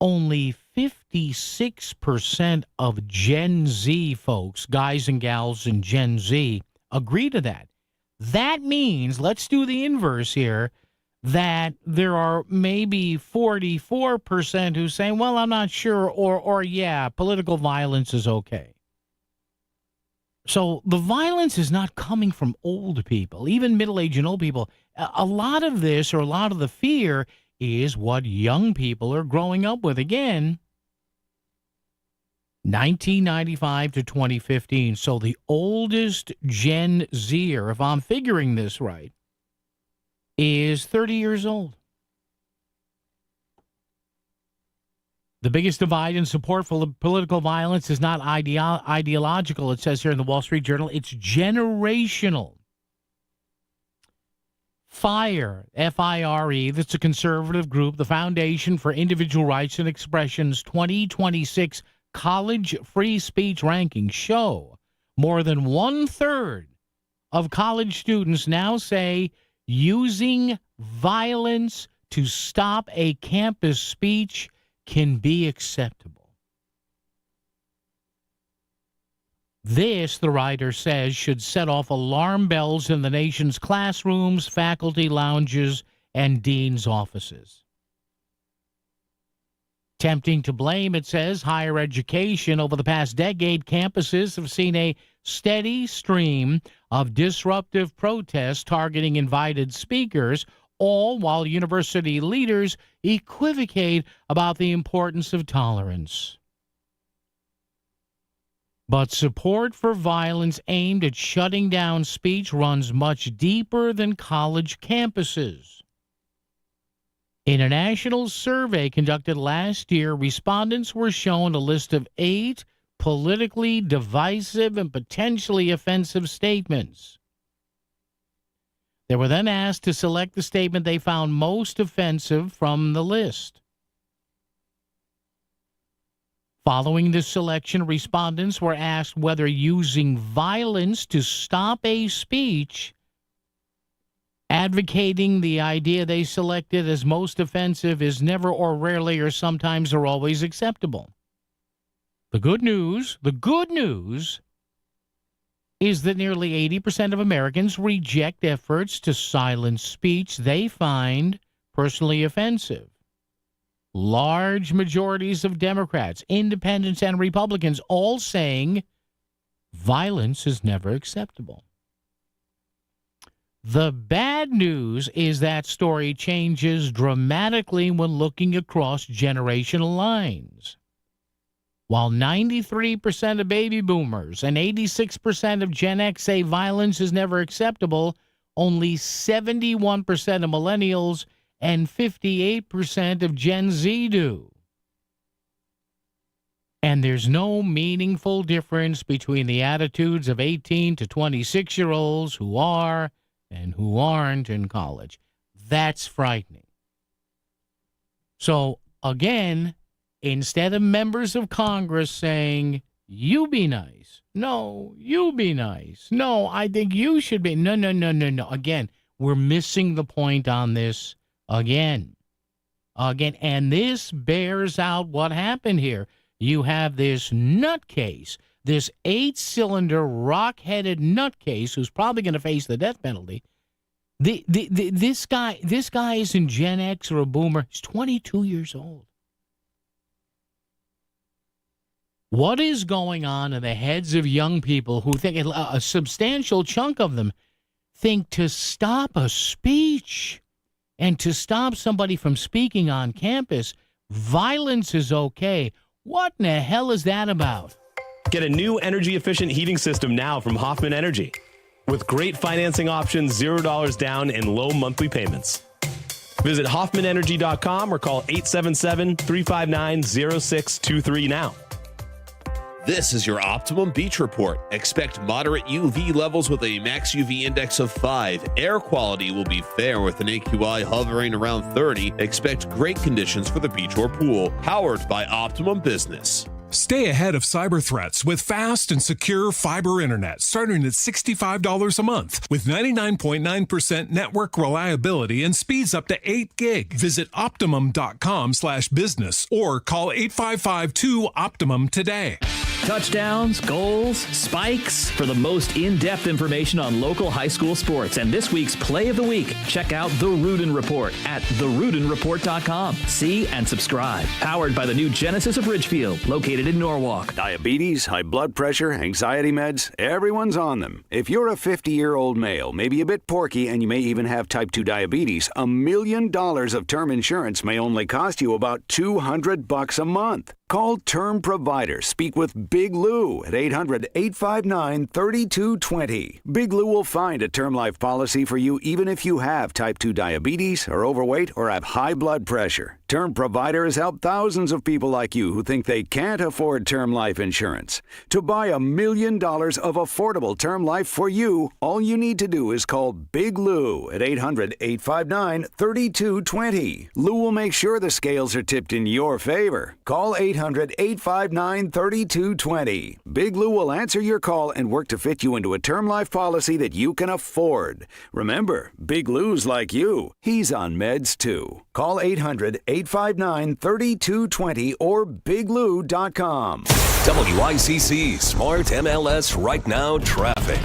Only 56% of Gen Z folks, guys and gals in Gen Z, agree to that. That means, let's do the inverse here, that there are maybe 44% who say, well, I'm not sure, or yeah, political violence is okay. So the violence is not coming from old people, even middle-aged and old people. A lot of this, or a lot of the fear, is what young people are growing up with. Again, 1995 to 2015. So the oldest Gen Zer, if I'm figuring this right, is 30 years old. The biggest divide in support for political violence is not ideological, it says here in the Wall Street Journal. It's generational. FIRE, F-I-R-E, that's a conservative group, the Foundation for Individual Rights and Expression's 2026 college free speech rankings show more than 1/3 of college students now say using violence to stop a campus speech can be acceptable. This, the writer says, should set off alarm bells in the nation's classrooms, faculty lounges, and dean's offices. Tempting to blame, it says, higher education. Over the past decade, campuses have seen a steady stream of disruptive protests targeting invited speakers, all while university leaders equivocate about the importance of tolerance. But support for violence aimed at shutting down speech runs much deeper than college campuses. In a national survey conducted last year, respondents were shown a list of 8 politically divisive and potentially offensive statements. They were then asked to select the statement they found most offensive from the list. Following this selection, respondents were asked whether using violence to stop a speech, advocating the idea they selected as most offensive, is never or rarely or sometimes or always acceptable. The good news is that nearly 80% of Americans reject efforts to silence speech they find personally offensive. Large majorities of Democrats, independents, and Republicans all saying violence is never acceptable. The bad news is that story changes dramatically when looking across generational lines. While 93% of baby boomers and 86% of Gen X say violence is never acceptable, only 71% of millennials and 58% of Gen Z do. And there's no meaningful difference between the attitudes of 18 to 26-year-olds who are and who aren't in college. That's frightening. So, again, instead of members of Congress saying, you be nice. No, you be nice. No, I think you should be. No. Again, we're missing the point on this again. And this bears out what happened here. You have this nutcase, this 8-cylinder, rock-headed nutcase who's probably going to face the death penalty. This guy isn't Gen X or a boomer. He's 22 years old. What is going on in the heads of young people who think, a substantial chunk of them think to stop a speech and to stop somebody from speaking on campus, violence is okay? What in the hell is that about? Get a new energy-efficient heating system now from Hoffman Energy. With great financing options, $0 down, and low monthly payments. Visit HoffmanEnergy.com or call 877-359-0623 now. This is your Optimum Beach Report. Expect moderate UV levels with a max UV index of 5. Air quality will be fair with an AQI hovering around 30. Expect great conditions for the beach or pool. Powered by Optimum Business. Stay ahead of cyber threats with fast and secure fiber internet starting at $65 a month with 99.9% network reliability and speeds up to 8 gig. Visit Optimum.com/business or call 855-2-OPTIMUM today. Touchdowns, goals, spikes. For the most in-depth information on local high school sports and this week's Play of the Week, check out The Rudin Report at therudinreport.com. See and subscribe. Powered by the new Genesis of Ridgefield, located in Norwalk. Diabetes, high blood pressure, anxiety meds, everyone's on them. If you're a 50-year-old male, maybe a bit porky, and you may even have type 2 diabetes, $1 million of term insurance may only cost you about $200 a month. Call Term Provider. Speak with Big Lou at 800-859-3220. Big Lou will find a term life policy for you even if you have type 2 diabetes, are overweight, or have high blood pressure. Term Provider has helped thousands of people like you who think they can't afford term life insurance. To buy $1 million of affordable term life for you, all you need to do is call Big Lou at 800-859-3220. Lou will make sure the scales are tipped in your favor. Call 800-859-3220. Big Lou will answer your call and work to fit you into a term life policy that you can afford. Remember, Big Lou's like you. He's on meds too. Call 800-859-3220 or biglou.com. WICC Smart MLS Right Now traffic.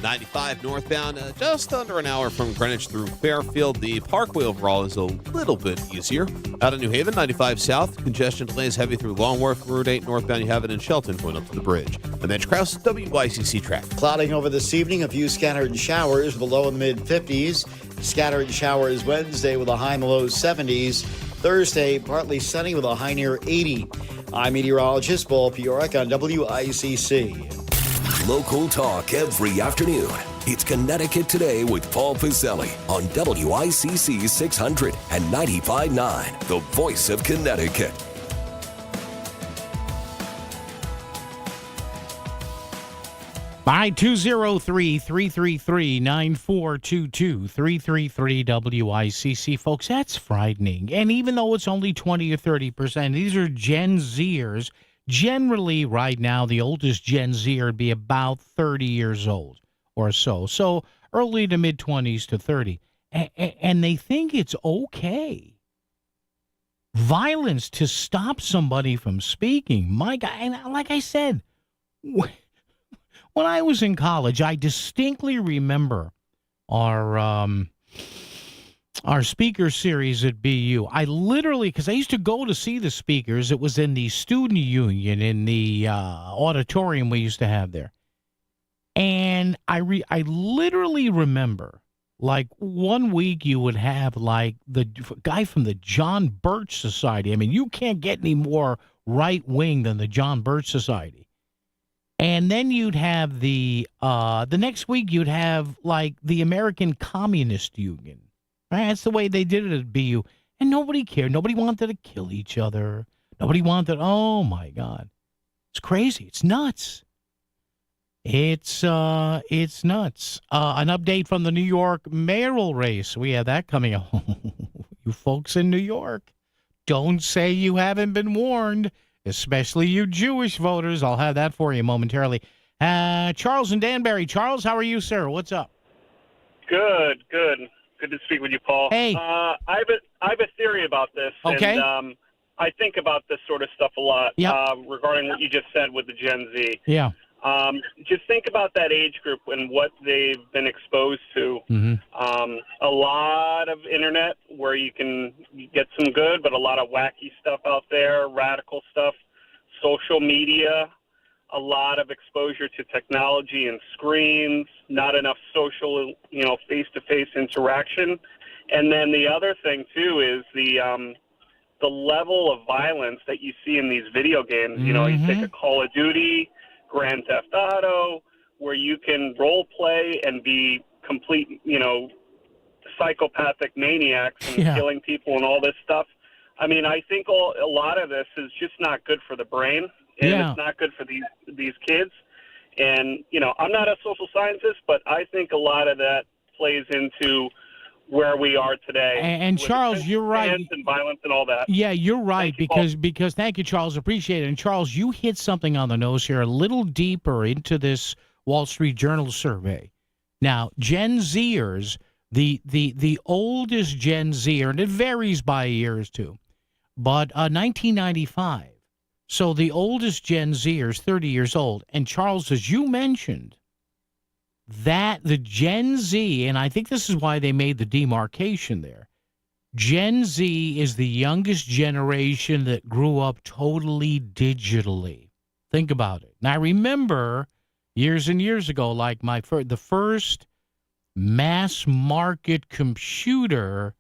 95 northbound, just under an hour from Greenwich through Fairfield. The Parkway overall is a little bit easier. Out of New Haven, 95 south, congestion delays heavy through Long Wharf. Route 8 northbound, you have it in Shelton going up to the bridge. I'm Mitch Krause, WICC traffic. Clouding over this evening, a few scattered showers with a low in the mid-50s. Scattered showers Wednesday with a high in the low 70s. Thursday, partly sunny with a high near 80. I'm meteorologist Paul Piorek on WICC. Local talk every afternoon. It's Connecticut Today with Paul Piselli on WICC 600 and 95.9, the voice of Connecticut. By 203-333-9422, 333-WICC. Folks, that's frightening. And even though it's only 20 or 30%, these are Gen Zers. Generally, right now, the oldest Gen Zer would be about 30 years old or so. So early to mid-20s to 30. And they think it's okay. Violence to stop somebody from speaking. My God, and like I said, when I was in college, I distinctly remember our speaker series at BU. I literally, because I used to go to see the speakers, it was in the student union in the auditorium we used to have there. And I literally remember, like, one week you would have, like, the guy from the John Birch Society. I mean, you can't get any more right-wing than the John Birch Society. And then you'd have the next week you'd have, like, the American Communist Union. Right? That's the way they did it at BU. And nobody cared. Nobody wanted to kill each other. Nobody wanted, oh, my God. It's crazy. It's nuts. It's nuts. An update from the New York mayoral race. We have that coming up. You folks in New York, don't say you haven't been warned, especially you Jewish voters. I'll have that for you momentarily. Charles in Danbury. Charles, how are you, sir? What's up? Good. Good to speak with you, Paul. Hey. I have a theory about this. Okay. And I think about this sort of stuff a lot. Yep. Regarding what you just said with the Gen Z. Yeah. Just think about that age group and what they've been exposed to. Mm-hmm. A lot of internet where you can get some good, but a lot of wacky stuff out there, radical stuff, social media, a lot of exposure to technology and screens, not enough social, face-to-face interaction. And then the other thing, too, is the level of violence that you see in these video games. You know, you take a Call of Duty, Grand Theft Auto, where you can role play and be complete, psychopathic maniacs and killing people and all this stuff. I mean, I think a lot of this is just not good for the brain, and it's not good for these kids. And, I'm not a social scientist, but I think a lot of that plays into where we are today. And Charles, you're right. And violence and all that. Yeah, you're right, because thank you, Charles. Appreciate it. And Charles, you hit something on the nose here, a little deeper into this Wall Street Journal survey. Now, Gen Zers, the oldest Gen Zer, and it varies by years too, but 1995. So the oldest Gen Zers, 30 years old. And Charles, as you mentioned, that the Gen Z, and I think this is why they made the demarcation there, Gen Z is the youngest generation that grew up totally digitally. Think about it. And I remember years and years ago, like the first mass market computer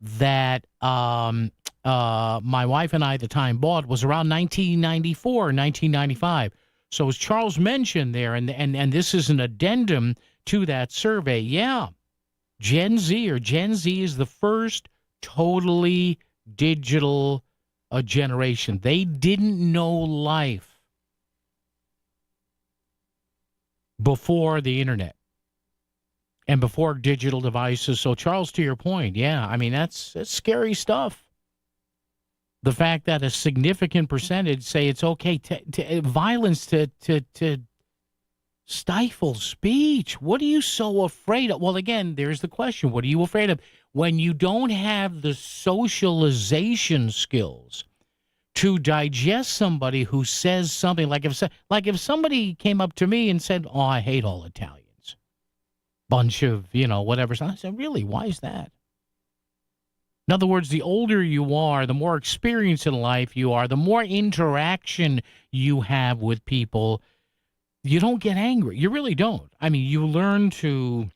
that my wife and I at the time bought was around 1994, 1995. So as Charles mentioned there, and this is an addendum to that survey, yeah, Gen Z is the first totally digital generation. They didn't know life before the internet and before digital devices. So Charles, to your point, yeah, I mean, that's scary stuff. The fact that a significant percentage say it's okay to violence to stifle speech. What are you so afraid of? Well, again, there's the question. What are you afraid of? When you don't have the socialization skills to digest somebody who says something, like if somebody came up to me and said, "Oh, I hate all Italians," bunch of, whatever. So I said, "Really? Why is that?" In other words, the older you are, the more experience in life you are, the more interaction you have with people, you don't get angry. You really don't. I mean, you learn to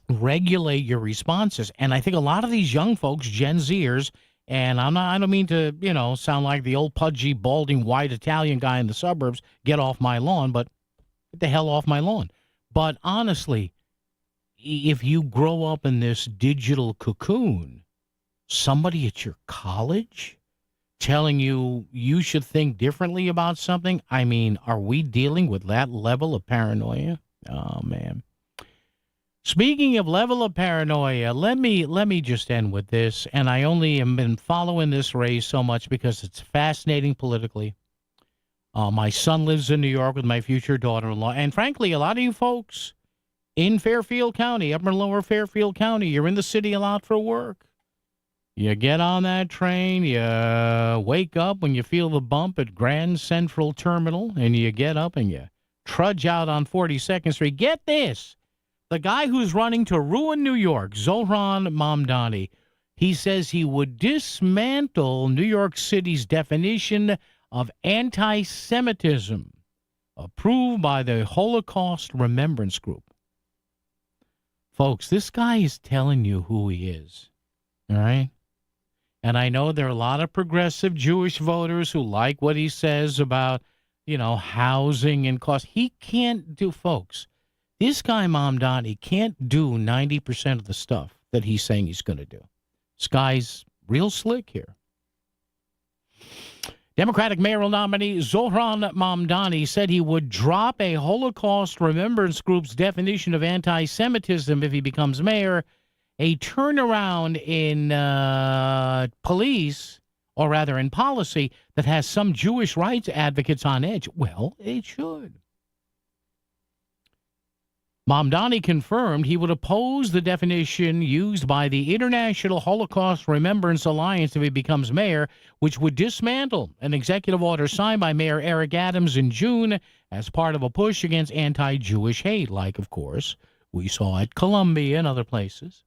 regulate your responses. And I think a lot of these young folks, Gen Zers, and I don't mean to, sound like the old pudgy, balding, white Italian guy in the suburbs, get off my lawn, but get the hell off my lawn. But honestly, if you grow up in this digital cocoon, somebody at your college telling you you should think differently about something, I mean, are we dealing with that level of paranoia? Oh, man. Speaking of level of paranoia, let me just end with this, and I only have been following this race so much because it's fascinating politically. My son lives in New York with my future daughter-in-law, and frankly, a lot of you folks in Fairfield County, upper and lower Fairfield County, you're in the city a lot for work. You get on that train, you wake up when you feel the bump at Grand Central Terminal, and you get up and you trudge out on 42nd Street. Get this. The guy who's running to ruin New York, Zohran Mamdani, he says he would dismantle New York City's definition of anti-Semitism, approved by the Holocaust Remembrance Group. Folks, this guy is telling you who he is, all right? And I know there are a lot of progressive Jewish voters who like what he says about, housing and cost. He can't do, folks, this guy Mamdani can't do 90% of the stuff that he's saying he's going to do. This guy's real slick here. Democratic mayoral nominee Zohran Mamdani said he would drop a Holocaust Remembrance Group's definition of anti-Semitism if he becomes mayor. A turnaround in police, or rather in policy, that has some Jewish rights advocates on edge. Well, it should. Mamdani confirmed he would oppose the definition used by the International Holocaust Remembrance Alliance if he becomes mayor, which would dismantle an executive order signed by Mayor Eric Adams in June as part of a push against anti-Jewish hate, like, of course, we saw at Columbia and other places.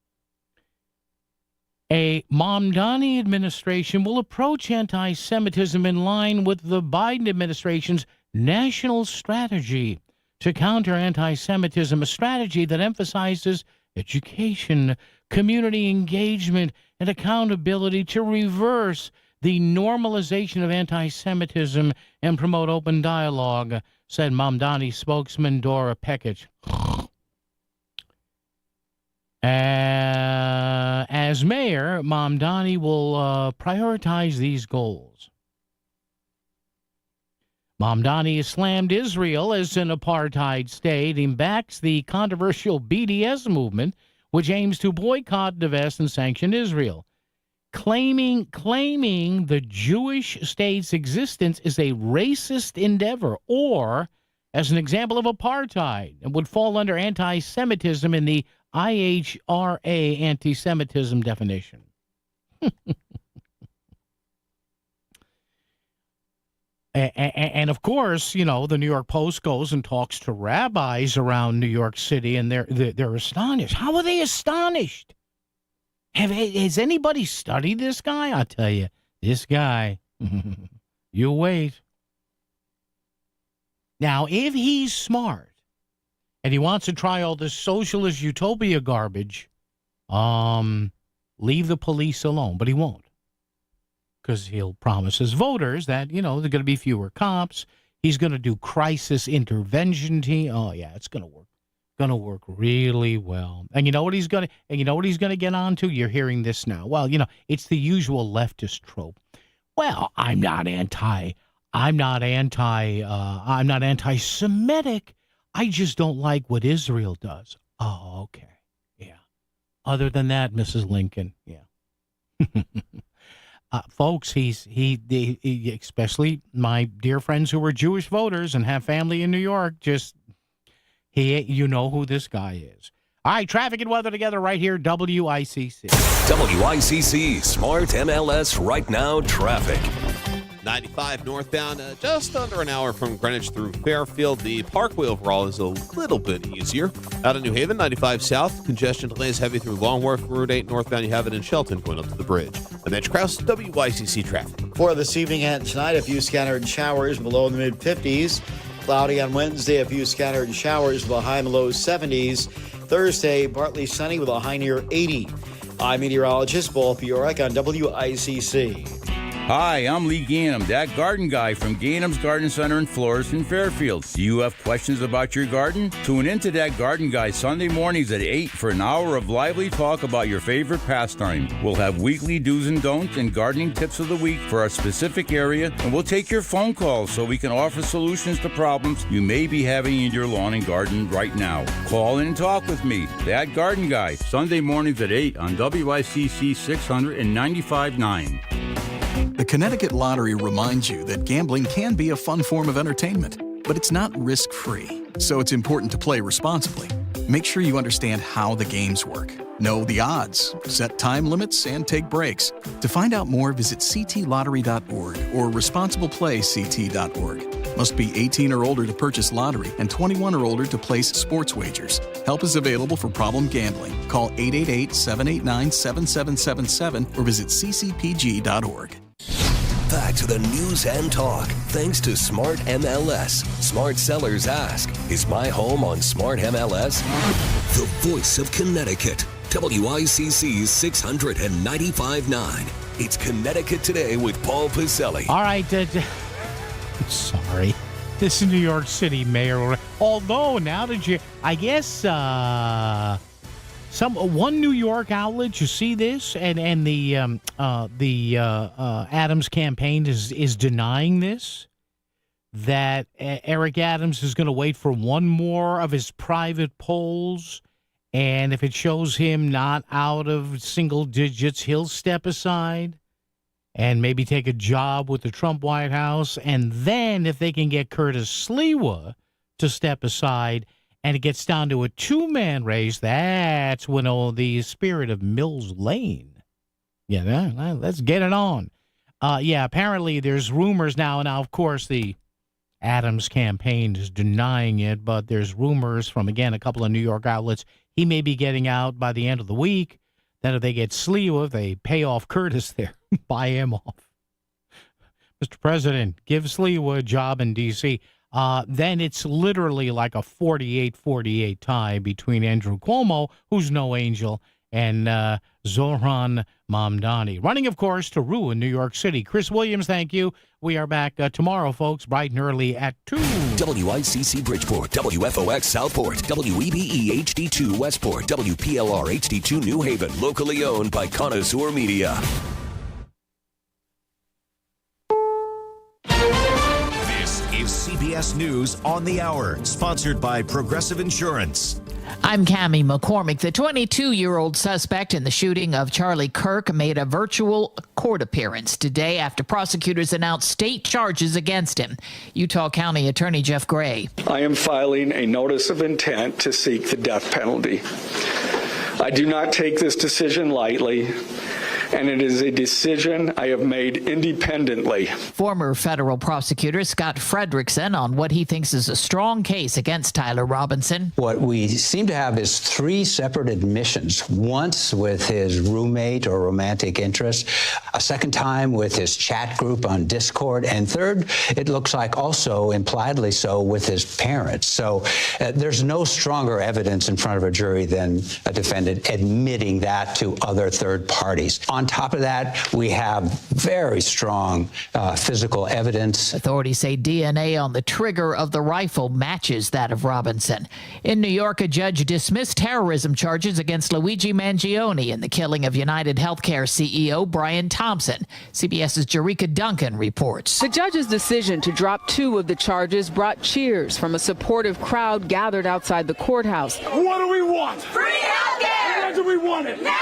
A Mamdani administration will approach anti-Semitism in line with the Biden administration's national strategy to counter anti-Semitism, a strategy that emphasizes education, community engagement, and accountability to reverse the normalization of anti-Semitism and promote open dialogue, said Mamdani spokesman Dora Pekic. As mayor, Mamdani will prioritize these goals. Mamdani has slammed Israel as an apartheid state and backs the controversial BDS movement, which aims to boycott, divest, and sanction Israel, claiming the Jewish state's existence is a racist endeavor, or as an example of apartheid, and would fall under anti-Semitism in the IHRA anti-Semitism definition. And of course, you know, the New York Post goes and talks to rabbis around New York City, and they're astonished. How are they astonished? Has anybody studied this guy? I'll tell you, this guy, you wait. Now, if he's smart and he wants to try all this socialist utopia garbage, leave the police alone, but he won't. Because he'll promise his voters that, you know, there are going to be fewer cops. He's going to do crisis intervention team. Oh, yeah, it's going to work. Going to work really well. And you know what he's going to get onto? You're hearing this now. Well, you know, it's the usual leftist trope. Well, I'm not anti-Semitic. I just don't like what Israel does. Oh, okay. Yeah. Other than that, Mrs. Lincoln, yeah. Folks, he especially my dear friends who are Jewish voters and have family in New York, you know who this guy is. All right, traffic and weather together right here, WICC. WICC Smart MLS Right Now traffic. 95 northbound, just under an hour from Greenwich through Fairfield. The Parkway overall is a little bit easier. Out of New Haven, 95 south, congestion delays heavy through Long Wharf. Route 8 northbound, you have it in Shelton going up to the bridge. I'm Mitch Krause, WICC traffic. For this evening and tonight, a few scattered showers below in the mid-50s. Cloudy on Wednesday, a few scattered showers with a high in the low 70s. Thursday, partly sunny with a high near 80. I'm meteorologist Paul Fiorek on WICC. Hi, I'm Lee Gainham, that garden guy from Gainham's Garden Center and Florist in Fairfield. Do you have questions about your garden? Tune into that garden guy Sunday mornings at 8 for an hour of lively talk about your favorite pastime. We'll have weekly do's and don'ts and gardening tips of the week for our specific area, and we'll take your phone calls so we can offer solutions to problems you may be having in your lawn and garden right now. Call in and talk with me, that garden guy, Sunday mornings at 8 on WICC 600 and 95.9. The Connecticut Lottery reminds you that gambling can be a fun form of entertainment, but it's not risk-free, so it's important to play responsibly. Make sure you understand how the games work. Know the odds, set time limits, and take breaks. To find out more, visit ctlottery.org or responsibleplayct.org. Must be 18 or older to purchase lottery and 21 or older to place sports wagers. Help is available for problem gambling. Call 888-789-7777 or visit ccpg.org. Back to the news and talk, thanks to Smart MLS. Smart Sellers Ask. Is my home on Smart MLS? The voice of Connecticut. WICC 695.9. It's Connecticut Today with Paul Pacelli. All right. Sorry. This is New York City Mayor. Although, now that I guess one New York outlet, you see this, and the Adams campaign is denying this, that Eric Adams is going to wait for one more of his private polls, and if it shows him not out of single digits, he'll step aside and maybe take a job with the Trump White House, and then if they can get Curtis Sliwa to step aside, and it gets down to a two-man race, that's when the spirit of Mills Lane. Yeah, let's get it on. Apparently there's rumors now, and now, of course, the Adams campaign is denying it, but there's rumors from, again, a couple of New York outlets, he may be getting out by the end of the week. Then if they get Sliwa, if they pay off Curtis there, buy him off. Mr. President, give Sliwa a job in D.C., then it's literally like a 48-48 tie between Andrew Cuomo, who's no angel, and Zohran Mamdani. Running, of course, to ruin New York City. Chris Williams, thank you. We are back tomorrow, folks, bright and early at 2. WICC Bridgeport, WFOX Southport, WEBE HD2 Westport, WPLR HD2 New Haven, locally owned by Connoisseur Media. This is CBS News on the Hour, sponsored by Progressive Insurance. I'm Cammie McCormick. The 22-year-old suspect in the shooting of Charlie Kirk made a virtual court appearance today after prosecutors announced state charges against him. Utah County Attorney Jeff Gray. I am filing a notice of intent to seek the death penalty. I do not take this decision lightly, and it is a decision I have made independently. Former federal prosecutor Scott Fredrickson on what he thinks is a strong case against Tyler Robinson. What we seem to have is three separate admissions, once with his roommate or romantic interest, a second time with his chat group on Discord, and third, it looks like also impliedly so with his parents. So there's no stronger evidence in front of a jury than a defendant admitting that to other third parties. On top of that, we have very strong physical evidence. Authorities say DNA on the trigger of the rifle matches that of Robinson. In New York, a judge dismissed terrorism charges against Luigi Mangione in the killing of United Healthcare CEO Brian Thompson. CBS's Jerika Duncan reports. The judge's decision to drop two of the charges brought cheers from a supportive crowd gathered outside the courthouse. What do we want? Free healthcare! When do we want it? Now!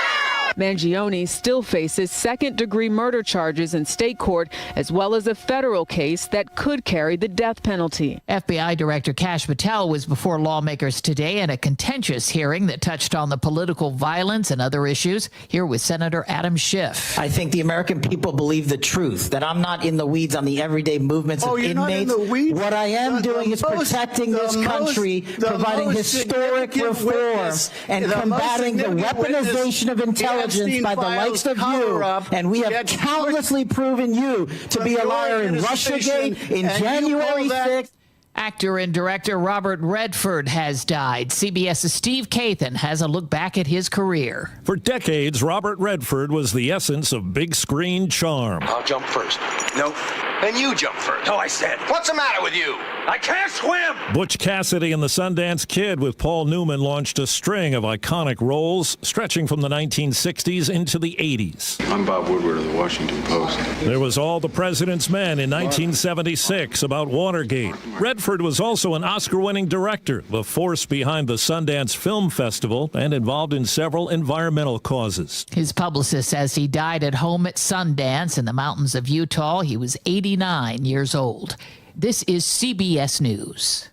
Mangione still faces second-degree murder charges in state court, as well as a federal case that could carry the death penalty. FBI Director Kash Patel was before lawmakers today in a contentious hearing that touched on the political violence and other issues. Here with Senator Adam Schiff. I think the American people believe the truth, that I'm not in the weeds on the everyday movements of inmates. Not in the weeds? What I am doing is protecting this country, providing historic reform, and combating the weaponization of intelligence by the likes of you, and we have countlessly proven you to be a liar in Russiagate, in January 6th. Actor and director Robert Redford has died. CBS's Steve Kathan has a look back at his career. For decades, Robert Redford was the essence of big screen charm. I'll jump first. No. Then you jump first. No, I said. What's the matter with you? I can't swim! Butch Cassidy and the Sundance Kid with Paul Newman launched a string of iconic roles stretching from the 1960s into the 80s. I'm Bob Woodward of the Washington Post. There was All the President's Men in 1976 about Watergate. Redford was also an Oscar-winning director, the force behind the Sundance Film Festival, and involved in several environmental causes. His publicist says he died at home at Sundance in the mountains of Utah. He was 89 years old. This is CBS News.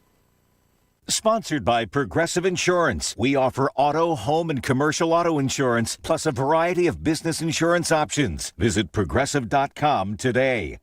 Sponsored by Progressive Insurance. We offer auto, home, and commercial auto insurance, plus a variety of business insurance options. Visit Progressive.com today.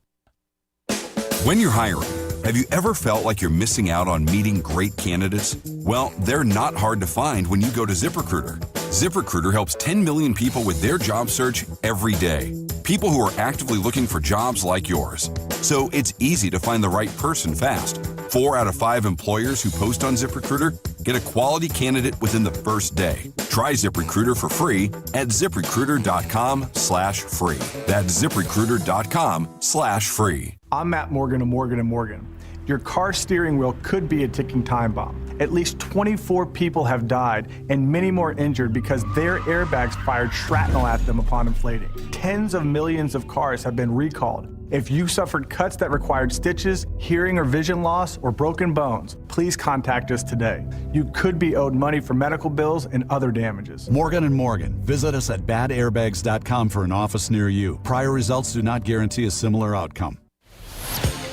When you're hiring, have you ever felt like you're missing out on meeting great candidates? Well, they're not hard to find when you go to ZipRecruiter. ZipRecruiter helps 10 million people with their job search every day. People who are actively looking for jobs like yours. So it's easy to find the right person fast. 4 out of 5 employers who post on ZipRecruiter get a quality candidate within the first day. Try ZipRecruiter for free at ZipRecruiter.com/free. That's ZipRecruiter.com/free. I'm Matt Morgan of Morgan & Morgan. Your car steering wheel could be a ticking time bomb. At least 24 people have died and many more injured because their airbags fired shrapnel at them upon inflating. Tens of millions of cars have been recalled. If you suffered cuts that required stitches, hearing or vision loss, or broken bones, please contact us today. You could be owed money for medical bills and other damages. Morgan & Morgan. Visit us at badairbags.com for an office near you. Prior results do not guarantee a similar outcome.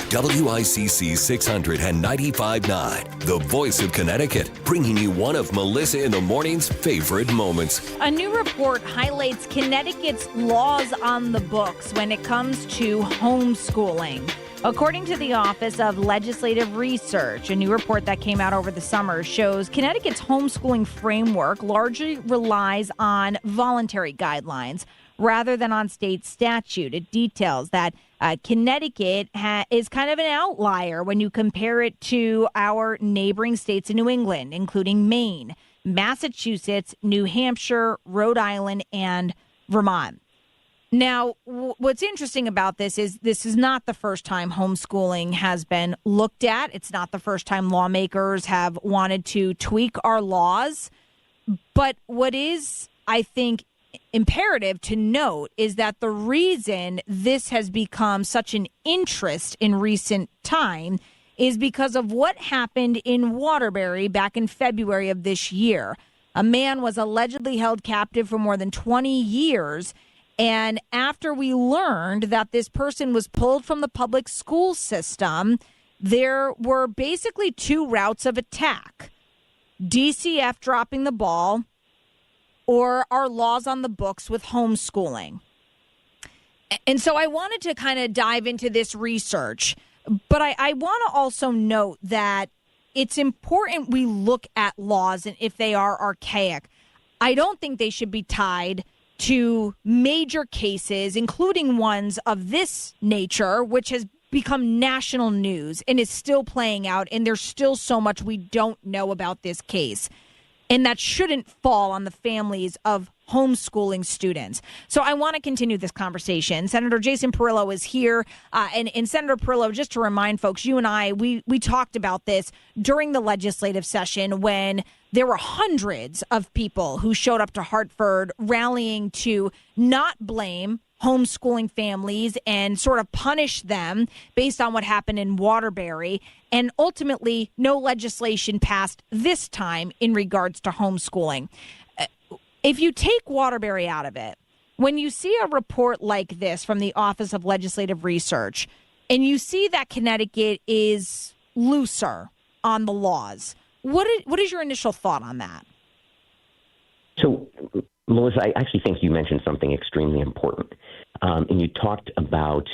WICC 600 and 95.9, the voice of Connecticut, bringing you one of Melissa in the Morning's favorite moments. A new report highlights Connecticut's laws on the books when it comes to homeschooling. According to the Office of Legislative Research, a new report that came out over the summer shows Connecticut's homeschooling framework largely relies on voluntary guidelines rather than on state statute. It details that Connecticut is kind of an outlier when you compare it to our neighboring states in New England, including Maine, Massachusetts, New Hampshire, Rhode Island, and Vermont. Now, what's interesting about this is not the first time homeschooling has been looked at. It's not the first time lawmakers have wanted to tweak our laws. But what is, I think, imperative to note is that the reason this has become such an interest in recent time is because of what happened in Waterbury back in February of this year. A man was allegedly held captive for more than 20 years. And after we learned that this person was pulled from the public school system, there were basically two routes of attack. DCF dropping the ball or our laws on the books with homeschooling. And so I wanted to kind of dive into this research, but I want to also note that it's important we look at laws and if they are archaic. I don't think they should be tied to major cases, including ones of this nature, which has become national news and is still playing out. And there's still so much we don't know about this case. And that shouldn't fall on the families of homeschooling students. So I want to continue this conversation. Senator Jason Perillo is here. And Senator Perillo, just to remind folks, you and I, we talked about this during the legislative session when there were hundreds of people who showed up to Hartford rallying to not blame homeschooling families and sort of punish them based on what happened in Waterbury. And ultimately, no legislation passed this time in regards to homeschooling. If you take Waterbury out of it, when you see a report like this from the Office of Legislative Research, and you see that Connecticut is looser on the laws, what is your initial thought on that? So, Melissa, I actually think you mentioned something extremely important. And you talked about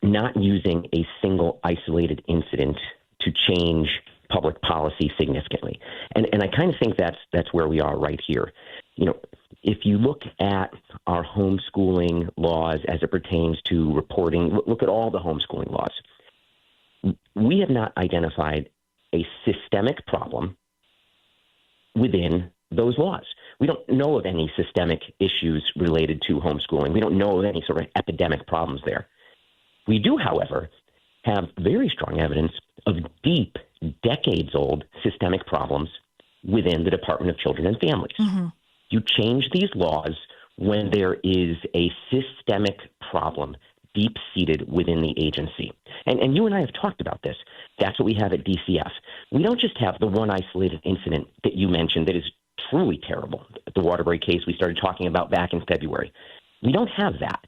not using a single isolated incident to change public policy significantly. And I kind of think that's where we are right here. You know, if you look at our homeschooling laws as it pertains to reporting, look at all the homeschooling laws. We have not identified a systemic problem within those laws. We don't know of any systemic issues related to homeschooling. We don't know of any sort of epidemic problems there. We do, however, have very strong evidence of deep, decades-old systemic problems within the Department of Children and Families. Mm-hmm. You change these laws when there is a systemic problem deep-seated within the agency. And you and I have talked about this. That's what we have at DCF. We don't just have the one isolated incident that you mentioned that is truly terrible, the Waterbury case we started talking about back in February. We don't have that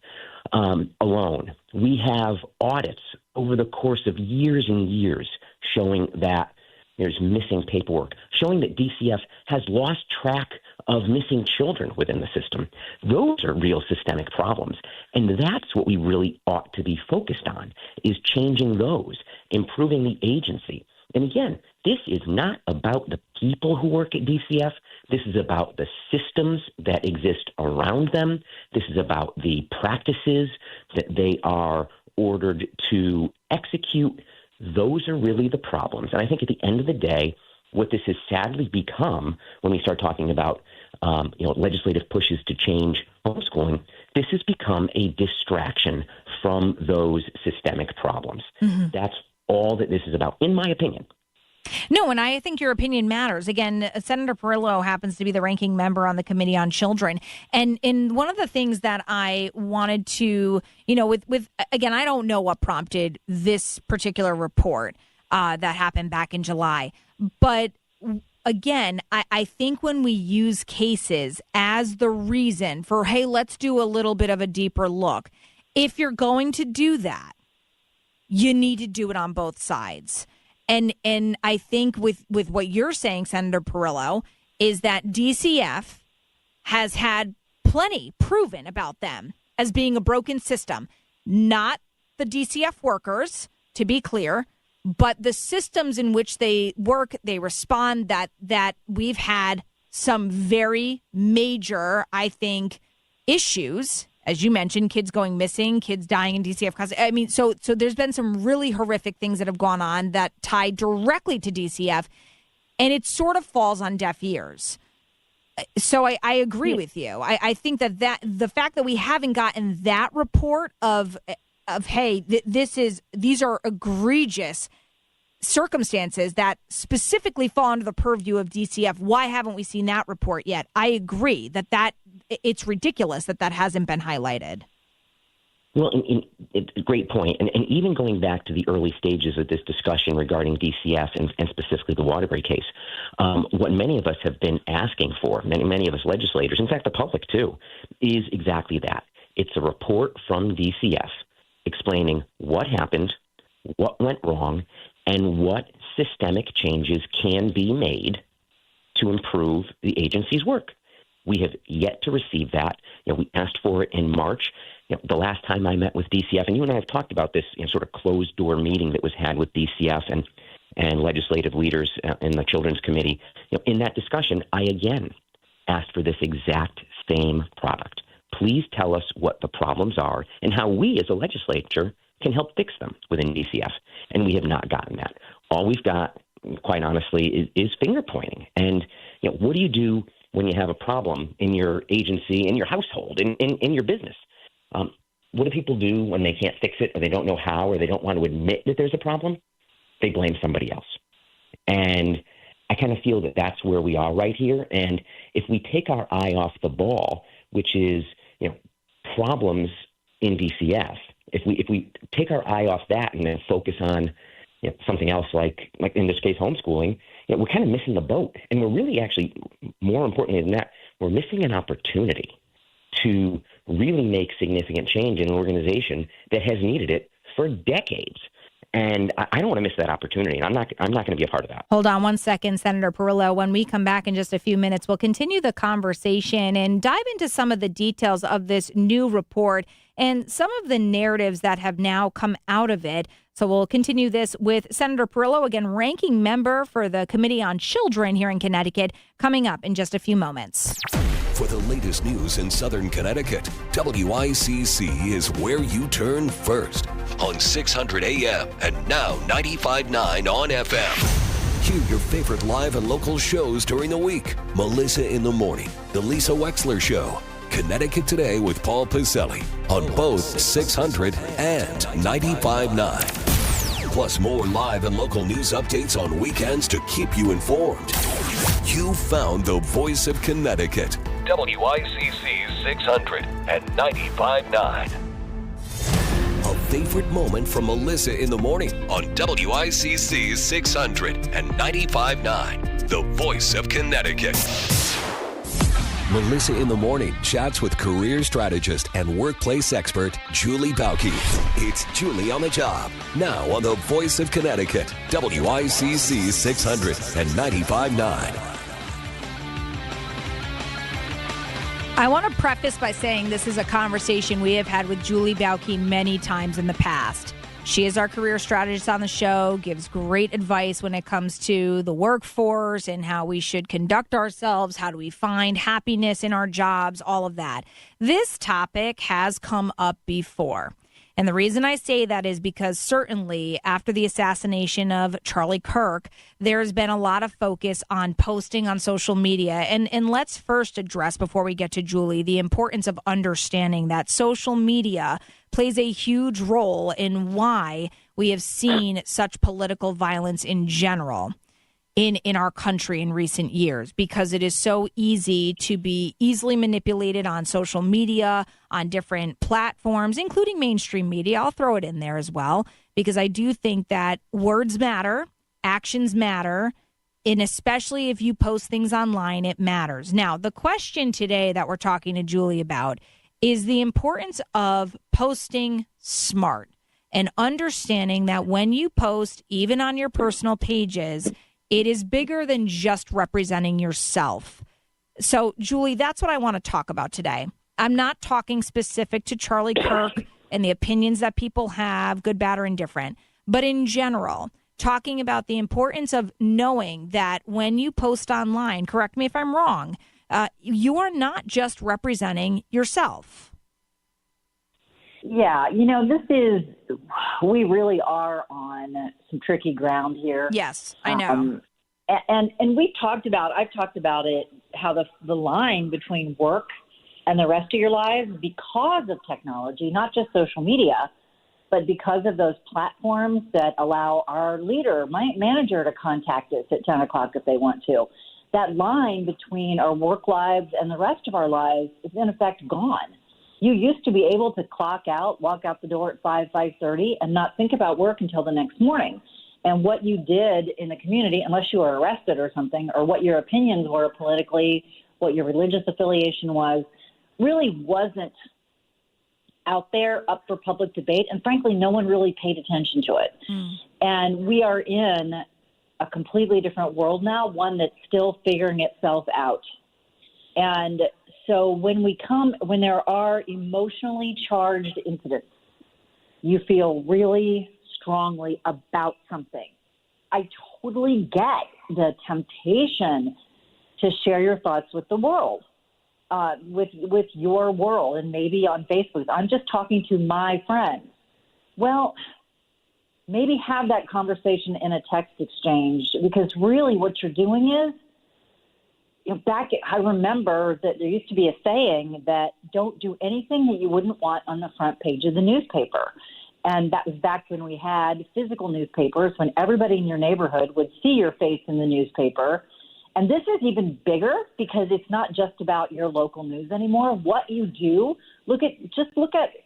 alone. We have audits over the course of years and years showing that there's missing paperwork, showing that DCF has lost track of missing children within the system. Those are real systemic problems. And that's what we really ought to be focused on, is changing those, improving the agency. And again, this is not about the people who work at DCF. This is about the systems that exist around them. This is about the practices that they are ordered to execute. Those are really the problems. And I think at the end of the day, what this has sadly become when we start talking about legislative pushes to change homeschooling, this has become a distraction from those systemic problems. Mm-hmm. That's all that this is about, in my opinion. No, and I think your opinion matters. Again, Senator Perillo happens to be the ranking member on the Committee on Children. And one of the things that I wanted to, with again, I don't know what prompted this particular report that happened back in July. But again, I think when we use cases as the reason for, hey, let's do a little bit of a deeper look, if you're going to do that, you need to do it on both sides. And I think with what you're saying, Senator Perillo, is that DCF has had plenty proven about them as being a broken system. Not the DCF workers, to be clear, but the systems in which they work, they respond, that we've had some very major, I think, issues. As you mentioned, kids going missing, kids dying in DCF custody. I mean, so there's been some really horrific things that have gone on that tie directly to DCF, and it sort of falls on deaf ears. So I agree with you. I think that the fact that we haven't gotten that report of hey, these are egregious circumstances that specifically fall under the purview of DCF. Why haven't we seen that report yet? I agree that it's ridiculous that hasn't been highlighted. Well, great point. And even going back to the early stages of this discussion regarding DCF and specifically the Waterbury case, what many of us have been asking for, many of us legislators, in fact, the public too, is exactly that. It's a report from DCF explaining what happened, what went wrong, and what systemic changes can be made to improve the agency's work. We have yet to receive that. We asked for it in March. The last time I met with DCF, and you and I have talked about this sort of closed-door meeting that was had with DCF and legislative leaders in the Children's Committee. In that discussion, I again asked for this exact same product. Please tell us what the problems are and how we as a legislature can help fix them within DCF. And we have not gotten that. All we've got, quite honestly, is finger pointing. And what do you do when you have a problem in your agency, in your household, in your business? What do people do when they can't fix it or they don't know how or they don't want to admit that there's a problem? They blame somebody else. And I kind of feel that that's where we are right here. And if we take our eye off the ball, which is, problems in DCF, if we take our eye off that and then focus on something else like in this case, homeschooling, we're kind of missing the boat. And we're really actually, more importantly than that, we're missing an opportunity to really make significant change in an organization that has needed it for decades. And I don't want to miss that opportunity. I'm not going to be a part of that. Hold on one second, Senator Perillo. When we come back in just a few minutes, we'll continue the conversation and dive into some of the details of this new report and some of the narratives that have now come out of it. So we'll continue this with Senator Perillo, again, ranking member for the Committee on Children here in Connecticut, coming up in just a few moments. For the latest news in Southern Connecticut, WICC is where you turn first on 600 AM and now 95.9 on FM. Hear your favorite live and local shows during the week. Melissa in the Morning, The Lisa Wexler Show, Connecticut Today with Paul Piselli on both 600 and 95.9. Plus more live and local news updates on weekends to keep you informed. You found the voice of Connecticut. WICC 600 and 95.9. A favorite moment from Melissa in the Morning on WICC 600 and 95.9. The voice of Connecticut. Melissa in the Morning chats with career strategist and workplace expert Julie Bauke. It's Julie on the Job, now on the voice of Connecticut, WICC 600 and 95.9. I want to preface by saying this is a conversation we have had with Julie Bauke many times in the past. She is our career strategist on the show, gives great advice when it comes to the workforce and how we should conduct ourselves, how do we find happiness in our jobs, all of that. This topic has come up before. And the reason I say that is because certainly after the assassination of Charlie Kirk, there's been a lot of focus on posting on social media. And let's first address, before we get to Julie, the importance of understanding that social media plays a huge role in why we have seen such political violence in general in our country in recent years, because it is so easy to be easily manipulated on social media, on different platforms, including mainstream media. I'll throw it in there as well, because I do think that words matter, actions matter, and especially if you post things online, it matters. Now, the question today that we're talking to Julie about is the importance of posting smart and understanding that when you post, even on your personal pages, it is bigger than just representing yourself. So, Julie, that's what I want to talk about today. I'm not talking specific to Charlie Kirk and the opinions that people have, good, bad, or indifferent, but in general, talking about the importance of knowing that when you post online, correct me if I'm wrong, you are not just representing yourself. Yeah, we really are on some tricky ground here. Yes, I know. And I've talked about it, how the line between work and the rest of your lives, because of technology, not just social media, but because of those platforms that allow our leader, my manager, to contact us at 10 o'clock if they want to. That line between our work lives and the rest of our lives is in effect gone. You used to be able to clock out, walk out the door at 5:30, and not think about work until the next morning. And what you did in the community, unless you were arrested or something, or what your opinions were politically, what your religious affiliation was, really wasn't out there up for public debate. And frankly, no one really paid attention to it. And we are in a completely different world now, one that's still figuring itself out. And so when there are emotionally charged incidents, you feel really strongly about something. I totally get the temptation to share your thoughts with the world, with your world, and maybe on Facebook. I'm just talking to my friends. Well, maybe have that conversation in a text exchange, because really what you're doing is, I remember that there used to be a saying that don't do anything that you wouldn't want on the front page of the newspaper. And that was back when we had physical newspapers, when everybody in your neighborhood would see your face in the newspaper. And this is even bigger because it's not just about your local news anymore. What you do, look at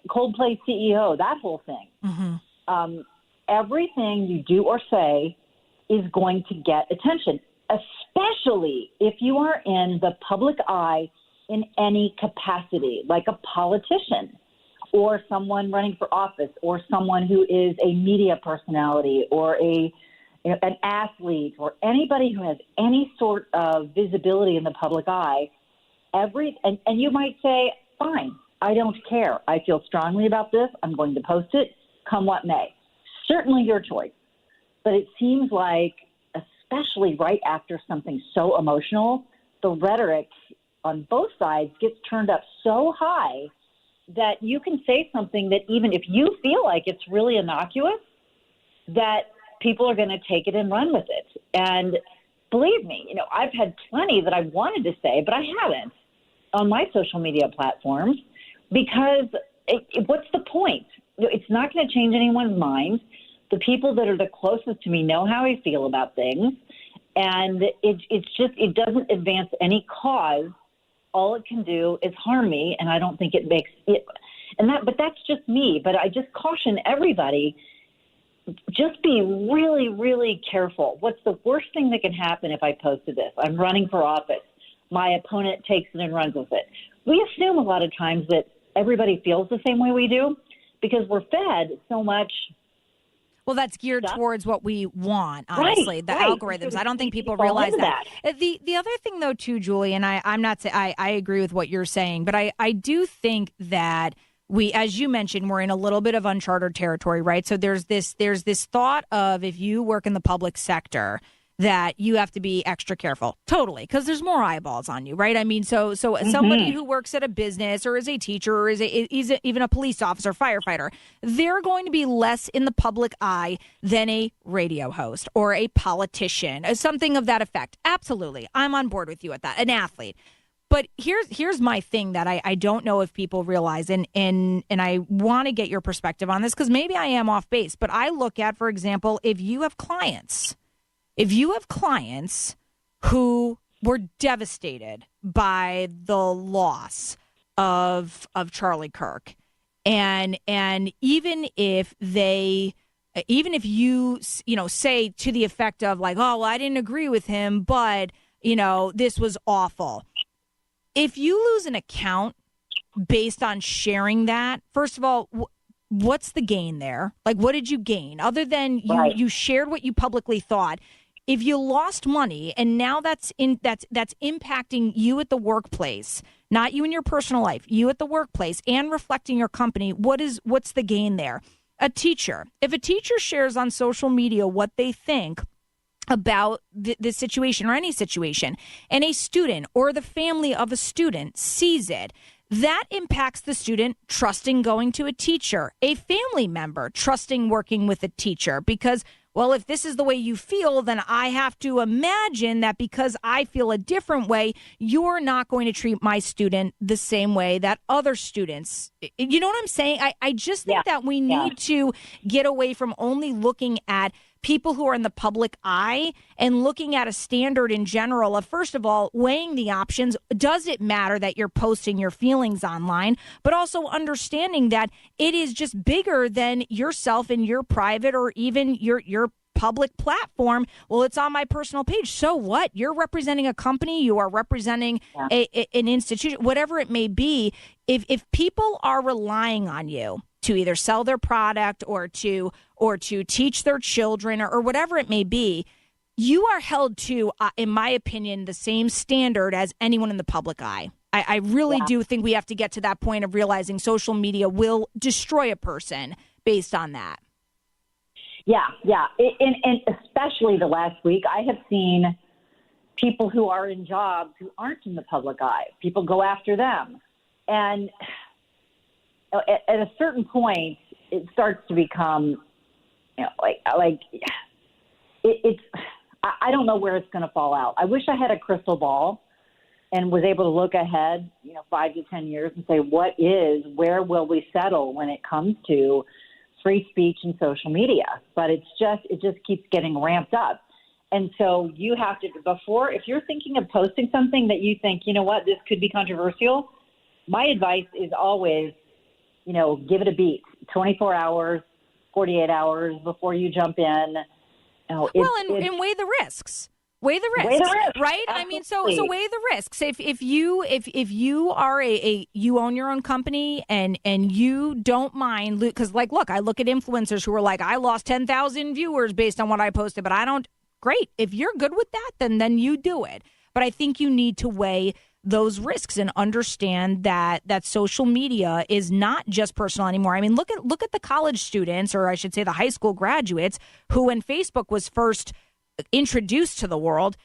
Coldplay CEO, that whole thing. Mm-hmm. Everything you do or say is going to get attention, especially if you are in the public eye in any capacity, like a politician or someone running for office or someone who is a media personality or an athlete or anybody who has any sort of visibility in the public eye. And you might say, fine, I don't care. I feel strongly about this. I'm going to post it, come what may. Certainly your choice. But it seems like, especially right after something so emotional, the rhetoric on both sides gets turned up so high that you can say something that even if you feel like it's really innocuous, that people are going to take it and run with it. And believe me, I've had plenty that I wanted to say, but I haven't on my social media platforms, because what's the point? It's not going to change anyone's mind. The people that are the closest to me know how I feel about things, and it doesn't advance any cause. All it can do is harm me, and I don't think it makes it. But that's just me. But I just caution everybody: just be really, really careful. What's the worst thing that can happen if I posted this? I'm running for office. My opponent takes it and runs with it. We assume a lot of times that everybody feels the same way we do because we're fed so much. Well, that's geared towards what we want, honestly, the algorithms. I don't think people realize that. The other thing, though, too, Julie, and I'm not saying I agree with what you're saying, but I do think that we, as you mentioned, we're in a little bit of uncharted territory, right? So there's this thought of, if you work in the public sector, that you have to be extra careful. Totally, because there's more eyeballs on you, right? I mean, so somebody who works at a business or is a teacher or is even a police officer, firefighter, they're going to be less in the public eye than a radio host or a politician, something of that effect. Absolutely. I'm on board with you at that. An athlete. But here's my thing that I don't know if people realize, and I want to get your perspective on this, because maybe I am off base, but I look at, for example, if you have clients who were devastated by the loss of Charlie Kirk, and even if you say to the effect of like, oh, well, I didn't agree with him, but this was awful. If you lose an account based on sharing that, first of all, what's the gain there? Like, what did you gain other than you shared what you publicly thought? If you lost money and now that's impacting you at the workplace, not you in your personal life, you at the workplace, and reflecting your company, what's the gain there? A teacher. If a teacher shares on social media what they think about this situation or any situation, and a student or the family of a student sees it, that impacts the student trusting going to a teacher, a family member trusting working with a teacher, because, well, if this is the way you feel, then I have to imagine that because I feel a different way, you're not going to treat my student the same way that other students. You know what I'm saying? I just think that we need to get away from only looking at people who are in the public eye and looking at a standard in general of, first of all, weighing the options. Does it matter that you're posting your feelings online? But also understanding that it is just bigger than yourself and your private or even your public platform. Well, it's on my personal page. So what? You're representing a company. You are representing an institution, whatever it may be. If people are relying on you to either sell their product or to teach their children or whatever it may be, you are held to, in my opinion, the same standard as anyone in the public eye. I really do think we have to get to that point of realizing social media will destroy a person based on that. Yeah. And especially the last week, I have seen people who are in jobs who aren't in the public eye. People go after them. And at a certain point, it starts to become, I don't know where it's going to fall out. I wish I had a crystal ball and was able to look ahead, 5 to 10 years and say, where will we settle when it comes to free speech and social media? But it just keeps getting ramped up. And so you have to, if you're thinking of posting something that you think, this could be controversial, my advice is always, give it a beat, 24 hours, 48 hours before you jump in. And weigh the risks. Weigh the risks, right? Absolutely. I mean, so weigh the risks. If you are you own your own company and you don't mind, because look, I look at influencers who are like, I lost 10,000 viewers based on what I posted, but I don't. Great, if you're good with that, then you do it. But I think you need to weigh those risks and understand that social media is not just personal anymore. I mean, look at the college students, or I should say the high school graduates, who when Facebook was first introduced to the world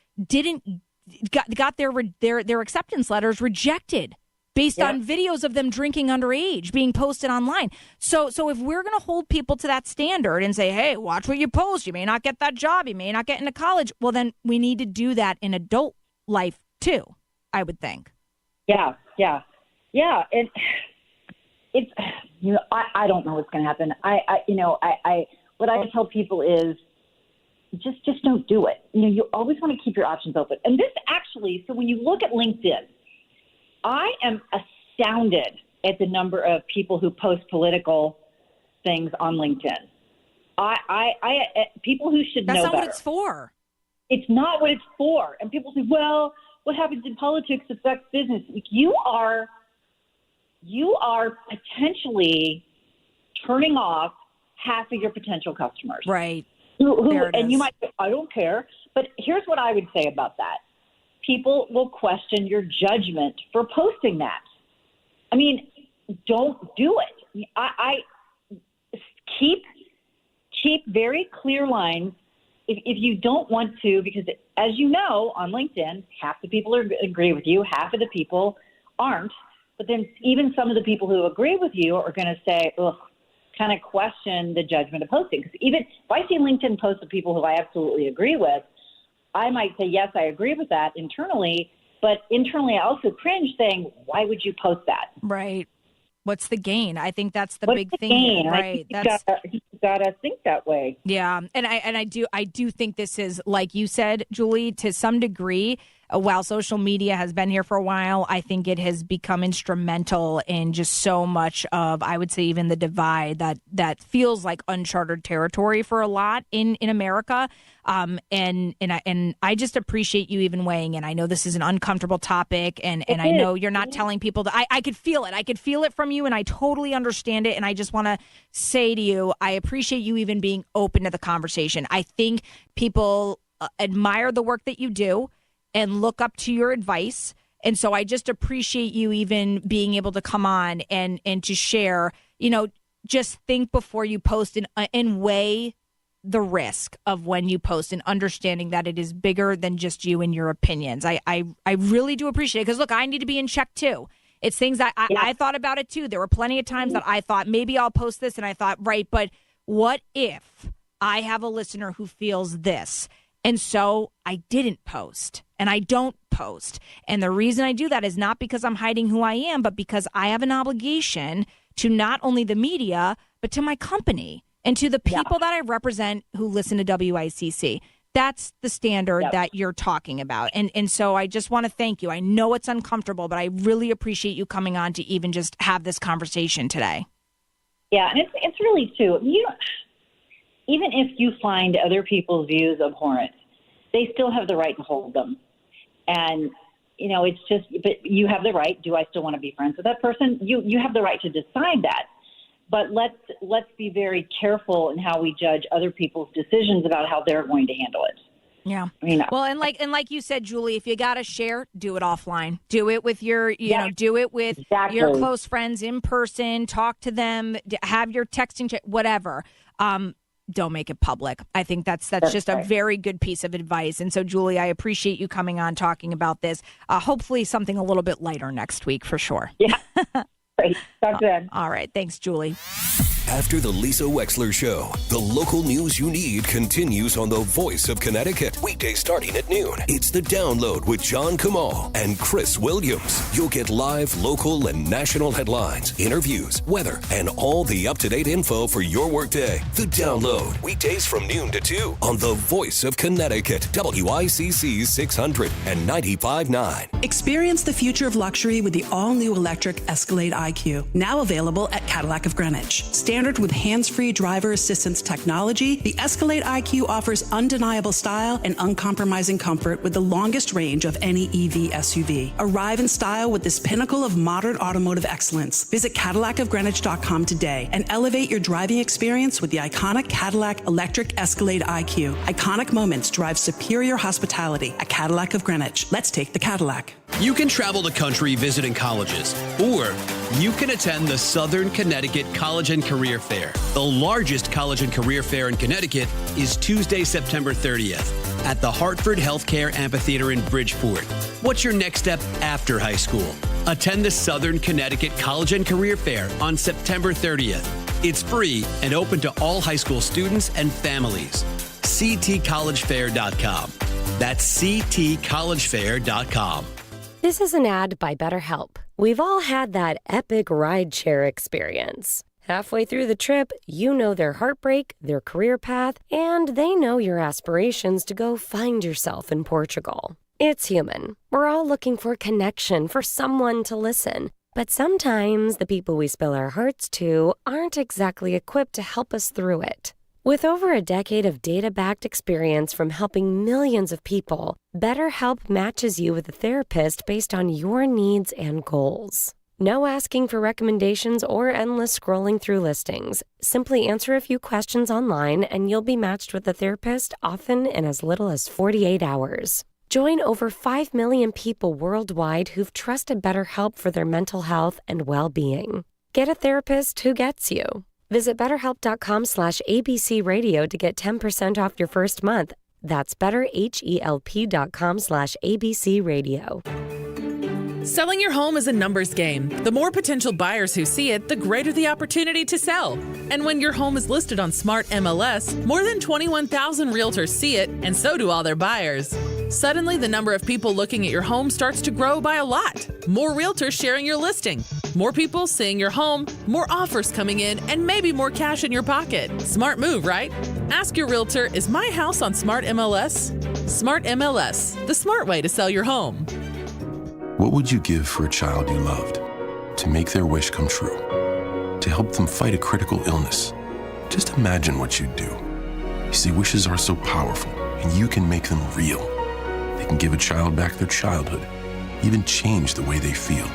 got their acceptance letters rejected based on videos of them drinking underage being posted online. So if we're going to hold people to that standard and say, hey, watch what you post, you may not get that job, you may not get into college, well, then we need to do that in adult life too, I would think. Yeah. And it's, I don't know what's going to happen. What I tell people is just don't do it. You always want to keep your options open. And this actually, so when you look at LinkedIn, I am astounded at the number of people who post political things on LinkedIn. People who should know better. That's not what it's for. It's not what it's for. And people say, well, what happens in politics affects business. You are potentially turning off half of your potential customers. Right. And you might say, I don't care. But here's what I would say about that. People will question your judgment for posting that. I mean, don't do it. I keep very clear lines if you don't want to, because as you know, on LinkedIn, half the people agree with you, half of the people aren't. But then even some of the people who agree with you are going to say, ugh, kind of question the judgment of posting. Because even if I see LinkedIn posts of people who I absolutely agree with, I might say, yes, I agree with that internally, but internally I also cringe saying, why would you post that? Right. What's the gain? I think that's the big thing. Right. You gotta think that way. Yeah. And I do think this is, like you said, Julie, to some degree, while social media has been here for a while, I think it has become instrumental in just so much of, I would say, even the divide that feels like uncharted territory for a lot in America. And I just appreciate you even weighing in. I know this is an uncomfortable topic, and I know you're not telling people that. I could feel it. I could feel it from you, and I totally understand it. And I just want to say to you, I appreciate you even being open to the conversation. I think people admire the work that you do and look up to your advice. And so I just appreciate you even being able to come on and to share, just think before you post and weigh the risk of when you post, and understanding that it is bigger than just you and your opinions. I really do appreciate it, because look, I need to be in check too. It's things I thought about it too. There were plenty of times that I thought maybe I'll post this, and I thought, right, but what if I have a listener who feels this? And so I didn't post, and I don't post. And the reason I do that is not because I'm hiding who I am, but because I have an obligation to not only the media, but to my company. And to the people that I represent who listen to WICC, that's the standard that you're talking about. And so I just want to thank you. I know it's uncomfortable, but I really appreciate you coming on to even just have this conversation today. Yeah, and it's really, too, even if you find other people's views abhorrent, they still have the right to hold them. And, it's just, but you have the right. Do I still want to be friends with that person? You have the right to decide that. But let's be very careful in how we judge other people's decisions about how they're going to handle it. Yeah. Well, and like you said, Julie, if you got to share, do it offline. Do it with your, do it with your close friends in person. Talk to them. Have your texting, whatever. Don't make it public. I think that's just a very good piece of advice. And so, Julie, I appreciate you coming on talking about this. Hopefully something a little bit lighter next week for sure. Yeah. Great. Talk then. All right. Thanks, Julie. After the Lisa Wexler Show, the local news you need continues on the Voice of Connecticut. Weekdays starting at noon. It's The Download with John Kamal and Chris Williams. You'll get live, local, and national headlines, interviews, weather, and all the up-to-date info for your workday. The Download. Weekdays from noon to 2 on the Voice of Connecticut. WICC 600 and 95.9. Experience the future of luxury with the all-new electric Escalade IQ. Now available at Cadillac of Greenwich. Standard with hands-free driver assistance technology, the Escalade IQ offers undeniable style and uncompromising comfort with the longest range of any EV SUV. Arrive in style with this pinnacle of modern automotive excellence. Visit CadillacofGreenwich.com today and elevate your driving experience with the iconic Cadillac Electric Escalade IQ. Iconic moments drive superior hospitality at Cadillac of Greenwich. Let's take the Cadillac. You can travel the country visiting colleges, or you can attend the Southern Connecticut College and Career Fair. The largest college and career fair in Connecticut is Tuesday, September 30th at the Hartford Healthcare Amphitheater in Bridgeport. What's your next step after high school? Attend the Southern Connecticut College and Career Fair on September 30th. It's free and open to all high school students and families. ctcollegefair.com. That's ctcollegefair.com. This is an ad by BetterHelp. We've all had that epic rideshare experience. Halfway through the trip, you know their heartbreak, their career path, and they know your aspirations to go find yourself in Portugal. It's human. We're all looking for connection, for someone to listen. But sometimes the people we spill our hearts to aren't exactly equipped to help us through it. With over a decade of data-backed experience from helping millions of people, BetterHelp matches you with a therapist based on your needs and goals. No asking for recommendations or endless scrolling through listings. Simply answer a few questions online and you'll be matched with a therapist, often in as little as 48 hours. Join over 5 million people worldwide who've trusted BetterHelp for their mental health and well-being. Get a therapist who gets you. Visit BetterHelp.com/ABCRadio to get 10% off your first month. That's BetterHelp.com/ABCRadio. Selling your home is a numbers game. The more potential buyers who see it, the greater the opportunity to sell. And when your home is listed on Smart MLS, more than 21,000 realtors see it, and so do all their buyers. Suddenly, the number of people looking at your home starts to grow by a lot. More realtors sharing your listing. More people seeing your home, more offers coming in, and maybe more cash in your pocket. Smart move, right? Ask your realtor, is my house on Smart MLS? Smart MLS, the smart way to sell your home. What would you give for a child you loved? To make their wish come true? To help them fight a critical illness? Just imagine what you'd do. You see, wishes are so powerful, and you can make them real. They can give a child back their childhood, even change the way they feel.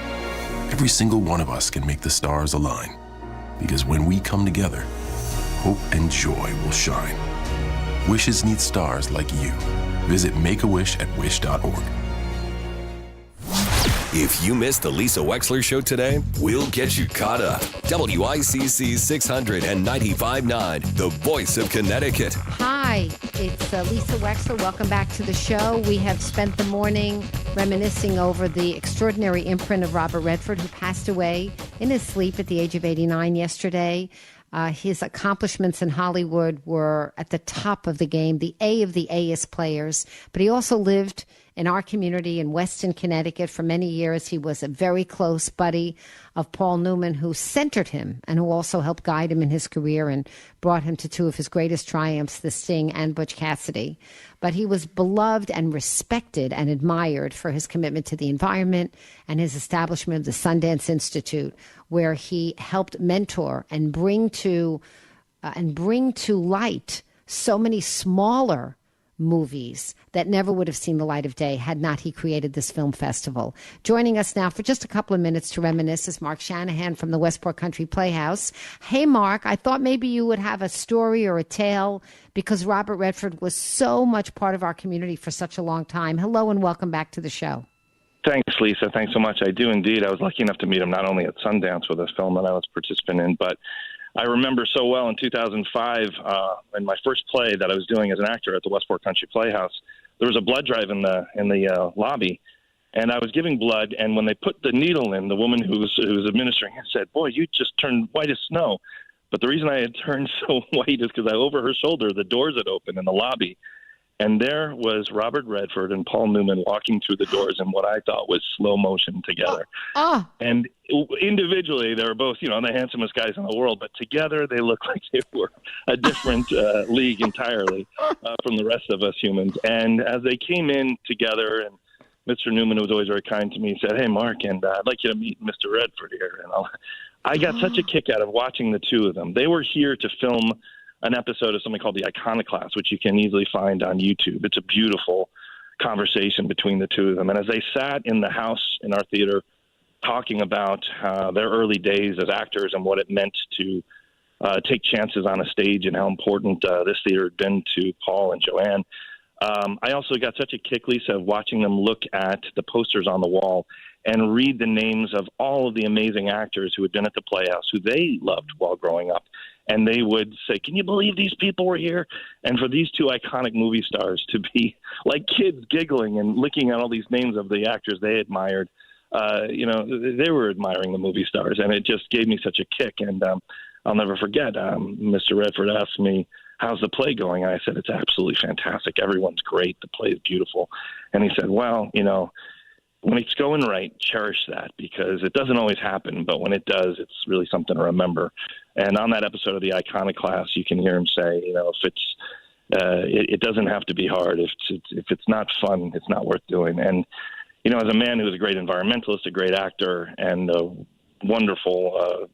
Every single one of us can make the stars align. Because when we come together, hope and joy will shine. Wishes need stars like you. Visit Make-A-Wish at wish.org. If you missed the Lisa Wexler Show today, we'll get you caught up. WICC 600 and 95.9, the Voice of Connecticut. Hi, it's Lisa Wexler. Welcome back to the show. We have spent the morning reminiscing over the extraordinary imprint of Robert Redford, who passed away in his sleep at the age of 89 yesterday. His accomplishments in Hollywood were at the top of the game, the A of the A-ist players, but he also lived in our community in Weston, Connecticut. For many years, he was a very close buddy of Paul Newman, who centered him and who also helped guide him in his career and brought him to two of his greatest triumphs, The Sting and Butch Cassidy. But he was beloved and respected and admired for his commitment to the environment and his establishment of the Sundance Institute, where he helped mentor and bring to light so many smaller movies that never would have seen the light of day had not he created this film festival. Joining us now for just a couple of minutes to reminisce is Mark Shanahan from the Westport Country Playhouse. Hey, Mark, I thought maybe you would have a story or a tale because Robert Redford was so much part of our community for such a long time. Hello and welcome back to the show. Thanks, Lisa. Thanks so much. I do indeed. I was lucky enough to meet him not only at Sundance with a film that I was a participant in, but I remember so well in 2005, in my first play that I was doing as an actor at the Westport Country Playhouse, there was a blood drive in the lobby, and I was giving blood. And when they put the needle in, the woman who was administering it said, "Boy, you just turned white as snow." But the reason I had turned so white is because over her shoulder, the doors had opened in the lobby. And there was Robert Redford and Paul Newman walking through the doors in what I thought was slow motion together. And individually, they were both, the handsomest guys in the world, but together they looked like they were a different league entirely from the rest of us humans. And as they came in together, and Mr. Newman, who was always very kind to me, said, "Hey, Mark, and I'd like you to meet Mr. Redford here." And I got such a kick out of watching the two of them. They were here to film an episode of something called The Iconoclast, which you can easily find on YouTube. It's a beautiful conversation between the two of them. And as they sat in the house in our theater talking about their early days as actors and what it meant to take chances on a stage and how important this theater had been to Paul and Joanne, I also got such a kick, Lisa, of watching them look at the posters on the wall and read the names of all of the amazing actors who had been at the Playhouse, who they loved while growing up. And they would say, "Can you believe these people were here?" And for these two iconic movie stars to be like kids giggling and looking at all these names of the actors they admired, they were admiring the movie stars. And it just gave me such a kick. And I'll never forget, Mr. Redford asked me, "How's the play going?" And I said, "It's absolutely fantastic. Everyone's great. The play is beautiful." And he said, "Well, when it's going right, cherish that, because it doesn't always happen, but when it does, it's really something to remember." And on that episode of The Iconoclast, you can hear him say, if it's, it doesn't have to be hard. If it's not fun, it's not worth doing. And, as a man who is a great environmentalist, a great actor, and a wonderful,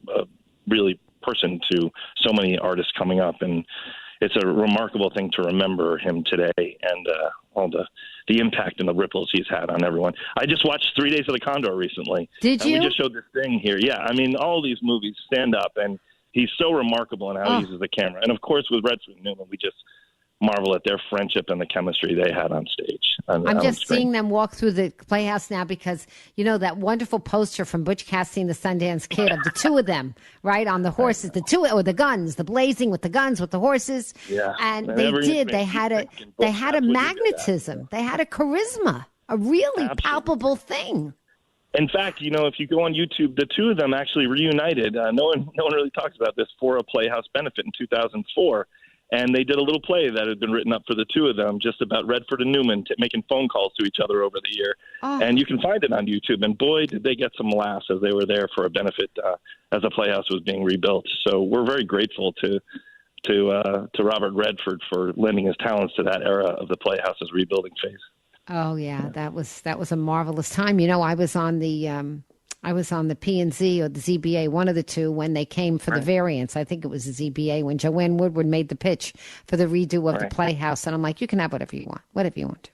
really person to so many artists coming up, and it's a remarkable thing to remember him today and all the impact and the ripples he's had on everyone. I just watched 3 Days of the Condor recently. Did you? We just showed this thing here. Yeah, I mean, all these movies stand up, and he's so remarkable in how he uses the camera. And, of course, with Redford and Newman, we just marvel at their friendship and the chemistry they had on stage. I'm just seeing them walk through the Playhouse now because, that wonderful poster from Butch Cassidy and the Sundance Kid of the two of them, right, on the horses, the guns, the blazing with the guns, with the horses. Yeah. And they had a magnetism. They had a charisma, a really palpable thing. In fact, if you go on YouTube, the two of them actually reunited. No one really talks about this, for a Playhouse benefit in 2004. And they did a little play that had been written up for the two of them, just about Redford and Newman making phone calls to each other over the year. And you can find it on YouTube. And boy, did they get some laughs as they were there for a benefit as the Playhouse was being rebuilt. So we're very grateful to Robert Redford for lending his talents to that era of the Playhouse's rebuilding phase. Oh yeah, that was a marvelous time. I was on the P&Z or the ZBA, one of the two, when they came for the variants. I think it was the ZBA when Joanne Woodward made the pitch for the redo of the Playhouse. And I'm like, you can have whatever you want. Whatever you want.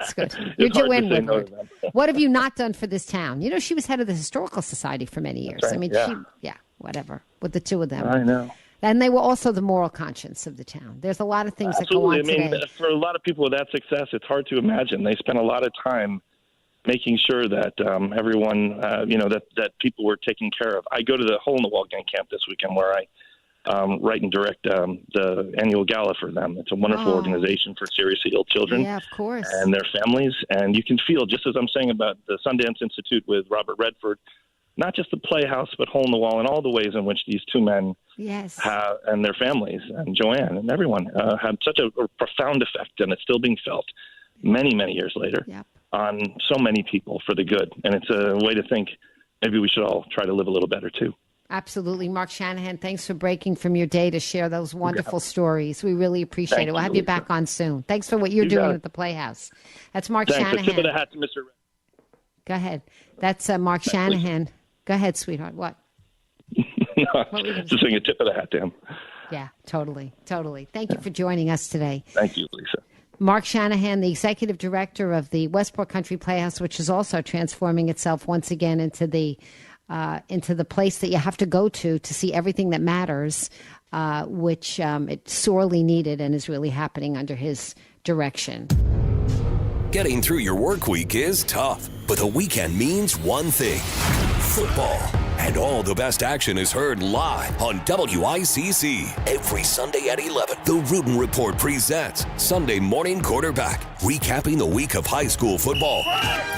It's good. You're Joanne Woodward. What have you not done for this town? She was head of the Historical Society for many years. Right. I mean, whatever, with the two of them. I know. And they were also the moral conscience of the town. There's a lot of things that go on today. For a lot of people with that success, it's hard to imagine. They spent a lot of time making sure that everyone, that people were taken care of. I go to the Hole in the Wall Gang Camp this weekend, where I write and direct the annual gala for them. It's a wonderful organization for seriously ill children. Yeah, of course. And their families. And you can feel, just as I'm saying about the Sundance Institute with Robert Redford, not just the Playhouse, but Hole in the Wall, and all the ways in which these two men have, and their families, and Joanne and everyone, had such a profound effect, and it's still being felt many, many years later on so many people for the good. And it's a way to think maybe we should all try to live a little better too. Absolutely. Mark Shanahan, thanks for breaking from your day to share those wonderful stories. We really appreciate it. We'll have you back on soon. Thanks for what you're doing at the Playhouse. That's Mark Shanahan. A tip of the hat to Mr. Go ahead. That's Mark Shanahan. Go ahead, sweetheart. What? Just saying a tip of the hat to him. Yeah, totally. Thank you for joining us today. Thank you, Lisa. Mark Shanahan, the executive director of the Westport Country Playhouse, which is also transforming itself once again into the place that you have to go to see everything that matters, which it's sorely needed and is really happening under his direction. Getting through your work week is tough, but the weekend means one thing: football. And all the best action is heard live on WICC. Every Sunday at 11, the Rudin Report presents Sunday Morning Quarterback, recapping the week of high school football.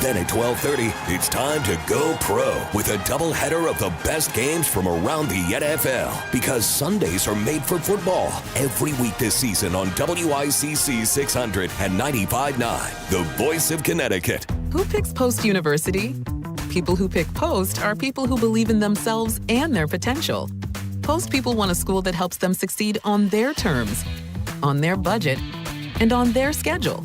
Then at 12:30, it's time to go pro with a doubleheader of the best games from around the NFL. Because Sundays are made for football. Every week this season on WICC 600 and 95.9, the voice of Connecticut. Who picks Post University? People who pick Post are people who believe in themselves and their potential. Post people want a school that helps them succeed on their terms, on their budget, and on their schedule.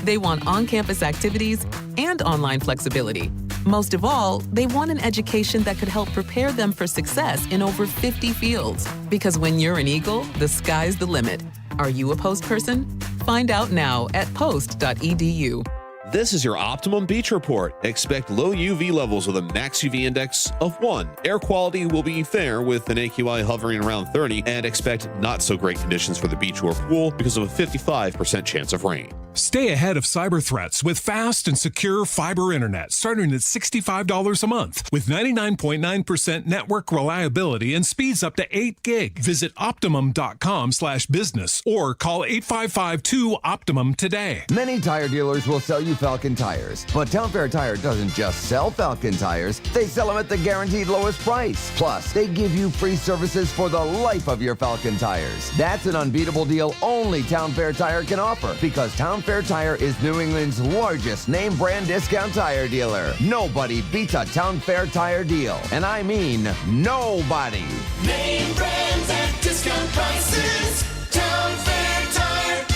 They want on-campus activities and online flexibility. Most of all, they want an education that could help prepare them for success in over 50 fields. Because when you're an Eagle, the sky's the limit. Are you a Post person? Find out now at post.edu. This is your Optimum Beach Report. Expect low UV levels with a max UV index of 1. Air quality will be fair with an AQI hovering around 30, and expect not so great conditions for the beach or pool because of a 55% chance of rain. Stay ahead of cyber threats with fast and secure fiber internet starting at $65 a month with 99.9% network reliability and speeds up to 8 gig. Visit Optimum.com/business or call 855-2-OPTIMUM today. Many tire dealers will sell you Falcon tires, but Town Fair Tire doesn't just sell Falcon tires, they sell them at the guaranteed lowest price. Plus, they give you free services for the life of your Falcon tires. That's an unbeatable deal only Town Fair Tire can offer, because Town Fair Tire is New England's largest name brand discount tire dealer. Nobody beats a Town Fair Tire deal, and I mean nobody. Name brands at discount prices. Town Fair Tire.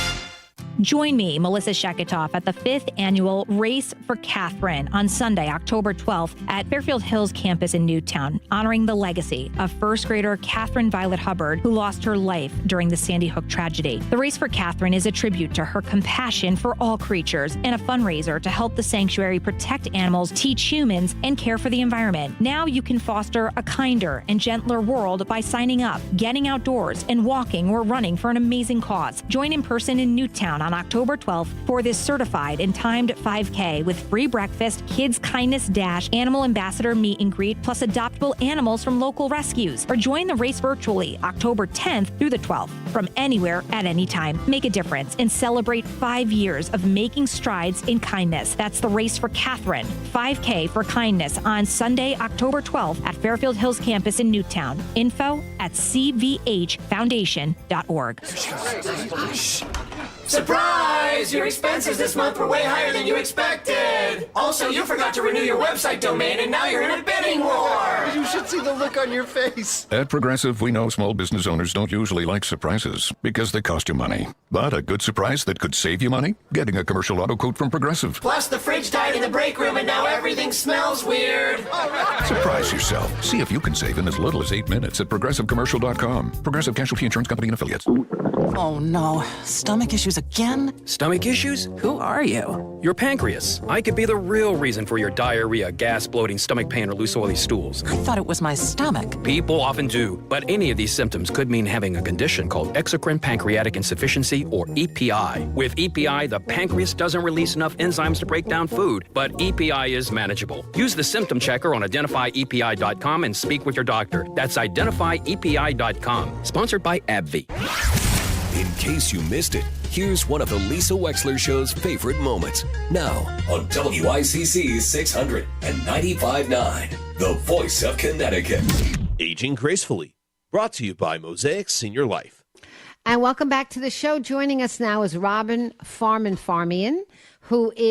Join me, Melissa Sheketoff, at the 5th annual Race for Catherine on Sunday, October 12th at Fairfield Hills campus in Newtown, honoring the legacy of first grader Catherine Violet Hubbard, who lost her life during the Sandy Hook tragedy. The Race for Catherine is a tribute to her compassion for all creatures and a fundraiser to help the sanctuary protect animals, teach humans, and care for the environment. Now you can foster a kinder and gentler world by signing up, getting outdoors, and walking or running for an amazing cause. Join in person in Newtown on October 12th for this certified and timed 5K with free breakfast, kids kindness dash, animal ambassador meet and greet, plus adoptable animals from local rescues. Or join the race virtually October 10th through the 12th from anywhere at any time. Make a difference and celebrate 5 years of making strides in kindness. That's the Race for Catherine, 5K for kindness on Sunday, October 12th at Fairfield Hills campus in Newtown. Info at cvhfoundation.org. Surprise! Your expenses this month were way higher than you expected. Also, you forgot to renew your website domain, and now you're in a bidding war. You should see the look on your face. At Progressive, we know small business owners don't usually like surprises because they cost you money. But a good surprise that could save you money? Getting a commercial auto quote from Progressive. Plus, the fridge died in the break room, and now everything smells weird. Surprise yourself. See if you can save in as little as 8 minutes at ProgressiveCommercial.com. Progressive Casualty Insurance Company and Affiliates. Oh no, stomach issues again? Stomach issues? Who are you? Your pancreas. I could be the real reason for your diarrhea, gas, bloating, stomach pain, or loose oily stools. I thought it was my stomach. People often do, but any of these symptoms could mean having a condition called exocrine pancreatic insufficiency, or EPI. With EPI, the pancreas doesn't release enough enzymes to break down food, but EPI is manageable. Use the symptom checker on identifyepi.com and speak with your doctor. That's identifyepi.com. Sponsored by AbbVie. In case you missed it, here's one of the Lisa Wexler Show's favorite moments. Now, on WICC 600 and 95.9, the voice of Connecticut. Aging Gracefully, brought to you by Mosaic Senior Life. And welcome back to the show. Joining us now is Robin Farmian, who is